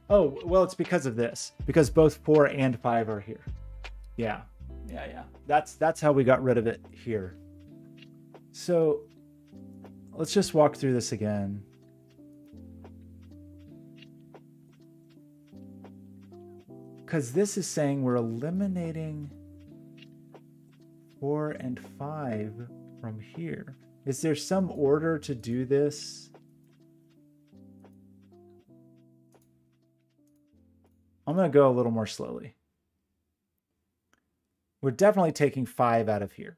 Oh, well, it's because of this. Because both 4 and 5 are here. Yeah. That's how we got rid of it here. So let's just walk through this again. Because this is saying we're eliminating 4 and 5 from here. Is there some order to do this? I'm going to go a little more slowly. We're definitely taking 5 out of here.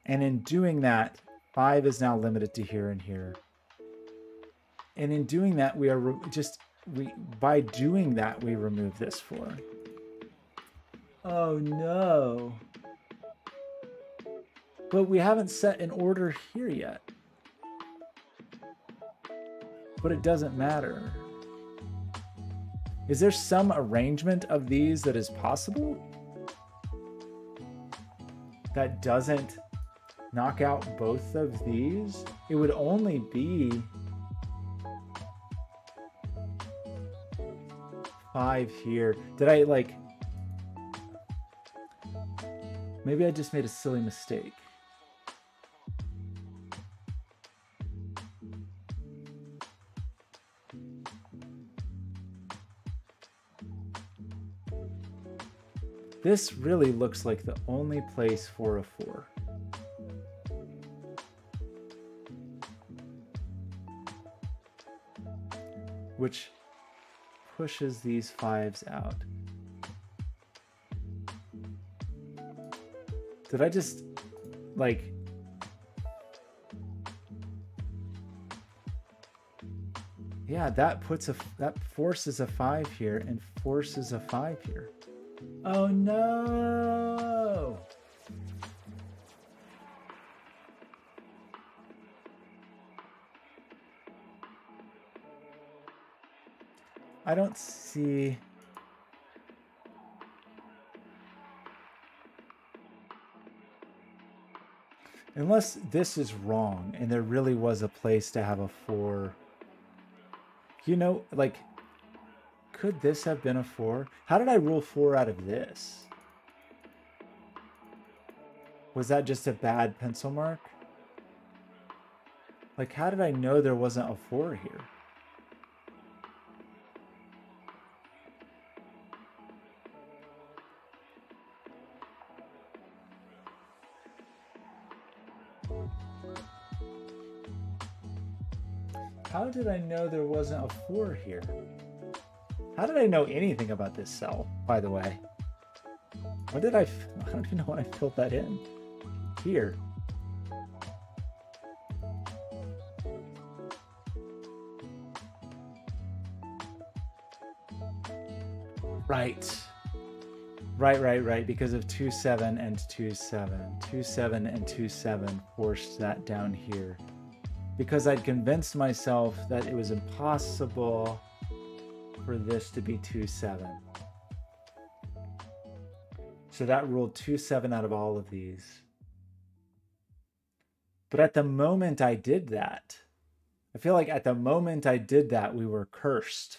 And in doing that, 5 is now limited to here and here. And in doing that, we are by doing that, we remove this 4. Oh no. But we haven't set an order here yet. But it doesn't matter. Is there some arrangement of these that is possible? That doesn't knock out both of these? It would only be 5 here. Did I like... Maybe I just made a silly mistake. This really looks like the only place for a 4. Which pushes these 5s out. Did I just, like... Yeah, that forces a 5 here and forces a 5 here. Oh no! I don't see... Unless this is wrong and there really was a place to have a 4. You know, like... Could this have been a 4? How did I rule 4 out of this? Was that just a bad pencil mark? Like, how did I know there wasn't a 4 here? How did I know there wasn't a 4 here? How did I know anything about this cell, by the way? What did I don't even know when I filled that in. Here. Right. Right. Because of 2-7 and 2-7. 2-7 and 2-7 forced that down here. Because I'd convinced myself that it was impossible for this to be 2-7. So that ruled 2-7 out of all of these. But at the moment I did that, I feel like at the moment I did that, we were cursed.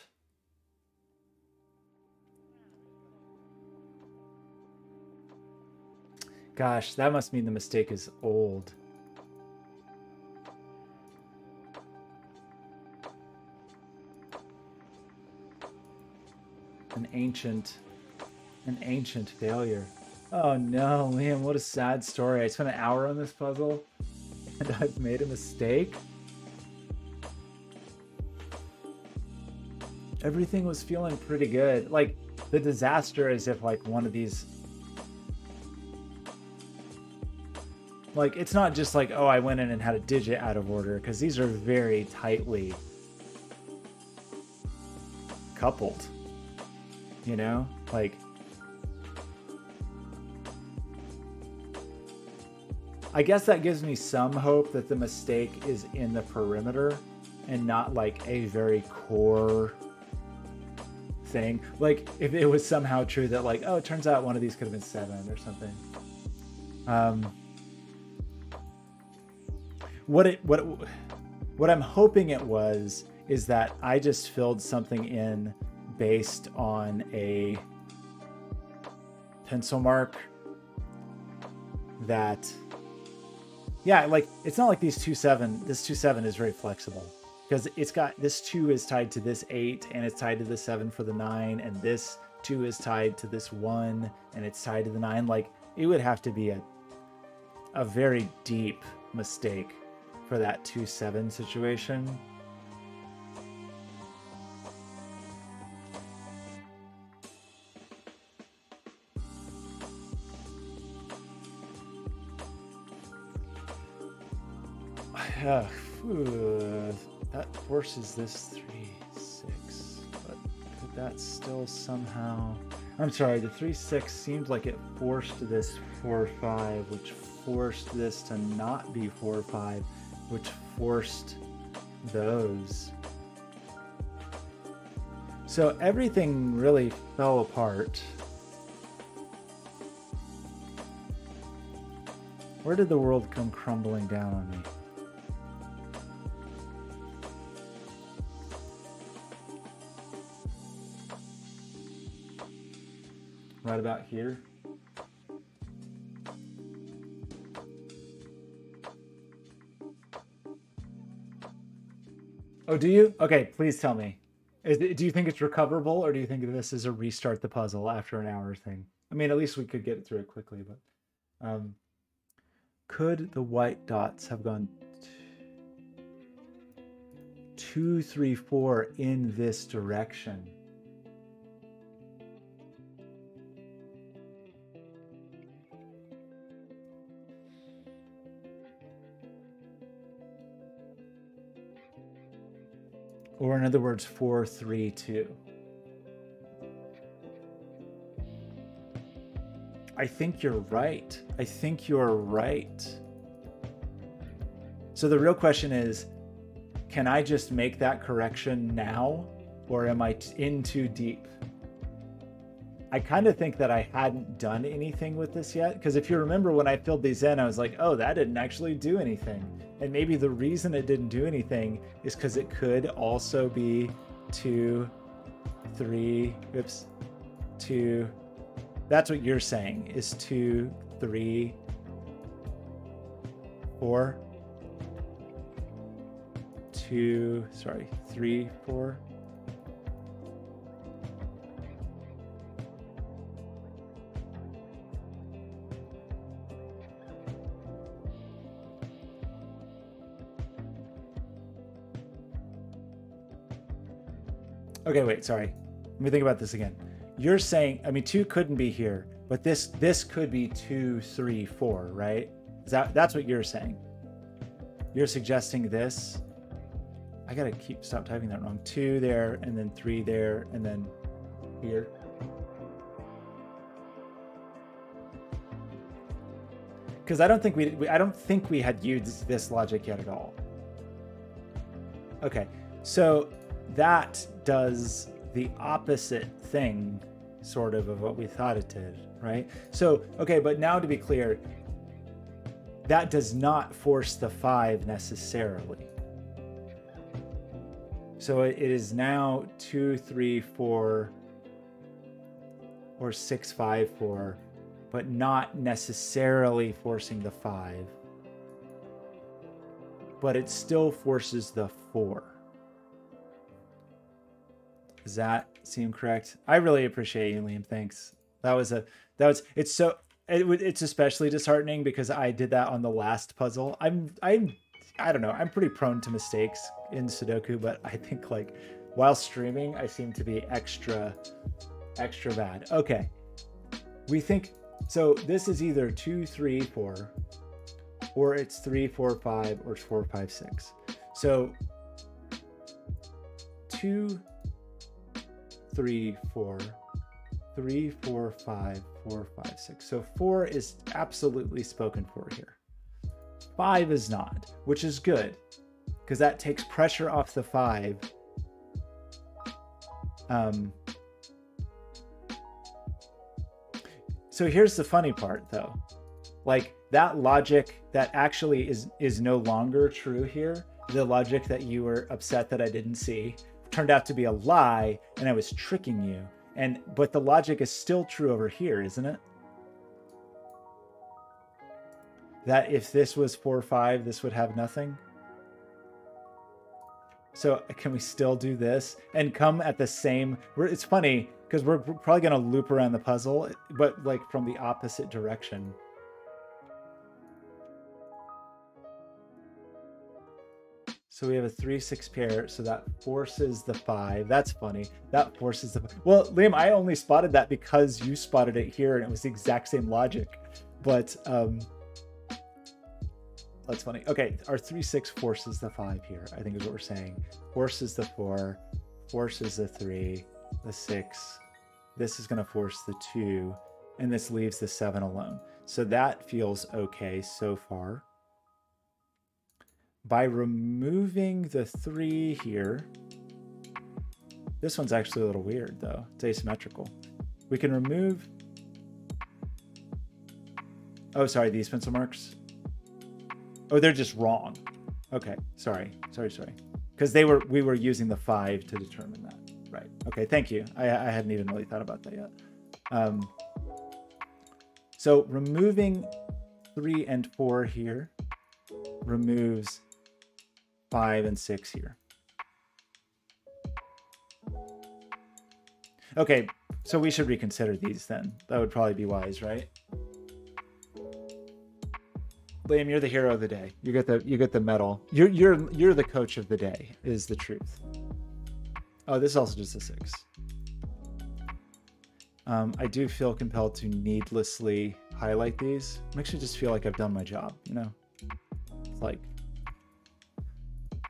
Gosh, that must mean the mistake is old. An ancient failure. Oh no, Liam, what a sad story. I spent an hour on this puzzle and I've made a mistake. everything was feeling pretty good. Like the disaster is if like one of these, like it's not just like, oh, I went in and had a digit out of order, because these are very tightly coupled, you know, like I guess that gives me some hope that the mistake is in the perimeter and not like a very core thing. Like if it was somehow true that like, oh, it turns out one of these could have been 7 or something. What I'm hoping it was is that I just filled something in based on a pencil mark that, yeah, like it's not like these 2-7, this 2-7 is very flexible, because it's got this 2 is tied to this 8 and it's tied to the 7 for the 9, and this 2 is tied to this 1 and it's tied to the 9. Like it would have to be a very deep mistake for that 2-7 situation. That forces this 3-6, but could that still somehow, I'm sorry, the 3-6 seemed like it forced this 4-5, which forced this to not be 4-5, which forced those. So everything really fell apart. Where did the world come crumbling down on me? Right about here. Oh, do you? Okay, please tell me. Do you think it's recoverable, or do you think this is a restart the puzzle after an hour thing? I mean, at least we could get through it quickly, but could the white dots have gone 2, 3, 4 in this direction? Or in other words, 4, 3, 2. I think you're right. I think you're right. So the real question is, can I just make that correction now, or am I in too deep? I kind of think that I hadn't done anything with this yet, because if you remember when I filled these in, I was like, oh, that didn't actually do anything. And maybe the reason it didn't do anything is because it could also be 2, 3, oops, 2. That's what you're saying, is 2, 3, 4. 2, sorry, 3, 4. Okay, wait, sorry. Let me think about this again. You're saying, I mean, 2 couldn't be here, but this could be 2, 3, 4, right? That's what you're saying. You're suggesting this. I gotta stop typing that wrong. 2 there, and then 3 there, and then here. Because I don't think we had used this logic yet at all. Okay, so that does the opposite thing, sort of what we thought it did, right? So, okay, but now to be clear, that does not force the 5 necessarily. So it is now 2, 3, 4, or 6, 5, 4, but not necessarily forcing the 5. But it still forces the 4. Does that seem correct? I really appreciate you, Liam. Thanks. It's especially disheartening because I did that on the last puzzle. I don't know. I'm pretty prone to mistakes in Sudoku, but I think like while streaming, I seem to be extra bad. Okay. We think, so this is either 2, 3, 4, or it's 3, 4, 5, or it's 4, 5, 6. So 2, 3, 4, 3, 4, 5, 4, 5, 6. So 4 is absolutely spoken for here. 5 is not, which is good because that takes pressure off the 5. So here's the funny part though. Like that logic that actually is no longer true here, the logic that you were upset that I didn't see, turned out to be a lie and I was tricking you. But the logic is still true over here, isn't it? That if this was 4, 5, this would have nothing. So can we still do this and come at the same? It's funny because we're probably going to loop around the puzzle, but like from the opposite direction. So we have a 3, 6 pair. So that forces the 5. That's funny. That forces the 5. Well, Liam, I only spotted that because you spotted it here and it was the exact same logic. But that's funny. Okay, our 3, 6 forces the 5 here, I think is what we're saying. Forces the 4, forces the 3, the 6. This is going to force the 2, and this leaves the 7 alone. So that feels okay so far. By removing the 3 here, this one's actually a little weird though. It's asymmetrical. We can remove, oh, sorry, these pencil marks. Oh, they're just wrong. Okay, sorry. Because we were using the 5 to determine that. Right. Okay, thank you. I hadn't even really thought about that yet. So removing 3 and 4 here removes 5 and 6 here. Okay, so we should reconsider these then. That would probably be wise, right? Liam, you're the hero of the day. You get the medal. You're the coach of the day, is the truth. Oh, this is also just a 6. I do feel compelled to needlessly highlight these. Makes me just feel like I've done my job, you know? It's like,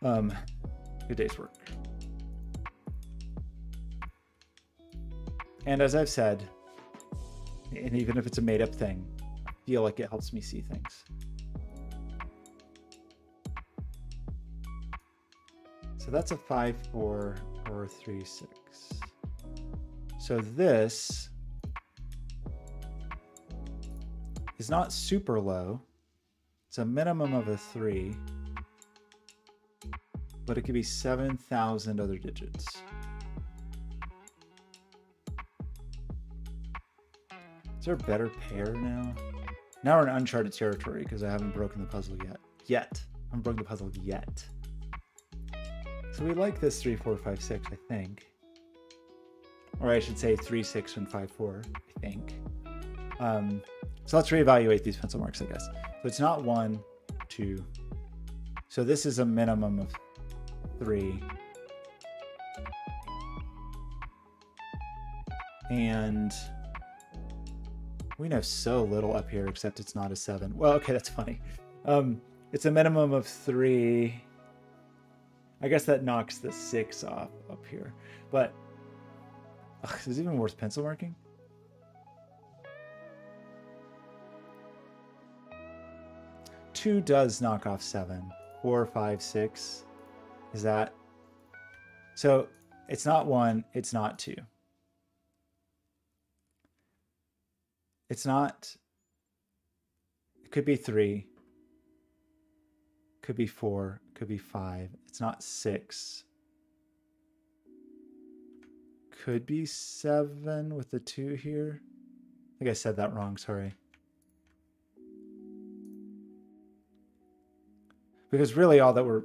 good day's work. And as I've said, and even if it's a made up thing, I feel like it helps me see things. So that's a 5, 4, or 3, 6. So this is not super low. It's a minimum of a 3, but it could be 7,000 other digits. Is there a better pair now? Now we're in uncharted territory because I haven't broken the puzzle yet. I haven't broken the puzzle yet. So we like this 3, 4, 5, 6, I think. Or I should say 3, 6, and 5, 4, I think. So let's reevaluate these pencil marks, I guess. So it's not 1, 2. So this is a minimum of 3. And we know so little up here, except it's not a 7. Well, okay, that's funny. It's a minimum of 3. I guess that knocks the 6 off up here. But is it even worth pencil marking? Two does knock off 7. 4, 5, 6. Is that? So it's not 1, it's not 2. It's not, it could be 3, could be 4, could be 5. It's not 6. Could be 7 with the 2 here. I think I said that wrong, sorry. Because really all that we're,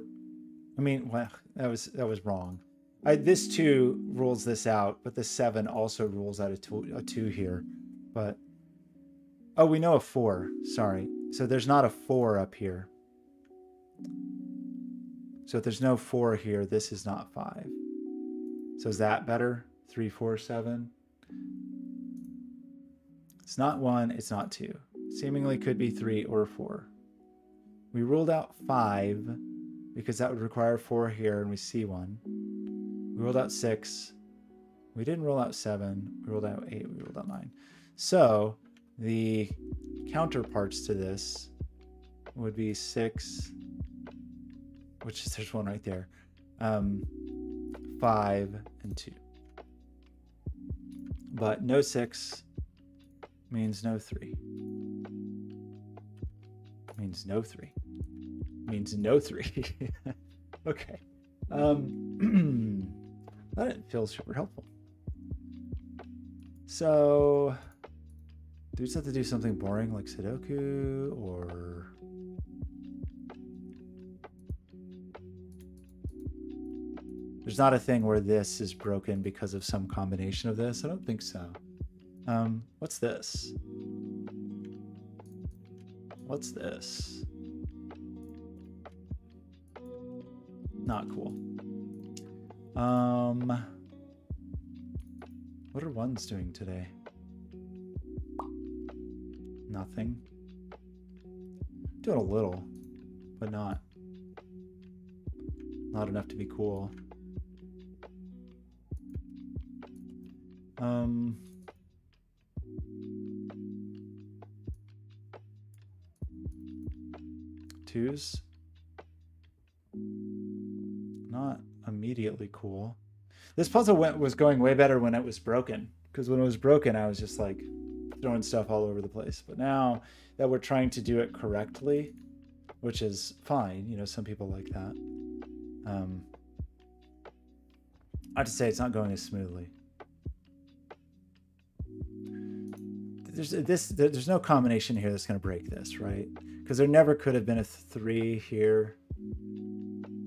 I mean, well, that was wrong. This 2 rules this out, but the 7 also rules out a 2 here. But, oh, we know a 4, sorry. So there's not a 4 up here. So if there's no 4 here, this is not 5. So is that better? 3, 4, 7. It's not 1, it's not 2. Seemingly could be 3 or 4. We ruled out 5 because that would require 4 here, and we see 1. We ruled out 6. We didn't rule out 7. We ruled out 8. We ruled out 9. So the counterparts to this would be 6, which is, there's 1 right there, 5, and 2. But no 6 means no 3. Means no 3. Means no 3. Okay. That feels super helpful. So, do we just have to do something boring like Sudoku, or... There's not a thing where this is broken because of some combination of this. I don't think so. What's this? What's this? Not cool. What are ones doing today? Nothing. Doing a little, but not enough to be cool. Twos. Not immediately cool. This puzzle was going way better when it was broken, because when it was broken, I was just like throwing stuff all over the place. But now that we're trying to do it correctly, which is fine, you know, some people like that. I have to say it's not going as smoothly. There's no combination here that's going to break this, right? Because there never could have been a 3 here,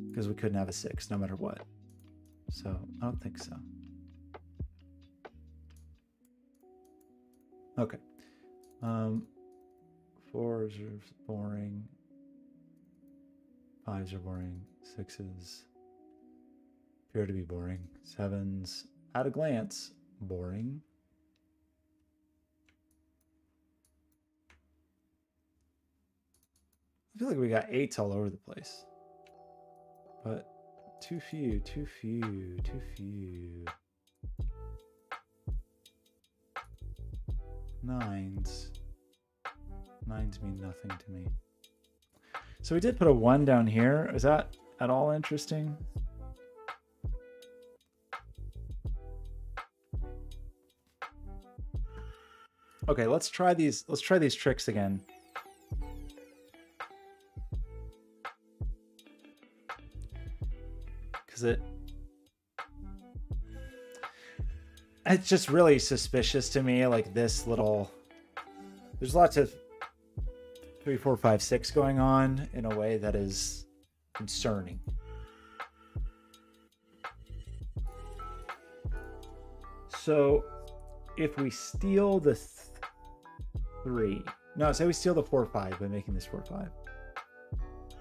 because we couldn't have a 6 no matter what. So I don't think so. Okay. 4s are boring. 5s are boring. 6s appear to be boring. 7s, at a glance, boring. I feel like we got 8s all over the place. But too few. 9s. 9s mean nothing to me. So we did put a 1 down here. Is that at all interesting? Okay, let's try these tricks again. It's just really suspicious to me, like this little, there's lots of 3, 4, 5, 6 going on in a way that is concerning. So if we steal the 3, no, say we steal the 4, 5 by making this 4, 5.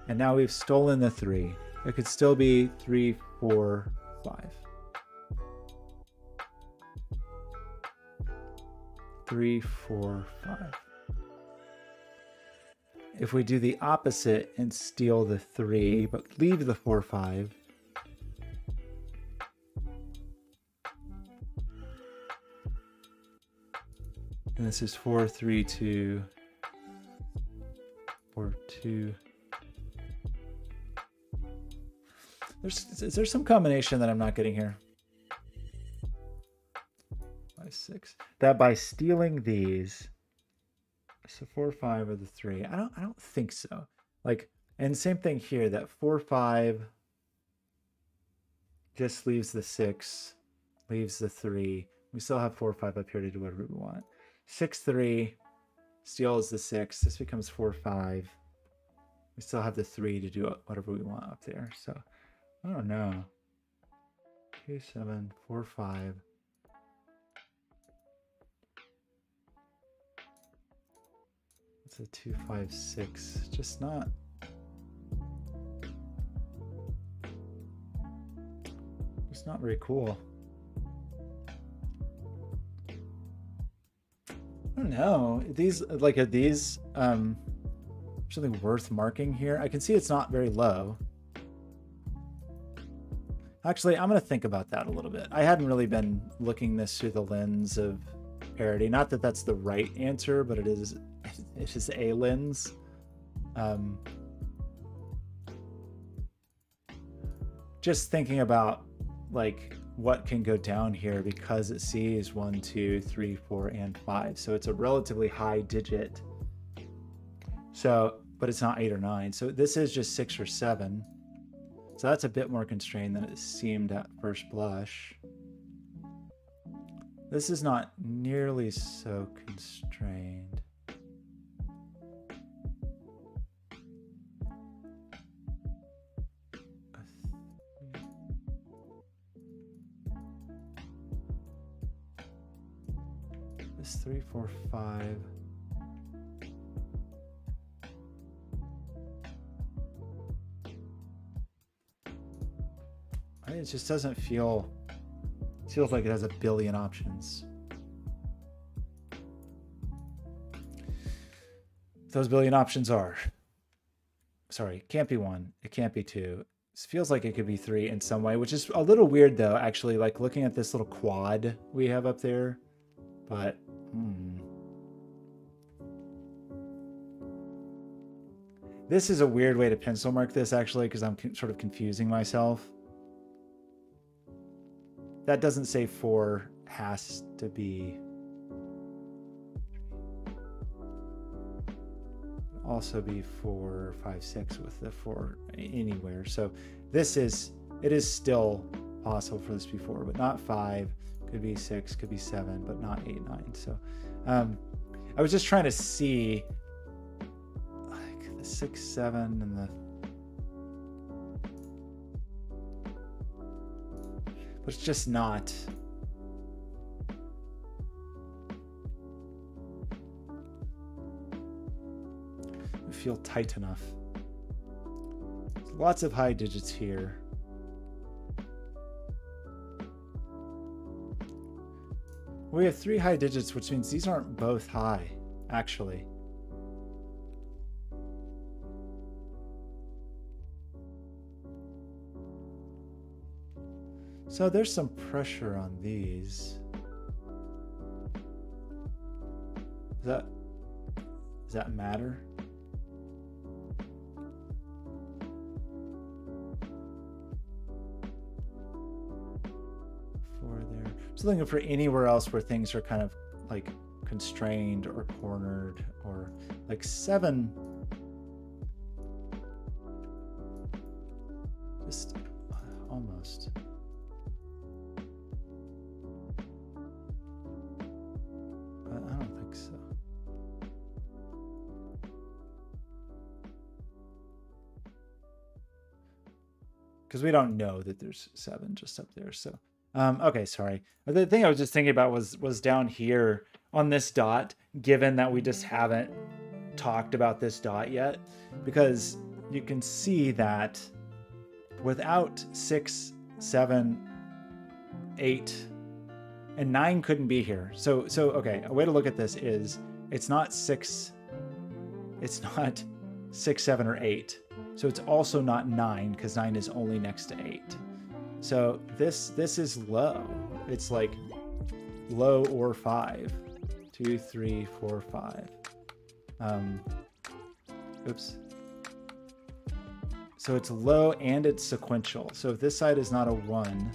And now we've stolen the 3. It could still be 3, 4, 5. 3, 4, 5. If we do the opposite and steal the 3, but leave the 4, 5, and this is 4, 3, 2, 4, 2. Is there some combination that I'm not getting here? 5, 6. That by stealing these, so 4, 5 are the 3. I don't think so. Like, and same thing here. That 4, 5 just leaves the 6, leaves the 3. We still have 4, 5 up here to do whatever we want. 6, 3 steals the 6. This becomes 4, 5. We still have the 3 to do whatever we want up there. So I don't know. 2, 7, 4, 5. It's a 2, 5, 6. Just not. It's not very cool. don't know. These, like, are these something worth marking here? I can see it's not very low. Actually, I'm going to think about that a little bit. I hadn't really been looking this through the lens of parity. Not that that's the right answer, but it is a lens. Just thinking about like what can go down here because it sees 1, 2, 3, 4, and 5. So it's a relatively high digit. So, but it's not 8 or 9. So this is just 6 or 7. So that's a bit more constrained than it seemed at first blush. This is not nearly so constrained. This 3, 4, 5. It just doesn't feel, it feels like it has a billion options. Those billion options are, sorry, it can't be 1, it can't be 2. It feels like it could be 3 in some way, which is a little weird though, actually, like looking at this little quad we have up there, but this is a weird way to pencil mark this actually, because I'm sort of confusing myself. That doesn't say 4 has to be. Also be 4, 5, 6 with the 4 anywhere. So this is, it is still possible for this to be 4, but not 5. Could be 6, could be 7, but not 8, 9. So I was just trying to see like the 6, 7, and the. But it's just not. I feel tight enough. There's lots of high digits here. We have 3 high digits, which means these aren't both high, actually. So there's some pressure on these. Does that matter? For there. So looking for anywhere else where things are kind of like constrained or cornered, or like 7. Just almost. Because we don't know that there's 7 just up there. So, okay, sorry. The thing I was just thinking about was down here on this dot, given that we just haven't talked about this dot yet, because you can see that without 6, 7, 8, and 9 couldn't be here. So okay, a way to look at this is it's not 6, 7, or 8. So it's also not 9, because 9 is only next to 8. So this is low. It's like low or 5. 2, 3, 4, 5. Oops. So it's low and it's sequential. So if this side is not a 1,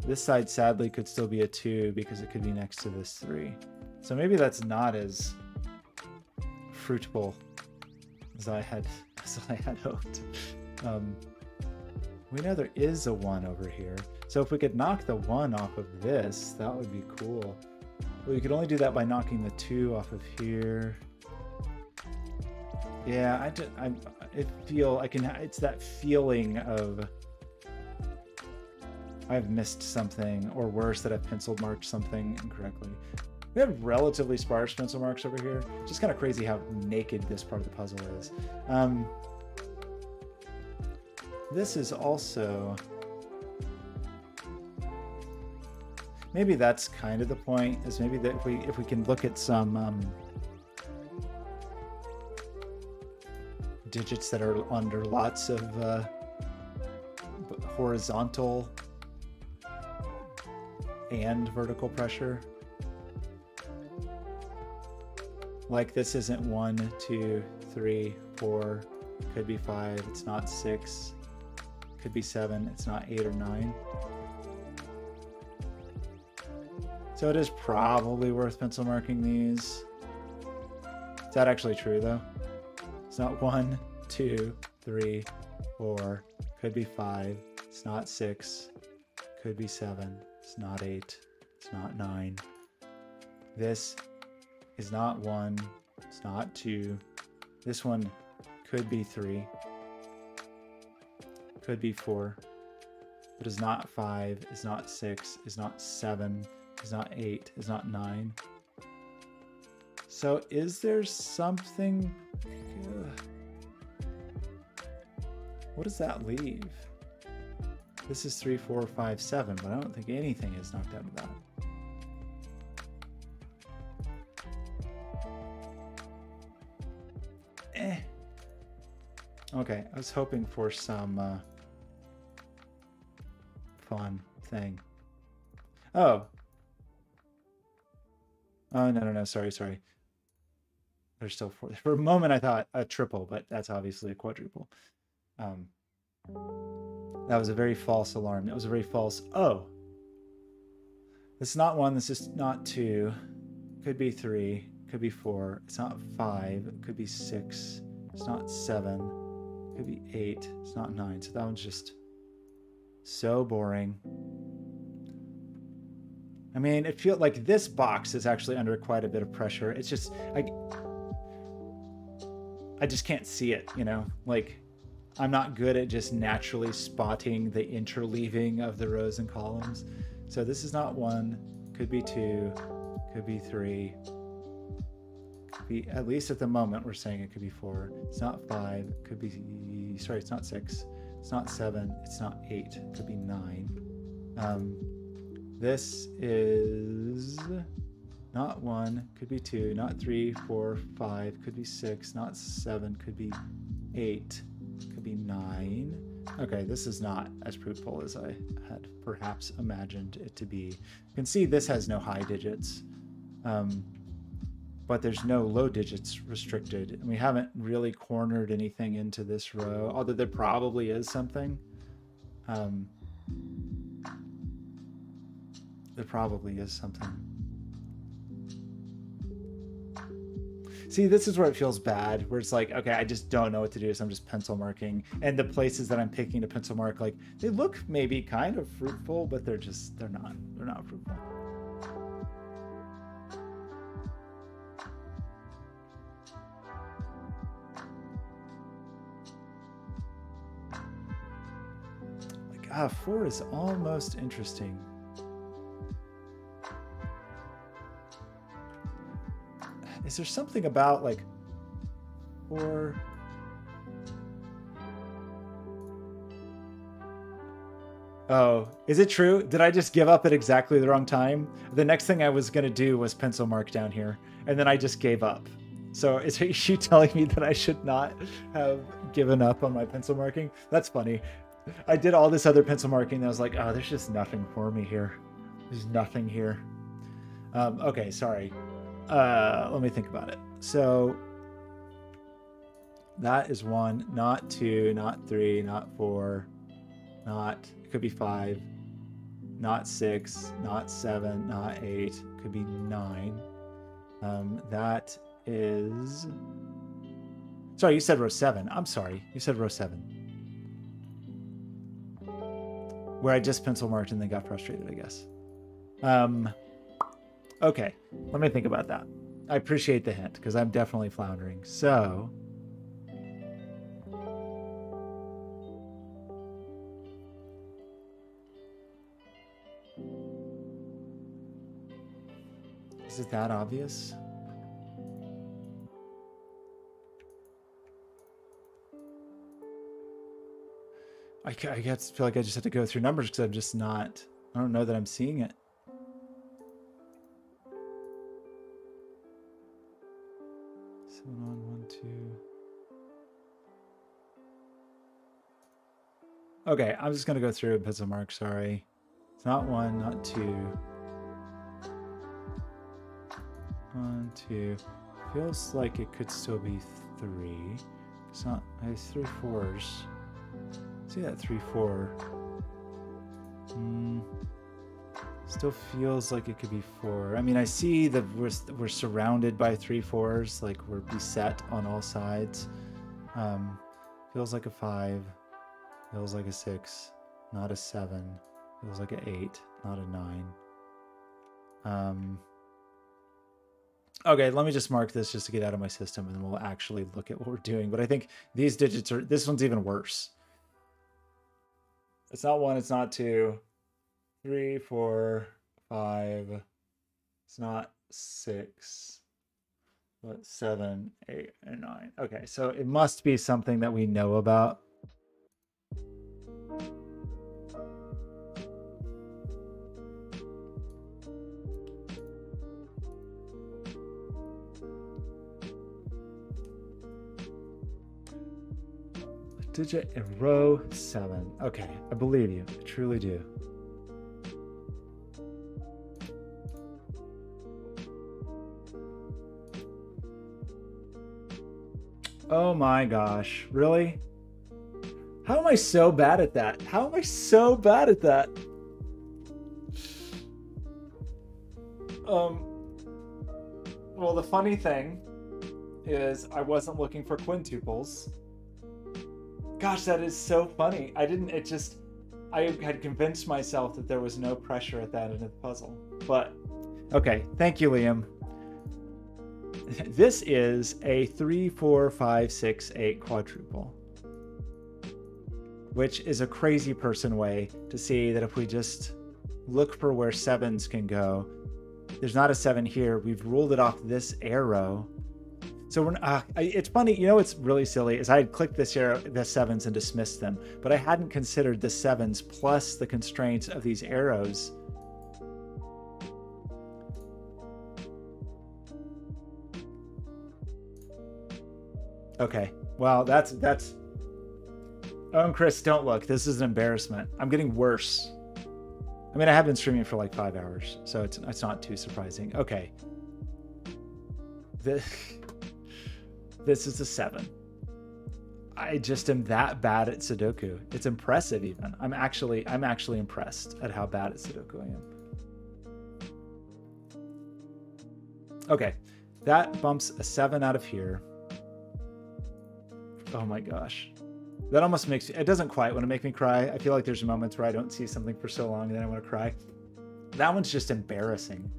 this side sadly could still be a 2 because it could be next to this 3. So maybe that's not as fruitful as I had hoped. We know there is a 1 over here. So if we could knock the 1 off of this, that would be cool. But we could only do that by knocking the 2 off of here. Yeah, it's that feeling of I've missed something, or worse, that I've pencil marked something incorrectly. We have relatively sparse pencil marks over here. Just kind of crazy how naked this part of the puzzle is. This is also... maybe that's kind of the point, is maybe that if we can look at some digits that are under lots of horizontal and vertical pressure. Like this isn't 1, 2, 3, 4, could be 5, it's not 6, could be 7, it's not 8 or 9. So it is probably worth pencil marking these. Is that actually true though? It's not 1, 2, 3, 4, could be 5, it's not 6, could be 7, it's not 8, it's not 9. This is not 1, it's not 2. This one could be 3, could be 4, but is not 5, is not 6, is not 7, is not 8, is not 9. So is there something? What does that leave? This is 3, 4, 5, 7, but I don't think anything is knocked out of that. Okay, I was hoping for some fun thing. Oh. Oh, no, sorry. There's still 4. For a moment I thought a triple, but that's obviously a quadruple. That was a very false alarm. It was a very false, oh. This is not 1, this is not 2. Could be 3, could be 4. It's not 5, it could be 6. It's not 7. Could be 8. It's not 9. So that one's just so boring. I mean, it feels like this box is actually under quite a bit of pressure. It's just, I just can't see it, you know? Like, I'm not good at just naturally spotting the interleaving of the rows and columns. So this is not 1, could be 2, could be 3. Could be, at least at the moment, we're saying it could be 4. It's not 5, could be, sorry, it's not 6. It's not 7, it's not 8, it could be 9. This is not 1, could be 2, not 3, 4, 5, could be 6, not 7, could be 8, could be 9. Okay, this is not as fruitful as I had perhaps imagined it to be. You can see this has no high digits, but there's no low digits restricted. And we haven't really cornered anything into this row, although there probably is something. There probably is something. See, this is where it feels bad, where it's like, okay, I just don't know what to do, so I'm just pencil marking. And the places that I'm picking to pencil mark, like, they look maybe kind of fruitful, but they're not fruitful. Like, 4 is almost interesting. Is there something about like 4? Oh, is it true? Did I just give up at exactly the wrong time? The next thing I was going to do was pencil mark down here, and then I just gave up. So is you telling me that I should not have given up on my pencil marking? That's funny. I did all this other pencil marking, and I was like, oh, there's just nothing for me here. There's nothing here. Okay, sorry. Let me think about it. So that is 1, not 2, not 3, not 4, not, it could be 5, not 6, not 7, not 8, could be 9. That is, sorry, you said row 7. I'm sorry, you said row 7. Where I just pencil marked and then got frustrated, I guess. Okay, let me think about that. I appreciate the hint because I'm definitely floundering. So, is it that obvious? I guess feel like I just have to go through numbers because I'm just not, I don't know that I'm seeing it. 7 on 1, 2. Okay, I'm just gonna go through and put some marks. Sorry, it's not 1, not 2. 1, 2. Feels like it could still be 3. It's not. I have 3 4s. See that 3 4. Still feels like it could be 4. I mean, I see that we're surrounded by 3 4s, like we're beset on all sides. Feels like a 5. Feels like a 6, not a 7. Feels like an 8, not a 9. Okay, let me just mark this just to get out of my system, and then we'll actually look at what we're doing. But I think these digits are, this one's even worse. It's not 1, it's not 2. 3, 4, 5. It's not 6, but 7, 8, and 9. Okay, so it must be something that we know about. Digit in row 7. Okay, I believe you. I truly do. Oh my gosh, really? How am I so bad at that? How am I so bad at that? Well, the funny thing is I wasn't looking for quintuples. Gosh, that is so funny. I had convinced myself that there was no pressure at that end of the puzzle. But, okay, thank you, Liam. This is a 3, 4, 5, 6, 8 quadruple, which is a crazy person way to see that if we just look for where 7s can go, there's not a 7 here. We've ruled it off this arrow. So we're, it's funny, you know what's really silly is I had clicked this arrow, the 7s, and dismissed them, but I hadn't considered the 7s plus the constraints of these arrows. Okay, well, that's. Oh, and Chris, don't look. This is an embarrassment. I'm getting worse. I mean, I have been streaming for like 5 hours, so it's not too surprising. Okay. This is a 7. I just am that bad at Sudoku. It's impressive even. I'm actually impressed at how bad at Sudoku I am. Okay, that bumps a 7 out of here. Oh my gosh. That almost makes, it doesn't quite want to make me cry. I feel like there's moments where I don't see something for so long and then I want to cry. That one's just embarrassing.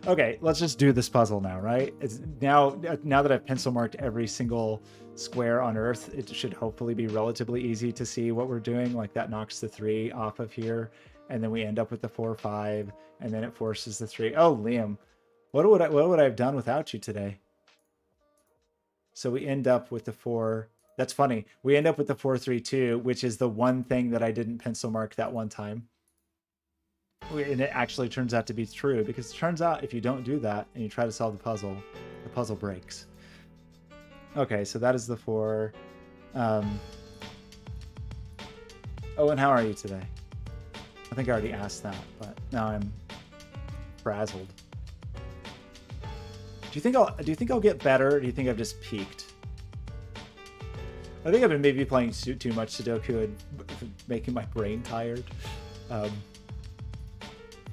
Okay, let's just do this puzzle now, right? It's now that I've pencil marked every single square on Earth, it should hopefully be relatively easy to see what we're doing. Like that knocks the 3 off of here, and then we end up with the 4, 5, and then it forces the 3. Oh, Liam, what would I have done without you today? So we end up with the 4. That's funny. We end up with the 4, 3, 2, which is the one thing that I didn't pencil mark that one time. And it actually turns out to be true, because it turns out if you don't do that and you try to solve the puzzle breaks. Okay, so that is the 4. Oh, and how are you today? I think I already asked that, but now I'm frazzled. Do you think I'll get better, or do you think I've just peaked? I think I've been maybe playing too much Sudoku and making my brain tired.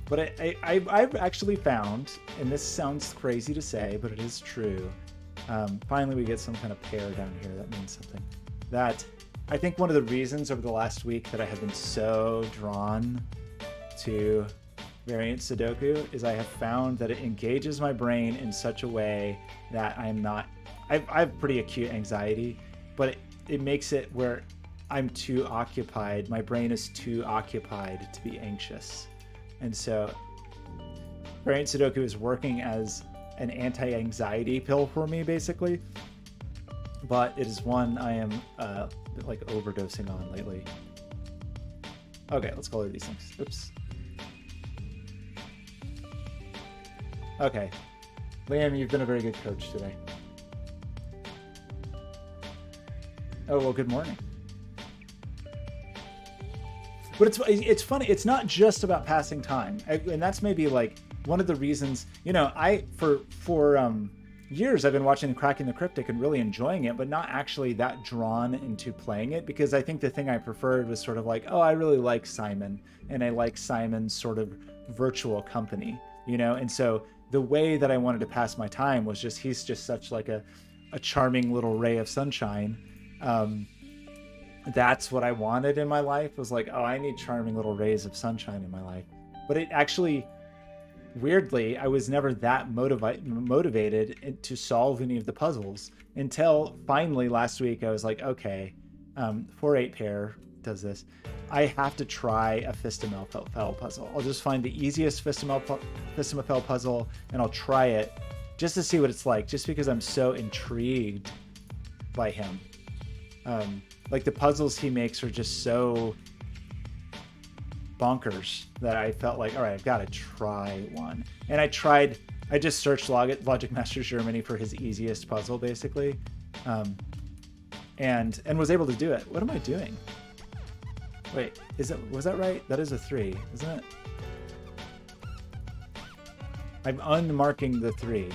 But I've actually found, and this sounds crazy to say, but it is true. Finally, we get some kind of pair down here. That means something. That I think one of the reasons over the last week that I have been so drawn to variant Sudoku is I have found that it engages my brain in such a way that I'm not. I have pretty acute anxiety, but it makes it where I'm too occupied. My brain is too occupied to be anxious. And so variant Sudoku is working as an anti-anxiety pill for me, basically. But it is one I am like overdosing on lately. Okay, let's color these things. Oops. Okay. Liam, you've been a very good coach today. Oh, well, good morning. But it's funny. It's not just about passing time. And that's maybe like one of the reasons, you know, for years I've been watching Cracking the Cryptic and really enjoying it, but not actually that drawn into playing it, because I think the thing I preferred was sort of like, oh, I really like Simon, and I like Simon's sort of virtual company, you know? And so the way that I wanted to pass my time was just, he's just such like a charming little ray of sunshine. That's what I wanted in my life, was like, oh, I need charming little rays of sunshine in my life. But it actually, weirdly, I was never that motivated to solve any of the puzzles until finally last week I was like, okay, 4-8 pair does this. I have to try a Fist-O-Mel puzzle. I'll just find the easiest Fist-O-Mel puzzle and I'll try it just to see what it's like, just because I'm so intrigued by him. Like the puzzles he makes are just so bonkers that I felt like, all right, I've got to try one. And I just searched Logic Masters Germany for his easiest puzzle, basically, and was able to do it. What am I doing? Wait, was that right? That is a 3, isn't it? I'm unmarking the 3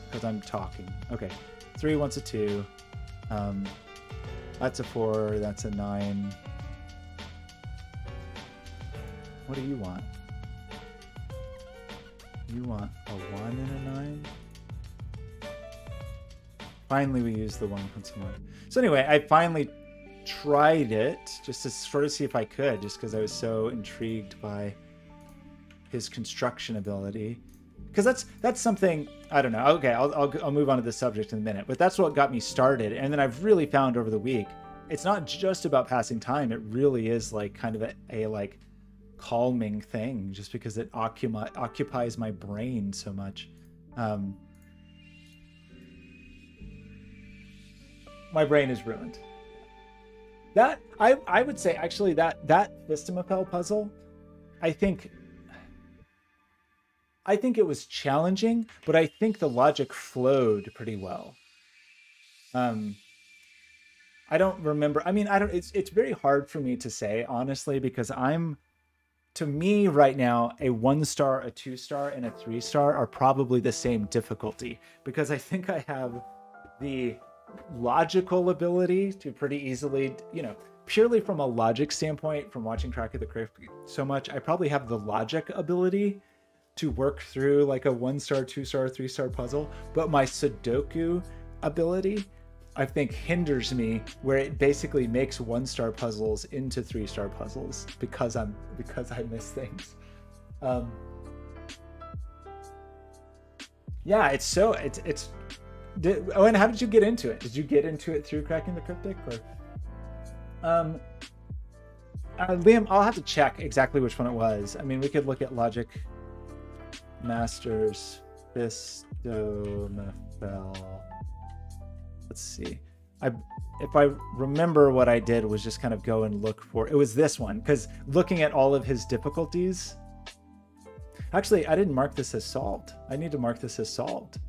because I'm talking. Okay, 3 once a 2. That's a 4. That's a 9. What do you want? You want a 1 and a 9? Finally, we used the 1 once more. So anyway, I finally tried it just to sort of see if I could, just because I was so intrigued by his construction ability. Because that's something, I don't know. Okay, I'll move on to this subject in a minute. But that's what got me started. And then I've really found over the week, it's not just about passing time. It really is like kind of a like calming thing, just because it occupies my brain so much. My brain is ruined. That I would say actually that Fist-O-Mel puzzle, I think it was challenging, but I think the logic flowed pretty well. I don't remember. I mean, it's very hard for me to say, honestly, because to me right now, a 1-star, a 2-star, and a 3-star are probably the same difficulty, because I think I have the logical ability to pretty easily, you know, purely from a logic standpoint, from watching Crack of the Crypt so much, I probably have the logic ability to work through like a 1-star, 2-star, 3-star puzzle, but my Sudoku ability, I think, hinders me, where it basically makes 1-star puzzles into 3-star puzzles because I miss things. Yeah, it's and how did you get into it? Did you get into it through Cracking the Cryptic, or? Liam, I'll have to check exactly which one it was. I mean, we could look at Logic Masters Fist-O-Mel. Let's see. If I remember, what I did was just kind of go and look for, it was this one, because looking at all of his difficulties. Actually, I didn't mark this as solved. I need to mark this as solved.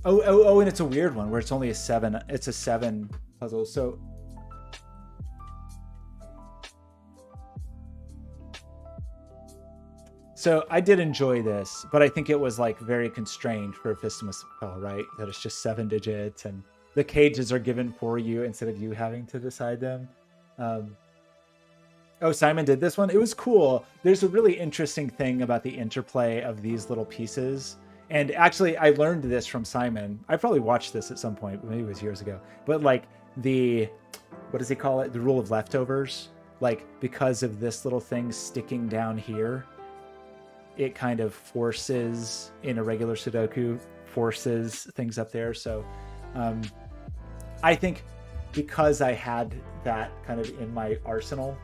Oh, and it's a weird one where it's only a 7. It's a 7 puzzle. So I did enjoy this, but I think it was like very constrained for a Fist-O-Mel, right? That it's just 7 digits and the cages are given for you instead of you having to decide them. Oh, Simon did this one. It was cool. There's a really interesting thing about the interplay of these little pieces. And actually, I learned this from Simon. I probably watched this at some point, maybe it was years ago. But like what does he call it? The rule of leftovers. Like, because of this little thing sticking down here, it kind of forces, in a regular Sudoku, forces things up there. So I think because I had that kind of in my arsenal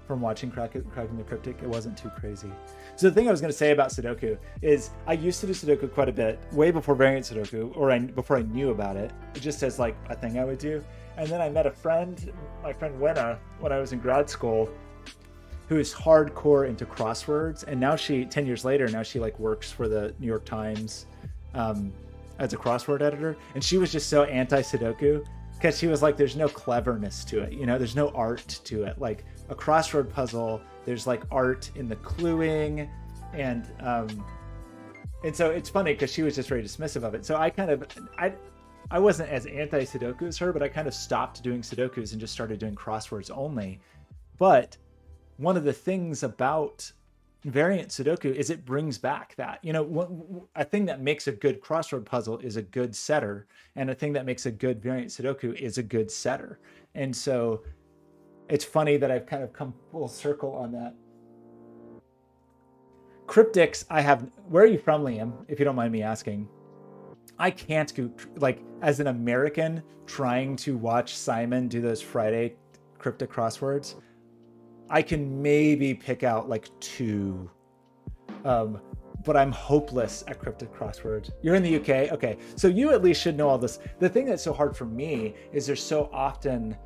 from watching Cracking the Cryptic, it wasn't too crazy. So the thing I was going to say about Sudoku is I used to do Sudoku quite a bit, way before Variant Sudoku, or before I knew about it, just as like a thing I would do. And then I met my friend Wenna, when I was in grad school, who is hardcore into crosswords, and now she 10 years later, now she like works for the New York Times as a crossword editor, and she was just so anti Sudoku because she was like, there's no cleverness to it, you know, there's no art to it. Like a crossword puzzle, there's like art in the cluing, and so it's funny because she was just very dismissive of it. So I wasn't as anti Sudoku as her, but I kind of stopped doing Sudokus and just started doing crosswords only. But one of the things about variant Sudoku is it brings back that, you know, a thing that makes a good crossword puzzle is a good setter, and a thing that makes a good variant Sudoku is a good setter. And so it's funny that I've kind of come full circle on that. Cryptics, where are you from, Liam, if you don't mind me asking? I can't go, like, as an American trying to watch Simon do those Friday cryptic crosswords, I can maybe pick out like 2, but I'm hopeless at cryptic crosswords. You're in the UK? Okay, so you at least should know all this. The thing that's so hard for me is there's so often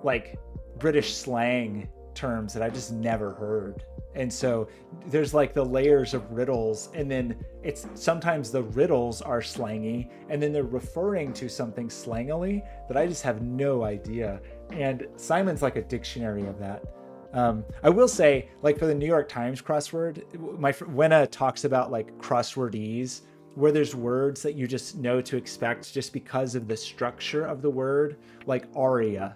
like British slang terms that I just never heard. And so there's like the layers of riddles, and then it's sometimes the riddles are slangy, and then they're referring to something slangily that I just have no idea. And Simon's like a dictionary of that. I will say, like for the New York Times crossword, my friend Wenna talks about like crosswordese, where there's words that you just know to expect just because of the structure of the word, like aria.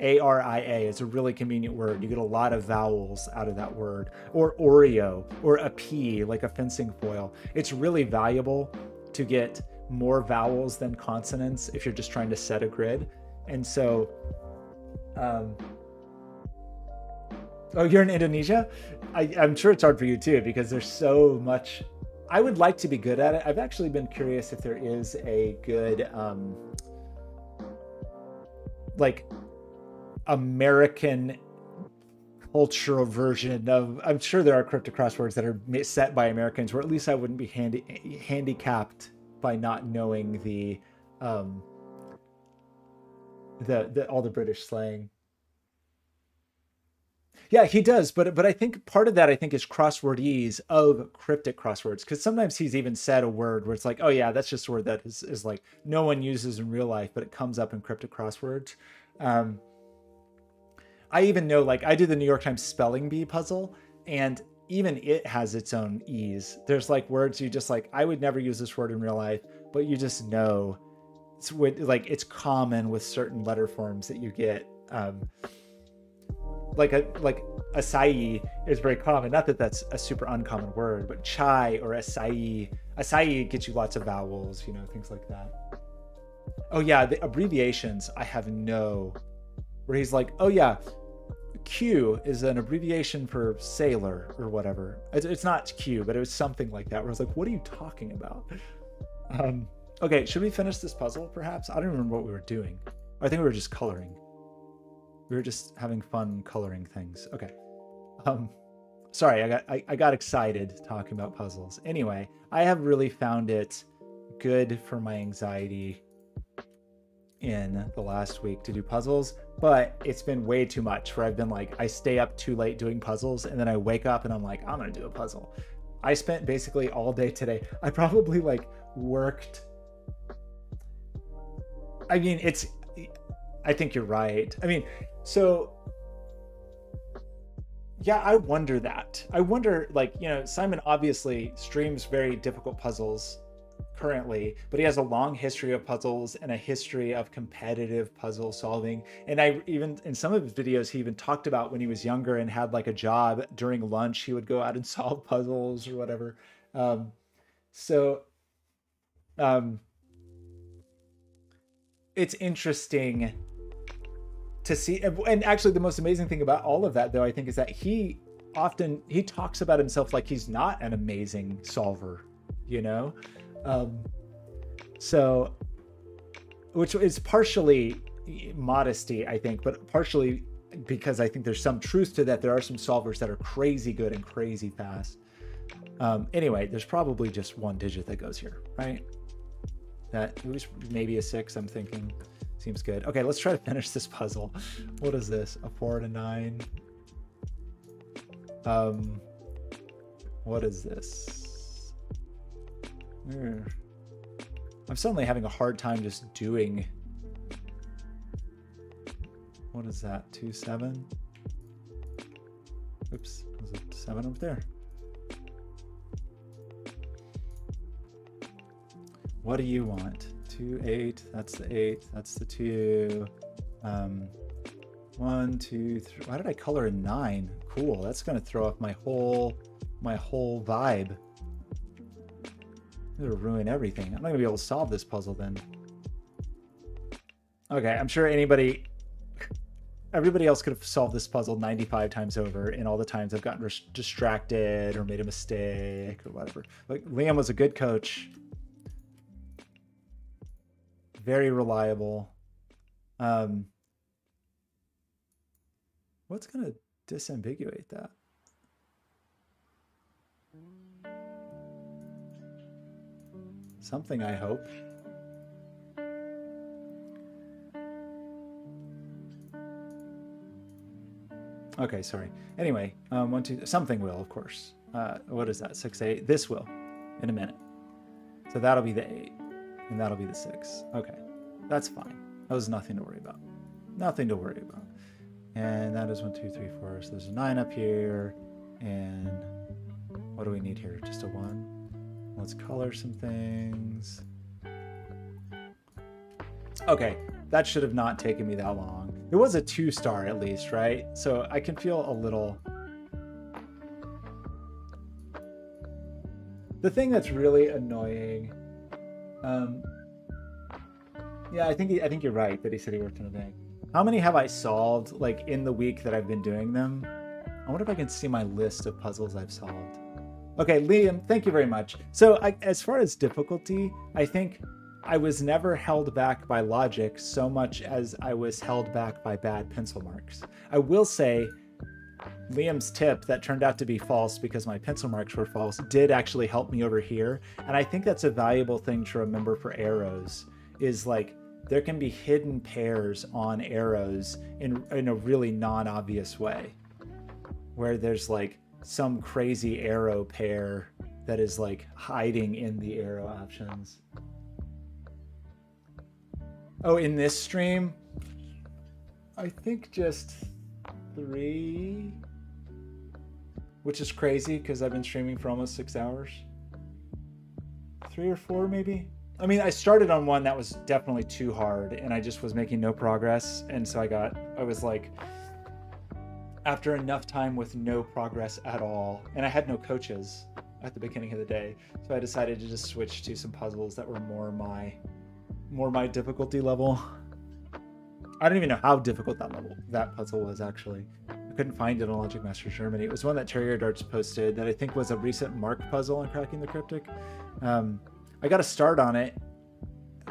A-R-I-A is a really convenient word. You get a lot of vowels out of that word. Or Oreo, or a P, like a fencing foil. It's really valuable to get more vowels than consonants if you're just trying to set a grid. And so, oh, you're in Indonesia? I'm sure it's hard for you too, because there's so much. I would like to be good at it. I've actually been curious if there is a good, like, American cultural version of, I'm sure there are cryptic crosswords that are set by Americans, where at least I wouldn't be handicapped by not knowing the all the British slang. Yeah, he does, but I think part of that, I think, is crosswordese of cryptic crosswords, because sometimes he's even said a word where it's like, oh yeah, that's just a word that is like no one uses in real life, but it comes up in cryptic crosswords. I even know, like, I do the New York Times spelling bee puzzle, and even it has its own ease. There's like words you just like, I would never use this word in real life, but you just know it's like it's common with certain letter forms that you get. Like acai is very common. Not that that's a super uncommon word, but chai or acai gets you lots of vowels, you know, things like that. Oh yeah, the abbreviations, I have no, where he's like, oh yeah, Q is an abbreviation for sailor or whatever. It's not Q, but it was something like that, where I was like, what are you talking about? Okay, should we finish this puzzle perhaps? I don't remember what we were doing. I think we were just coloring. We were just having fun coloring things. Okay. Sorry, I got excited talking about puzzles. Anyway, I have really found it good for my anxiety in the last week to do puzzles, but it's been way too much, where I've been like, I stay up too late doing puzzles, and then I wake up and I'm like, I'm gonna do a puzzle. I spent basically all day today. I probably like worked. I mean, I think you're right. I mean, so yeah, I wonder that. I wonder, like, you know, Simon obviously streams very difficult puzzles currently, but he has a long history of puzzles and a history of competitive puzzle solving. And I even, in some of his videos, he even talked about when he was younger and had like a job during lunch, he would go out and solve puzzles or whatever. It's interesting to see. And actually the most amazing thing about all of that, though, I think, is that he talks about himself like he's not an amazing solver, you know? So, which is partially modesty, I think, but partially because I think there's some truth to that. There are some solvers that are crazy good and crazy fast. Anyway, there's probably just one digit that goes here, right? That was maybe a 6, I'm thinking. Seems good. Okay, let's try to finish this puzzle. What is this? A 4 and a 9. What is this? I'm suddenly having a hard time just doing. What is that? 2, 7? Oops, there's a 7 up there. What do you want? 2, 8. That's the 8. That's the 2. 1, 2, 3. Why did I color a 9? Cool. That's gonna throw off my whole vibe. It'll ruin everything. I'm not gonna be able to solve this puzzle then. Okay, I'm sure everybody else could have solved this puzzle 95 times over in all the times I've gotten distracted or made a mistake or whatever. Like, Liam was a good coach. Very reliable. What's going to disambiguate that? Something, I hope. Okay, sorry. Anyway, 1, 2, something will, of course. What is that? 6, 8. This will in a minute. So that'll be the 8, and that'll be the 6. Okay, that's fine. That was nothing to worry about. Nothing to worry about. And that is 1, 2, 3, 4. So there's a 9 up here, and what do we need here? Just a 1. Let's color some things. Okay, that should have not taken me that long. It was a 2-star at least, right? So I can feel a little. The thing that's really annoying. Yeah, I think you're right that he said he worked on a day. How many have I solved like in the week that I've been doing them? I wonder if I can see my list of puzzles I've solved. Okay, Liam, thank you very much. So as far as difficulty, I think I was never held back by logic so much as I was held back by bad pencil marks. I will say Liam's tip that turned out to be false because my pencil marks were false did actually help me over here. And I think that's a valuable thing to remember for arrows is like there can be hidden pairs on arrows in a really non-obvious way where there's like some crazy arrow pair that is like hiding in the arrow options. Oh, in this stream, I think just 3, which is crazy because I've been streaming for almost 6 hours. 3 or 4 maybe. I mean, I started on one that was definitely too hard and I just was making no progress. And so I was like, after enough time with no progress at all, and I had no coaches at the beginning of the day. So I decided to just switch to some puzzles that were more my difficulty level. I don't even know how difficult that puzzle was actually. I couldn't find it on Logic Master Germany. It was one that Terrier Darts posted that I think was a recent Mark puzzle on Cracking the Cryptic. I got a start on it,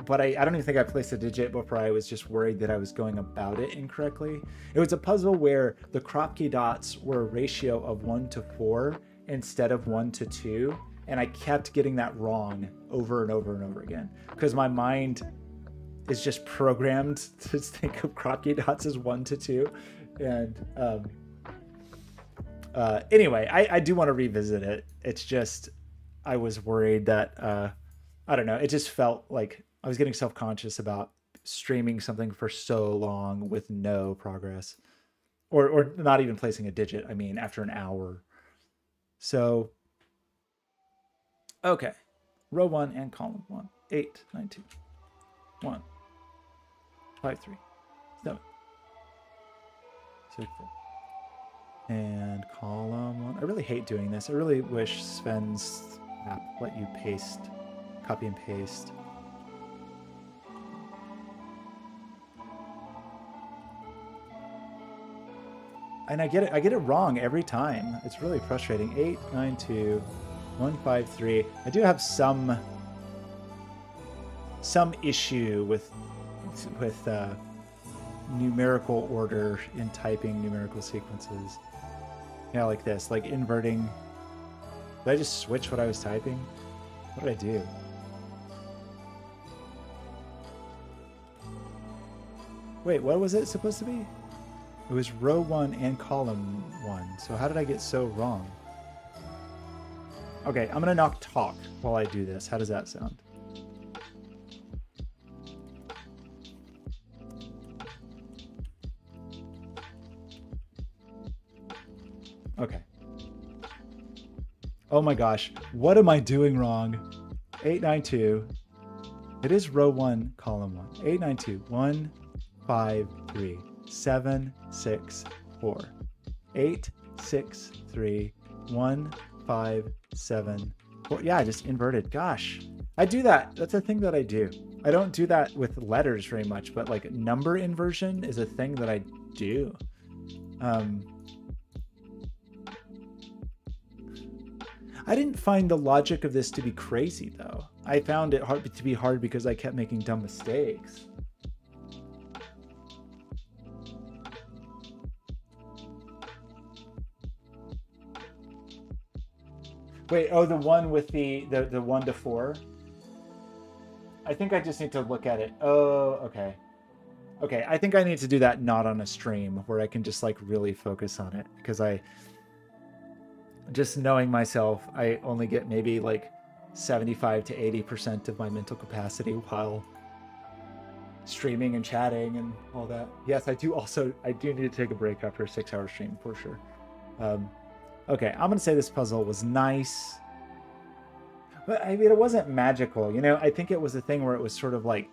but I don't even think I placed a digit before I was just worried that I was going about it incorrectly. It was a puzzle where the Kropke dots were a ratio of 1 to 4 instead of 1 to 2. And I kept getting that wrong over and over and over again because my mind is just programmed to think of Kropke dots as 1 to 2. And anyway, I do want to revisit it. It's just, I was worried that, I don't know, it just felt like I was getting self-conscious about streaming something for so long with no progress or not even placing a digit. I mean, after an hour. So, okay, row 1 and column 1, 8, 9, 2, 1, 5, 3, 7, 6, 4, and column 1. I really hate doing this. I really wish Sven's app let you copy and paste. And I get it wrong every time. It's really frustrating. 8, 9, 2, 1, 5, 3. I do have some issue with numerical order in typing numerical sequences. Yeah, like this, like inverting. Did I just switch what I was typing? What did I do? Wait, what was it supposed to be? It was row 1 and column 1. So how did I get so wrong? Okay, I'm gonna knock talk while I do this. How does that sound? Okay. Oh my gosh, what am I doing wrong? 892. It is row 1, column 1. 892. 1, 5, 3, 7, 6, 4. 8, 6, 3, 1, 5, 7, 4. Yeah, I just inverted. Gosh, I do that. That's a thing that I do. I don't do that with letters very much, but like number inversion is a thing that I do. I didn't find the logic of this to be crazy, though. I found it to be hard because I kept making dumb mistakes. Wait, oh, the one with the 1 to 4? I think I just need to look at it. Oh, okay. Okay, I think I need to do that not on a stream where I can just like really focus on it, because just knowing myself, I only get maybe like 75 to 80% of my mental capacity while streaming and chatting and all that. Yes, I do need to take a break after a 6-hour stream for sure. Okay, I'm gonna say this puzzle was nice, but I mean, it wasn't magical. You know, I think it was a thing where it was sort of like,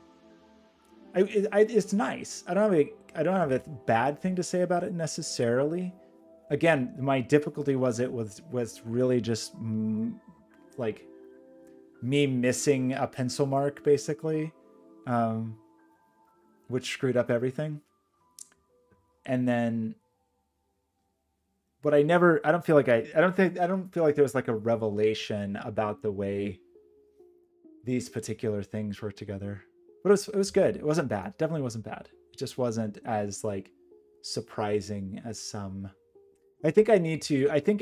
it's nice. I don't have a bad thing to say about it necessarily. Again, my difficulty was really just like me missing a pencil mark, basically, which screwed up everything. And then, but I don't feel like there was like a revelation about the way these particular things work together. But it was good. It wasn't bad. Definitely wasn't bad. It just wasn't as like surprising as some. I think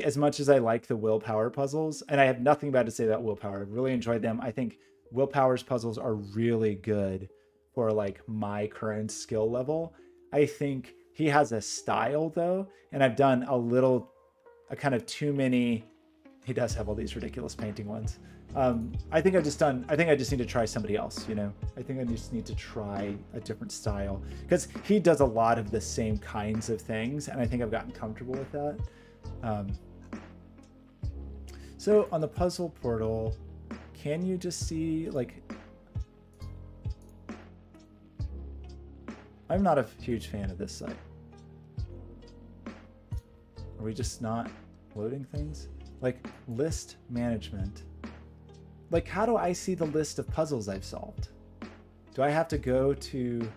as much as I like the willpower puzzles, and I have nothing bad to say about willpower, I've really enjoyed them. I think willpower's puzzles are really good for like my current skill level. I think he has a style though, and I've done a kind of too many. He does have all these ridiculous painting ones. I think I just need to try somebody else, you know? I think I just need to try a different style, because he does a lot of the same kinds of things, and I think I've gotten comfortable with that. So on the puzzle portal, can you just see, like, I'm not a huge fan of this site. Are we just not loading things? Like, list management. Like, how do I see the list of puzzles I've solved? Do I have to go to...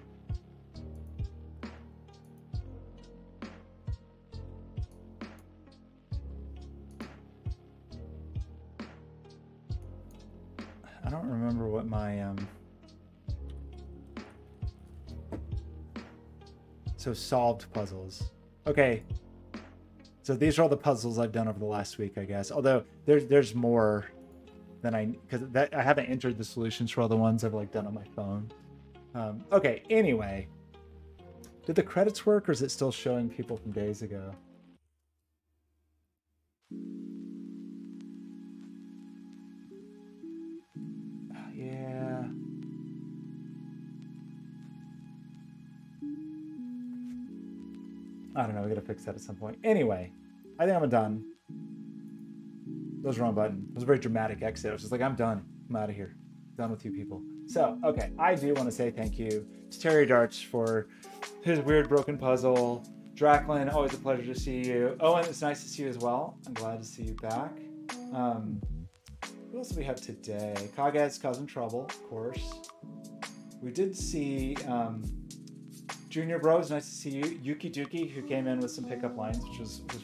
I don't remember what my... So solved puzzles. Okay. So these are all the puzzles I've done over the last week, I guess. Although there's more than I haven't entered the solutions for all the ones I've like done on my phone. Okay, anyway. Did the credits work, or is it still showing people from days ago? Yeah. I don't know, we gotta fix that at some point. Anyway, I think I'm done. That was the wrong button. It was a very dramatic exit. I was just like, I'm done. I'm out of here. Done with you people. So, okay, I do want to say thank you to Terry Darch for his weird broken puzzle. Draclin, always a pleasure to see you. Owen, it's nice to see you as well. I'm glad to see you back. Who else do we have today? Kagaz causing trouble, of course. We did see Junior Bros, nice to see you. Yuki Duki, who came in with some pickup lines, which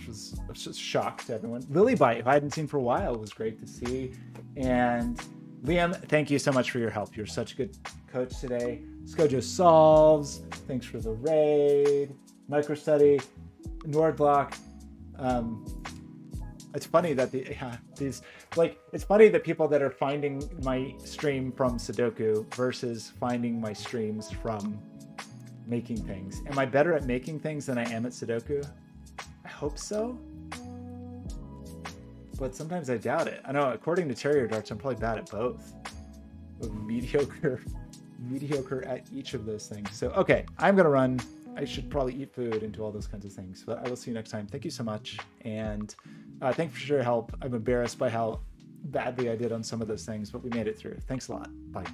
was just a shock to everyone. Lily Bite, who I hadn't seen for a while, was great to see. And Liam, thank you so much for your help. You're such a good coach today. Skojo Solves, thanks for the raid. Microstudy, Nordblock. It's funny that it's funny that people that are finding my stream from Sudoku versus finding my streams from making things. Am I better at making things than I am at Sudoku? I hope so. But sometimes I doubt it. I know, according to Terrier Darts, I'm probably bad at both. Mediocre at each of those things. So, okay, I'm going to run. I should probably eat food and do all those kinds of things. But I will see you next time. Thank you so much. And thanks for your help. I'm embarrassed by how badly I did on some of those things, but we made it through. Thanks a lot. Bye.